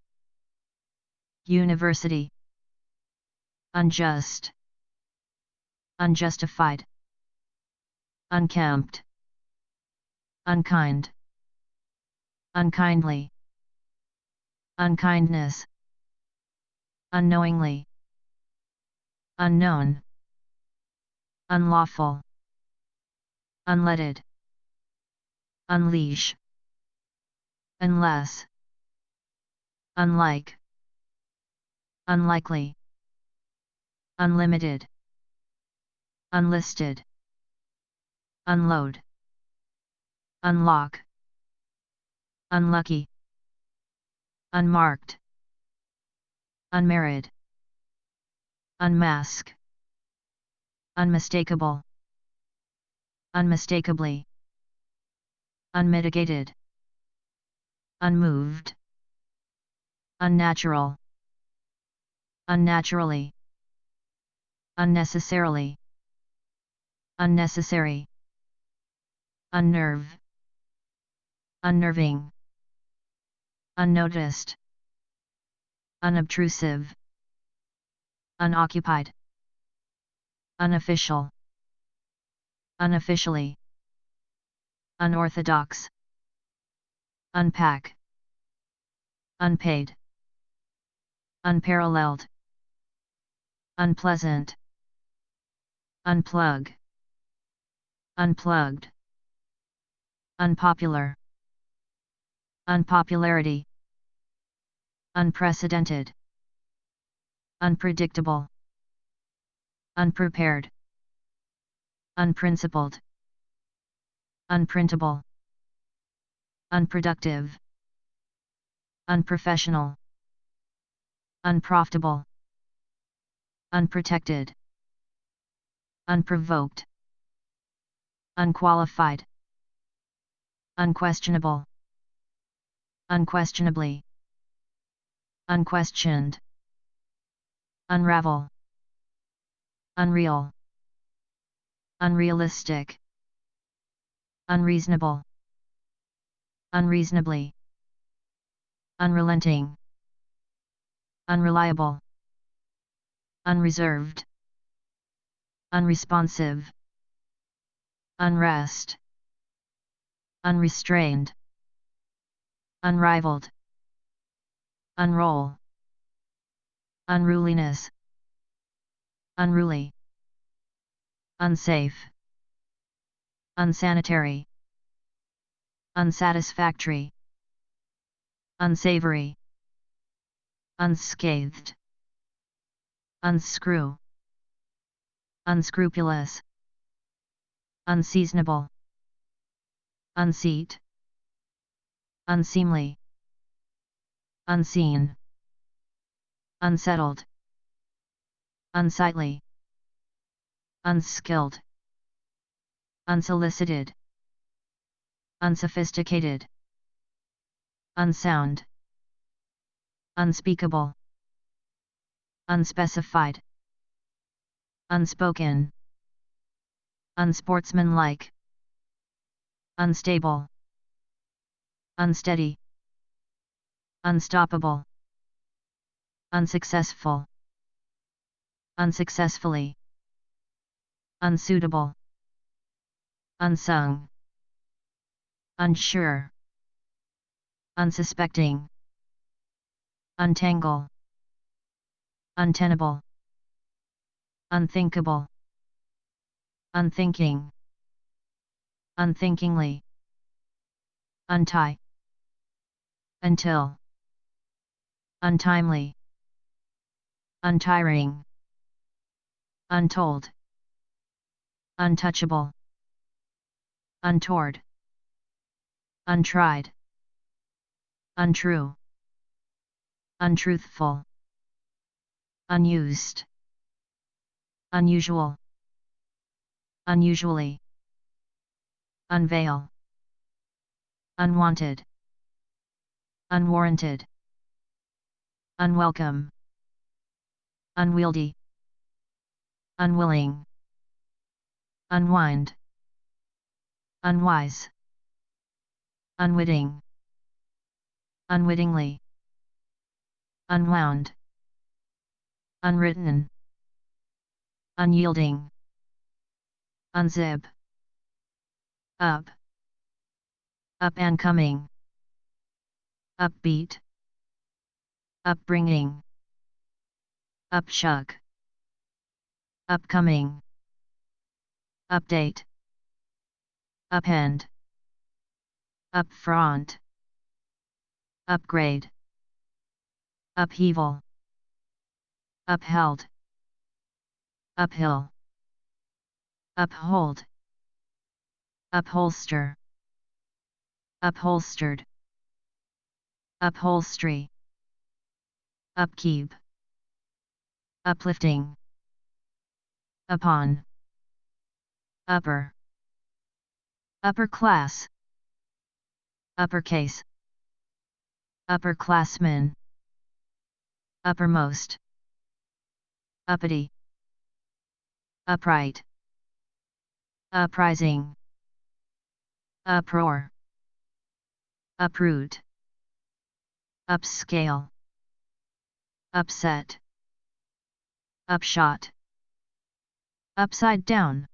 university, unjust, unjustified, unkempt, unkind, unkindly, unkindness, unknowingly, unknown, unlawful, unleaded, unleash, unless, unlike, unlikely, unlimited, unlisted, unload, unlock, unlucky, unmarked, unmarried, unmask, unmistakable, unmistakably, unmitigated, unmoved, unnatural, unnaturally, unnecessarily, unnecessary, unnerve, unnerving, unnoticed, unobtrusive, unoccupied, unofficial, unofficially, unorthodox, unpack, unpaid, unparalleled, unpleasant, unplug, unplugged, unpopular, unpopularity, unprecedented, unpredictable, unprepared, unprincipled, unprintable, unproductive, unprofessional, unprofitable, unprotected, unprovoked, unqualified, unquestionable, unquestionably, unquestioned, unravel, unreal, unrealistic, unreasonable, unreasonably, unrelenting, unreliable, unreserved, unresponsive, unrest, unrestrained, unrivaled, unroll, unruliness, unruly, unsafe, unsanitary, unsatisfactory, unsavory, unscathed, unscrew, unscrupulous, unseasonable, unseat, unseemly, unseen, unsettled, unsightly, unskilled, unsolicited, unsophisticated, unsound, unspeakable, unspecified, unspoken, unsportsmanlike, unstable, unsteady, unstoppable, unsuccessful, unsuccessfully, unsuitable, unsung, unsure, unsuspecting, untangle, untenable, unthinkable, unthinking, unthinkingly, untie, until, untimely, untiring, untold, untouchable, untoward, untried, untrue, untruthful, unused, unusual, unusually, unveil, unwanted, unwarranted, unwelcome, unwieldy, unwilling, unwind, unwise, unwitting, unwittingly, unwound, unwritten, unyielding, unzip, up, up and coming, upbeat, upbringing, upshuck, upcoming, update, upend, upfront, upgrade, upheaval, upheld, uphill, uphold, upholster, upholstered, upholstery, upkeep, uplifting, upon, upper, upper class, uppercase, upperclassmen, uppermost, uppity, upright, uprising, uproar, uproot, upscale, upset, upshot, upside down,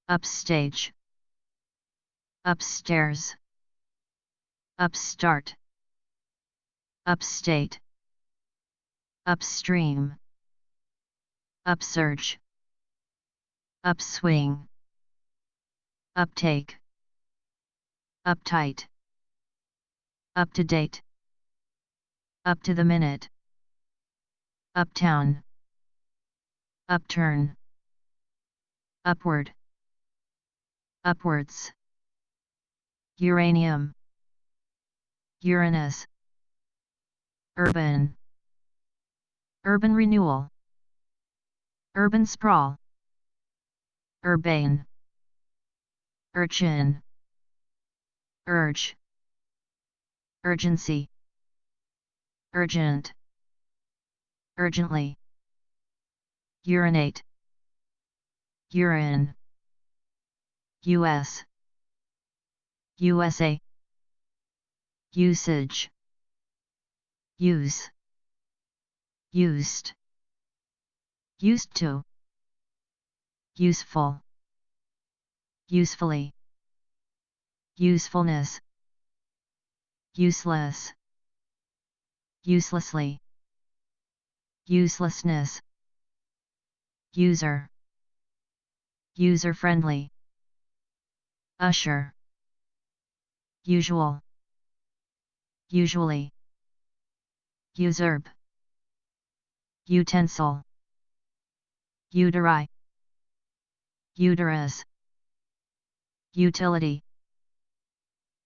upstage, upstairs, upstart, upstate, upstream, upsurge, upswing, uptake, uptight, up to date, up to the minute, uptown, upturn, upward, upwards, uranium, Uranus, urban, urban renewal, urban sprawl, urbane, urchin, urge, urgency, urgent, urgently, urinate, urine, US, USA, usage, use, used, used to, useful, usefully, usefulness, useless, uselessly, uselessness, user, user-friendly, usher, usual, usually, usurp, utensil, uteri, uterus, utility,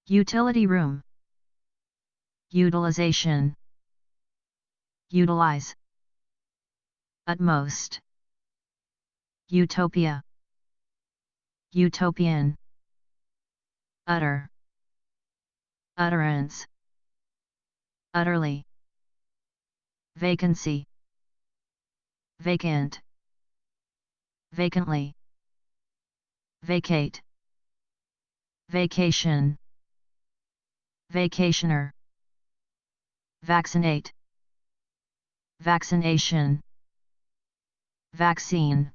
utility room, utilization, utilize, utmost, utopia, utopian, utter, utterance, utterly, vacancy, vacant, vacantly, vacate, vacation, vacationer, vaccinate, vaccination, vaccine,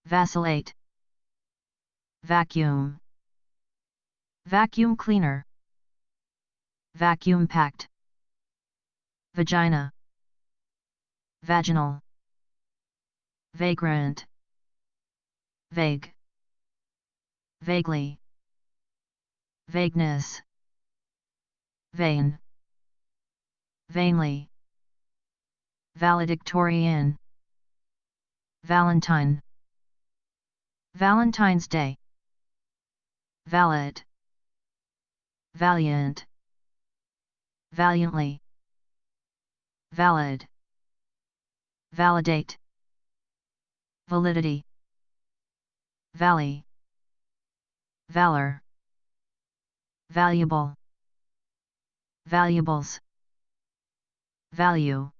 vacillate, vacuum, vacuum cleaner, vacuum packed, vagina, vaginal, vagrant, vague, vaguely, vagueness, vain, vainly, valedictorian, Valentine, Valentine's Day, valid, valiant, valiantly, valid, validate, validity, valley, valor, valuable, valuables, value,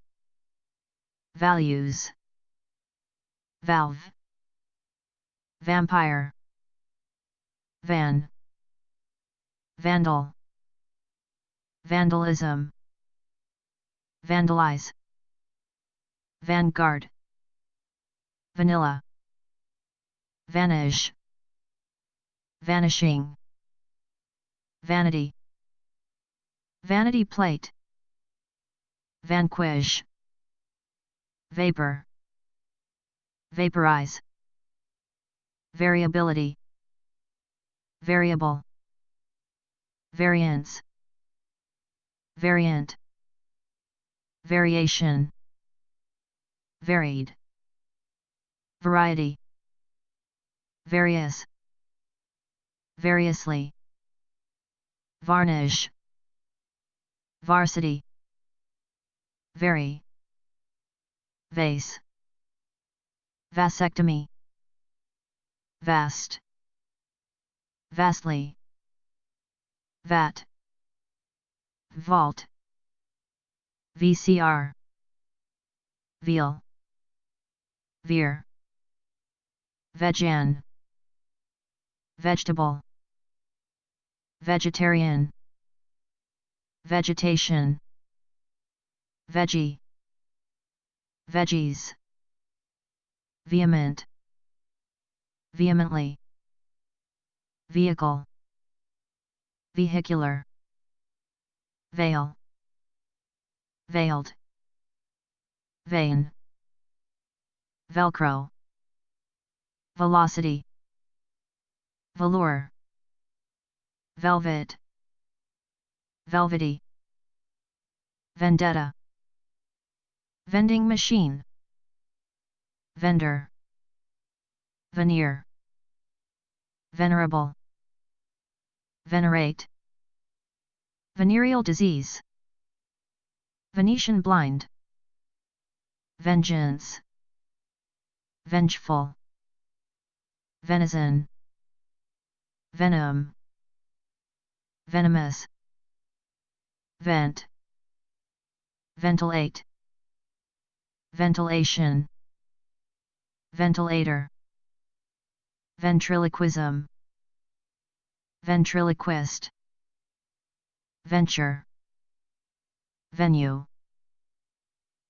values, valve, vampire, van, vandal, vandalism, vandalize, vanguard, vanilla, vanish, vanishing, vanity, vanity plate, vanquish, vapor, vaporize, variability, variable, variance, variant, variation, varied, variety, various, variously, varnish, varsity, vary, vase, vasectomy, vast, vastly, vat, vault, VCR, veal, veer, vegan, vegetable, vegetarian, vegetation, veggie, veggies, vehement, vehemently, vehicle, vehicular, veil, veiled, vein, velcro, velocity, velour, velvet, velvety, vendetta, vending machine, vendor, veneer, venerable, venerate, venereal disease, Venetian blind, vengeance, vengeful, venison, venom, venomous, vent, ventilate, ventilation, ventilator, ventriloquism, ventriloquist, venture, venue,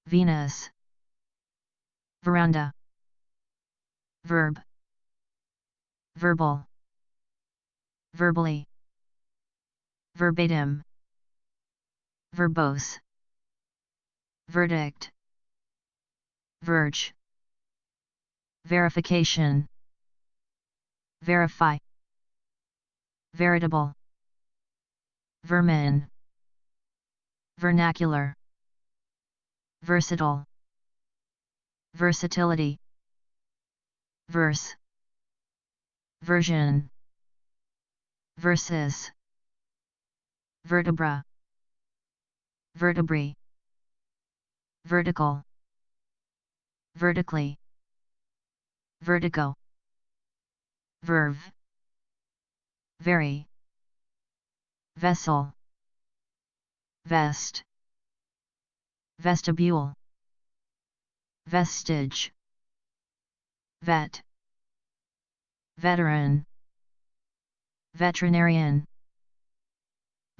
Venus, veranda, verb, verbal, verbally, verbatim, verbose, verdict, verge, verification, verify, veritable, vermin, vernacular, versatile, versatility, verse, version, versus, vertebra, vertebrae, vertical, vertically, vertigo, verve, very, vessel, vest, vestibule, vestige, vet, veteran, veterinarian,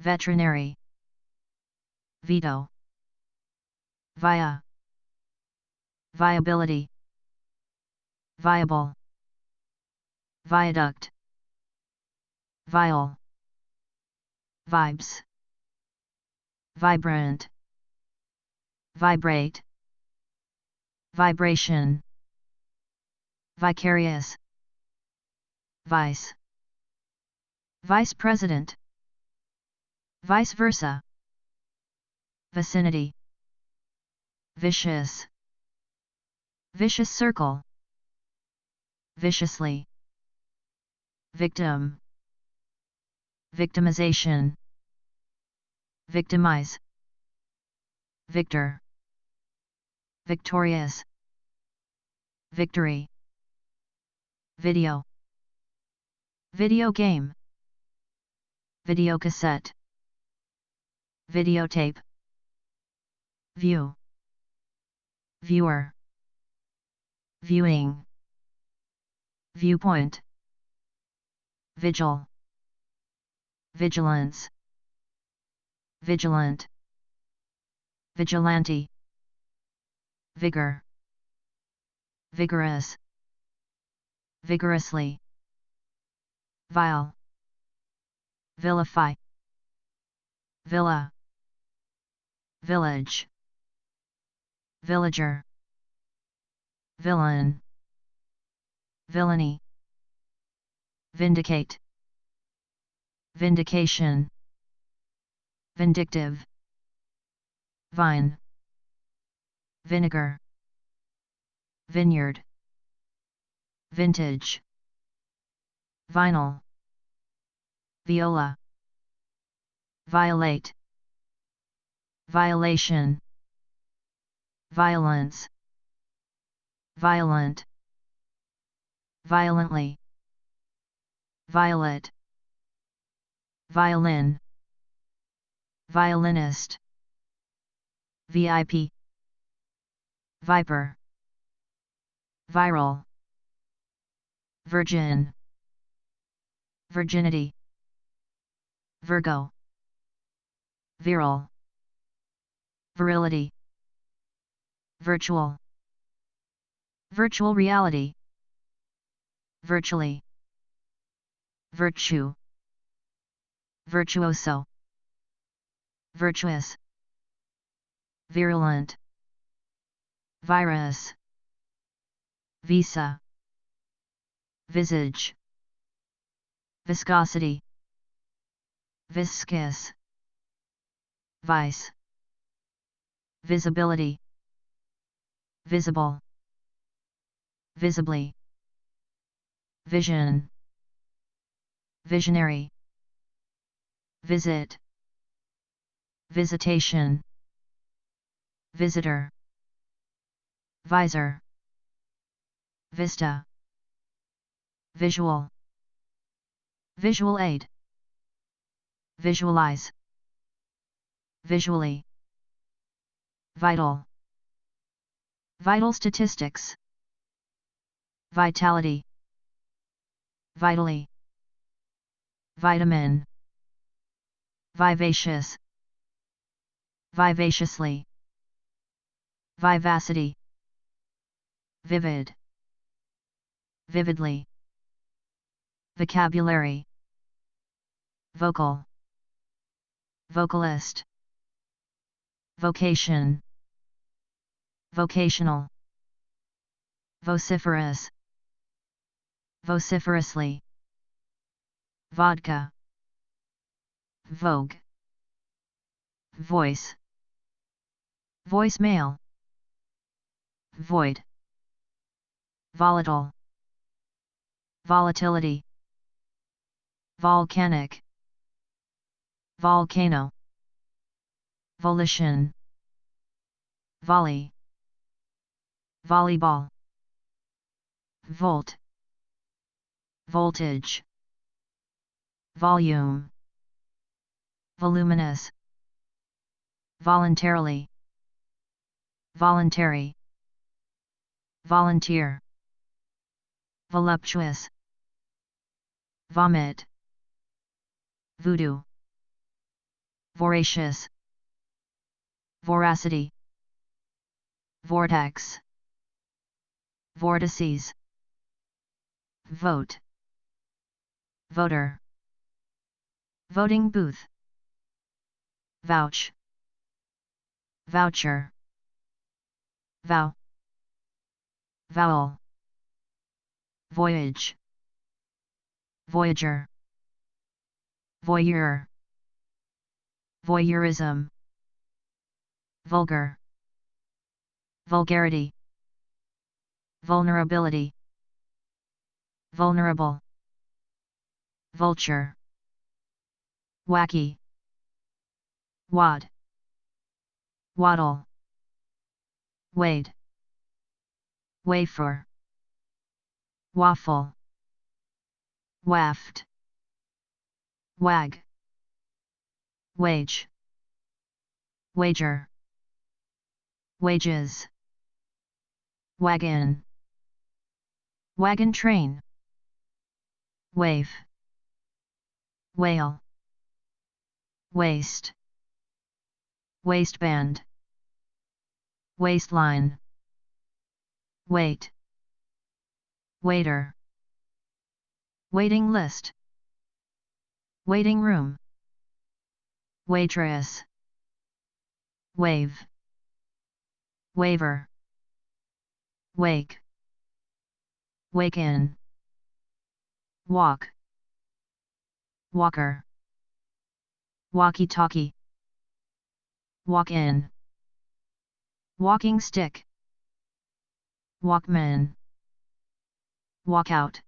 veterinary, veto, via, viability, viable, viaduct, vial, vibes, vibrant, vibrate, vibration, vicarious, vice, vice president, vice versa, vicinity, vicious, vicious circle, viciously, victim, victimization, victimize, victor, victorious, victory, video, video game, videocassette, videotape, view, viewer, viewing, viewpoint, vigil, vigilance, vigilant, vigilante, vigor, vigorous, vigorously, vile, vilify, villa, village, villager, villain, villainy, vindicate, vindication, vindictive, vine, vinegar, vineyard, vintage, vinyl, viola, violate, violation, violence, violent, violently, violet, violin, violinist, VIP, viper, viral, virgin, virginity, Virgo, virile, virility, virtual, virtual reality, virtually, virtue, virtuoso, virtuous, virulent, virus, visa, visage, viscosity, viscous, vice, visibility, visible, visibly, vision, visionary, visit, visitation, visitor, visor, vista, visual, visual aid, visualize, visually, vital, vital statistics, vitality, vitally, vitamin, vivacious, vivaciously, vivacity, vivid, vividly, vocabulary, vocal, vocalist, vocation, vocational, vociferous, vociferously, vodka, vogue, voice, voicemail, void, volatile, volatility, volcanic, volcano, volition, volley, volleyball, volt, voltage, volume, voluminous, voluntarily, voluntary, volunteer, voluptuous, vomit, voodoo, voracious, voracity, vortex, vortices, vote, voter, voting booth, vouch, voucher, vow, vowel, voyage, voyager, voyeur, voyeurism, vulgar, vulgarity, vulnerability, vulnerable, vulture, wacky, wad, waddle, wade, wafer, waffle, waft, wag, wage, wager, wages, wagon, wagon train, wave, whale, waist, waistband, waistline, wait, waiter, waiting list, waiting room, waitress, wave, waiver, wake, waken, walk, walker, walkie-talkie, walk-in, walking stick, walkman, walkout,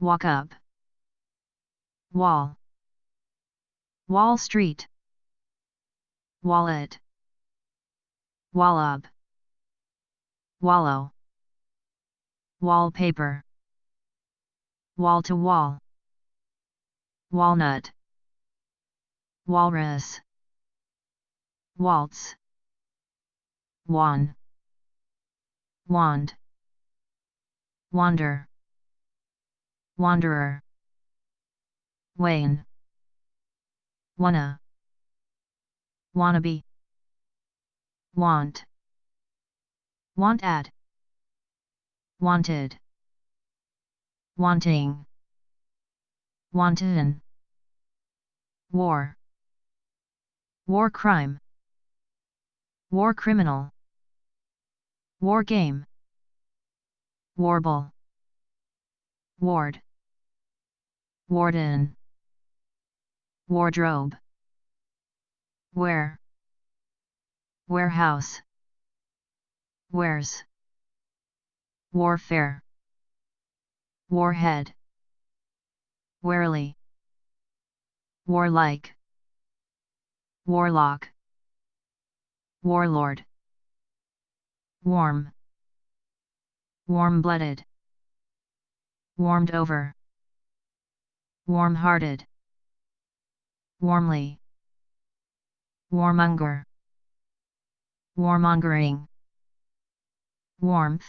walk up, wall, Wall Street, wallet, wallop, wallow, wallpaper, wall to wall, walnut, walrus, waltz, wan, wand, wander, wanderer, wane, wannabe, want, want at, wanted, wanting, wanton, war, war crime, war criminal, war game, warble, ward, warden, wardrobe, where, warehouse, wares, warfare, warhead, warily, warlike, warlock, warlord, warm, warm-blooded, warmed over, warm-hearted, warmly, warmonger, warmongering, warmth,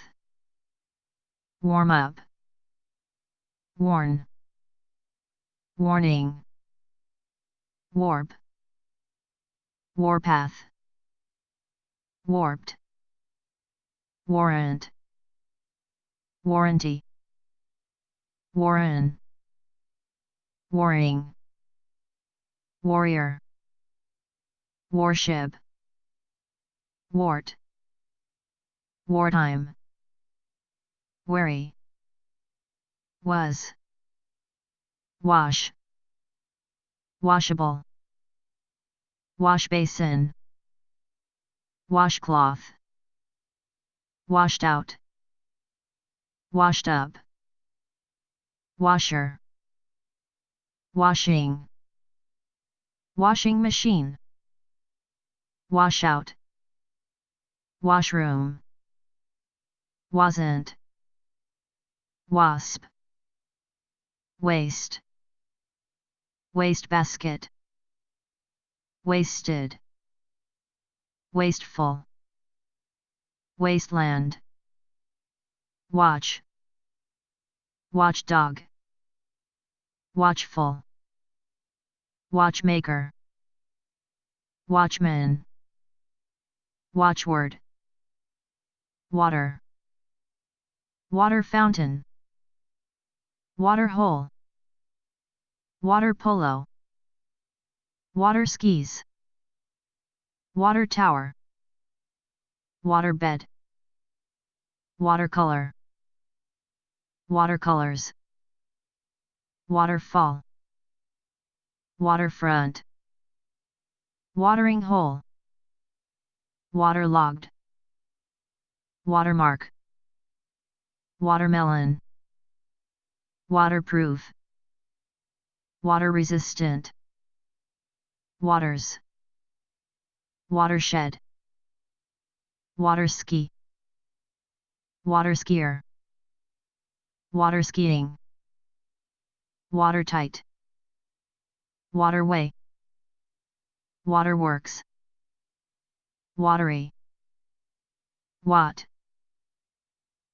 warm up, warn, warning, warp, warpath, warped, warrant, warranty, warren, warring, warrior, warship, wart, wartime, wary, was, wash, washable, wash basin, washcloth, washed out, washed up, washer, washing, washing machine, washout, washroom, wasn't, wasp, waste, wastebasket, wasted, wasteful, wasteland, watch, watchdog, watchful, watchmaker, watchman, watchword, water, water fountain, water hole, water polo, water skis, water tower, waterbed, watercolor, watercolors, waterfall, waterfront, watering hole, waterlogged, watermark, watermelon, waterproof, water resistant, waters, watershed, waterski, waterskier, waterskiing, watertight, waterway, waterworks, watery, watt,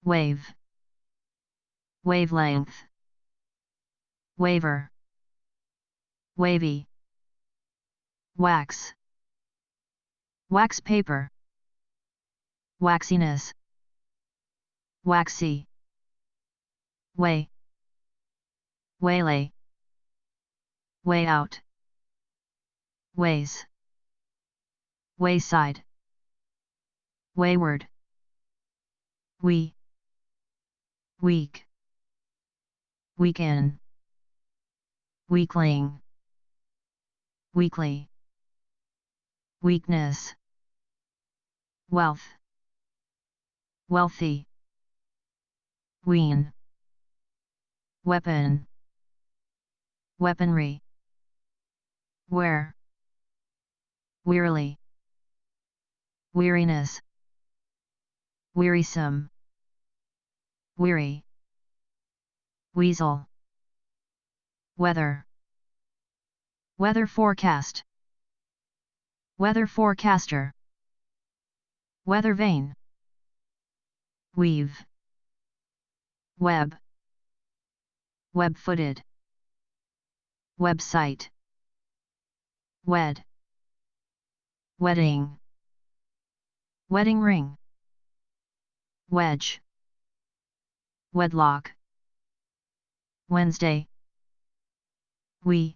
wave, wavelength, waver, wavy, wax, wax paper, waxiness, waxy, way, waylay, way out, ways, wayside, wayward, weak, weaken, weakling, weekly, weakness, wealth, wealthy, wean, weapon, weaponry, wear, wearily, weariness, wearisome, weary, weasel, weather, weather forecast, weather forecaster, weather vane, weave, web, web-footed, website, wed, wedding, wedding ring, wedge, wedlock, Wednesday, weed,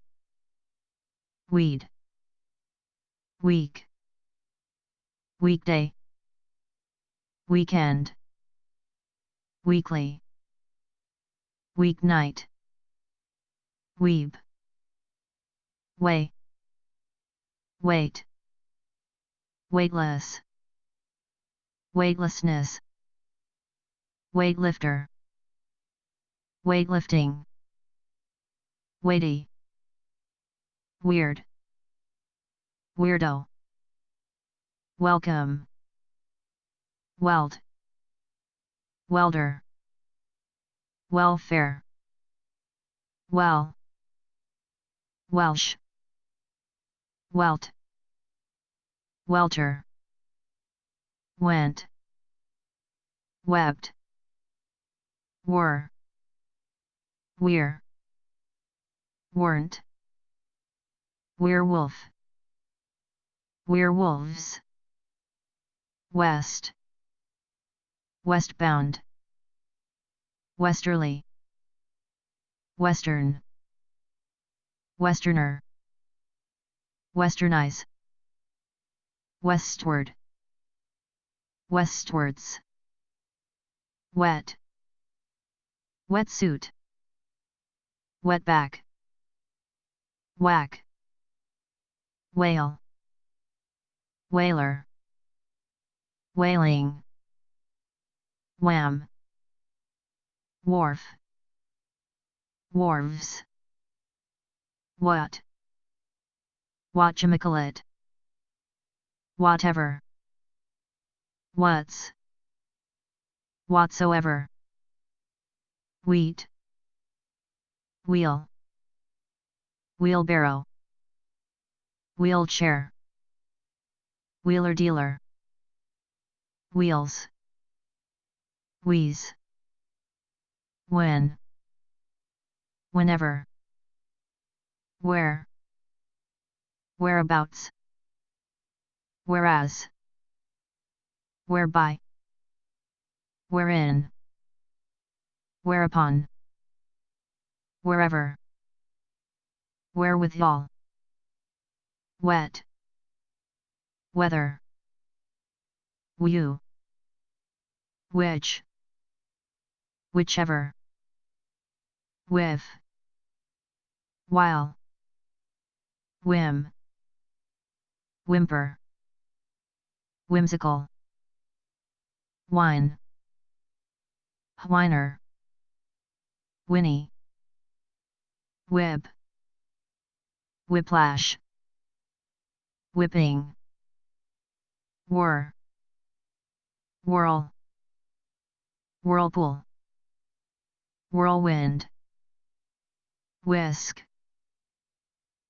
week, weekday, weekend, weekly, weeknight, weeb, way, weight, weightless, weightlessness, weightlifter, weightlifting, weighty, weird, weirdo, welcome, weld, welder, welfare, well, Welsh, welt, welter, went, webbed, were, we're, weren't, werewolf, werewolves, west, westbound, westerly, western, westerner, westernize, westward, westwards, wet, wetsuit, wetback, whack, whale, whaler, whaling, wham, wharf, wharves, what, whatchamacallit, whatever, what's, whatsoever, wheat, wheel, wheelbarrow, wheelchair, wheeler dealer, wheels, wheeze, when, whenever, where, whereabouts, whereas, whereby, wherein, whereupon, wherever, wherewithal, wet, weather, whew, which, whichever, with, while, whim, whimper, whimsical, whine, whiner, whinny, whip, whiplash, whipping, whir, whirl, whirlpool, whirlwind, whisk,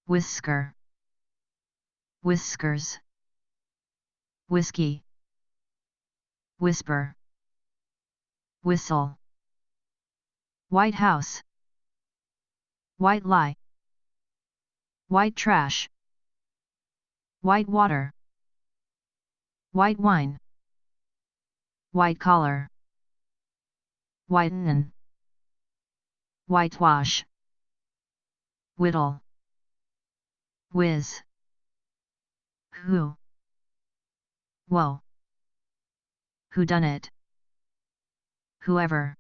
whisker, whiskers, whiskey, whisper, whistle, White House, white lie, white trash, white water, white wine, white collar, whiten, whitewash, whittle, whiz, who, whoa, whodunit, whoever,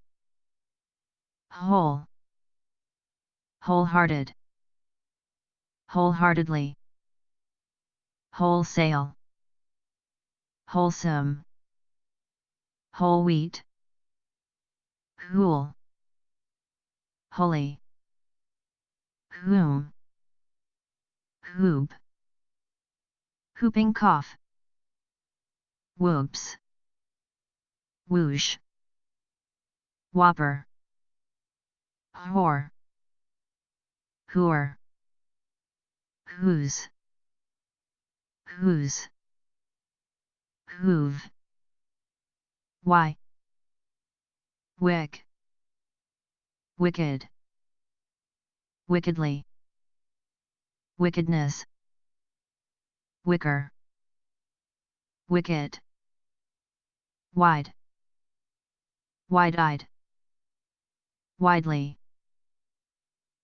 whole, wholehearted, wholeheartedly, wholesale, wholesome, whole wheat, cool, holy, whom, hoop, whooping cough, whoops, whoosh, whopper, whore, whoer, whose, whose, who've, why, wick, wicked, wickedly, wickedness, wicker, wicket, wide, wide-eyed, widely,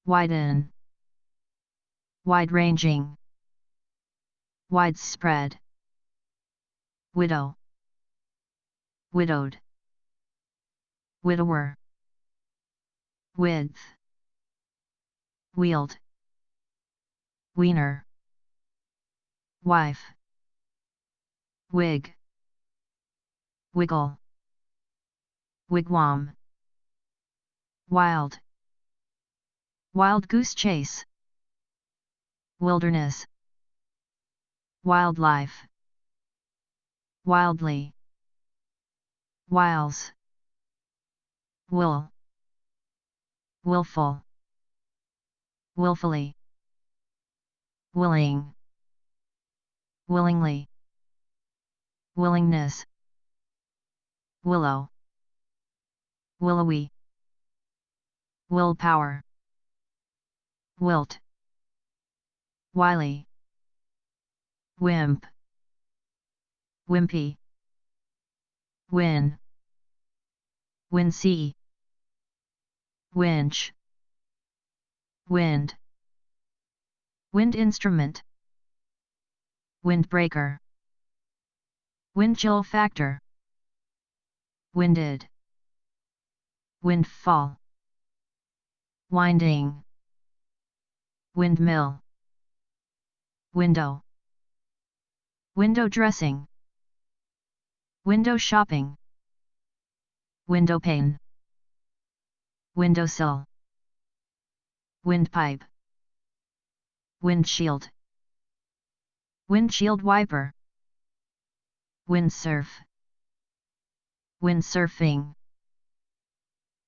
widen, wide-ranging, widespread, widow, widowed, widower, width, wield, wiener, wife, wig, wiggle, wigwam, wild, wild goose chase, wilderness, wildlife, wildly, wiles, wool, willful, willfully, willing, willingly, willingness, willow, willowy, willpower, wilt, wily, wimp, wimpy, win, wincy, winch, wind, wind instrument, windbreaker, wind chill factor, winded, windfall, winding, windmill, window, window dressing, window shopping, windowpane, windowsill, windpipe, windshield, windshield wiper, windsurf, windsurfing,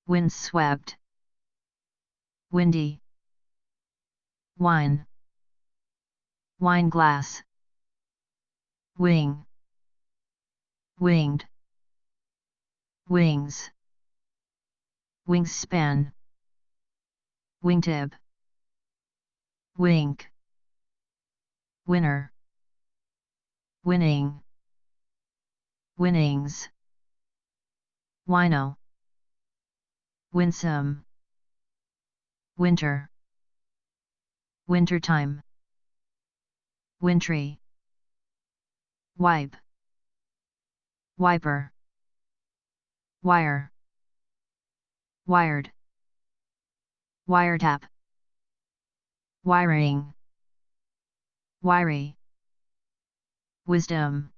windswept, windy, wine, wineglass, wing, winged, wings, wingspan, wingtip, wink, winner, winning, winnings, wino, winsome, winter, wintertime, wintry, wipe, wiper, wire, wired, wiretap, wiring, wiry, wisdom,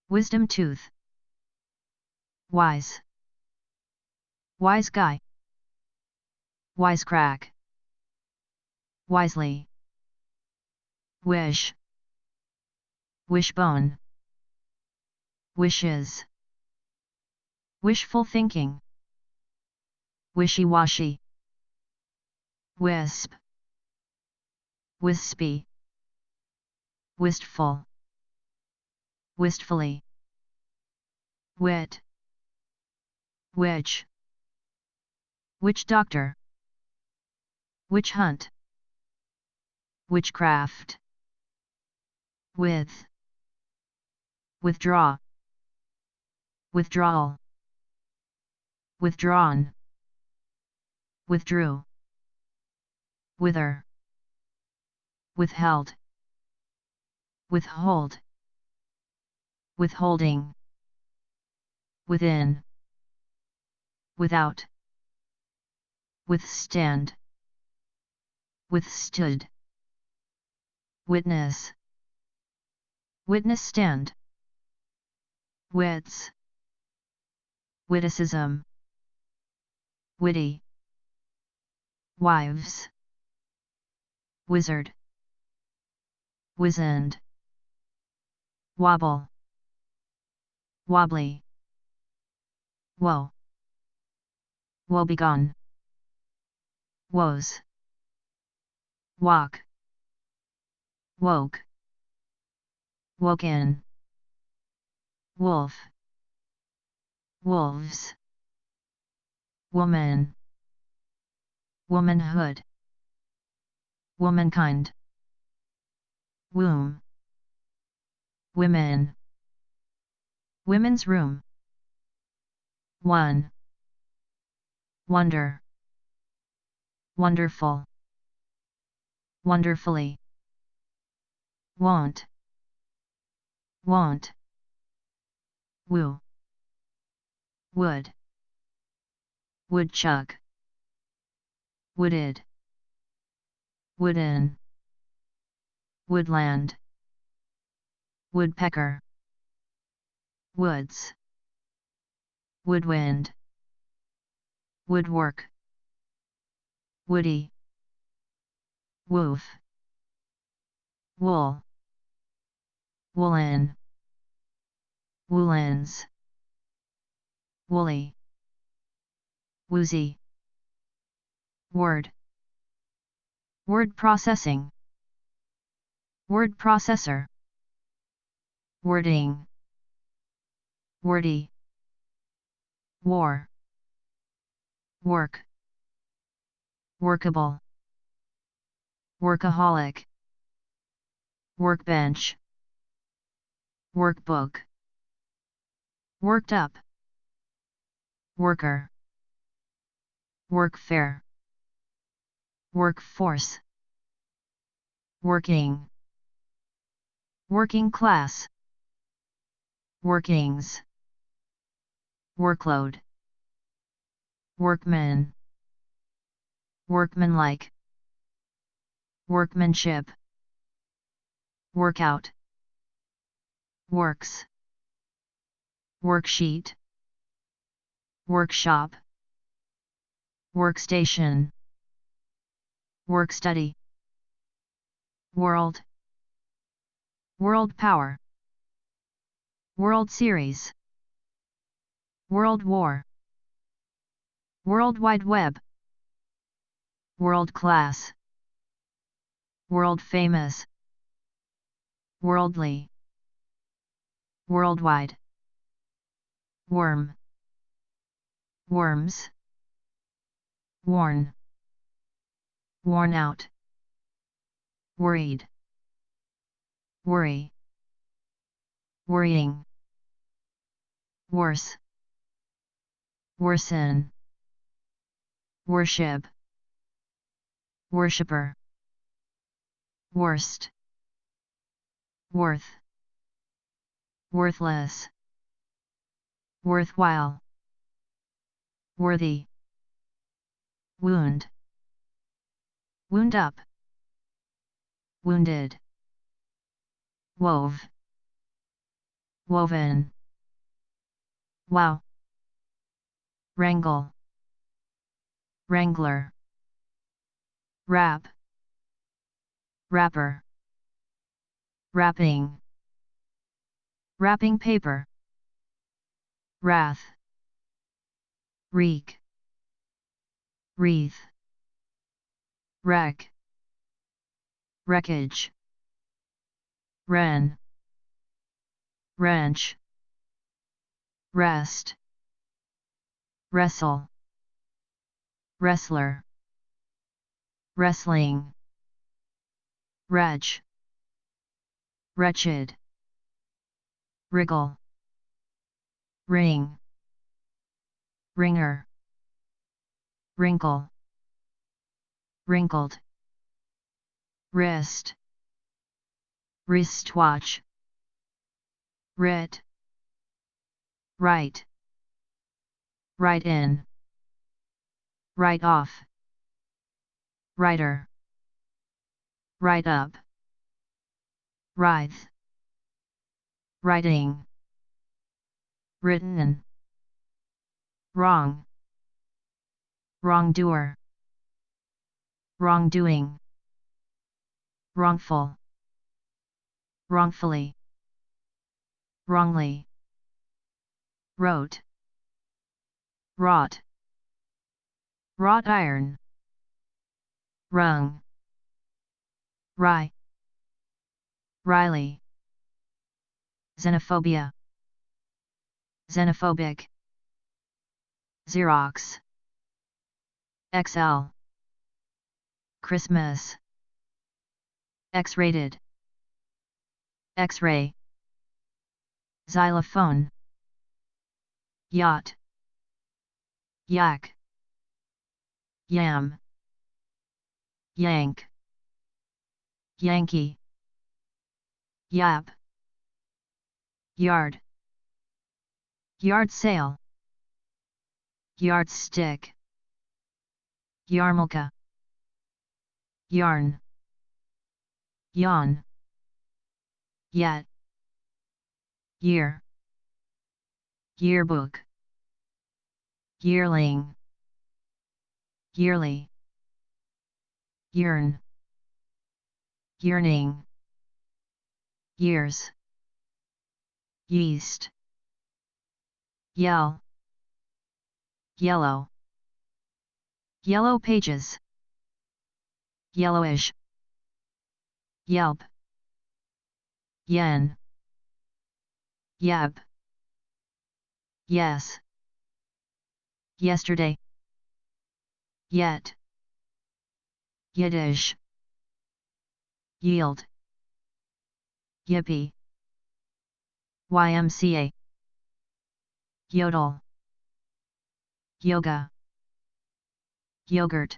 wisdom tooth, wise, wise guy, wisecrack, wisely, wish, wishbone, wishes, wishful thinking, wishy-washy, wisp, wispy, wistful, wistfully, wit, witch, witch doctor, witch hunt, witchcraft, with, withdraw, withdrawal, withdrawn, withdrew, wither, withheld, withhold, withholding, within, without, withstand, withstood, witness, witness stand, wits, witticism, witty, wives, wizard, wizened, wobble, wobbly, woe, woebegone, woes, walk, woke, woken, wolf, wolves, woman, womanhood, womankind, womb, women, women's room, one, wonder, wonderful, wonderfully, won't, won't, woo, would, woodchuck, wooded, wooden, woodland, woodpecker, woods, woodwind, woodwork, woody, woof, wool, woolen, woolens, woolly, woozy, word, word processing, word processor, wording, wordy, war, work, workable, workaholic, workbench, workbook, worked up, worker, workfare, workforce, working, working class, workings, workload, workman, workmanlike, workmanship, workout, works, worksheet, workshop, workstation, workstudy, world, world power, World Series, World War, World Wide Web, World Class, World Famous, Worldly, Worldwide, Worm, Worms, Worn, Worn out, Worried, Worry, Worrying, Worse, Worsen, Worship, Worshipper, Worst, Worth, Worthless, Worthwhile, Worthy, Wound, Wound up, Wounded, Wove, Woven, Wow, Wrangle, Wrangler, Wrap, Wrapper, Wrapping, Wrapping paper, Wrath, Reek, Wreath, Wreck, Wreckage, Wren, Wrench, Rest, Wrestle, Wrestler, Wrestling, Wretch, Wretched, Wriggle, Ring, Ringer, Wrinkle, Wrinkled, Wrist, Wristwatch, Writ, Right, Right in, Right off, Writer, Write up, Writhe, Writing, Written, Wrong, Wrongdoer, wrongdoing, wrongful, wrongfully, wrongly, wrote, wrought, wrought iron, rung, rye, Riley, xenophobia, xenophobic, Xerox, XL, Christmas, X-rated, X-ray, xylophone, yacht, yak, yam, yank, Yankee, yap, yard, yard sale, yardstick, yarmulke, yarn, yawn, yet, year, yearbook, yearling, yearly, yearn, yearning, years, yeast, yell, yellow, yellow pages, yellowish, yelp, yen, yab, yes, yesterday, yet, Yiddish, yield, yippee, YMCA, yodel, yoga, yogurt,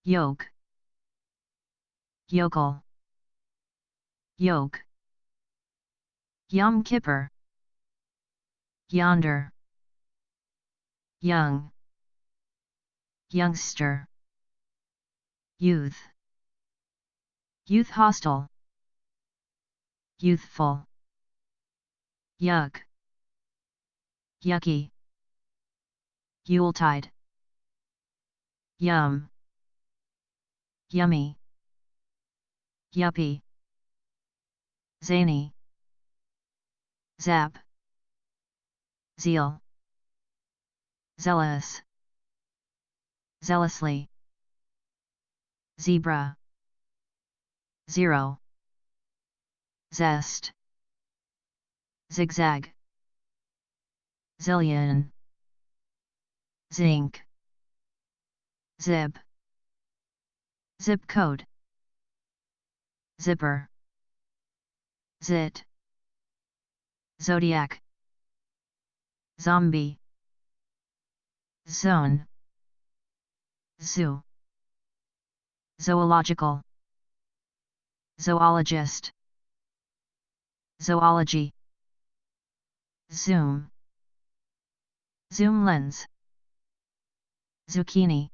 yoke, yokel, yoke, Yom Kippur, yonder, young, youngster, youth, youth hostel, youthful, yuck, yucky, Yuletide, yum, yummy, yuppie, zany, zap, zeal, zealous, zealously, zebra, zero, zest, zigzag, zillion, zinc, zip, zip code, zipper, zit, zodiac, zombie, zone, zoo, zoological, zoologist, zoology, zoom, zoom lens, zucchini,